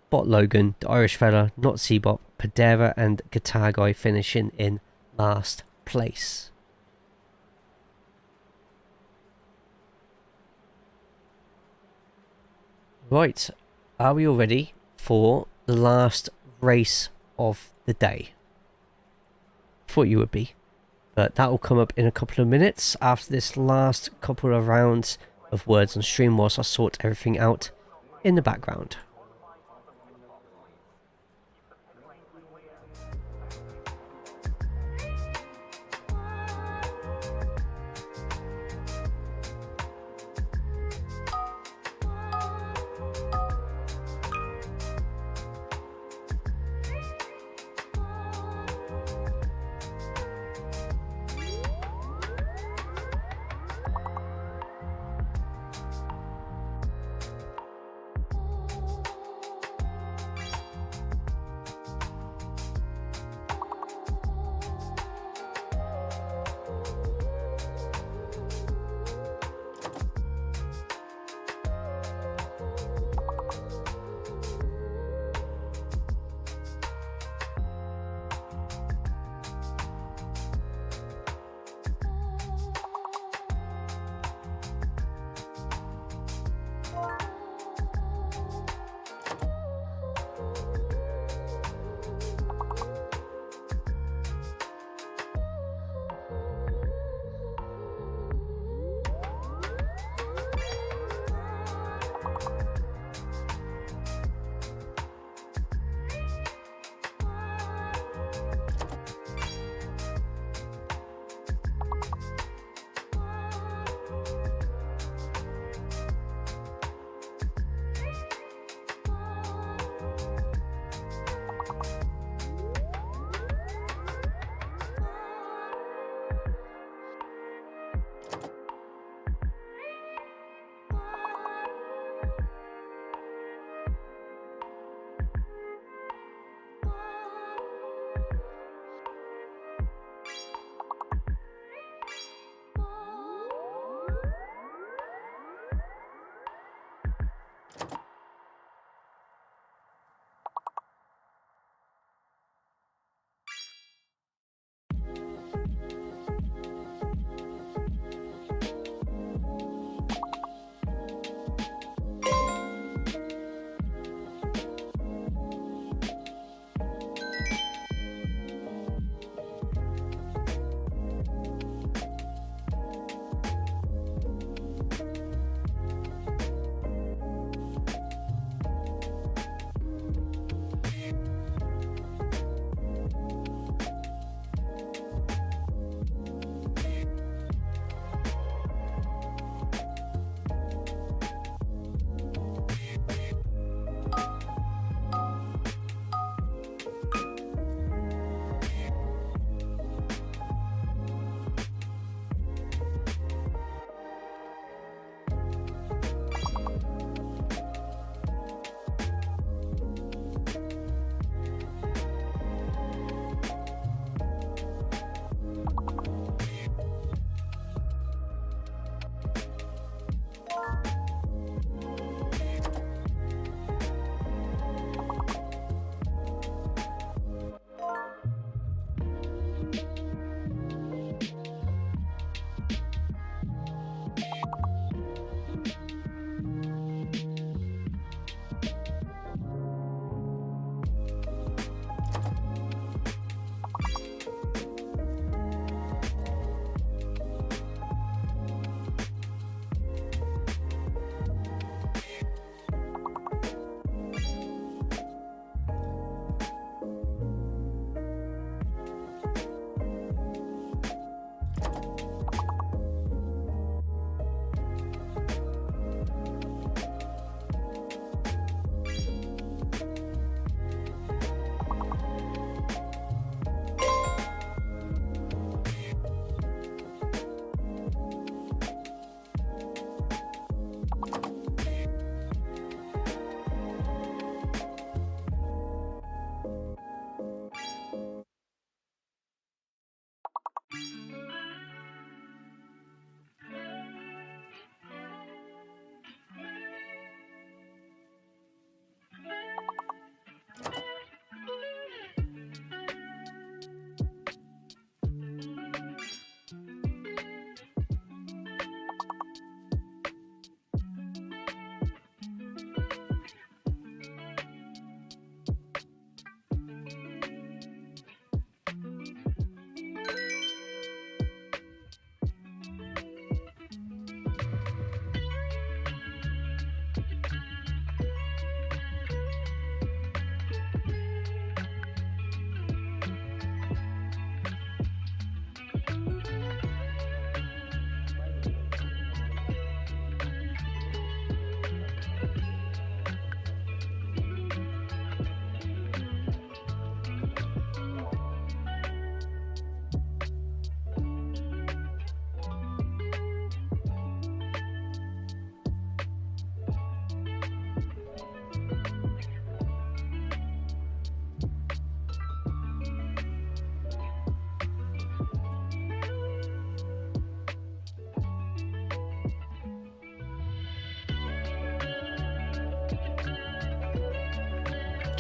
Bot Logan, the Irish fella, Not Seabot, Padera, and Guitar Guy finishing in last place. Right, are we all ready for the last race of the day? Thought you would be, but that will come up in a couple of minutes after this last couple of rounds of words on stream whilst I sort everything out in the background.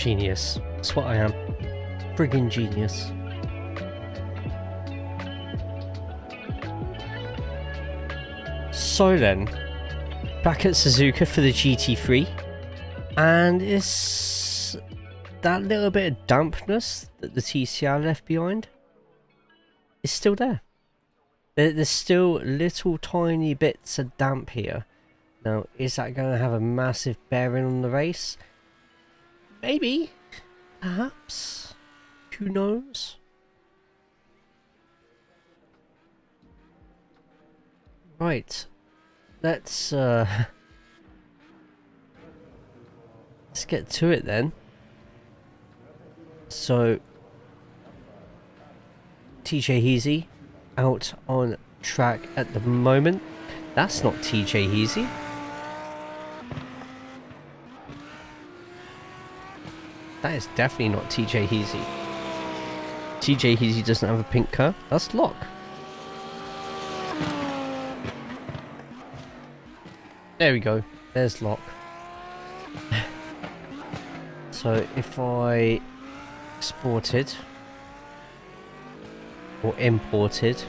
Genius. That's what I am. Friggin' genius. So then, back at Suzuka for the GT3, and it's that little bit of dampness that the TCR left behind is still there. There's still little tiny bits of damp here. Now, is that going to have a massive bearing on the race? Maybe. Perhaps. Who knows? Right. Let's get to it then. So, TJ Heasy out on track at the moment. That's not TJ Heasy. That is definitely not TJ Heasy. TJ Heasy doesn't have a pink car. That's Locke. There we go. There's Locke. So if I exported or imported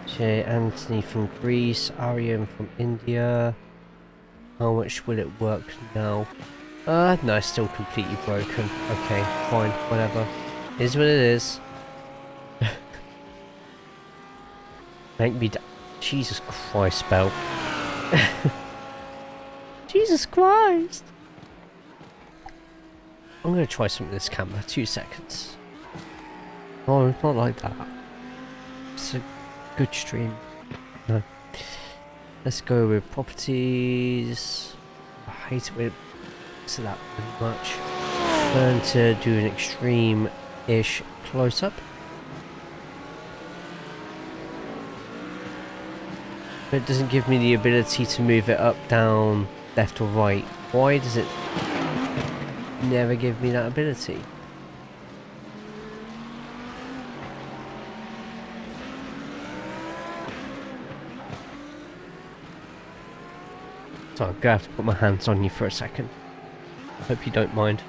Jay Anthony from Greece, Aryan from India, how much will it work now? No, it's still completely broken. Okay, fine, whatever. Is what it is. Make me Jesus Christ, Bell. Jesus Christ! I'm gonna try something with this camera. 2 seconds. Oh, not like that. It's a good stream. No. Let's go with properties. I hate it when it looks at that really much. Learn to do an extreme-ish close-up. But it doesn't give me the ability to move it up, down, left or right. Why does it never give me that ability? So I'm gonna have to put my hands on you for a second. Hope you don't mind.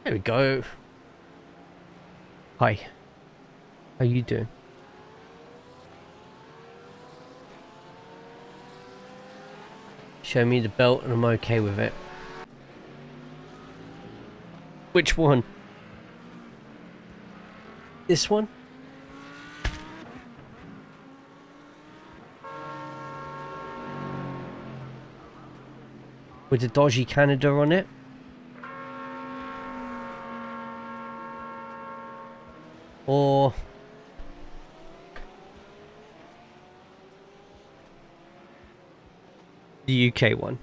There we go. Hi. How you doing? Show me the belt and I'm okay with it. Which one? This one? With the dodgy Canada on it? Or the UK one?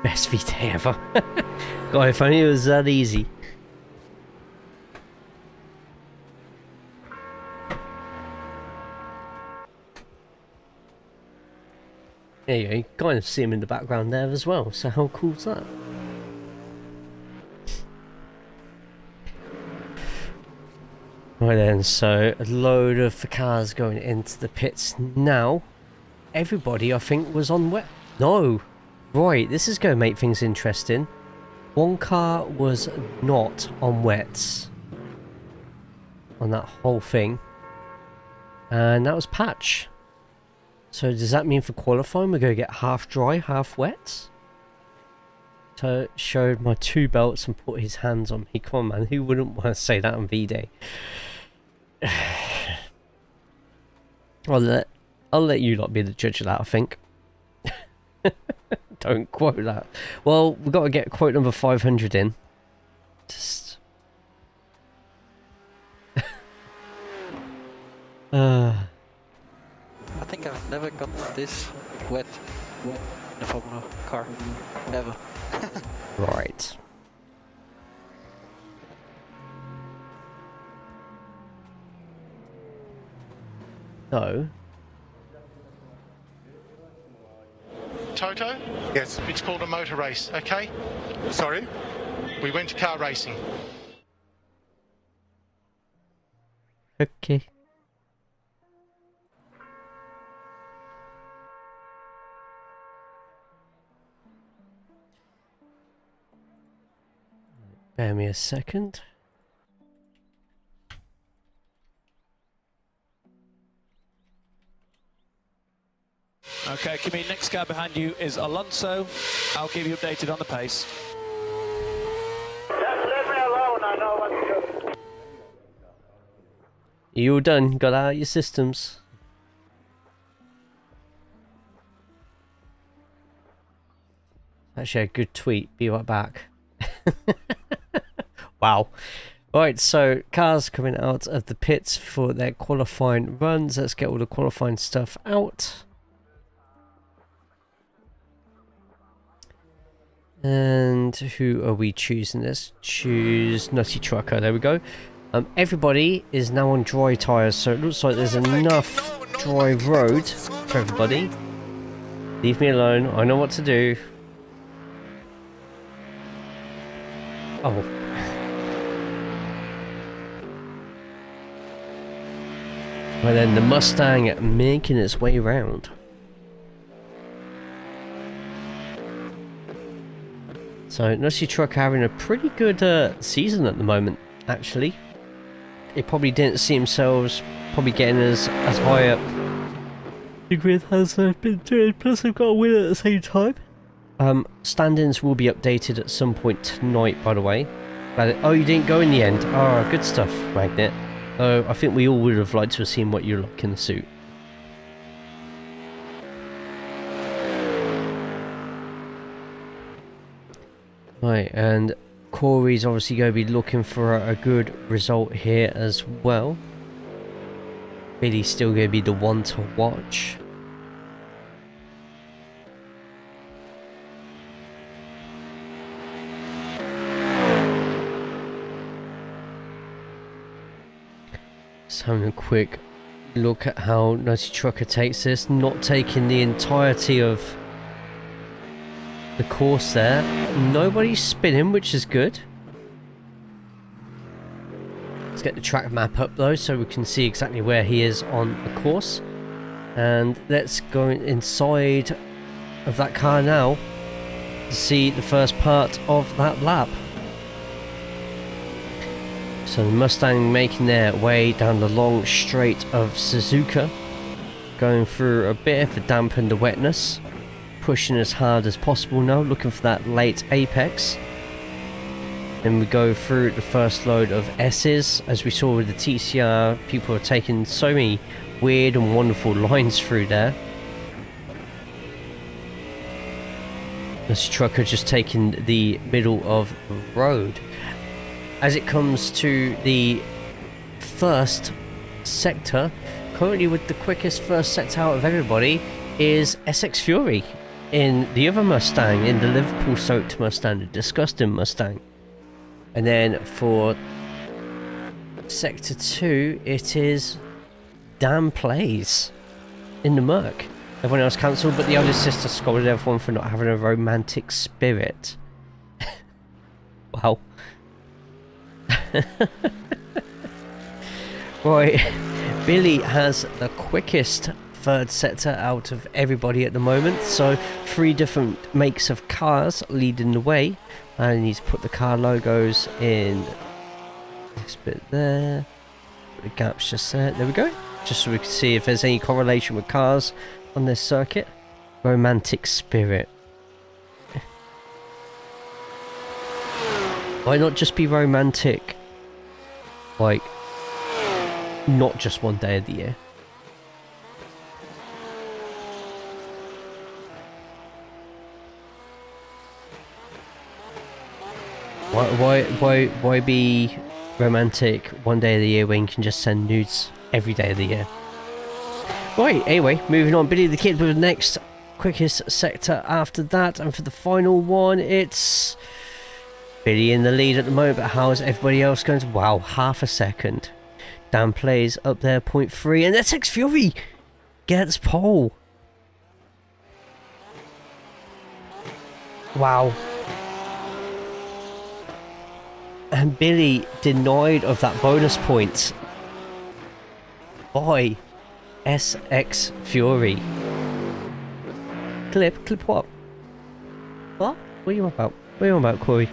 Best V-Day ever. God, if only it was that easy. There you go, you can kind of see him in the background there as well, so how cool is that? Right then, so a load of cars going into the pits now. Everybody, I think, was on wet. No! Right, this is going to make things interesting. One car was not on wets on that whole thing. And that was Patch. So does that mean for qualifying we're going to get half dry, half wet? So showed my 2 belts and put his hands on me. Come on, man, who wouldn't want to say that on V-Day? I'll let you lot be the judge of that, I think. Don't quote that. Well, we've got to get quote number 500 in. Just I think I've never got this wet in a Formula car. Ever. Right. So Toto? Yes. It's called a motor race, okay? Sorry? We went to car racing. Okay. Bear me a second. Okay, Kimi, next car behind you is Alonso. I'll keep you updated on the pace. Just leave me alone, I know what to do. You all done? Got out your systems? Actually, a good tweet. Be right back. Wow. Right, so cars coming out of the pits for their qualifying runs. Let's get all the qualifying stuff out. And who are we choosing? Let's choose Nutty Trucker. There we go. Everybody is now on dry tyres, so it looks like there's enough dry road for everybody. Leave me alone. I know what to do. Oh. Well then, the Mustang making its way around. So, Nutty Truck having a pretty good season at the moment, actually. They probably didn't see themselves probably getting as high up the grid as they've been doing, plus they've got a win at the same time. Standings will be updated at some point tonight, by the way. Oh, you didn't go in the end. Oh, good stuff, Magnet. I think we all would have liked to have seen what you look in the suit. Right, and Corey's obviously going to be looking for a good result here as well. Billy's still going to be the one to watch. Just having a quick look at how Nutty Trucker takes this, not taking the entirety of the course there. Nobody's spinning, which is good. Let's get the track map up though, so we can see exactly where he is on the course. And let's go inside of that car now to see the first part of that lap. So the Mustang making their way down the long straight of Suzuka, going through a bit of the damp and the wetness, pushing as hard as possible now, looking for that late apex. Then we go through the first load of S's. As we saw with the TCR, people are taking so many weird and wonderful lines through there. This trucker just taking the middle of the road. As it comes to the first sector, currently with the quickest first sector out of everybody is SX Fury in the other Mustang, in the Liverpool soaked Mustang, the disgusting Mustang. And then for sector 2 it is Dan Plays in the Merc. Everyone else cancelled, but the older sister scolded everyone for not having a romantic spirit. Wow. Right, Billy has the quickest third sector out of everybody at the moment, so 3 different makes of cars leading the way. I need to put the car logos in this bit there, the gaps just there, we go, just so we can see if there's any correlation with cars on this circuit. Romantic spirit. Why not just be romantic, like, not just one day of the year? Why be romantic one day of the year when you can just send nudes every day of the year? Right, anyway, moving on. Billy the Kid with the next quickest sector after that, and for the final one, it's Billy in the lead at the moment, but how is everybody else going to... Wow, half a second. Dan Plays up there, 0.3, and that's SX Fury gets pole. Wow. And Billy denied of that bonus point by SX Fury. Clip what? What? What are you on about? What are you on about, Corey?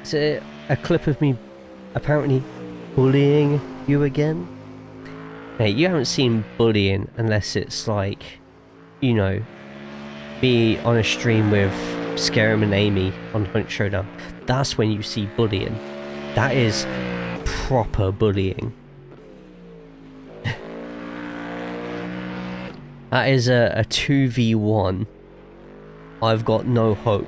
Is it a clip of me apparently bullying you again? Mate, you haven't seen bullying unless it's like, you know, me on a stream with Scarum and Amy on Hunt Showdown. That's when you see bullying. That is proper bullying. That is a 2v1. I've got no hope.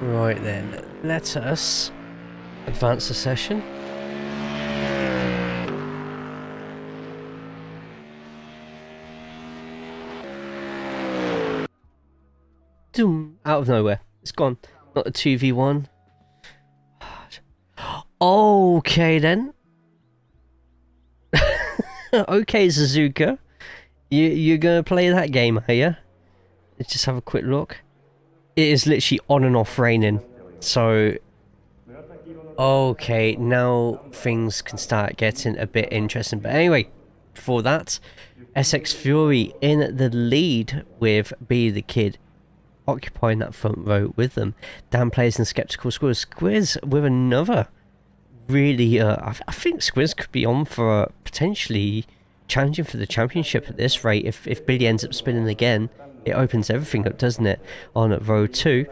Right then, let us advance the session. Doom, out of nowhere. It's gone. Not a 2v1. Okay then. Okay, Suzuka. You're gonna play that game, are you? Let's just have a quick look. It is literally on and off raining. So, okay, now things can start getting a bit interesting. But anyway, before that, SX Fury in the lead with Be the Kid, occupying that front row with them. Dan Plays and Skeptical Squiz. Squiz with another really, I think Squiz could be on for potentially challenging for the championship at this rate. If Billy ends up spinning again, it opens everything up, doesn't it? On row 2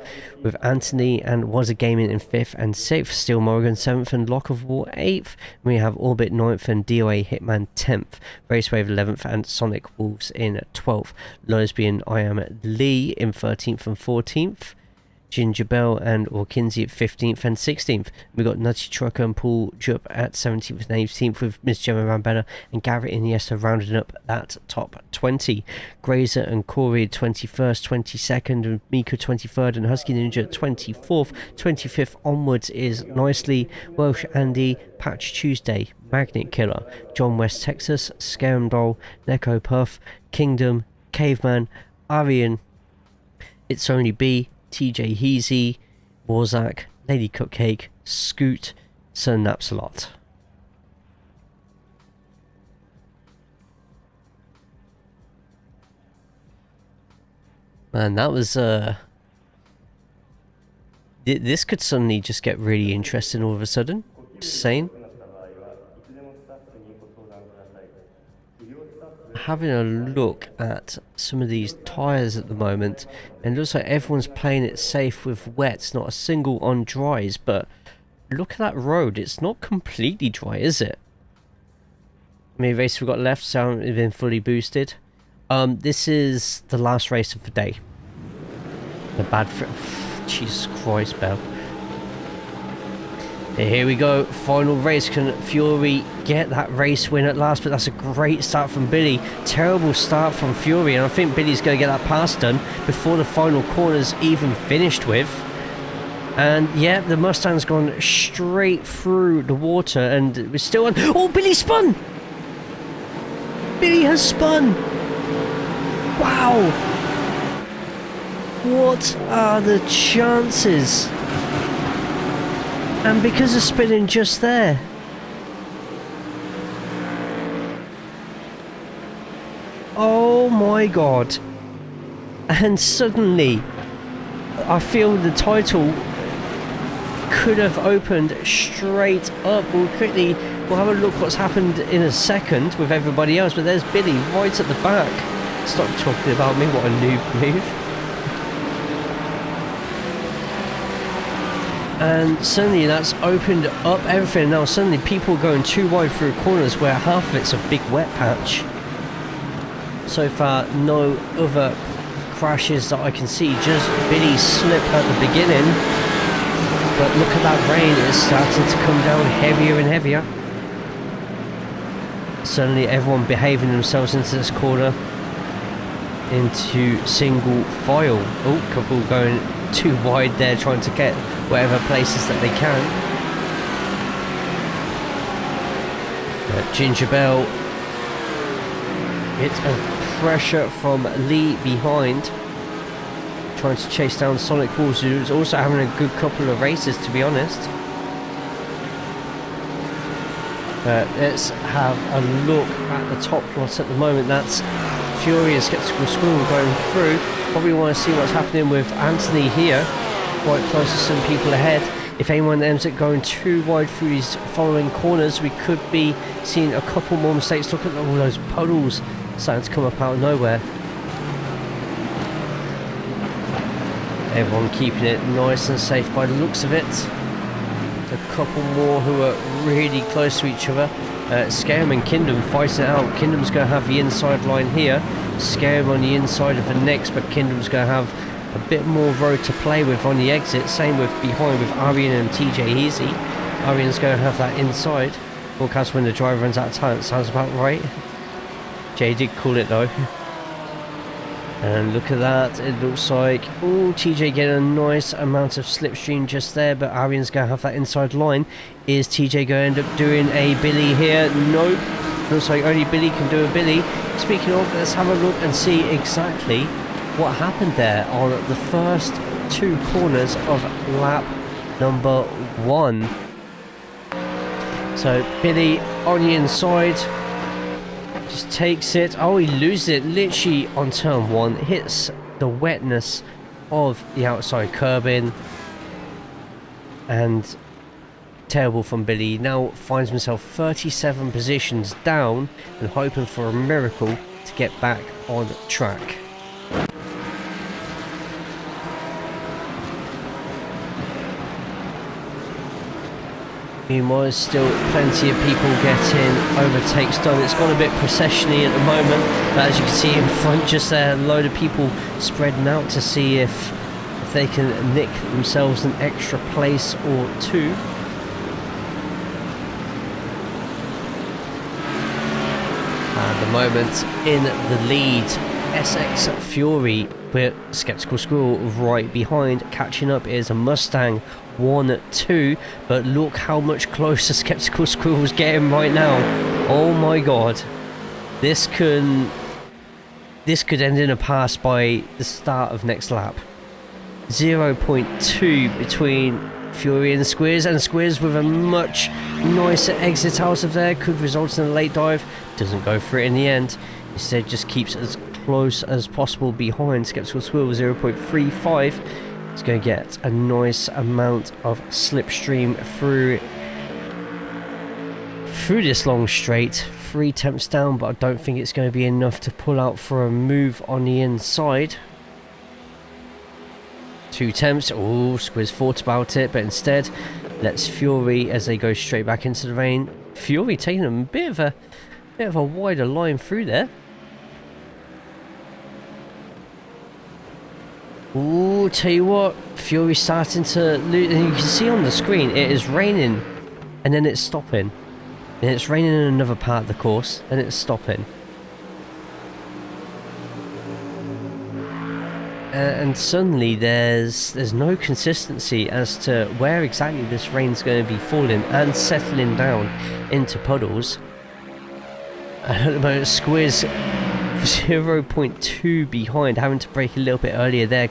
with Anthony and Was a Gaming in 5th and 6th, Steel Morgan 7th and Lock of War 8th. We have Orbit 9th and DOA Hitman 10th, Raceway 11th and Sonic Wolves in 12th, Lesbian I Am Lee in 13th and 14th, Ginger Bell and Orkinsey at 15th and 16th. We got Nutty Trucker and Paul Jupp at 17th and 18th with Miss Gemma Rambella and Garrett Iniesta rounding up that top 20. Grazer and Corey 21st, 22nd, and Mika 23rd, and Husky Ninja 24th. 25th onwards is Nicely, Welsh Andy, Patch Tuesday, Magnet Killer, John West Texas, Scarum Doll, Neko Puff, Kingdom, Caveman, Arian, It's Only B, TJ Heasy, Warzak, Lady Cupcake, Scoot, Sir Napsalot. Man, that was this could suddenly just get really interesting all of a sudden. Just saying. Having a look at some of these tyres at the moment, and it looks like everyone's playing it safe with wets, not a single on dries, but look at that road, it's not completely dry, is it? How many races we've got left, so haven't been fully boosted. This is the last race of the day. The bad Jesus Christ, Bell. Here we go, final race. Can Fury get that race win at last? But that's a great start from Billy. Terrible start from Fury, and I think Billy's going to get that pass done before the final corner's even finished with. And yeah, the Mustang's gone straight through the water, and we're still on. Oh, Billy spun! Billy has spun! Wow! What are the chances? And because of spinning just there. Oh my god. And suddenly, I feel the title could have opened straight up. We'll have a look what's happened in a second with everybody else. But there's Billy right at the back. Stop talking about me, what a noob move. And suddenly that's opened up everything. Now suddenly people going too wide through corners where half of it's a big wet patch. So far no other crashes that I can see, just Billy's slip at the beginning. But look at that rain, it's starting to come down heavier and heavier. Suddenly everyone behaving themselves into this corner, into single file. Oh, couple going too wide there, trying to get whatever places that they can. Ginger Bell, bit of pressure from Lee behind, trying to chase down Sonic Wolves, who's also having a good couple of races, to be honest. Let's have a look at the top lot at the moment. That's Furious Skeptical Squirrel going through. Probably want to see what's happening with Anthony here, quite close to some people ahead. If anyone ends up going too wide through these following corners, we could be seeing a couple more mistakes. Look at all those puddles starting to come up out of nowhere. Everyone keeping it nice and safe by the looks of it. A couple more who are really close to each other. Scarum and Kingdom fighting it out. Kingdom's going to have the inside line here. Scarum on the inside of the next, but Kingdom's going to have a bit more road to play with on the exit. Same with behind with Arian and TJ Easy. Arian's going to have that inside. Forecast when the driver runs out of time. Sounds about right. Jay did call it though. And look at that, it looks like, oh, TJ getting a nice amount of slipstream just there, but Arian's going to have that inside line. Is TJ going to end up doing a Billy here? Nope. Looks like only Billy can do a Billy. Speaking of, let's have a look and see exactly what happened there on the first two corners of lap number 1. So Billy on the inside. Just takes it. Oh, he loses it literally on turn 1. Hits the wetness of the outside curbing. And terrible from Billy. Now finds himself 37 positions down and hoping for a miracle to get back on track. Meanwhile, still plenty of people getting overtakes done. It's gone a bit procession-y at the moment, but as you can see in front just there, a load of people spreading out to see if they can nick themselves an extra place or two. At the moment, in the lead, SX Fury, with Skeptical Squirrel right behind. Catching up is a Mustang 1-2, but look how much closer Skeptical Squirrel is getting right now. Oh my god, this could end in a pass by the start of next lap. 0.2 between Fury and Squiz, and Squiz with a much nicer exit out of there could result in a late dive. Doesn't go for it in the end, instead just keeps as close as possible behind. Skeptical Squirrel 0.35. It's going to get a nice amount of slipstream through this long straight. 3 temps down, but I don't think it's going to be enough to pull out for a move on the inside. 2 temps. Oh, Squiz thought about it, but instead lets Fury as they go straight back into the rain. Fury taking a bit of a wider line through there. Ooh, tell you what, Fury's starting to lose, and you can see on the screen it is raining and then it's stopping, and it's raining in another part of the course and it's stopping, and suddenly there's no consistency as to where exactly this rain's going to be falling and settling down into puddles. And at the moment, Squiz 0.2 behind, having to brake a little bit earlier there,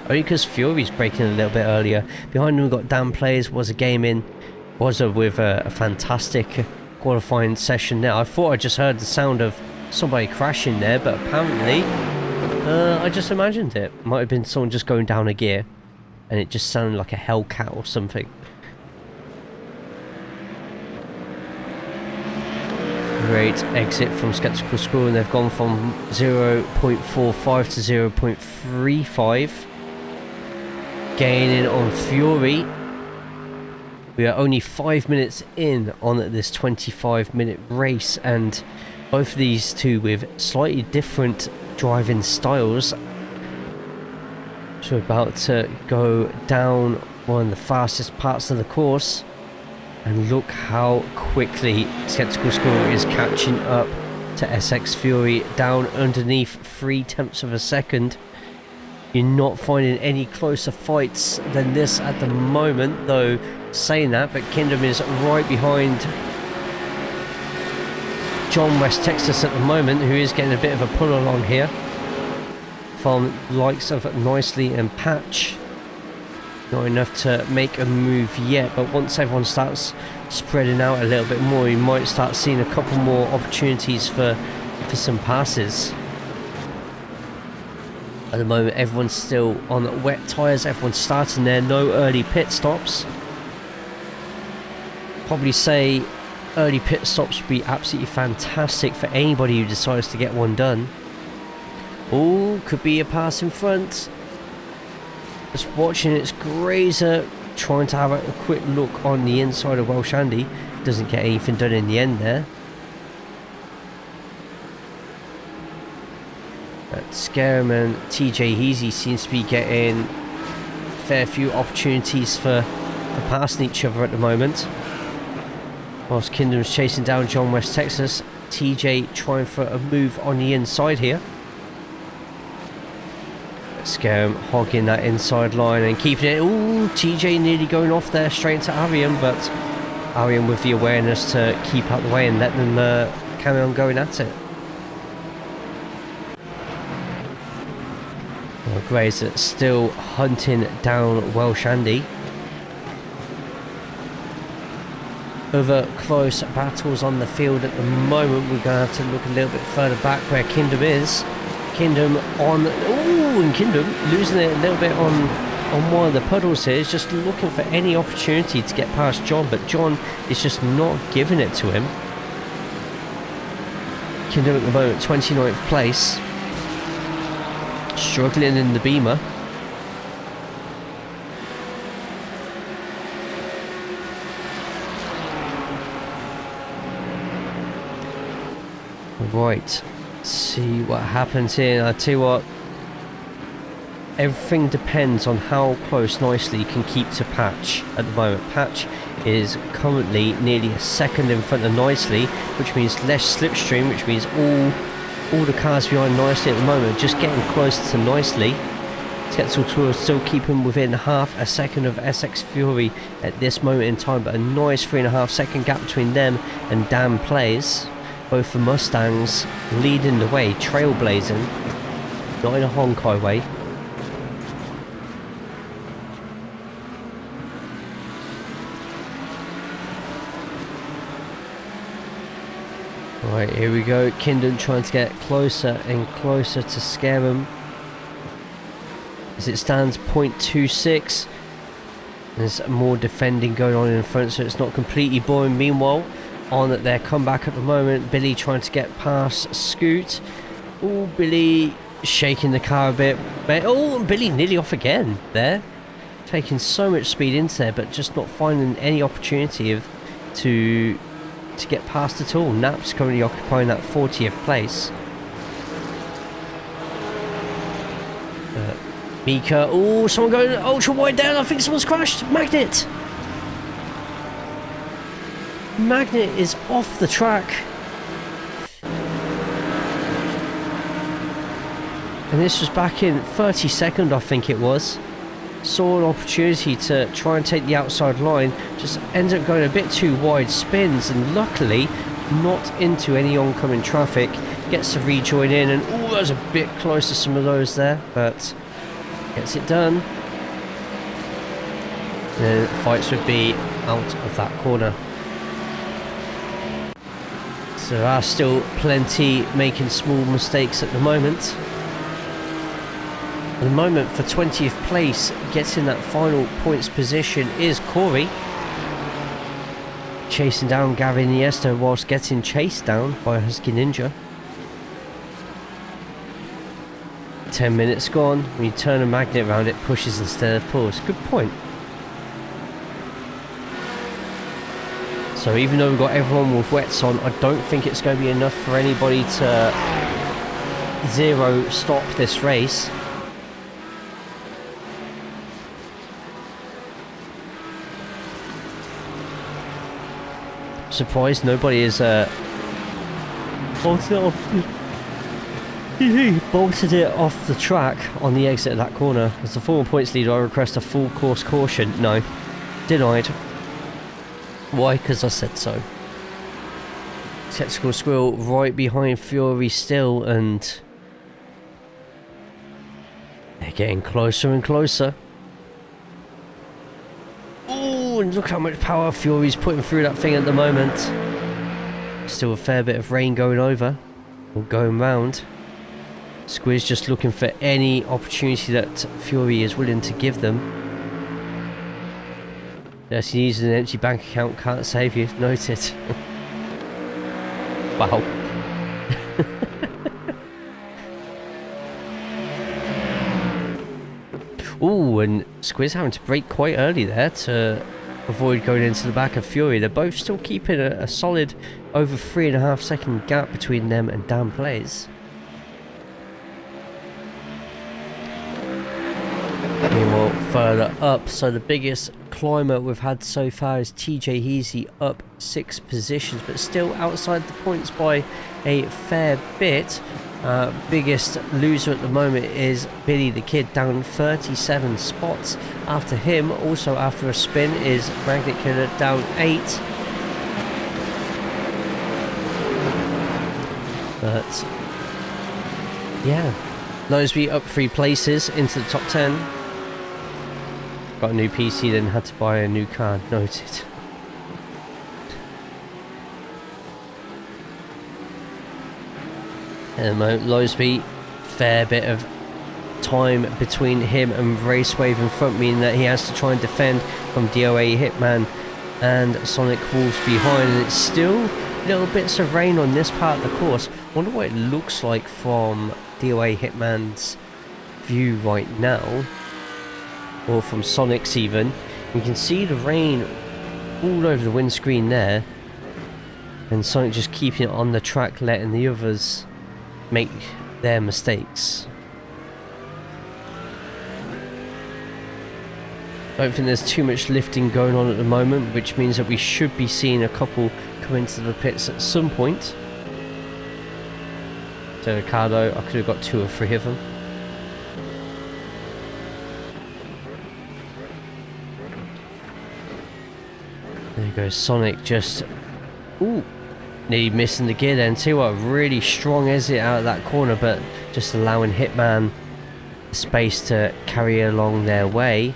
only because Fury's braking a little bit earlier. Behind him we've got Dan Plays, Was a Gaming, with a fantastic qualifying session there. I thought I just heard the sound of somebody crashing there, but apparently I just imagined it. Might have been someone just going down a gear and it just sounded like a Hellcat or something. Great exit from Skeptical Squirrel, and they've gone from 0.45 to 0.35. Gaining on Fury. We are only 5 minutes in on this 25-minute race, and both of these two with slightly different driving styles. So we're about to go down one of the fastest parts of the course. And look how quickly Skeptical Squirrel is catching up to SX Fury, down underneath 3 tenths of a second. You're not finding any closer fights than this at the moment, though saying that, but Kingdom is right behind John West Texas at the moment, who is getting a bit of a pull along here from likes of Nicely and Patch. Not enough to make a move yet, but once everyone starts spreading out a little bit more, you might start seeing a couple more opportunities for some passes. At the moment, everyone's still on wet tyres, everyone's starting there, no early pit stops. Probably say early pit stops would be absolutely fantastic for anybody who decides to get one done. Oh, could be a pass in front. Just watching its grazer, trying to have a quick look on the inside of Welsh Andy. Doesn't get anything done in the end there. Scareham and TJ Heasy seems to be getting a fair few opportunities for passing each other at the moment. Whilst Kingdom's chasing down John West Texas, TJ trying for a move on the inside here. Scareham hogging that inside line and keeping it. Ooh, TJ nearly going off there straight into Arian, but Arian with the awareness to keep out the way and let them carry on going at it. Well, Grazer still hunting down Welsh Andy. Other close battles on the field at the moment. We're going to have to look a little bit further back where Kingdom is. Kingdom on... Ooh, and Kingdom losing it a little bit on one of the puddles here. He's just looking for any opportunity to get past John, but John is just not giving it to him. Kingdom at the moment, 29th place. Struggling in the Beamer. Right, let's see what happens here. I tell you what, everything depends on how close Nicely can keep to Patch at the moment. Patch is currently nearly a second in front of Nicely, which means less slipstream, which means all the cars behind Nicely at the moment just getting closer to Nicely. Tetzel still keeping within half a second of SX Fury at this moment in time, but a nice 3.5 second gap between them and Dan Plays. Both the Mustangs leading the way, trailblazing, not in a Honkai way. Right, here we go. Kingdom trying to get closer and closer to Scareham. As it stands 0.26. There's more defending going on in front, so it's not completely boring. Meanwhile, on their comeback at the moment, Billy trying to get past Scoot. Oh, Billy shaking the car a bit. Oh, Billy nearly off again there. Taking so much speed into there, but just not finding any opportunity to get past at all. Nap's currently occupying that 40th place. Mika, oh, someone going ultra wide down. I think someone's crashed. Magnet is off the track. And this was back in 32nd, I think it was. Saw an opportunity to try and take the outside line, just ends up going a bit too wide, spins, and luckily not into any oncoming traffic. Gets to rejoin in, and oh, that was a bit close to some of those there, but gets it done. And then fights would be out of that corner. So there are still plenty making small mistakes at the moment. At the moment, for 20th place, getting that final points position is Corey. Chasing down Gary Iniesta whilst getting chased down by Husky Ninja. 10 minutes gone. When you turn a magnet around, it pushes instead of pulls. Good point. So even though we've got everyone with wets on, I don't think it's going to be enough for anybody to zero stop this race. Surprised nobody is He bolted it off the track on the exit of that corner. As the former points leader, I request a full course caution. No. Denied. Why? Because I said so. Tactical Squirrel right behind Fury still, and they're getting closer and closer. Oh, and look how much power Fury's putting through that thing at the moment. Still a fair bit of rain going over, or going round. Squid's just looking for any opportunity that Fury is willing to give them. Yes, he needs an empty bank account, can't save you. Noted. Wow. Ooh, and Squid's having to brake quite early there to avoid going into the back of Fury. They're both still keeping a solid over 3.5 second gap between them and Dan Plays. Meanwhile, further up, so the biggest climber we've had so far is TJ Heasy, up 6 positions, but still outside the points by a fair bit. Biggest loser at the moment is Billy the Kid, down 37 spots. After him, also after a spin, is Magnet Killer, down 8. But yeah, Lowesby up 3 places into the top 10. Got a new PC, then had to buy a new car. Noted. And Lowesby, fair bit of time between him and Raceway in front, meaning that he has to try and defend from DOA Hitman and Sonic Wolves behind. And it's still little bits of rain on this part of the course. I wonder what it looks like from DOA Hitman's view right now, or from Sonic's even. You can see the rain all over the windscreen there, and Sonic just keeping it on the track, letting the others make their mistakes. Don't think there's too much lifting going on at the moment, which means that we should be seeing a couple come into the pits at some point. So Ricardo, I could have got 2 or 3 of them. There you go, Sonic just... Ooh! Nearly missing the gear then too. A really strong exit out of that corner, but just allowing Hitman space to carry along their way.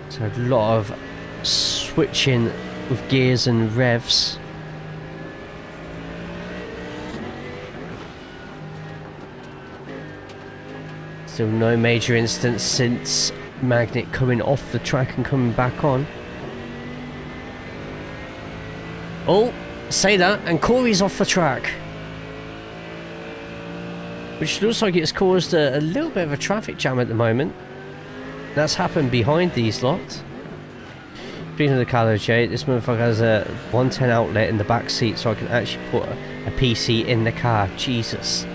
So a lot of switching with gears and revs. Still no major incidents since Magnet coming off the track and coming back on. Oh, say that, and Corey's off the track, which looks like it's caused a little bit of a traffic jam at the moment. That's happened behind these lots. Speaking of the Carlo J, this motherfucker has a 110 outlet in the back seat, so I can actually put a PC in the car. Jesus,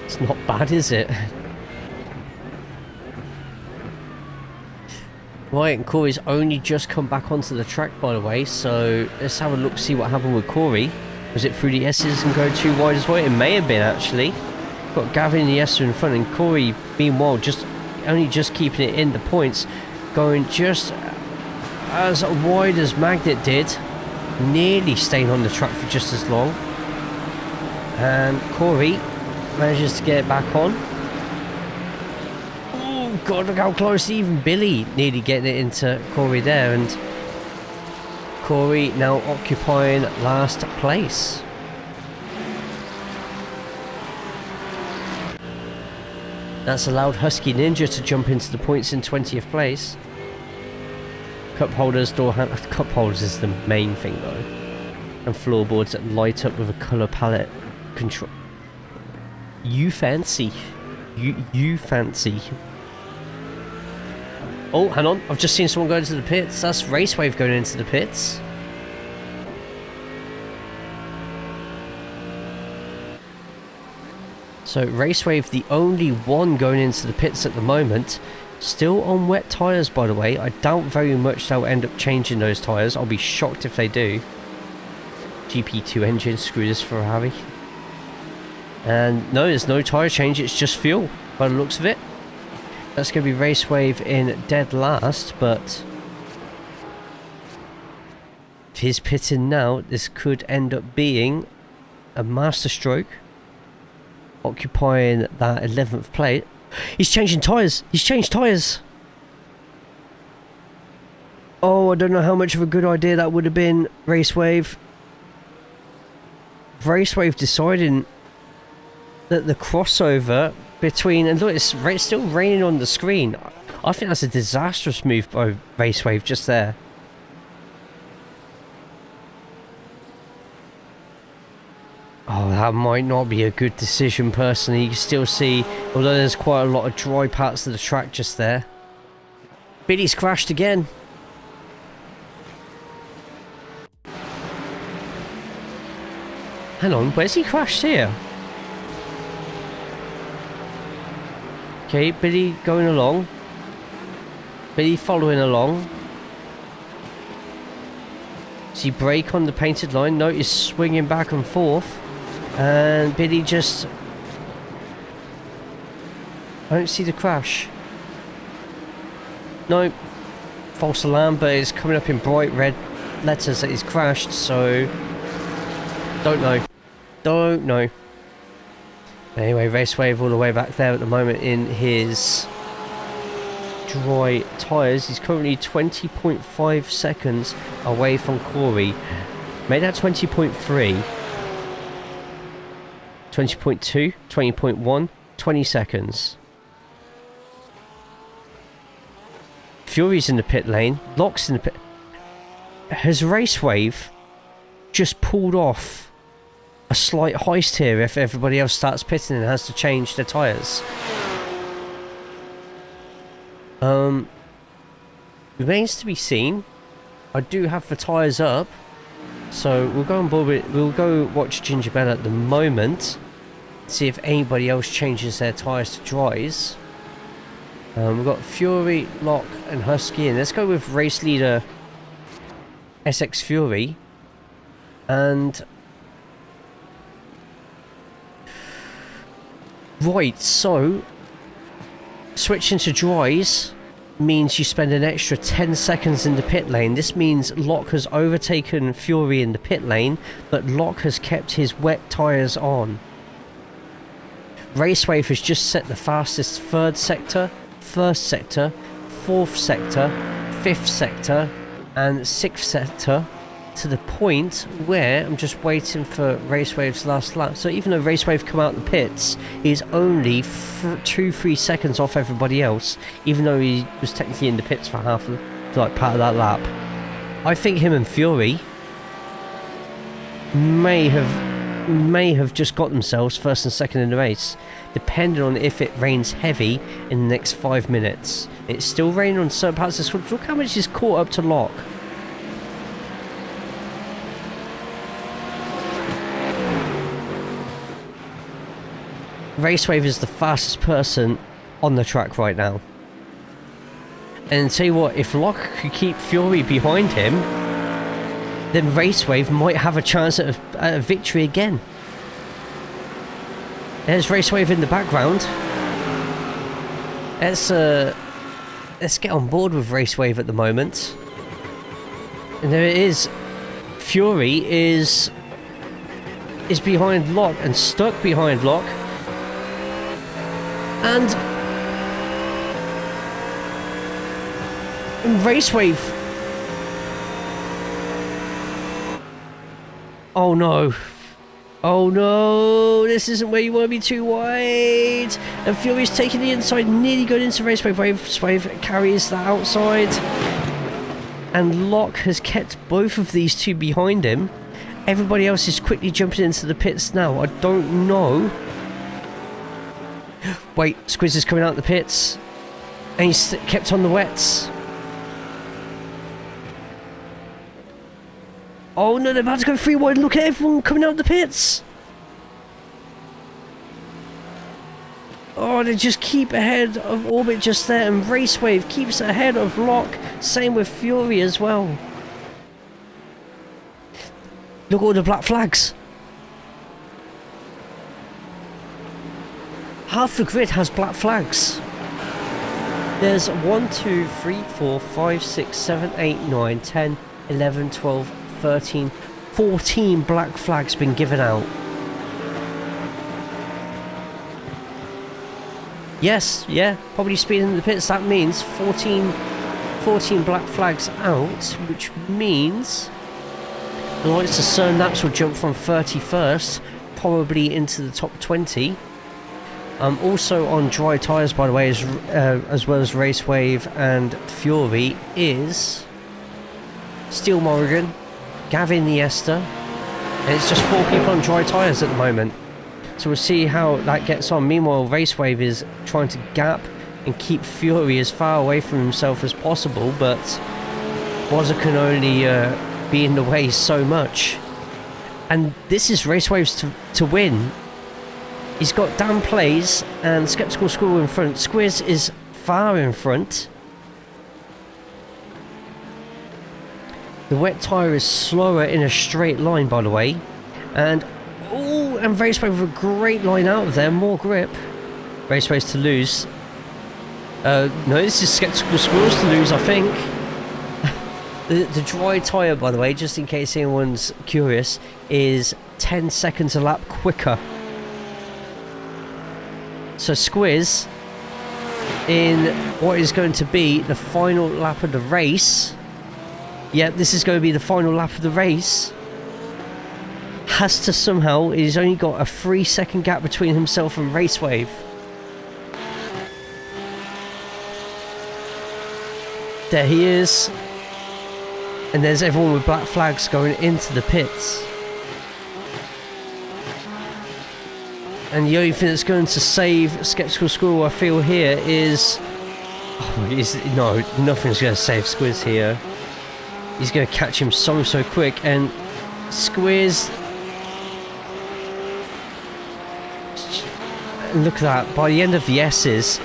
it's not bad, is it? Right, and Corey's only just come back onto the track, by the way, so let's have a look, see what happened with Corey. Was it through the S's and go too wide as well? It may have been, actually. Got Gavin and the S in front, and Corey, meanwhile, only just keeping it in the points, going just as wide as Magnet did, nearly staying on the track for just as long. And Corey manages to get it back on. God, look how close. Even Billy nearly getting it into Corey there, and Corey now occupying last place. That's allowed Husky Ninja to jump into the points in 20th place. Cup holders, cup holders is the main thing though, and floorboards that light up with a colour palette control. You fancy. You fancy. Oh, hang on. I've just seen someone go into the pits. That's Raceway going into the pits. So Raceway, the only one going into the pits at the moment. Still on wet tyres, by the way. I doubt very much they'll end up changing those tyres. I'll be shocked if they do. GP2 engine. Screw this Ferrari. And no, there's no tyre change, it's just fuel by the looks of it. That's going to be Raceway in dead last, but if he's pitting now, this could end up being a masterstroke, occupying that 11th plate. He's changing tyres! He's changed tyres! Oh, I don't know how much of a good idea that would have been, Racewave. Racewave deciding that the crossover between... And look, it's still raining on the screen. I think that's a disastrous move by Racewave just there. Oh, that might not be a good decision personally. You can still see, although there's quite a lot of dry parts of the track just there. Billy's crashed again. Hang on, where's he crashed here? Okay, Billy going along. Billy following along. Does he brake on the painted line? No, he's swinging back and forth. And Billy just... I don't see the crash. No. False alarm, but it's coming up in bright red letters that he's crashed, so... Don't know. Don't know. Anyway, Racewave all the way back there at the moment in his dry tyres. He's currently 20.5 seconds away from Corey. Made that 20.3. 20.2, 20.1, 20 seconds. Fury's in the pit lane. Locke's in the pit. Has Racewave just pulled off a slight heist here if everybody else starts pitting and has to change their tyres? Remains to be seen. I do have the tyres up, so we'll go on board with, we'll go watch Ginger Bell at the moment, see if anybody else changes their tyres to dries. We've got Fury, Locke and Husky, and let's go with race leader SX Fury. And right, so switching to dries means you spend an extra 10 seconds in the pit lane. This means Locke has overtaken Fury in the pit lane, but Locke has kept his wet tyres on. Racewave has just set the fastest third sector, first sector, fourth sector, fifth sector and sixth sector, to the point where I'm just waiting for Racewave's last lap. So even though Racewave come out the pits, he's only 2-3 seconds off everybody else, even though he was technically in the pits for half of, like, part of that lap. I think him and Fury may have just got themselves first and second in the race, depending on if it rains heavy in the next 5 minutes. It's still raining on certain parts of the squad. Look how much is caught up to Locke. Racewave is the fastest person on the track right now. And tell you what, if Locke could keep Fury behind him, then Racewave might have a chance at a victory again. There's Racewave in the background. Let's get on board with Racewave at the moment. And there it is. Fury is behind Locke and stuck behind Locke. And Racewave. Oh no. Oh no, this isn't where you want to be too wide. And Fury's taking the inside, nearly going into Racewave. Racewave carries that outside. And Locke has kept both of these two behind him. Everybody else is quickly jumping into the pits now. I don't know. Wait, Squiz is coming out the pits. And he's kept on the wets. Oh no, they're about to go 3 wide. Look at everyone coming out the pits. Oh, they just keep ahead of Orbit just there. And Racewave keeps ahead of Locke. Same with Fury as well. Look at all the black flags. Half the grid has black flags. There's 1, 2, 3, 4, 5, 6, 7, 8, 9, 10, 11, 12, 13, 14 black flags been given out. Yes, yeah, probably speeding in the pits. That means 14 black flags out, which means the likes of Sir Naps will jump from 31st, probably into the top 20. Also on dry tyres, by the way, as well as Raceway and Fury, is Steel Morrigan, Gavin Niesta, and it's just 4 people on dry tyres at the moment. So we'll see how that gets on. Meanwhile, Raceway is trying to gap and keep Fury as far away from himself as possible, but Wazza can only be in the way so much. And this is Racewave's to win. He's got Dan Plays and Skeptical Squirrel in front. Squiz is far in front. The wet tyre is slower in a straight line, by the way. And Raceway with a great line out of there. More grip. Raceway's to lose. No, this is Skeptical Squirrels to lose, I think. The dry tyre, by the way, just in case anyone's curious, is 10 seconds a lap quicker. So Squiz, in what is going to be the final lap of the race, yep, this is going to be the final lap of the race, has to somehow, he's only got a 3-second gap between himself and Racewave. There he is. And there's everyone with black flags going into the pits. And the only thing that's going to save Skeptical Squirrel, I feel, here is... no, nothing's going to save Squiz here. He's going to catch him so quick. And Squiz... Look at that. By the end of the S's,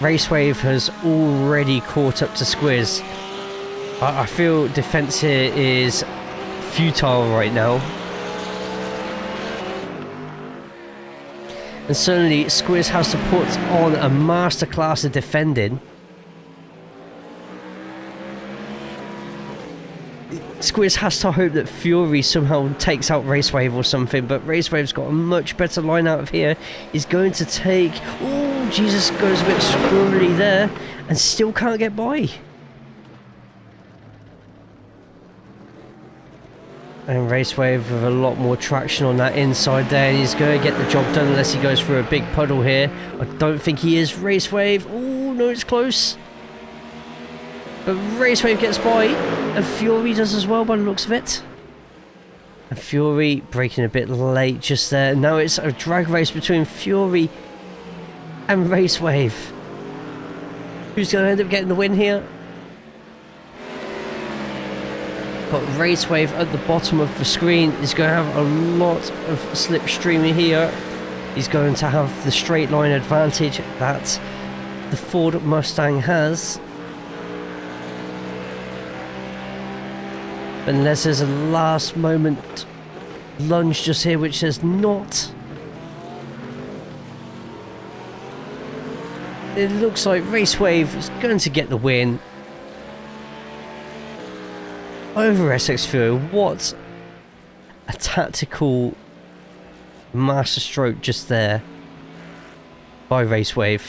Racewave has already caught up to Squiz. I feel defense here is futile right now. And certainly Squiz has to put on a masterclass of defending. Squiz has to hope that Fury somehow takes out Racewave or something, but Racewave's got a much better line out of here. He's going to take... Oh, Jesus, goes a bit squirrely there and still can't get by. And Racewave with a lot more traction on that inside there, and he's going to get the job done unless he goes through a big puddle here. I don't think he is. Racewave, oh no, it's close. But Racewave gets by, and Fury does as well by the looks of it. And Fury braking a bit late just there. Now it's a drag race between Fury and Racewave. Who's going to end up getting the win here? Got Racewave at the bottom of the screen. He's going to have a lot of slipstreaming here. He's going to have the straight line advantage that the Ford Mustang has. Unless there's a last moment lunge just here, which there's not. It looks like Racewave is going to get the win over SX Fury. What a tactical masterstroke just there by Racewave.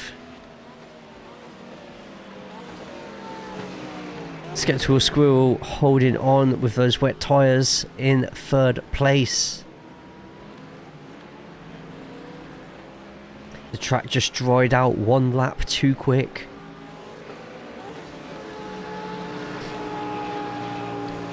Skeptical Squirrel holding on with those wet tyres in third place. The track just dried out one lap too quick.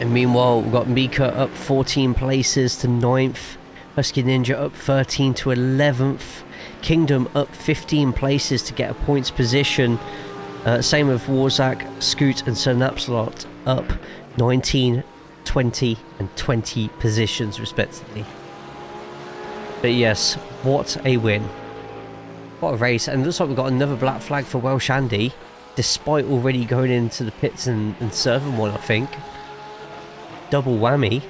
And meanwhile, we've got Mika up 14 places to 9th. Husky Ninja up 13 to 11th. Kingdom up 15 places to get a points position. Same with Warzak, Scoot and Sir Napslot up 19, 20 and 20 positions respectively. But yes, what a win. What a race. And it looks like we've got another black flag for Welsh Andy, despite already going into the pits and serving one, I think. Double whammy.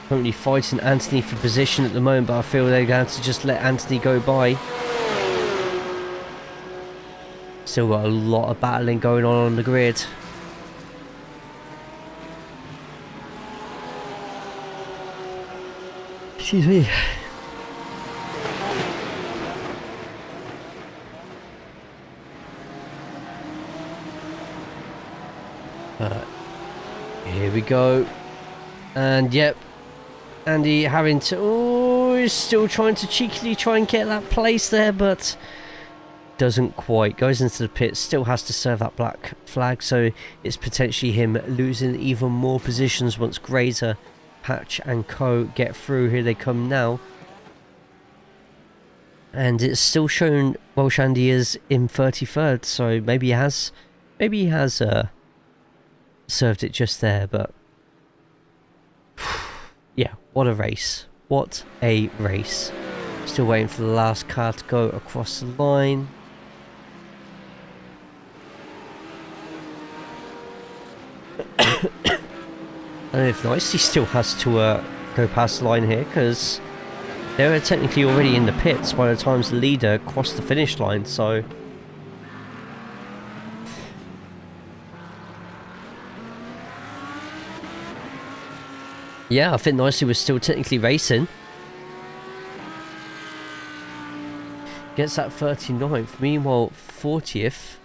Currently fighting Anthony for position at the moment, but I feel they're going to just let Anthony go by. Still got a lot of battling going on the grid. Excuse me. Here we go. And yep, Andy having to... Oh, he's still trying to cheekily try and get that place there, but doesn't quite. Goes into the pit, still has to serve that black flag, so it's potentially him losing even more positions once Grazer, Patch and Co get through. Here they come now. And it's still showing Welsh Andy is in 33rd, so maybe he has served it just there, but yeah, what a race. What a race. Still waiting for the last car to go across the line. I don't know if Nicely still has to go past the line here, because they were technically already in the pits by the time the leader crossed the finish line, so... Yeah, I think Nicely was still technically racing. Gets that 39th. Meanwhile, 40th.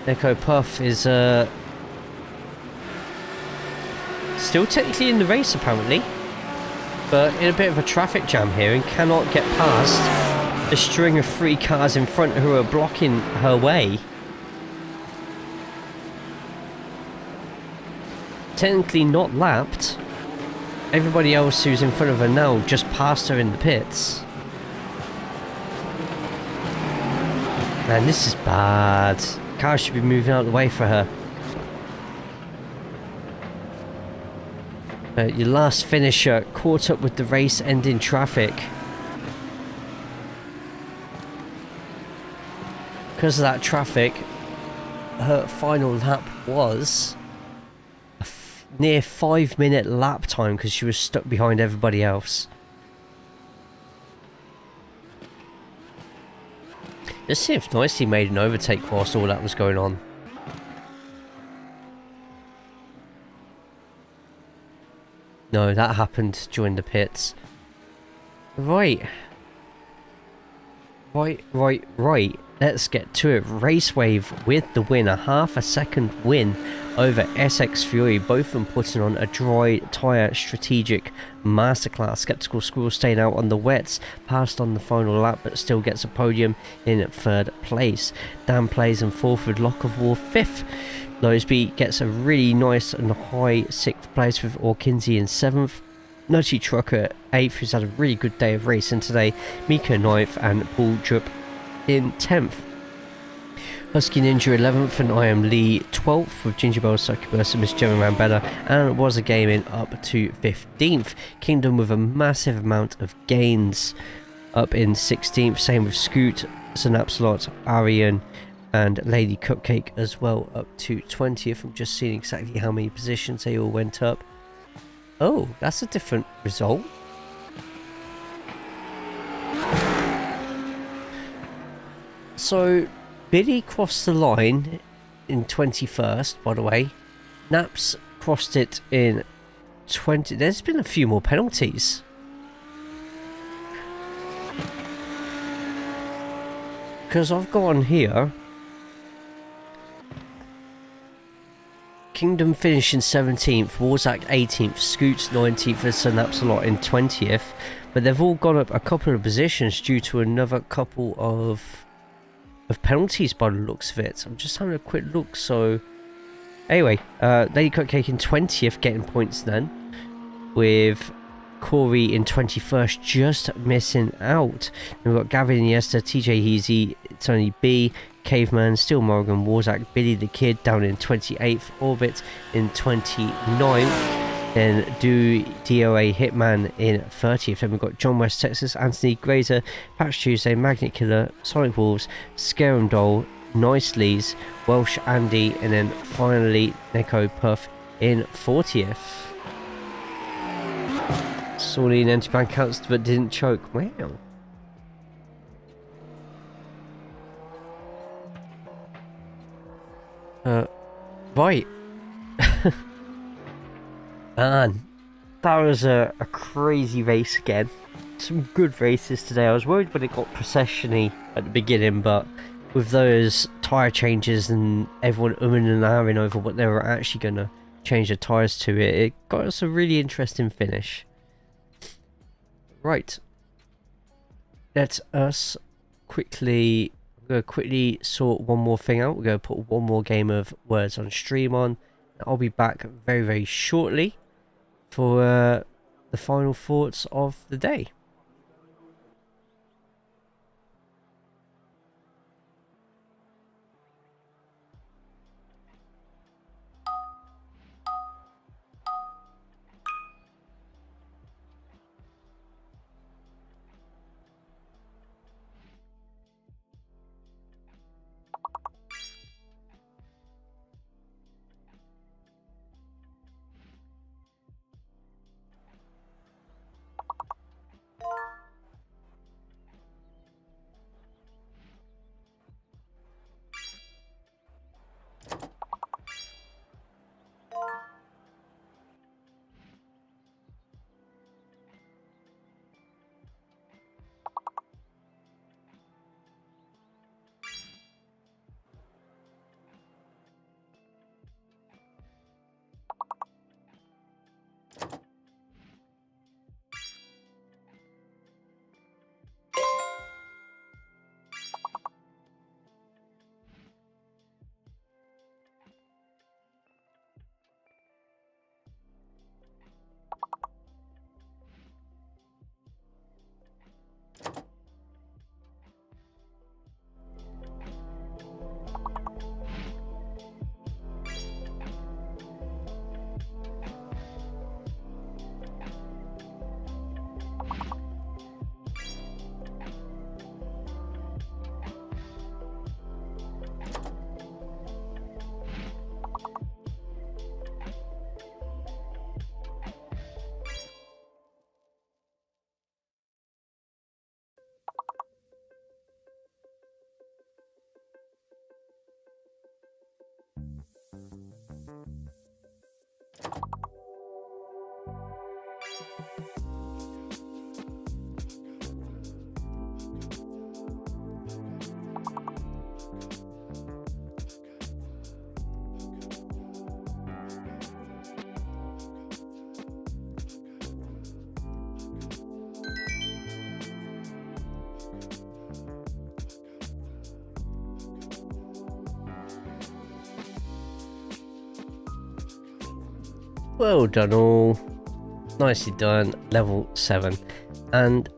Echo Puff is still technically in the race apparently, but in a bit of a traffic jam here and cannot get past a string of 3 cars in front who are blocking her way. Technically not lapped. Everybody else who's in front of her now just passed her in the pits. Man, this is bad. Cars should be moving out of the way for her. Your last finisher caught up with the race-ending traffic. Because of that traffic, her final lap was near 5-minute lap time because she was stuck behind everybody else. Let's see if Nicely made an overtake whilst all that was going on. No, that happened during the pits. Right. Right. Let's get to it. Raceway with the win. A half a second win over SX Fury. Both of them putting on a dry tyre strategic masterclass. Skeptical Squirrel staying out on the wets. Passed on the final lap, but still gets a podium in 3rd place. Dan plays in 4th with Lock of War 5th. Lowesby gets a really nice and high 6th place with Orkinsey in 7th. Nutty Trucker 8th, who's had a really good day of racing today. Mika 9th and Paul Drupp in 10th. Husky Ninja 11th and I Am Lee 12th with Ginger Bell, Succubus and Miss Gemma Rambella, and Was a Gaming up to 15th. Kingdom with a massive amount of gains up in 16th, same with Scoot, Synapslot, Arian and Lady Cupcake as well up to 20th. I'm just seeing exactly how many positions they all went up. Oh, that's a different result. So Billy crossed the line in 21st, by the way. Naps crossed it in 20. There's been a few more penalties. Because I've gone here. Kingdom finishing 17th, Warzak 18th, Scoots 19th and Synapsalot in 20th. But they've all gone up a couple of positions due to another couple of penalties by the looks of it. I'm just having a quick look. So anyway, Lady Cupcake in 20th getting points then, with Corey in 21st just missing out. Then we've got Gavin Iniesta, TJ Heasy, Tony B, Caveman, Still Morgan, Warzak, Billy the Kid down in 28th, Orbit in 29th. Then DOA Hitman in 30th. Then we've got John West Texas, Anthony Grazer, Patch Tuesday, Magnet Killer, Sonic Wolves, Scarum Doll, Nicely's, Welsh Andy, and then finally Neko Puff in 40th. Saw empty bank accounts but didn't choke. Wow. Right. Man, that was a crazy race again. Some good races today. I was worried when it got procession-y at the beginning, but with those tyre changes and everyone umming and ahhing over what they were actually going to change the tyres to, it got us a really interesting finish. Right. Let us quickly sort one more thing out. We're going to put one more game of Words on Stream on. I'll be back very, very shortly for the final thoughts of the day. Well done all. Nicely done. Level 7. And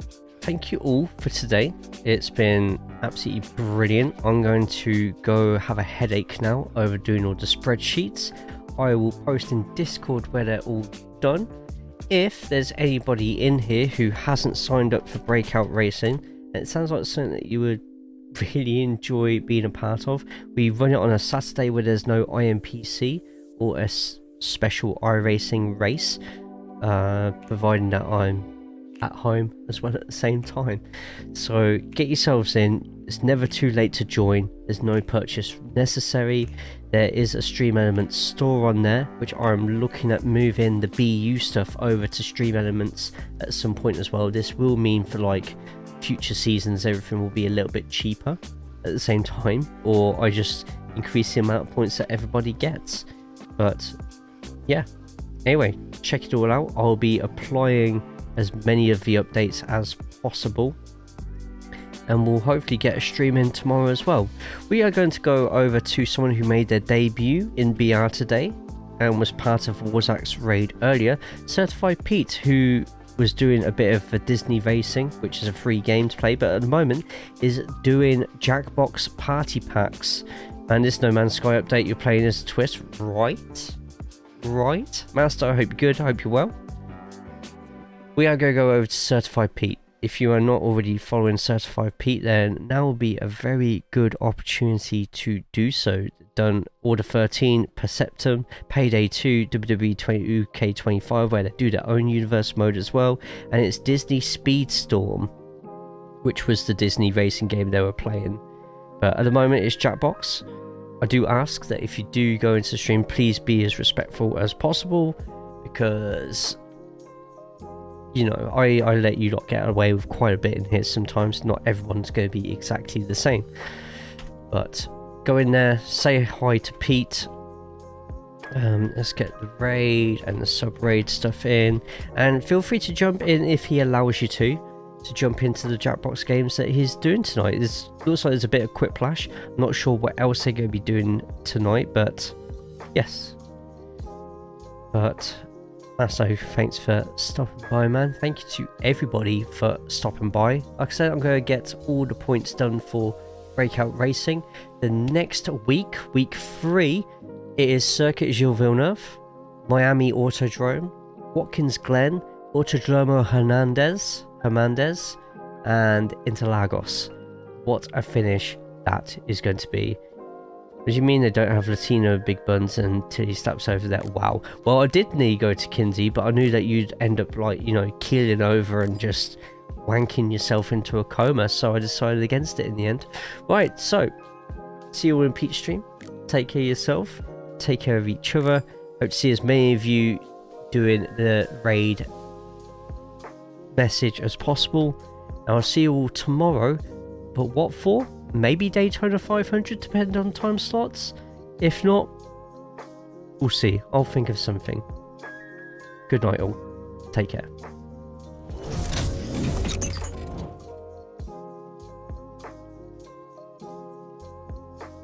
thank you all for today. It's been absolutely brilliant. I'm going to go have a headache now over doing all the spreadsheets. I will post in Discord where they're all done. If there's anybody in here who hasn't signed up for Breakout Racing, and it sounds like something that you would really enjoy being a part of, we run it on a Saturday where there's no IMPC or a special iRacing race, providing that I'm at home as well at the same time. So get yourselves in. It's never too late to join. There's no purchase necessary. There is a Stream Elements store on there, which I'm looking at moving the BU stuff over to Stream Elements at some point as well. This will mean for like future seasons everything will be a little bit cheaper at the same time, or I just increase the amount of points that everybody gets. But yeah, anyway, check it all out. I'll be applying as many of the updates as possible, and we'll hopefully get a stream in tomorrow as well. We are going to go over to someone who made their debut in BR today and was part of Warzak's raid earlier, Certified Pete, who was doing a bit of the Disney Racing, which is a free game to play, but at the moment is doing Jackbox Party Packs. And this No Man's Sky update, you're playing as a twist, right? Right? Master, I hope you're good, I hope you're well. We are going to go over to Certified Pete. If you are not already following Certified Pete, then now will be a very good opportunity to do so. done Order 13, Perceptum, Payday 2, WWE 2K25, where they do their own universe mode as well, and it's Disney Speedstorm, which was the Disney racing game they were playing. But at the moment it's Jackbox. I do ask that if you do go into the stream, please be as respectful as possible, because you know, I let you lot get away with quite a bit in here sometimes. Not everyone's going to be exactly the same. But go in there, say hi to Pete. Let's get the raid and the sub-raid stuff in. And feel free to jump in if he allows you to jump into the Jackbox games that he's doing tonight. It looks like there's a bit of Quiplash. I'm not sure what else they're going to be doing tonight, but yes. But so thanks for stopping by, man. Thank you to everybody for stopping by. Like I said, I'm going to get all the points done for Breakout Racing. The next week, week 3, it is Circuit Gilles Villeneuve, Miami Autodrome, Watkins Glen, Autodromo Hernandez, and Interlagos. What a finish that is going to be. What do you mean they don't have Latino big buns until he steps over there? Wow. Well, I did nearly go to Kinsey, but I knew that you'd end up, like, you know, keeling over and just wanking yourself into a coma, so I decided against it in the end. Right, so see you all in Pete's stream. Take care of yourself. Take care of each other. Hope to see as many of you doing the raid message as possible. And I'll see you all tomorrow. But what for? Maybe Daytona 500, depending on time slots. If not, we'll see. I'll think of something. Good night all. Take care.